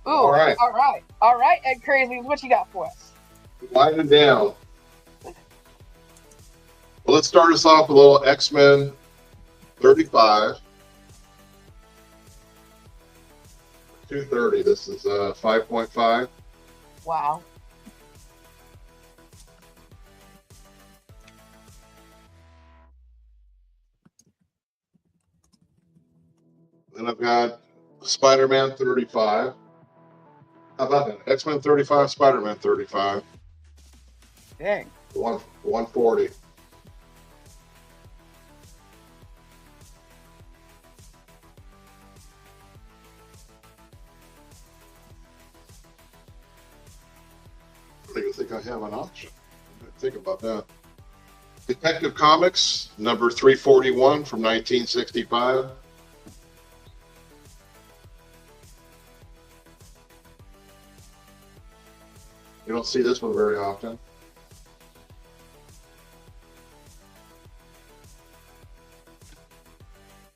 Ooh, All right. All right, Ed Crazy, what you got for us? Winding down. Well, let's start us off with a little X-Men 35. 230. This is 5.5. Wow. Then I've got Spider-Man 35. How about that? X-Men 35, Spider-Man 35. Dang. 140. I don't even think I have an option. I didn't think about that. Detective Comics, number 341 from 1965. You don't see this one very often.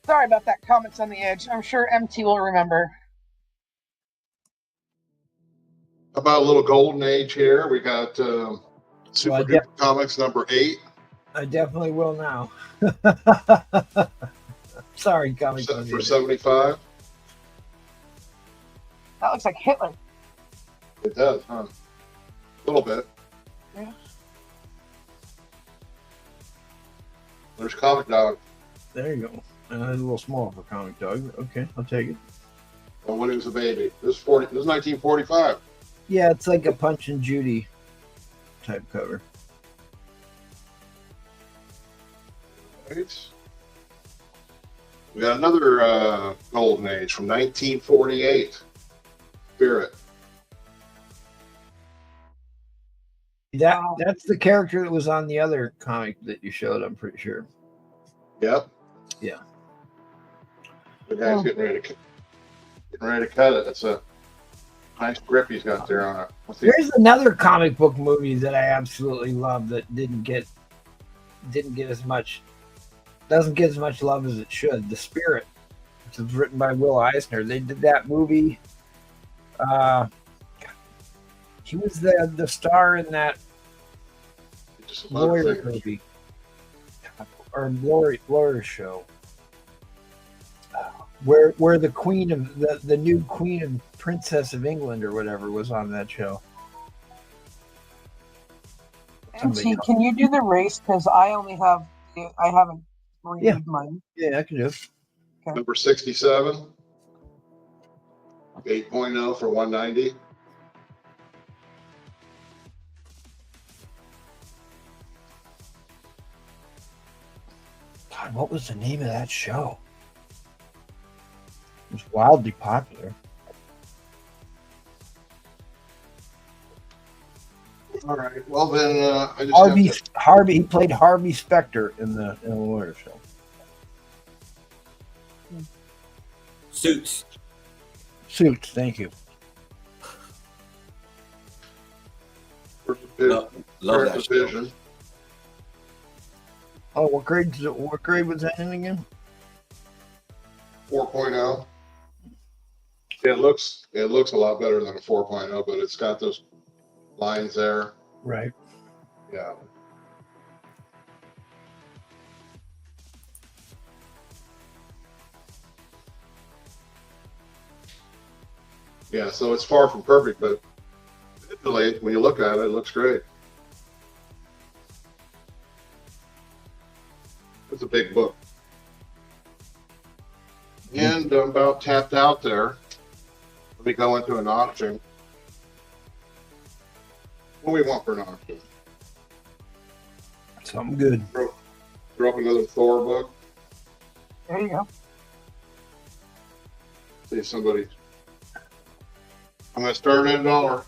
Sorry about that. Comments on the Edge. I'm sure MT will remember. How about a little golden age here? We got Super Duper Comics number 8. I definitely will now. Sorry, comic For 75. That looks like Hitler. It does, huh? A little bit. Yeah. There's Comic Dog. There you go. A little small for Comic Dog. Okay, I'll take it. Well, when he was a baby. This is 1945. Yeah, it's like a Punch and Judy type cover. Right. We got another golden age from 1948. Spirit. That's the character that was on the other comic that you showed, I'm pretty sure. Yep. Yeah. The guy's getting ready to cut it. That's a nice grip he's got there on it. There's another comic book movie that I absolutely love that doesn't get as much love as it should. The Spirit, which was written by Will Eisner. They did that movie. He was the star in that lawyer movie or lawyer show. Where the queen of the new queen and princess of England or whatever was on that show. MC, can you do the race? Because I haven't reviewed mine. Yeah, I can do it. Okay. Number 67. 8.0 for 190. God, what was the name of that show? It was wildly popular. All right. Well, then I just Harvey. He played Harvey Specter in the lawyer show. Suits. Thank you. Love that show. Vision. Oh, what grade was that in again? 4.0. It looks a lot better than a 4.0, but it's got those lines there. Right. Yeah. Yeah, so it's far from perfect, but visually, when you look at it, it looks great. It's a big book. And I'm about tapped out there. Let me go into an auction. What do we want for an auction? Something good. Throw up another Thor book. There you go. See if somebody. I'm going to start at $1.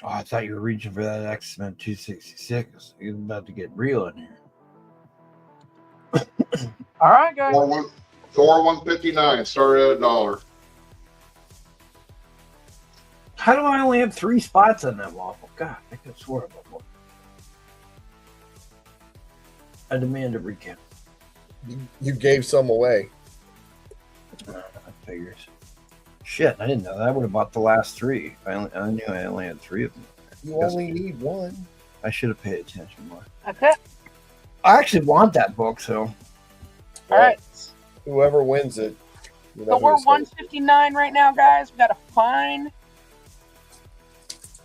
Oh, I thought you were reaching for that X-Men 266. You're about to get real in here. All right, guys. Thor 159. Start at $1. How do I only have 3 spots on that waffle? God, I could have sworn about one. I demand a recount. You gave some away. That figures. Shit, I didn't know that. I would have bought the last 3. I knew I only had 3 of them. You only need one. I should have paid attention more. That's it. I actually want that book, so. All right. Whoever wins it. So we're 159 right now, guys. We got a fine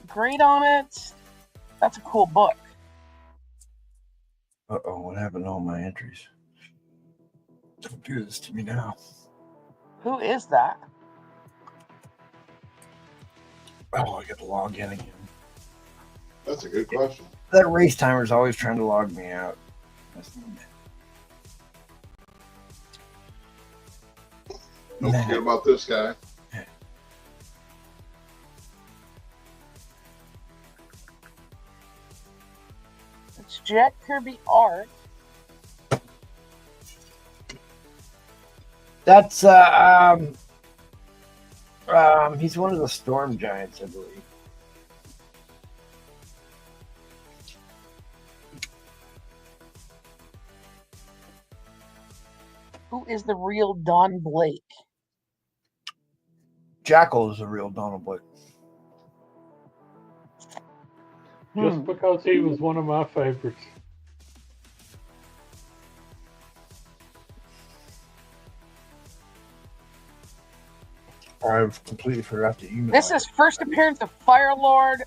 grade on it. That's a cool book. Uh-oh, what happened to all my entries? Don't do this to me now. Who is that? Oh, I got to log in again. That's a good question. That race timer's always trying to log me out. Don't forget about this guy. It's Jack Kirby art. That's he's one of the Storm Giants, I believe. Who is the real Don Blake? Jackal is a real Donald Blake. Just because he was one of my favorites. I've completely forgot to email. This is first appearance of Firelord.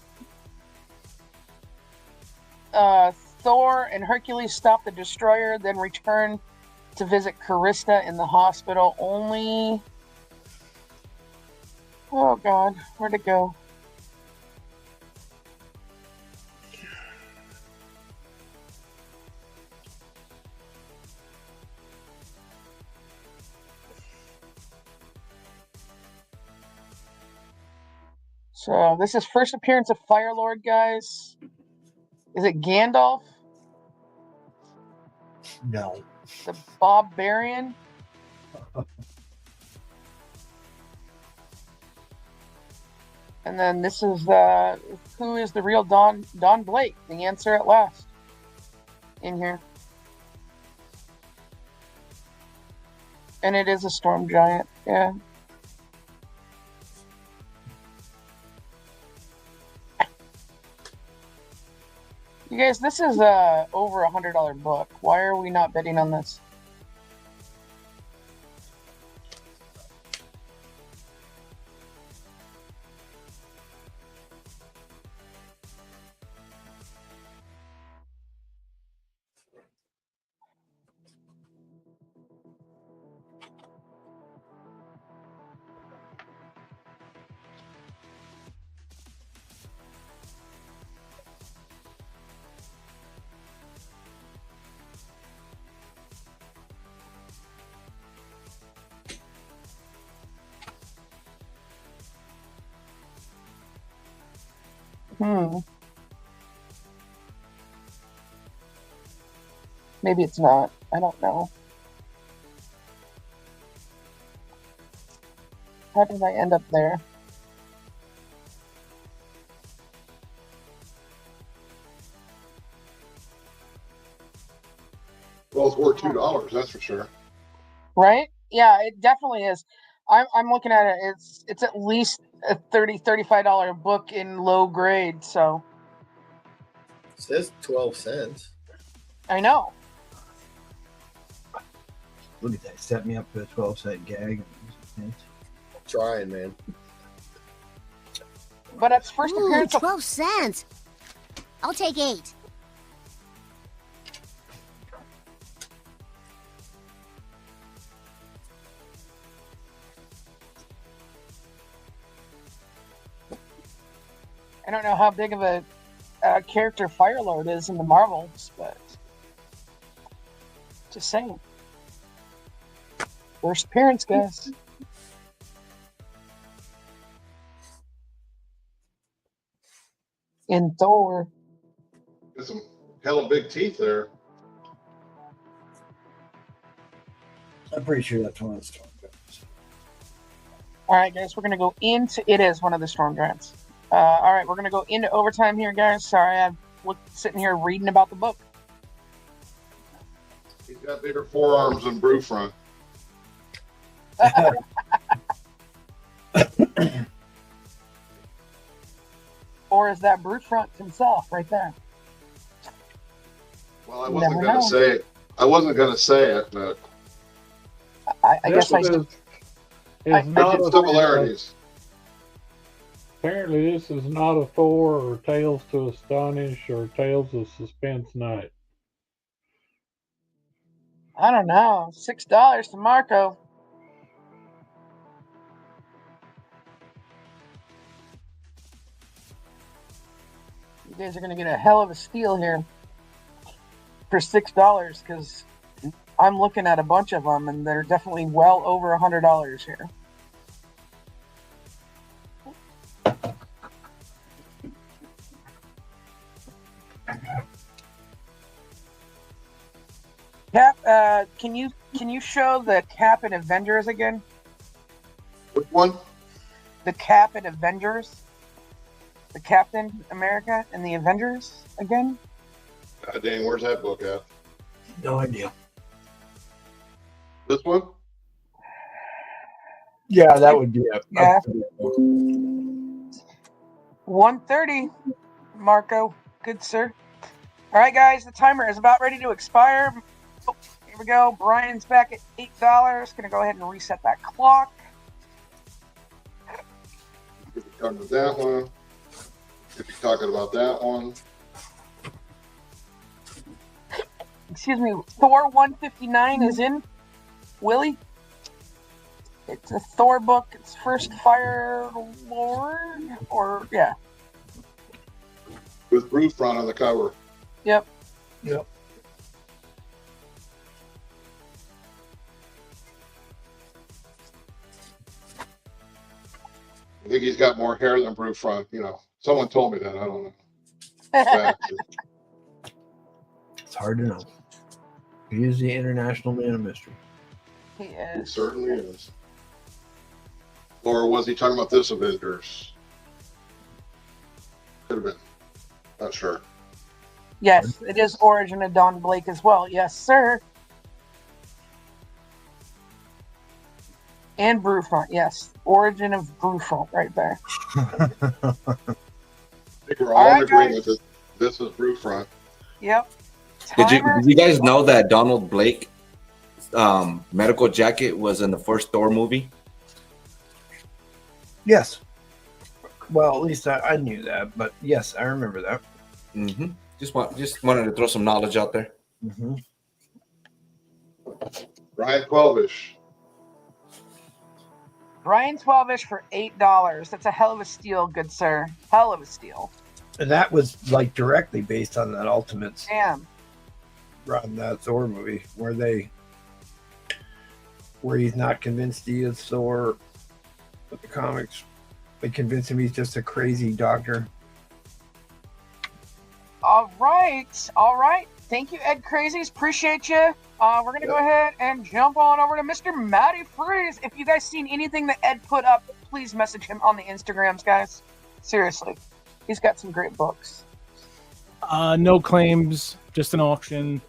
Thor and Hercules stop the destroyer, then return to visit Carista in the hospital. Only. Oh God, where'd it go? So this is first appearance of Firelord, guys. Is it Gandalf? No. The Barbarian? And then this is who is the real Don Blake? The answer at last. In here. And it is a storm giant, yeah. You guys, this is over $100 book. Why are we not bidding on this? Maybe it's not. I don't know. How did I end up there? Well, it's worth $2, that's for sure. Right? Yeah, it definitely is. I'm looking at it. It's at least a $35 book in low grade. So It says 12 cents. I know. Look at that. Set me up for a 12-cent gag. Trying, man. But it's first Ooh, appearance of 12 cents. I'll take 8. I don't know how big of a character Firelord is in the Marvels, but just saying. First appearance, guys. In Thor. Got some hella big teeth there. I'm pretty sure that's one of the storm giants. All right, guys, we're going to go into... It is one of the storm giants. All right, we're going to go into overtime here, guys. Sorry, I'm sitting here reading about the book. He's got bigger forearms than Brewfront. Or is that Brewfront himself right there? Well, I wasn't going to say it. I wasn't going to say it, but I guess I It's I not see similarities. Apparently, this is not a Thor or Tales to Astonish or Tales of Suspense night. I don't know. $6 to Marco. You guys are going to get a hell of a steal here for $6 because I'm looking at a bunch of them and they're definitely well over $100 here. Cap, can you show the Cap and Avengers again? Which one? The Cap and Avengers. The Captain America and the Avengers again? God dang, where's that book at? No idea. This one? Yeah, that would be a... Yeah. 130, Marco. Good, sir. All right, guys, the timer is about ready to expire. Oh, here we go. Brian's back at $8. Going to go ahead and reset that clock. If you're talking about that one. If you're talking about that one. Excuse me. Thor 159 is in. Willie? It's a Thor book. It's first Fire Lord, or yeah. With Brewfront on the cover. Yep. Yep. I think he's got more hair than Brewfront. You know, someone told me that. I don't know. Fact. It's hard to know. He is the international man of mystery. He It is. certainly is. Or was he talking about this Avengers? Could have been. Not sure. Yes, it is Origin of Don Blake as well. Yes, sir. And Brewfront, yes. Origin of Brewfront right there. I think we're all in agreement that this is Brewfront. Yep. Did you guys know that Donald Blake medical jacket was in the first Thor movie? Yes. Well, at least I knew that, but yes, I remember that. Mm-hmm. Just wanted to throw some knowledge out there. Mm-hmm. Ryan Quelvish. Ryan 12ish for $8. That's a hell of a steal, good sir. Hell of a steal. And that was like directly based on that Ultimates Damn. on that Thor movie where he's not convinced he is Thor, but the comics they convince him he's just a crazy doctor. All right. All right. Thank you, Ed Crazies. Appreciate you. We're going to go ahead and jump on over to Mr. Matty Freeze. If you guys seen anything that Ed put up, please message him on the Instagrams, guys. Seriously. He's got some great books. No claims, just an auction.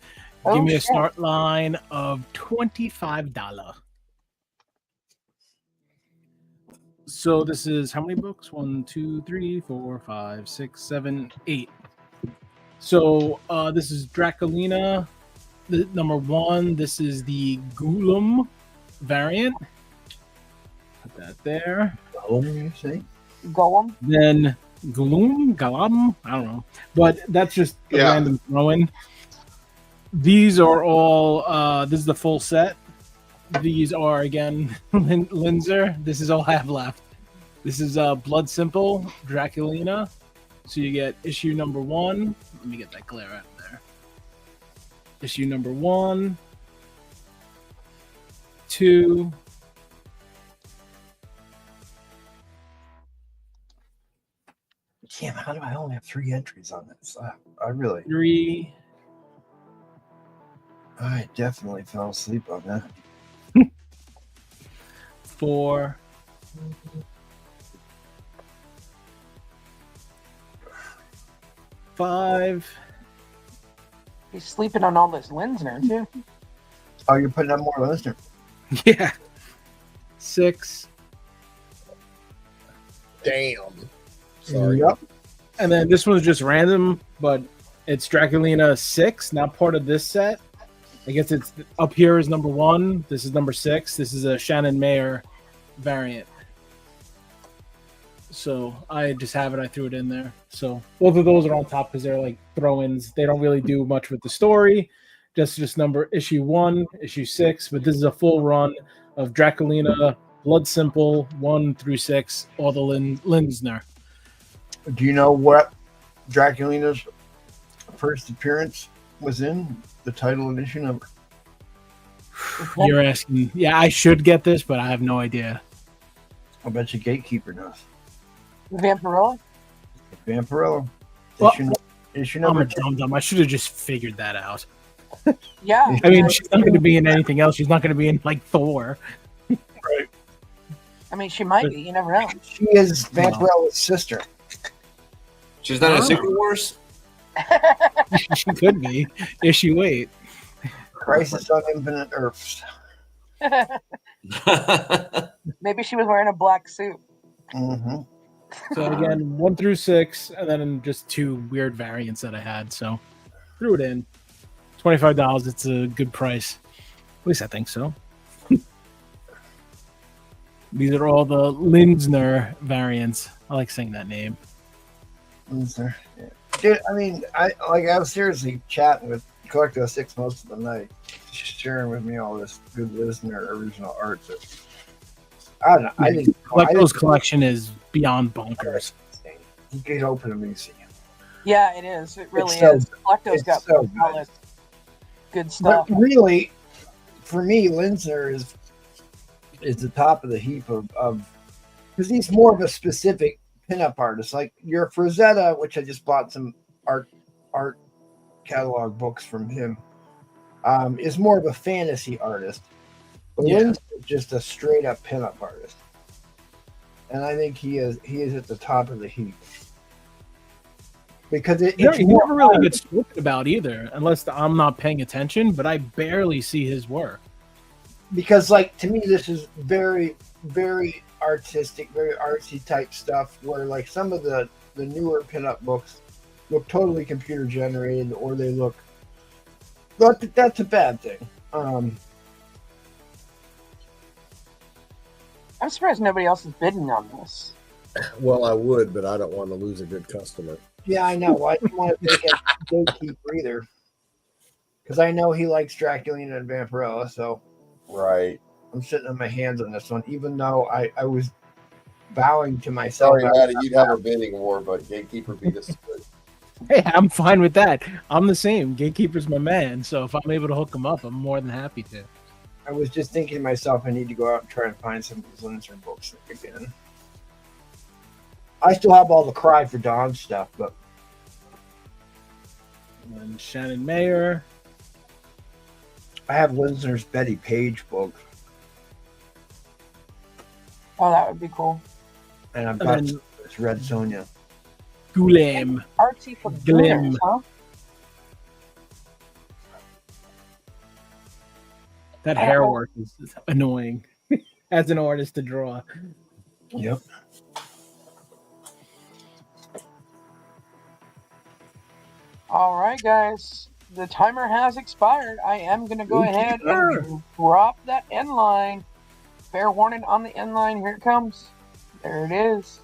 Oh, Give me a shit. start line of $25. So this is how many books? 1, 2, 3, 4, 5, 6, 7, 8. So this is Draculina, the number 1. This is the Goblin variant. Put that there. Gollum, you say? Gollum. Then Galam, I don't know, but that's just a random throw-in. These are all. This is the full set. These are again Linzer. This is all I have left. This is Blood Simple Draculina. So you get issue number 1. Let me get that glare out of there. Issue number 1, 2. Damn, how do I only have 3 entries on this? I really 3. I definitely fell asleep on that. 4. 5. He's sleeping on all this Linsner, too. Oh, you're putting up more Linsner. Yeah. 6. Damn. Sorry. Yep. And then this one's just random, but it's Draculina 6, not part of this set. I guess it's up here is number 1. This is number 6. This is a Shannon Mayer variant. So I just have it. I threw it in there. So both of those are on top because they're like throw-ins. They don't really do much with the story. Just number issue 1, issue 6. But this is a full run of Draculina, Blood Simple 1 through 6, all the Linsner. Do you know what Draculina's first appearance was in? The title and issue number? You're asking. Yeah, I should get this, but I have no idea. I bet you Gatekeeper knows. Vampirella? Vampirella. Well, Issue I'm number a dumb. I should have just figured that out. Yeah. I mean, she's not going to be in anything else. She's not going to be in like Thor. Right. I mean, she might be. You never know. She is Vampirella's sister. She's not in Secret Wars? She could be. Issue 8. Crisis on Infinite Earths. Maybe she was wearing a black suit. Mm-hmm. So again, 1 through 6, and then just 2 weird variants that I had. So threw it in. $25. It's a good price. At least I think so. These are all the Linsner variants. I like saying that name. Linsner. Yeah. Dude, I mean, I was seriously chatting with Collecto 6 most of the night, sharing with me all this good Linsner original art. That, I don't know. I think Collecto's collection is beyond bonkers. You can open them and see it. Yeah, it is. It really It's so is. Collecto's got so solid, good stuff. But really, for me, Linsner is the top of the heap of because he's more of a specific pinup artist. Like your Frazetta, which I just bought some art catalog books from him, is more of a fantasy artist. But Lynn's just a straight up pinup artist, and I think he is at the top of the heap because it's he never really gets spoken about either, unless I'm not paying attention. But I barely see his work. Because, like, to me, this is very, very artistic, very artsy type stuff. Where like some of the newer pinup books look totally computer generated, or they look. That's a bad thing. I'm surprised nobody else is bidding on this. Well, I would, but I don't want to lose a good customer. Yeah, I know. I don't want to take a gatekeeper either, because I know he likes Draculina and Vampirella. So, right, I'm sitting on my hands on this one, even though I was vowing to myself. Sorry, Maddie, you'd have a bidding war, but gatekeeper beat us. Hey, I'm fine with that. I'm the same. Gatekeeper's my man. So if I'm able to hook him up, I'm more than happy to. I was just thinking to myself, I need to go out and try and find some of these Lindstrom books again. I still have all the Cry for Dawn stuff, but. And Shannon Mayer. I have Lindstrom's Betty Page book. Oh, that would be cool. And I've got this Red Sonja. Gulem. Artsy for Glim. huh? That hair work is annoying as an artist to draw. Yep. All right, guys. The timer has expired. I am going to go ahead and drop that end line. Fair warning on the end line. Here it comes. There it is.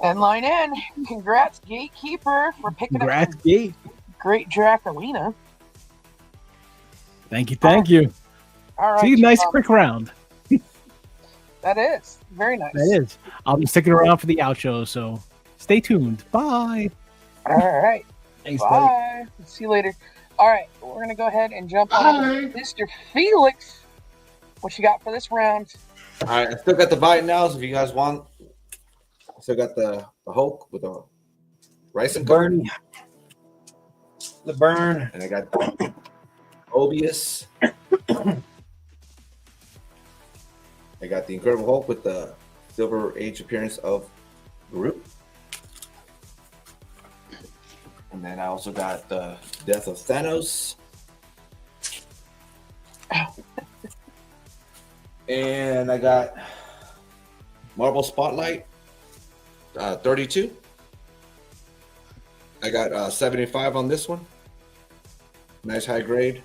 End line in. Congrats, Gatekeeper, for picking up Gate. great Draculina. Thank you. Thank you. All right. See, nice quick round. That is. Very nice. That is. I'll be sticking around for the outro, so stay tuned. Bye. All right. Thanks, bye. See you later. All right. We're going to go ahead and jump on Mr. Felix. What you got for this round? All right. I still got the bite now, so if you guys want. I still got the Hulk with the rice and burn. The burn. And I got Mobius. I got the Incredible Hulk with the Silver Age appearance of Groot. And then I also got the Death of Thanos. And I got Marvel Spotlight 32. I got 75 on this one. Nice high grade.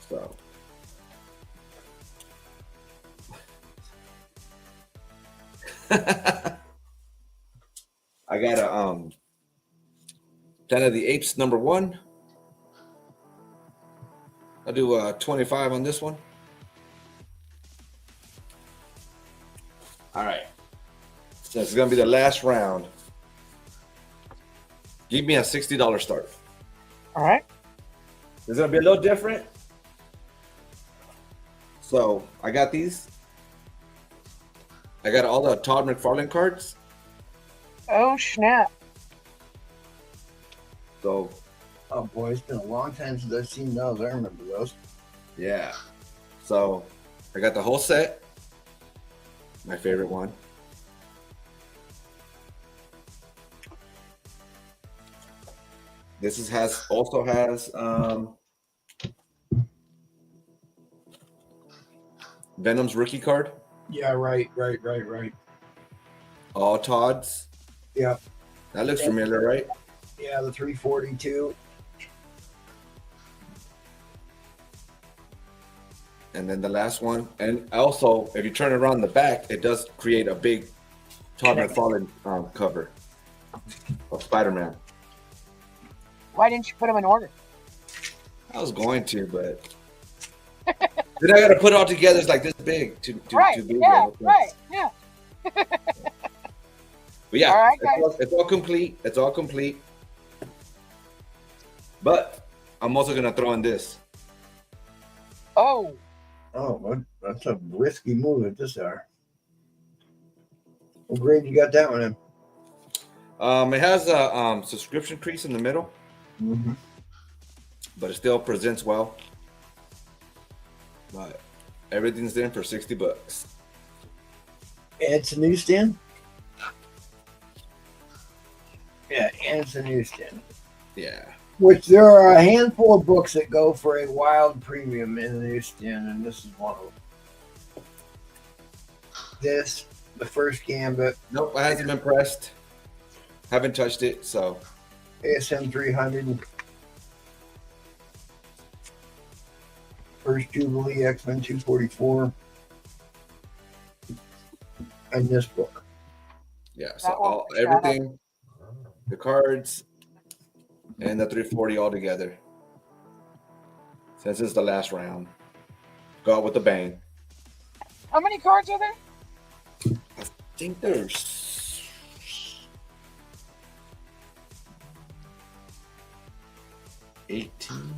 So I got a Planet of the Apes #1. I'll do 25 on this one. All right. So it's gonna be the last round. Give me a $60 start. All right. It's gonna be a little different. So I got these. I got all the Todd McFarlane cards. Oh, snap. So, oh boy, it's been a long time since I've seen those. I remember those. Yeah. So I got the whole set. My favorite one. This also has Venom's rookie card. Yeah, right. All Todd's. Yeah. That looks familiar, right? Yeah, the 342. And then the last one. And also, if you turn it around the back, it does create a big Todd McFarlane cover of Spider-Man. Why didn't you put them in order? I was going to, but then I got to put it all together. It's like this big. Too big. Yeah, right. Yeah. But yeah, all right, it's all complete. It's all complete. But I'm also gonna throw in this. Oh. That's a risky move at this hour. What grade you got that one in? It has a subscription crease in the middle, Mm-hmm. but it still presents well. But everything's in for $60. And it's a newsstand? Yeah, and it's a newsstand. Yeah. Which there are a handful of books that go for a wild premium in the newsstand, and this is one of them. This, the first Gambit. Nope, I hasn't been pressed. Haven't touched it, so. ASM 300. First Jubilee, X-Men 244. And this book. Yeah, so everything, the cards, and the 340 all together. Since it's the last round. Go out with a bang. How many cards are there? I think there's 18.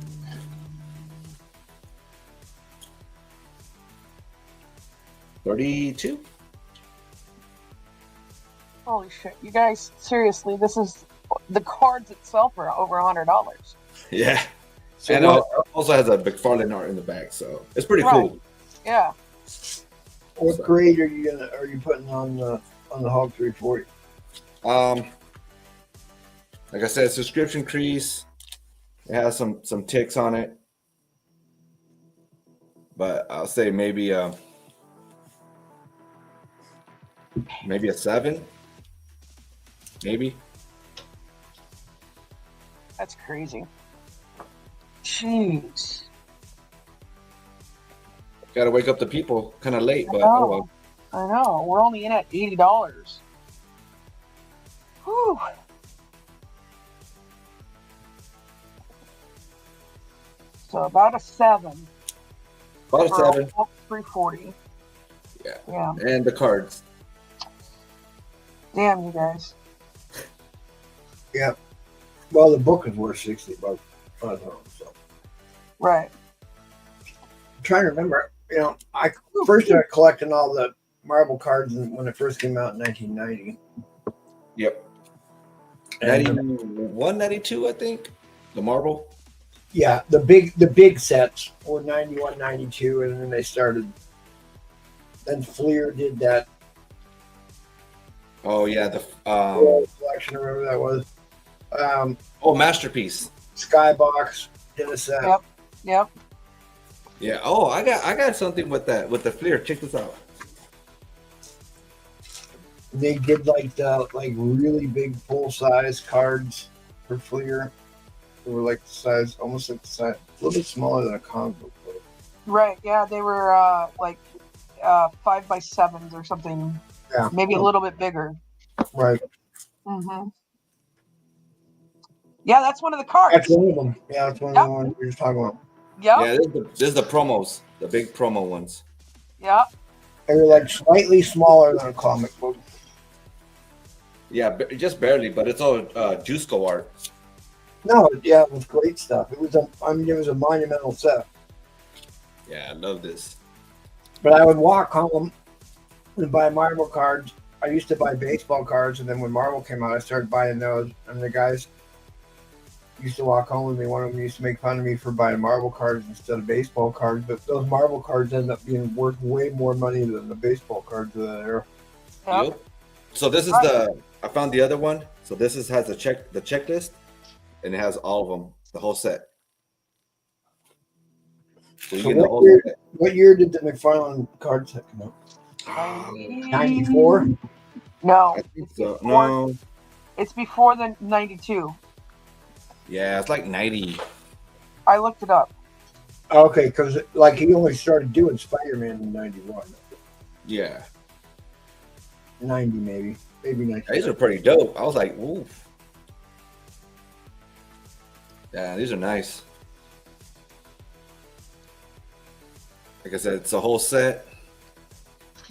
32. Holy shit. You guys, seriously, this is the cards itself are over $100. Yeah. So and it also has a McFarlane art in the back, so it's pretty cool. Yeah. What grade are you putting on the Hog 340? Like I said, subscription crease. It has some ticks on it, but I'll say maybe a 7, maybe. That's crazy. Jeez. Got to wake up the people kind of late, but Oh, oh well. I know. We're only in at $80. Whew. So about a 7. About a for 7. 340. Yeah. Yeah. And the cards. Damn, you guys. Yeah. Well, the book is worth $60 on its own, so. Right. I'm trying to remember. I first started collecting all the marble cards when it first came out in 1990. Yep. And 91, 92, I think. The marble. Yeah, the big sets were 91, 92, and then they started. Then Fleer did that Oh yeah, the collection, or whatever that was. Masterpiece. Skybox did a set. Yep. Yeah. Oh, I got something with that with the Fleer. Check this out. They did like really big full size cards for Fleer. They were like the size, almost like the size, a little bit smaller than a comic book. Right. Yeah, they were like 5x7s or something. Yeah. Maybe a little bit bigger. Right. Mm-hmm. Yeah, that's one of the cards. That's one of them. Yeah, that's one of the ones we were talking about. Yep. Yeah, this is the promos, the big promo ones. Yeah. They were like slightly smaller than a comic book. Yeah, just barely, but it's all Juiceco art. No, yeah, it was great stuff. It was a monumental set. Yeah, I love this. But I would walk home and buy Marvel cards. I used to buy baseball cards, and then when Marvel came out, I started buying those. And the guys used to walk home with me. One of them used to make fun of me for buying Marvel cards instead of baseball cards. But those Marvel cards end up being worth way more money than the baseball cards of that era. Yep. So this is I found the other one. So this has the checklist, and it has all of them, the whole set. So you So get the whole set. what year did the McFarlane card set come out? 94? No. I think so. No. It's before the 92. Yeah, it's like 90. I looked it up. Okay, because like he only started doing Spider-Man in 91. Yeah. 90 maybe 90. These are pretty dope. I was like, ooh. Yeah, these are nice. Like I said, it's a whole set.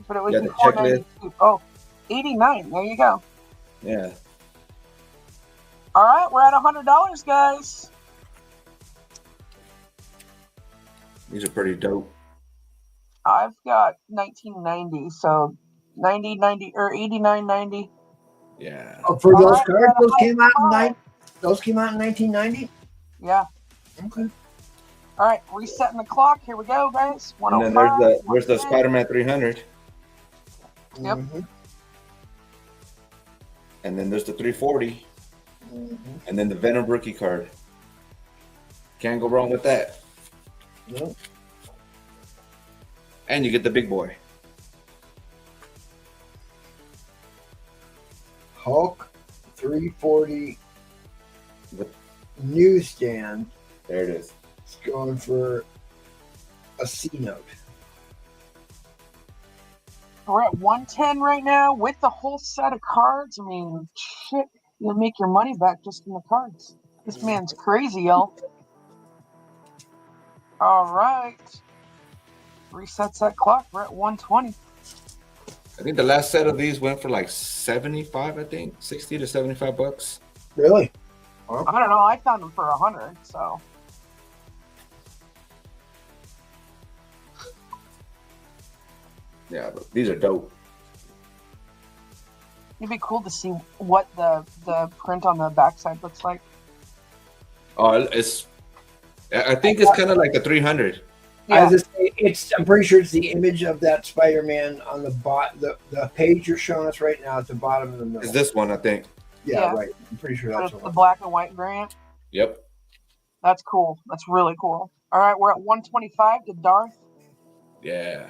But it was Yeah, the before checklist. 92. Oh, 89. There you go. Yeah. All right, we're at $100, guys. These are pretty dope. I've got 1990, so 90, 90, or 89, 90. Yeah. Oh, for All those right, cards, we those got a came out in high five. those came out in 1990. Yeah. Okay. All right, resetting the clock. Here we go, guys. And then 105. there's the 110. Spider-Man 300, Yep. Mhm. and then there's the 340, Mhm. and then the Venom rookie card. Can't go wrong with that. Nope. And you get the big boy. Hulk 340 The- newsstand. There it is. It's going for a C note. We're at 110 right now with the whole set of cards. I mean, shit, you'll make your money back just in the cards. This man's crazy, y'all. All right. Resets that clock. We're at 120. I think the last set of these went for like 75, I think. 60 to 75 bucks. Really? I don't know. I found them for 100, so. Yeah, but these are dope. It'd be cool to see what the print on the backside looks like. Oh, I think it's kind of like the 300. I was just say, I'm pretty sure it's the image of that Spider-Man on the the page you're showing us right now at the bottom of the middle. It's this one, I think. Yeah, right. I'm pretty sure that's the black and white variant. Yep. That's cool. That's really cool. All right, we're at 125 to Darth. Yeah.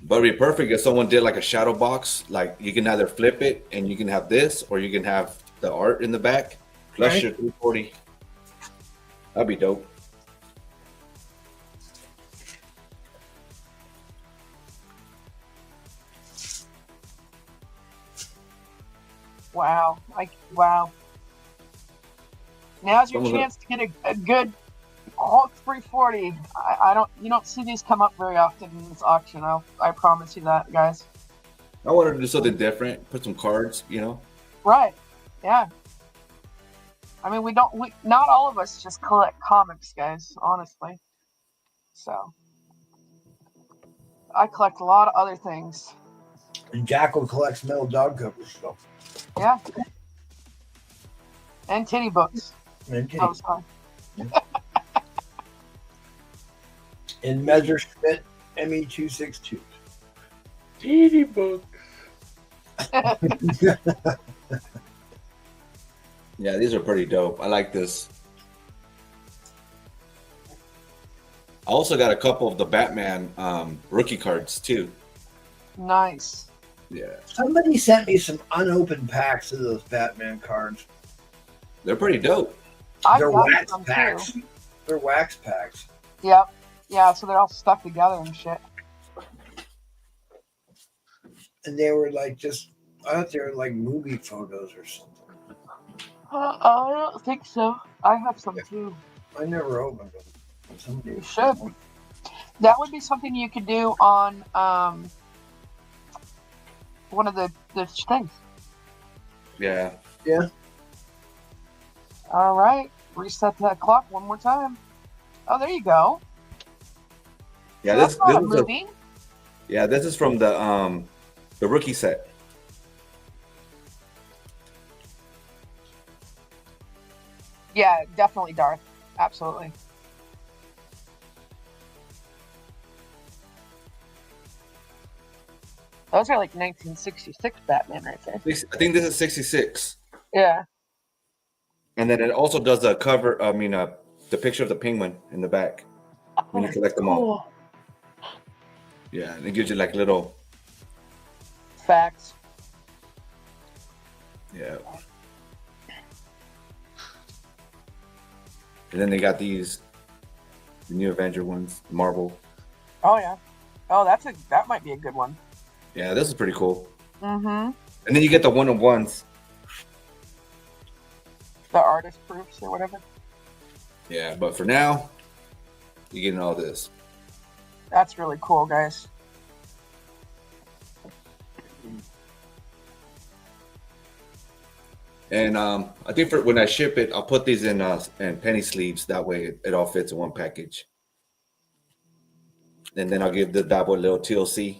But it'd be perfect if someone did like a shadow box. Like you can either flip it and you can have this, or you can have the art in the back plus Right. your 340. That'd be dope. Wow. Wow. Now's your Some of the- chance to get a good Hulk 340. You don't see these come up very often in this auction. I promise you that, guys. I wanted to do something different, put some cards, you know. Right. Yeah. I mean, not all of us just collect comics, guys, honestly. So I collect a lot of other things. And Jackal collects metal dog covers. So. Yeah. And titty books. And titty. That was fun. In Messerschmitt ME262. Titty books. Yeah, these are pretty dope. I like this. I also got a couple of the Batman rookie cards too. Nice. Yeah, Somebody sent me some unopened packs of those Batman cards. they're pretty dope. They're got wax some, packs. too. They're wax packs. Yep. Yeah, so they're all stuck together and shit. And they were like just, I thought they were like movie photos or something. I don't think so. I have some too. I never opened them. Somebody You should. That would be something you could do on one of the things. Yeah. Yeah. All right. Reset that clock one more time. Oh, there you go. Yeah, So that's not a is movie. yeah, this is from the rookie set. Yeah, definitely Darth. Absolutely. Those are like 1966 Batman right there. I think this is 66. Yeah. And then it also does the cover, the picture of the penguin in the back when you collect them all. Cool. Yeah, and it gives you like little, Facts. yeah. And then they got the new Avenger ones, Marvel. Oh yeah. Oh, that might be a good one. Yeah, this is pretty cool. Mm-hmm. And then you get the one-on-ones. The artist proofs or whatever. Yeah, but for now, you're getting all this. That's really cool, guys. And I think for when I ship it, I'll put these in penny sleeves. That way it all fits in one package. And then I'll give the bad boy a little TLC.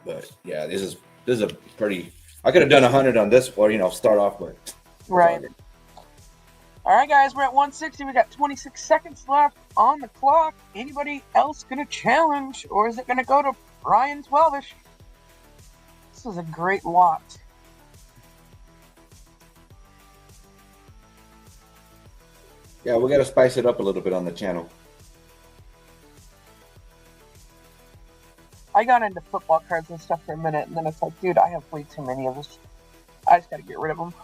But yeah, this is a pretty. I could have done 100 on this, or start off with. Right. All right, guys, we're at 160. We got 26 seconds left on the clock. Anybody else gonna challenge, or is it gonna go to Brian 12ish? This is a great lot. Yeah, we got to spice it up a little bit on the channel. I got into football cards and stuff for a minute, and then it's like, dude, I have way too many of this. I just got to get rid of them.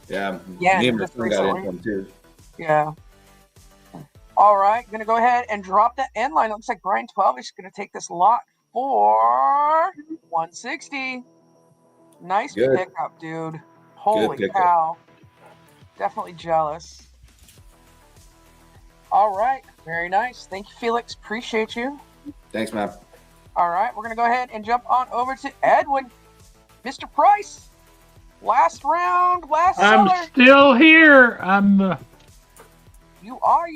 Yeah, Yeah, me and my just son got recently. into them too. Yeah. All right, gonna go ahead and drop that end line. Looks like Brian 12 is gonna take this lot for 160. Nice Good. pickup, dude. Holy pickup. cow. Definitely jealous. All right, very nice. Thank you, Felix. Appreciate you. Thanks, man. All right, we're gonna go ahead and jump on over to Edwin. Mr. Price. Last round, last I'm seller. still here. I'm the You are.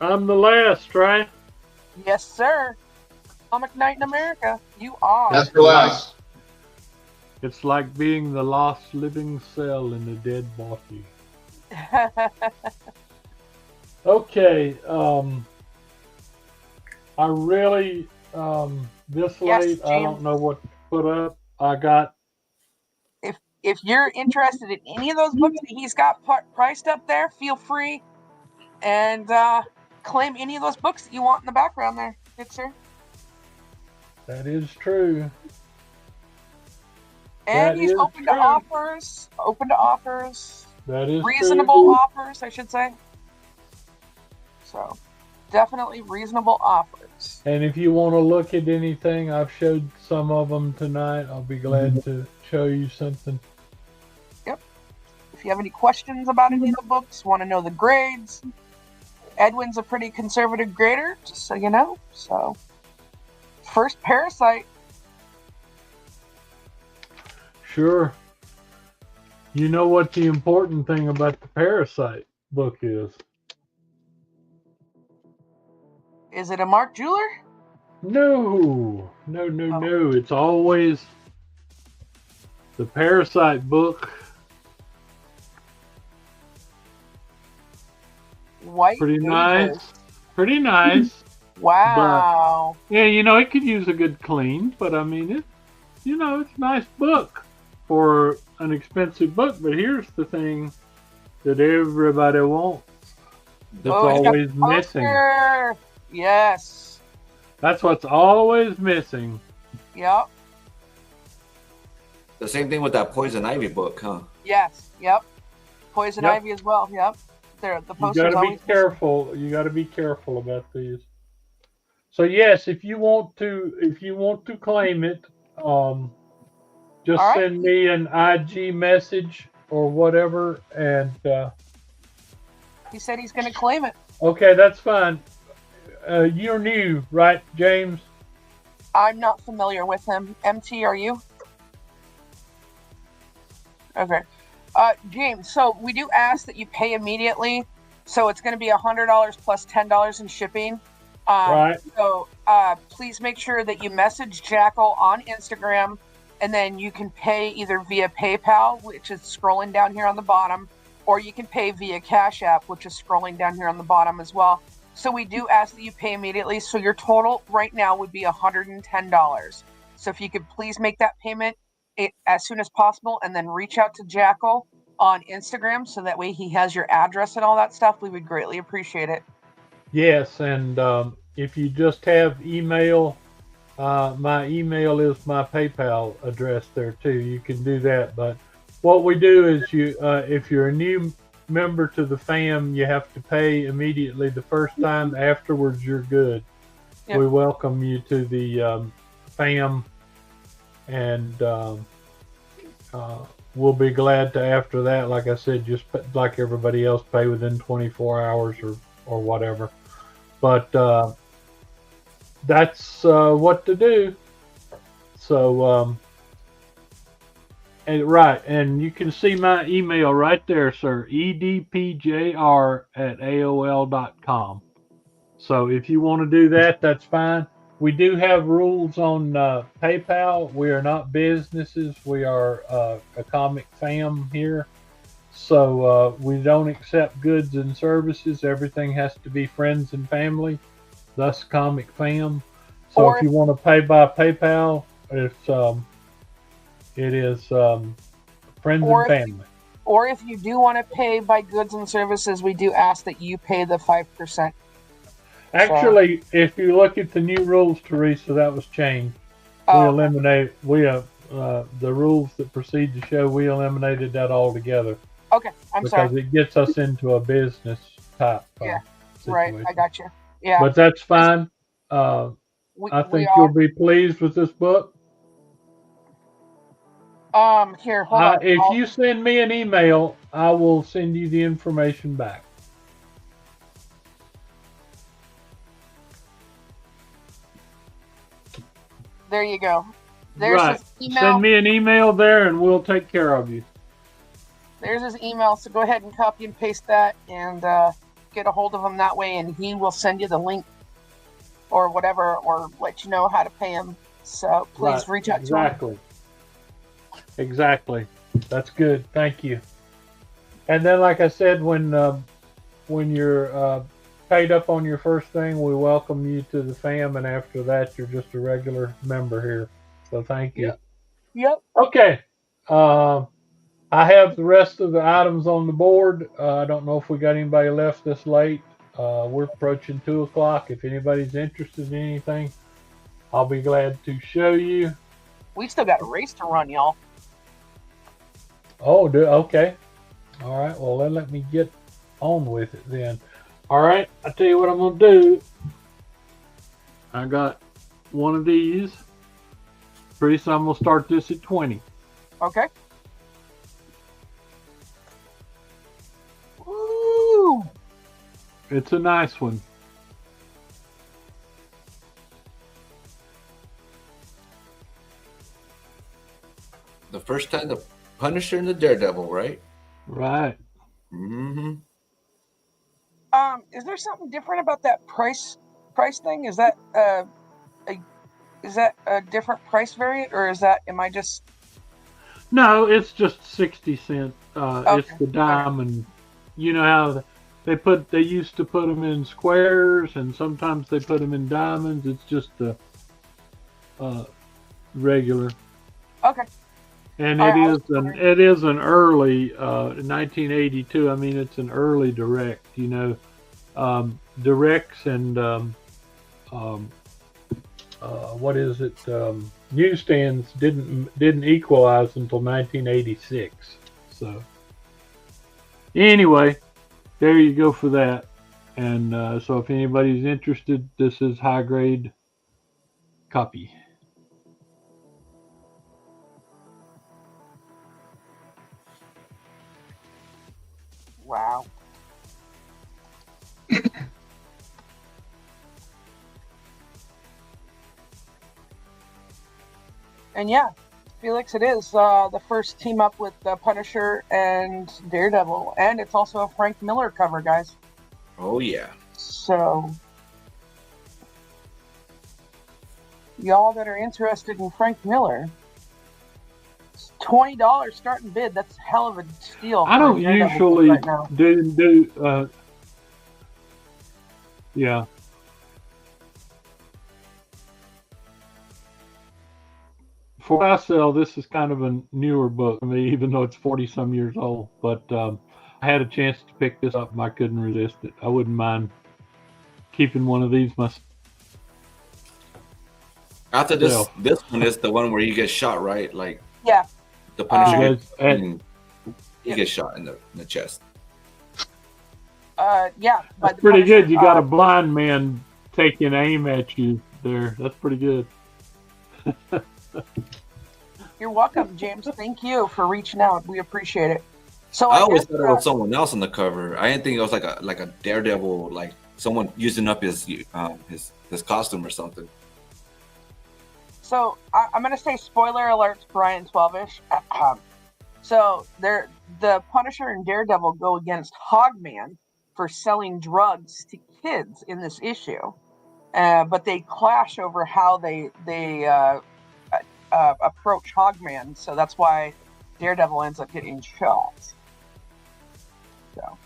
last, right? Yes, sir. Comic Night in America. You are. That's for last. It's like being the lost living cell in a dead body. Okay. I really this Yes, late I don't James. know what to put up. I got If you're interested in any of those books that he's got priced up there, feel free and claim any of those books that you want in the background there. Good, sir. that is true. And That he's is open to true. offers. Open to offers. That is Reasonable true. offers, I should say. So, definitely reasonable offers. And if you want to look at anything, I've showed some of them tonight. I'll be glad to show you something. If you have any questions about any of the books, want to know the grades, Edwin's a pretty conservative grader, just so you know. So, first Parasite. Sure. You know what the important thing about the Parasite book is? Is it a Mark Jeweler? No. It's always the Parasite book. White Pretty Pages. nice. Pretty nice. Wow. Yeah, it could use a good clean, but I mean, it's a nice book for an expensive book. But here's the thing that everybody wants. That's Oh, it's got always the missing. poster. Yes. That's what's always missing. Yep. The same thing with that Poison Ivy book, huh? Yes. Yep. Poison Yep. Ivy as well. Yep. The You poster's got to be always careful. You got to be careful about these. So yes, if you want to claim it, just All right. send me an IG message or whatever, and He said he's going to claim it. okay, that's fine. You're new, right, James? I'm not familiar with him. MT, are you? Okay. James, so we do ask that you pay immediately. So it's going to be $100 plus $10 in shipping. Right. So please make sure that you message Jackal on Instagram, and then you can pay either via PayPal, which is scrolling down here on the bottom, or you can pay via Cash App, which is scrolling down here on the bottom as well. So we do ask that you pay immediately. So your total right now would be $110. So if you could please make that payment as soon as possible, and then reach out to Jackal on Instagram so that way he has your address and all that stuff, we would greatly appreciate it. Yes, and if you just have email, my email is my PayPal address there too. You can do that. But what we do is if you're a new member to the fam, you have to pay immediately the first time. Afterwards, you're good. Yep. We welcome you to the fam, and we'll be glad to, after that, like I said, just like everybody else, pay within 24 hours or whatever. But that's what to do. So Right, and you can see my email right there, sir. edpjr@aol.com. So if you want to do that, that's fine. We do have rules on PayPal. We are not businesses. We are a comic fam here. So we don't accept goods and services. Everything has to be friends and family, thus comic fam. So Or if you want to pay by PayPal, it is friends and Or if, family. or if you do want to pay by goods and services, we do ask that you pay the 5%. Actually, if you look at the new rules, Teresa, that was changed. We eliminate the rules that precede the show. We eliminated that altogether. Okay, I'm sorry. Because it gets us into a business type Yeah, situation. right. I got you. Yeah, But that's fine. I think you'll be pleased with this book. Here, hold on. If you send me an email, I will send you the information back. There you go. There's Right. his email. Send me an email there, and we'll take care of you. There's his email. So go ahead and copy and paste that, and get a hold of him that way, and he will send you the link or whatever, or let you know how to pay him. So please reach out to him. Exactly. That's good. Thank you. And then, like I said, when you're paid up on your first thing, we welcome you to the fam, and after that, you're just a regular member here. So thank you. Yep. Okay. I have the rest of the items on the board. I don't know if we got anybody left this late. We're approaching 2 o'clock. If anybody's interested in anything, I'll be glad to show you. We still got a race to run, y'all. Oh, okay. All right. Well, then let me get on with it then. All right. I'll tell you what I'm going to do. I got one of these. Pretty soon I'm going to start this at 20. Okay. Ooh. It's a nice one. The first time the Punisher and the Daredevil, right? Right. Mm-hmm. Is there something different about that price thing? Is that a different price variant, or am I just? No, it's just 60 cents. Okay. It's the diamond. You know how they used to put them in squares, and sometimes they put them in diamonds. It's just the regular. Okay. And it is an early 1982. I mean, it's an early direct. You know, directs and what is it? Newsstands didn't equalize until 1986. So anyway, there you go for that. And so if anybody's interested, this is high grade copy. Wow. And yeah, Felix, it is the first team up with Punisher and Daredevil, and it's also a Frank Miller cover, guys. Oh yeah. So y'all that are interested in Frank Miller, it's $20 starting bid. That's a hell of a steal. I don't usually do yeah. For what I sell, this is kind of a newer book for me, even though it's 40-some years old. But I had a chance to pick this up, and I couldn't resist it. I wouldn't mind keeping one of these myself. After this one is the one where you get shot, right? Like yeah, the Punisher, he gets shot in the chest. Yeah, that's pretty good. You got a blind man taking aim at you there. That's pretty good. You're welcome, James. Thank you for reaching out. We appreciate it. So I always thought it was someone else on the cover. I didn't think it was like a Daredevil, like someone using up his costume or something. So I'm gonna say spoiler alerts, Brian 12ish. So the Punisher and Daredevil go against Hogman for selling drugs to kids in this issue, but they clash over how they approach Hogman. So that's why Daredevil ends up getting shot. So.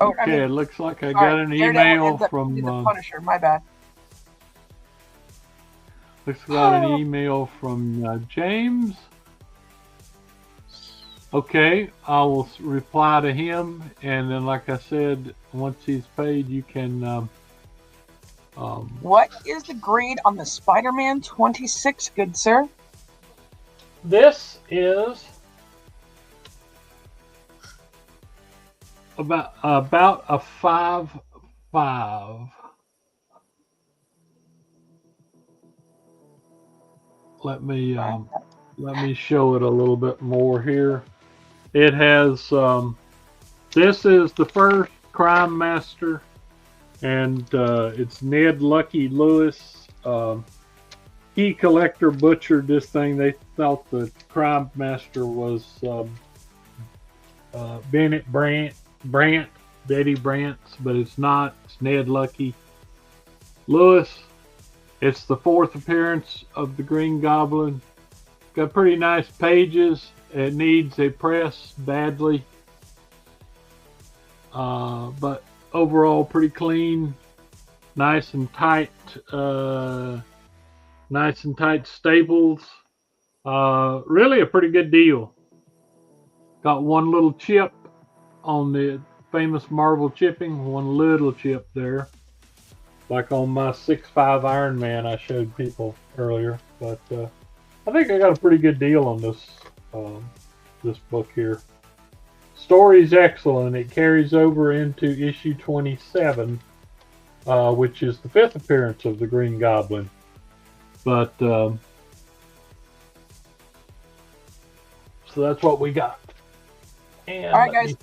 Oh, Okay, it looks like I sorry, got an Daredevil email ends up from being the Punisher. My bad. looks like I got an email from James. Okay, I will reply to him, and then, like I said, once he's paid, you can. What is the grade on the Spider-Man 26, good sir? This is about a 5.5. Let me show it a little bit more here. It has this is the first Crime Master, and it's Ned Lucky Lewis. Key Collector butchered this thing. They thought the Crime Master was Bennett Brant, Betty Brant's, but it's not. It's Ned Lucky Lewis. It's the 4th appearance of the Green Goblin. Got pretty nice pages. It needs a press badly, but overall pretty clean, nice and tight staples. Really a pretty good deal. Got one little chip on the famous Marvel chipping, one little chip there, like on my 6.5 Iron Man I showed people earlier. But I think I got a pretty good deal on this this book here. Story's excellent. It carries over into issue 27, which is the 5th appearance of the Green Goblin. But so that's what we got. And all right, guys,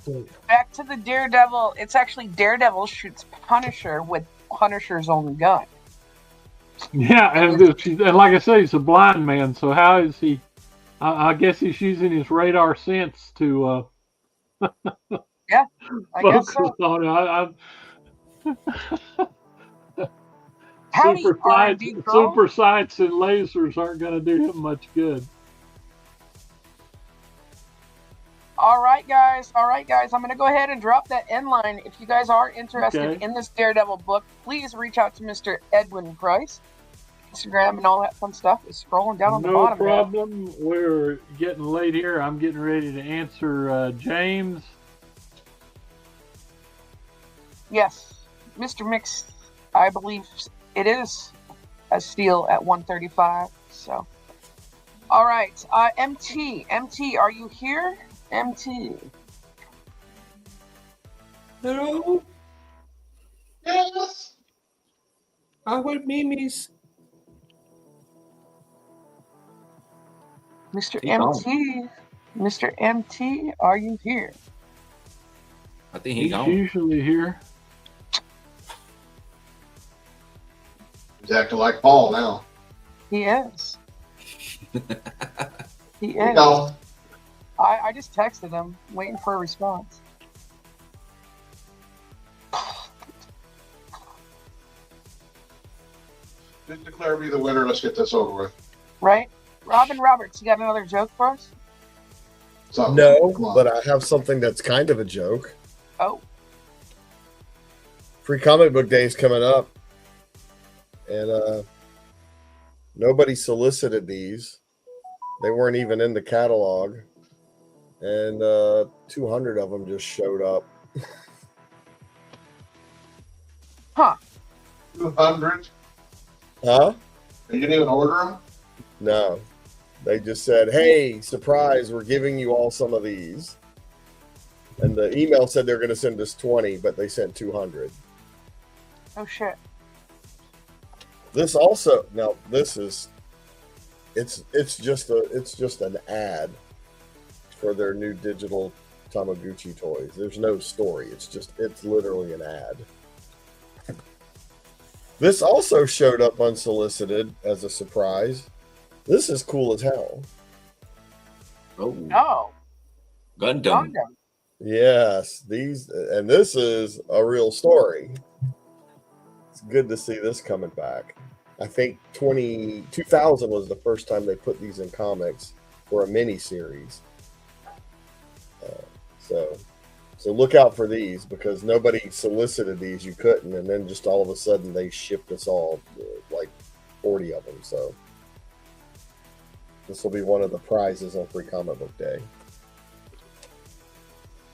back to the Daredevil. It's actually Daredevil shoots Punisher with Punisher's own gun. Yeah, and like I say, he's a blind man. So how is he? I guess he's using his radar sense to. Yeah, I guess so. On it. Super sights and lasers aren't going to do him much good. All right, guys. I'm going to go ahead and drop that end line. If you guys are interested in this Daredevil book, please reach out to Mr. Edwin Price. Instagram and all that fun stuff is scrolling down on the bottom. No problem. We're getting late here. I'm getting ready to answer James. Yes, Mr. Mix, I believe it is a steal at 135. So, all right, MT, are you here? MT. Hello. Yes. I want Mimi's. Mr. MT, are you here? I think he's usually here. He's acting like Paul now. He is. He is. No. I just texted him, waiting for a response. Just declare me the winner. Let's get this over with. Right? Robin Roberts, you got another joke for us? No, but I have something that's kind of a joke. Oh. Free Comic Book Day is coming up. And nobody solicited these. They weren't even in the catalog. And 200 of them just showed up. Huh. 200? Huh? You didn't even order them? No. They just said, hey, surprise, we're giving you all some of these. And the email said they're going to send us 20, but they sent 200. Oh, shit. This also, now this is, it's just an ad for their new digital Tamagotchi toys. There's no story. It's literally an ad. This also showed up unsolicited as a surprise. This is cool as hell. Oh, Oh, Gundam. Gundam. Yes, this is a real story. It's good to see this coming back. I think 2000 was the first time they put these in comics for a mini series. So look out for these because nobody solicited these. You couldn't, and then just all of a sudden they shipped us all like 40 of them. So this will be one of the prizes on Free Comic Book Day.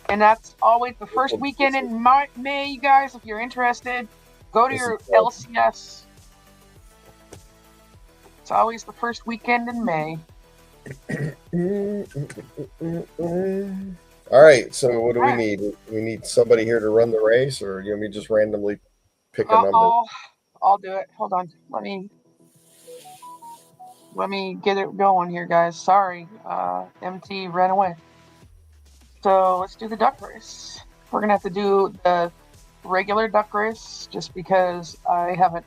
And that's always the first weekend in May, you guys. If you're interested, go to your LCS. It's always the first weekend in May. All right, so what do we need? We need somebody here to run the race, or you want me to just randomly pick a number? I'll do it. Hold on. Let me get it going here, guys. Sorry, MT ran away. So let's do the duck race. We're gonna have to do the regular duck race just because I haven't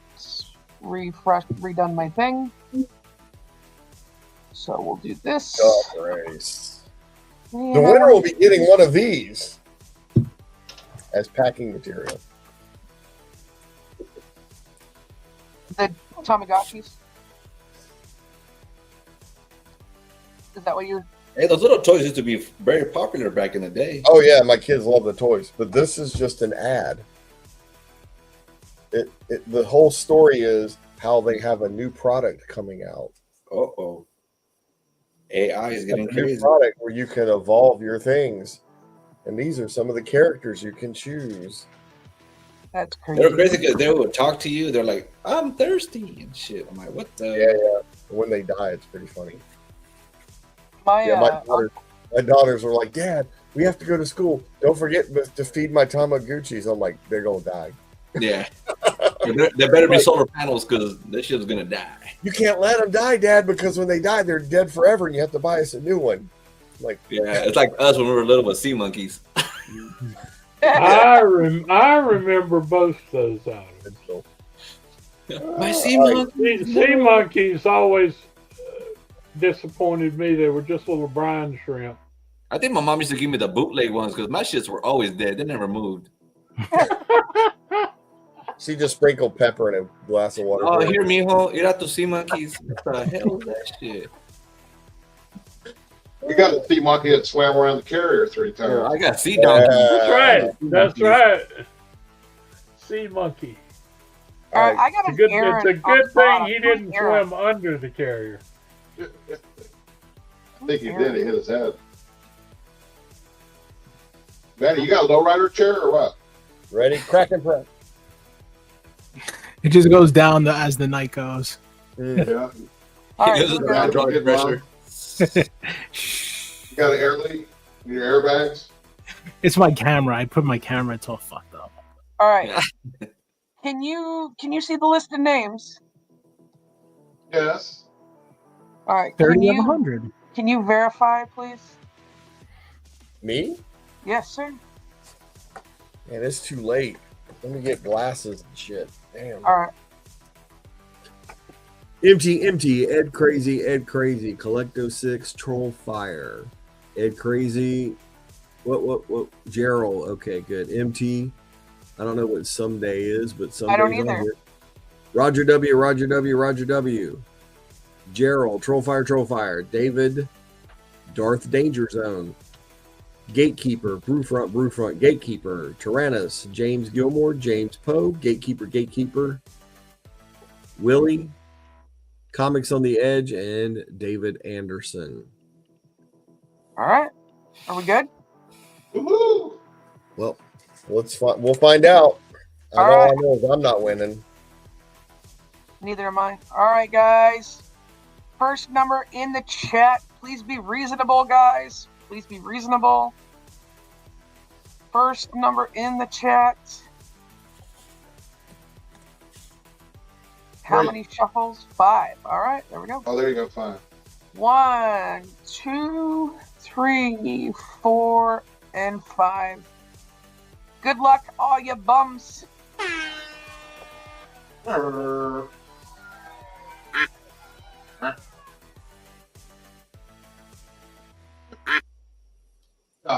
redone my thing. So we'll do this. Duck race. The winner will be getting one of these as packing material. The Tamagotchis. Is that what you're... Hey, those little toys used to be very popular back in the day. Oh yeah, my kids love the toys, but this is just an ad. The whole story is how they have a new product coming out. Uh-oh. AI is getting crazy. New product where you can evolve your things, and these are some of the characters you can choose. That's crazy. They're crazy because they would talk to you. They're like, "I'm thirsty" and shit. I'm like, "What the?" Yeah. When they die, it's pretty funny. My daughters were like, "Dad, we have to go to school. Don't forget to feed my Tamagotchis." I'm like, "They're gonna die." Yeah. There better be solar panels because this shit's gonna die. You can't let them die, Dad, because when they die, they're dead forever, and you have to buy us a new one. Like, yeah, it's like us when we were little with sea monkeys. I remember both those items. My sea monkeys. Sea monkeys always disappointed me. They were just little brine shrimp. I think my mom used to give me the bootleg ones because my shits were always dead. They never moved. She just sprinkled pepper in a glass of water. Oh, here, mijo. You're out to sea monkeys. What the hell is that shit? We got a sea monkey that swam around the carrier 3 times. I got sea donkeys. That's right. That's right. Sea monkey. All right, I got It's a good thing he didn't swim under the carrier. I think he did. He hit his head. Manny, you got a lowrider chair or what? Ready? Crack and press. It just goes down as the night goes. Yeah. All right, You got an air leak in your airbags? It's my camera. I put my camera. It's all fucked up. All right. Can you see the list of names? Yes. All right. 30 of 100. Can you verify, please? Me? Yes, sir. Man, it's too late. Let me get glasses and shit. Damn. All right. Empty, Ed Crazy, Collecto 6, Troll Fire, Ed Crazy, what, Gerald, okay, good, MT, I don't know what someday is, but someday. I don't either. Roger W, Gerald, Troll Fire, David, Darth Danger Zone, Gatekeeper, Brewfront, Gatekeeper, Tyrannus, James Gilmore, James Poe, Gatekeeper, Willie, Comics on the Edge, and David Anderson. All right. Are we good? Woo-hoo! Well, we'll find out. All All right. I know is I'm not winning. Neither am I. All right, guys. First number in the chat. Please be reasonable, guys. Please be reasonable. First number in the chat. How many shuffles? 5. All right, there we go. Oh, there you go. 5. 1, 2, 3, 4, and 5. Good luck, all you bums.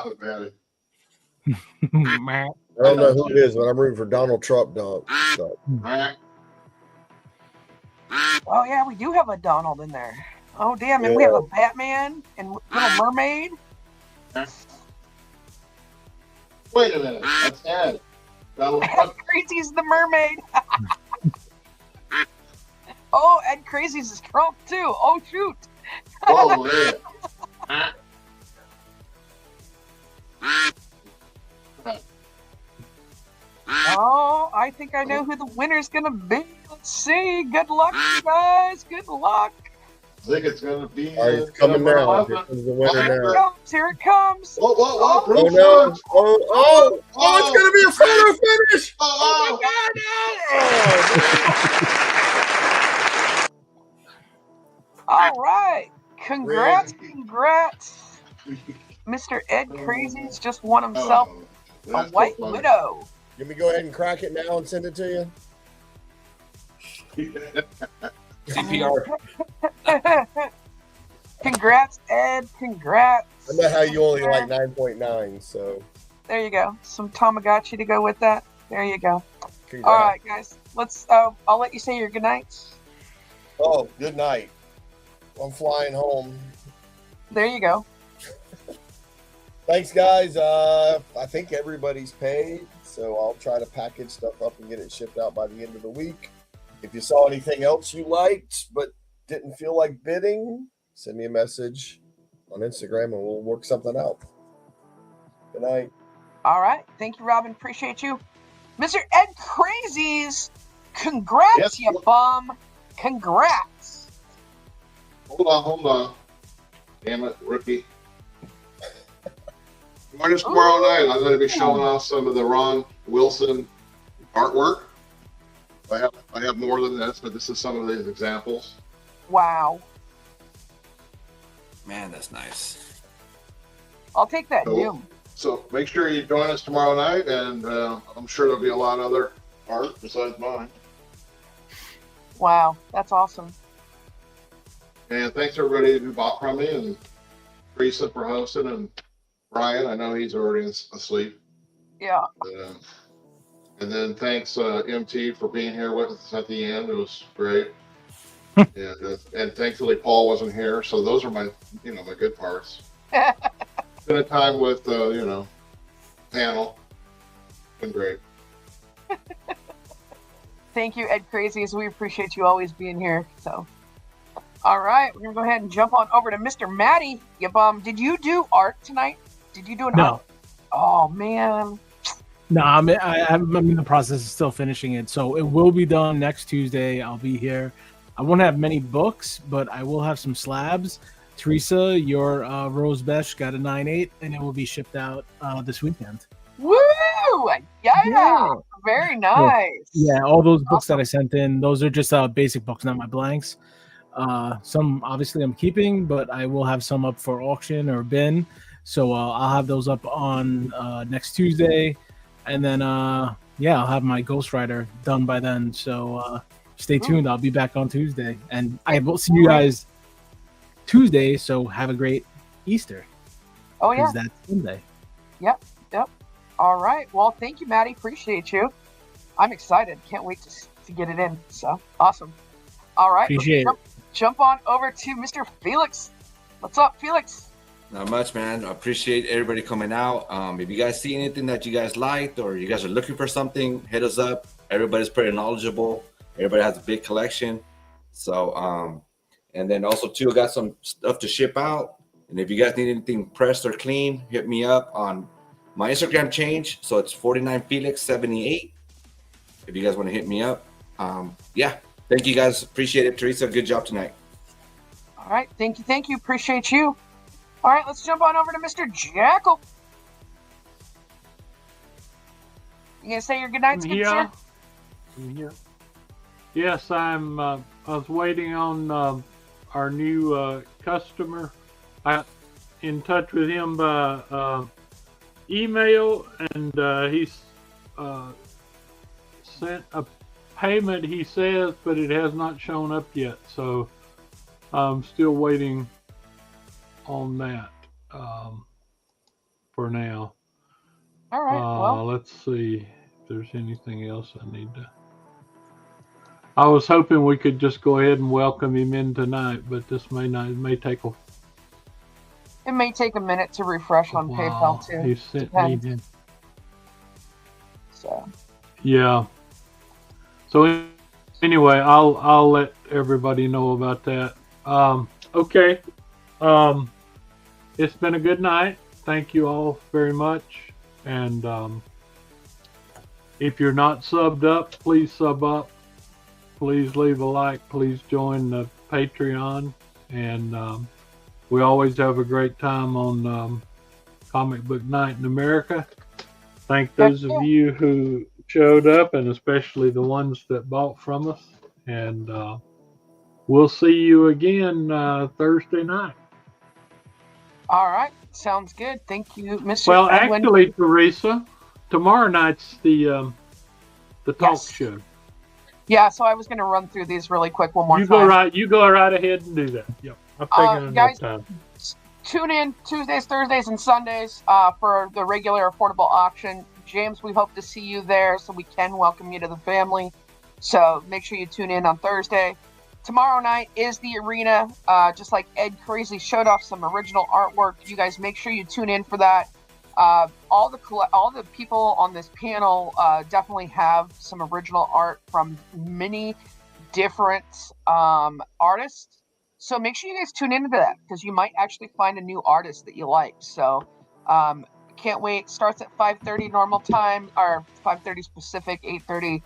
Stop it, Maddie. I don't know who it is, but I'm rooting for Donald Trump. So. Oh yeah, we do have a Donald in there. Oh damn, and we have a Batman and Little Mermaid. Wait a minute, that's Ed. Ed Crazy's the mermaid. Oh, Ed Crazy's is Trump too. Oh shoot. Oh man. Oh, I think I know who the winner's gonna be. Let's see. Good luck, you guys. Good luck. I think it's gonna be. All right, it's coming now. Here comes the winner Here it now. comes. Here it comes. Whoa, whoa, whoa! Oh no! Oh! It's gonna be a photo finish! Oh my All right. Congrats, Mr. Ed Crazy's just won himself a White Widow. Let me go ahead and crack it now and send it to you. CPR. Congrats, Ed. Congrats. I know how you only like 9.9, so. There you go. Some Tamagotchi to go with that. There you go. Congrats. All right, guys. Let's. I'll let you say your good nights. Oh, good night. I'm flying home. There you go. Thanks, guys. I think everybody's paid, so I'll try to package stuff up and get it shipped out by the end of the week. If you saw anything else you liked but didn't feel like bidding, send me a message on Instagram and we'll work something out. Good night. All right. Thank you, Robin. Appreciate you. Mr. Ed Crazy's, congrats, you bum. Congrats. Hold on. Damn it, rookie. Join us tomorrow night. I'm going to be showing off some of the Ron Wilson artwork. I have more than this, but this is some of these examples. Wow. Man, that's nice. I'll take that. So make sure you join us tomorrow night, and I'm sure there'll be a lot of other art besides mine. Wow, that's awesome. And thanks everybody who bought from me, and Teresa for hosting, and Brian. I know he's already asleep. Yeah. And then thanks MT for being here with us at the end. It was great. and thankfully Paul wasn't here, so those are my my good parts. Spend a time with panel. Been great. Thank you, Ed Crazy's. We appreciate you always being here. So, all right, we're gonna go ahead and jump on over to Mr. Matty. You bum. Did you do art tonight? Did you do an art? Oh man. No, I'm in the process of still finishing it, so it will be done next Tuesday. I'll be here. I won't have many books, but I will have some slabs. Teresa, your Rose Besh got a 9.8, and it will be shipped out this weekend. Woo! Yeah. Very nice. Yeah, all those books that I sent in, those are just basic books, not my blanks. Some obviously I'm keeping, but I will have some up for auction or bin. So I'll have those up on next Tuesday. And then, I'll have my Ghost Rider done by then. So stay tuned. I'll be back on Tuesday. And I will see you guys Tuesday. So have a great Easter. Oh, yeah. That's Sunday. Yep. All right. Well, thank you, Maddie. Appreciate you. I'm excited. Can't wait to get it in. So awesome. All right. Appreciate it. Jump on over to Mr. Felix. What's up, Felix? Not much, man. I appreciate everybody coming out. If you guys see anything that you guys liked or you guys are looking for something, hit us up. Everybody's pretty knowledgeable. Everybody has a big collection. So, and then also too, I got some stuff to ship out. And if you guys need anything pressed or clean, hit me up on my Instagram change. So it's 49Felix78. If you guys want to hit me up. Thank you guys. Appreciate it. Teresa, good job tonight. All right. Thank you. Appreciate you. All right, let's jump on over to Mr. Jackal. You gonna say your goodnights, good sir? Yeah. Yes, I was waiting on our new customer. I in touch with him by email, and he's sent a payment, he says, but it has not shown up yet. So I'm still waiting on that. for now. All right. Well, Let's see if there's anything else I need to. I was hoping we could just go ahead and welcome him in tonight, but this may not. It may take a it may take a minute to refresh on while. PayPal too. He sent Depends. me in. So. Yeah. So anyway, I'll let everybody know about that. Okay. It's been a good night. Thank you all very much. And if you're not subbed up, please sub up. Please leave a like. Please join the Patreon. And we always have a great time on Comic Book Night in America. Thank those of you who showed up, and especially the ones that bought from us. And we'll see you again Thursday night. All right. Sounds good. Thank you, Mr. Well, Edwin. actually, Teresa, tomorrow night's the talk show. Yeah, so I was going to run through these really quick one more You time. go right ahead and do that. Yep, I've taken enough time. Tune in Tuesdays, Thursdays, and Sundays for the regular affordable auction. James, we hope to see you there so we can welcome you to the family. So make sure you tune in on Thursday. Tomorrow night is the arena. Just like Ed Crazy showed off some original artwork. You guys make sure you tune in for that. All the people on this panel definitely have some original art from many different artists. So make sure you guys tune into that because you might actually find a new artist that you like. So can't wait. Starts at 5:30 normal time, or 5:30 Pacific, 8:30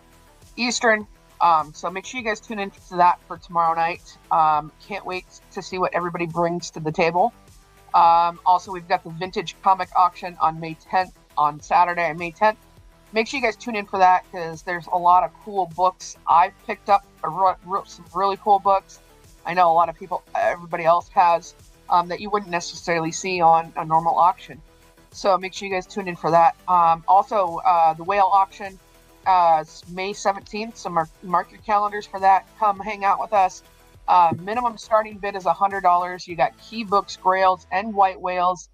Eastern. So make sure you guys tune into that for tomorrow night. Can't wait to see what everybody brings to the table. Also, we've got the vintage comic auction on May 10th, on Saturday, May 10th. Make sure you guys tune in for that because there's a lot of cool books I've picked up. I wrote some really cool books. I know a lot of people, everybody else has, that you wouldn't necessarily see on a normal auction. So make sure you guys tune in for that. Also, the whale auction, May 17th. So mark your calendars for that. Come hang out with us. Minimum starting bid is $100. You got key books, grails, and white whales.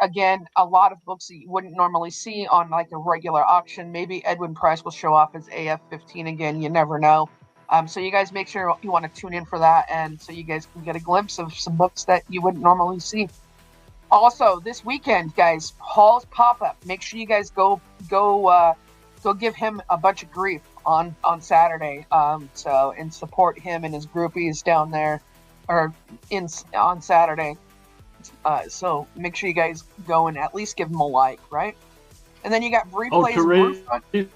Again, a lot of books that you wouldn't normally see on like a regular auction. Maybe Edwin Price will show off as AF-15 again. You never know. So you guys make sure you want to tune in for that, and so you guys can get a glimpse of some books that you wouldn't normally see. Also, this weekend, guys, Paul's pop-up. Make sure you guys go give him a bunch of grief on Saturday. So and support him and his groupies down there, or on Saturday. So make sure you guys go and at least give him a like, right? And then you got replays.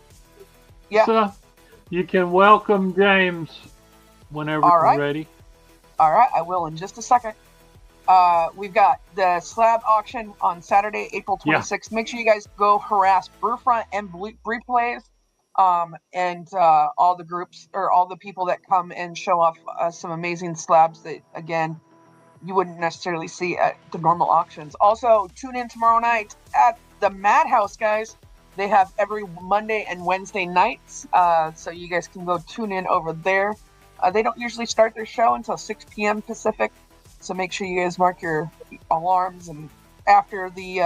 Yeah. You can welcome James whenever you're ready. All right, I will in just a second. We've got the slab auction on Saturday, April 26th. Make sure you guys go harass Brewfront and Replays, and all the groups or all the people that come and show off some amazing slabs that, again, you wouldn't necessarily see at the normal auctions. Also, tune in tomorrow night at the Madhouse, guys. They have every Monday and Wednesday nights, so you guys can go tune in over there. They don't usually start their show until 6 p.m. Pacific, so make sure you guys mark your alarms. And after the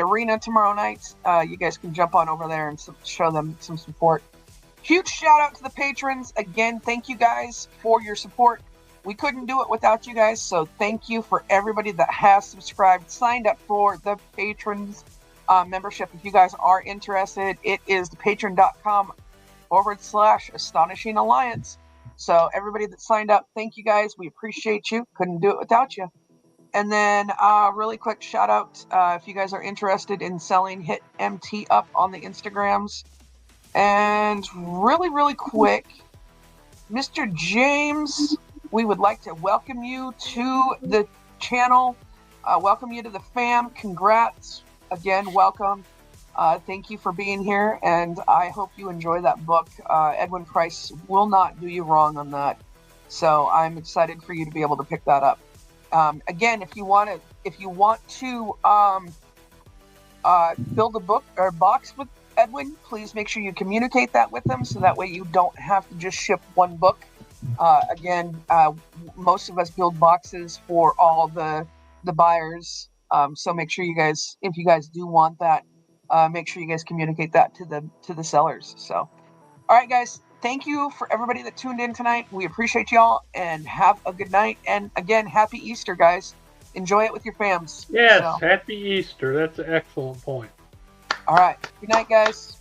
arena tomorrow night, you guys can jump on over there and show them some support. Huge shout out to the patrons. Again, thank you guys for your support. We couldn't do it without you guys, so thank you for everybody that has subscribed, signed up for the patrons membership. If you guys are interested, it is patreon.com/Astonishing Alliance. So everybody that signed up, thank you guys. We appreciate you. Couldn't do it without you. And then really quick shout out, if you guys are interested in selling, hit MT up on the Instagrams. And really quick, Mr. James, we would like to welcome you to the channel, welcome you to the fam. Congrats. Again, welcome. Thank you for being here, and I hope you enjoy that book. Edwin Price will not do you wrong on that, so I'm excited for you to be able to pick that up. Again, if you want to build a book or box with Edwin, please make sure you communicate that with them, so that way you don't have to just ship one book. Again, most of us build boxes for all the buyers So make sure you guys, if you guys do want that, make sure you guys communicate that to the sellers. So, all right, guys, thank you for everybody that tuned in tonight. We appreciate y'all, and have a good night. And again, happy Easter, guys. Enjoy it with your fams. Yes, So, happy Easter. That's an excellent point. all right, good night, guys.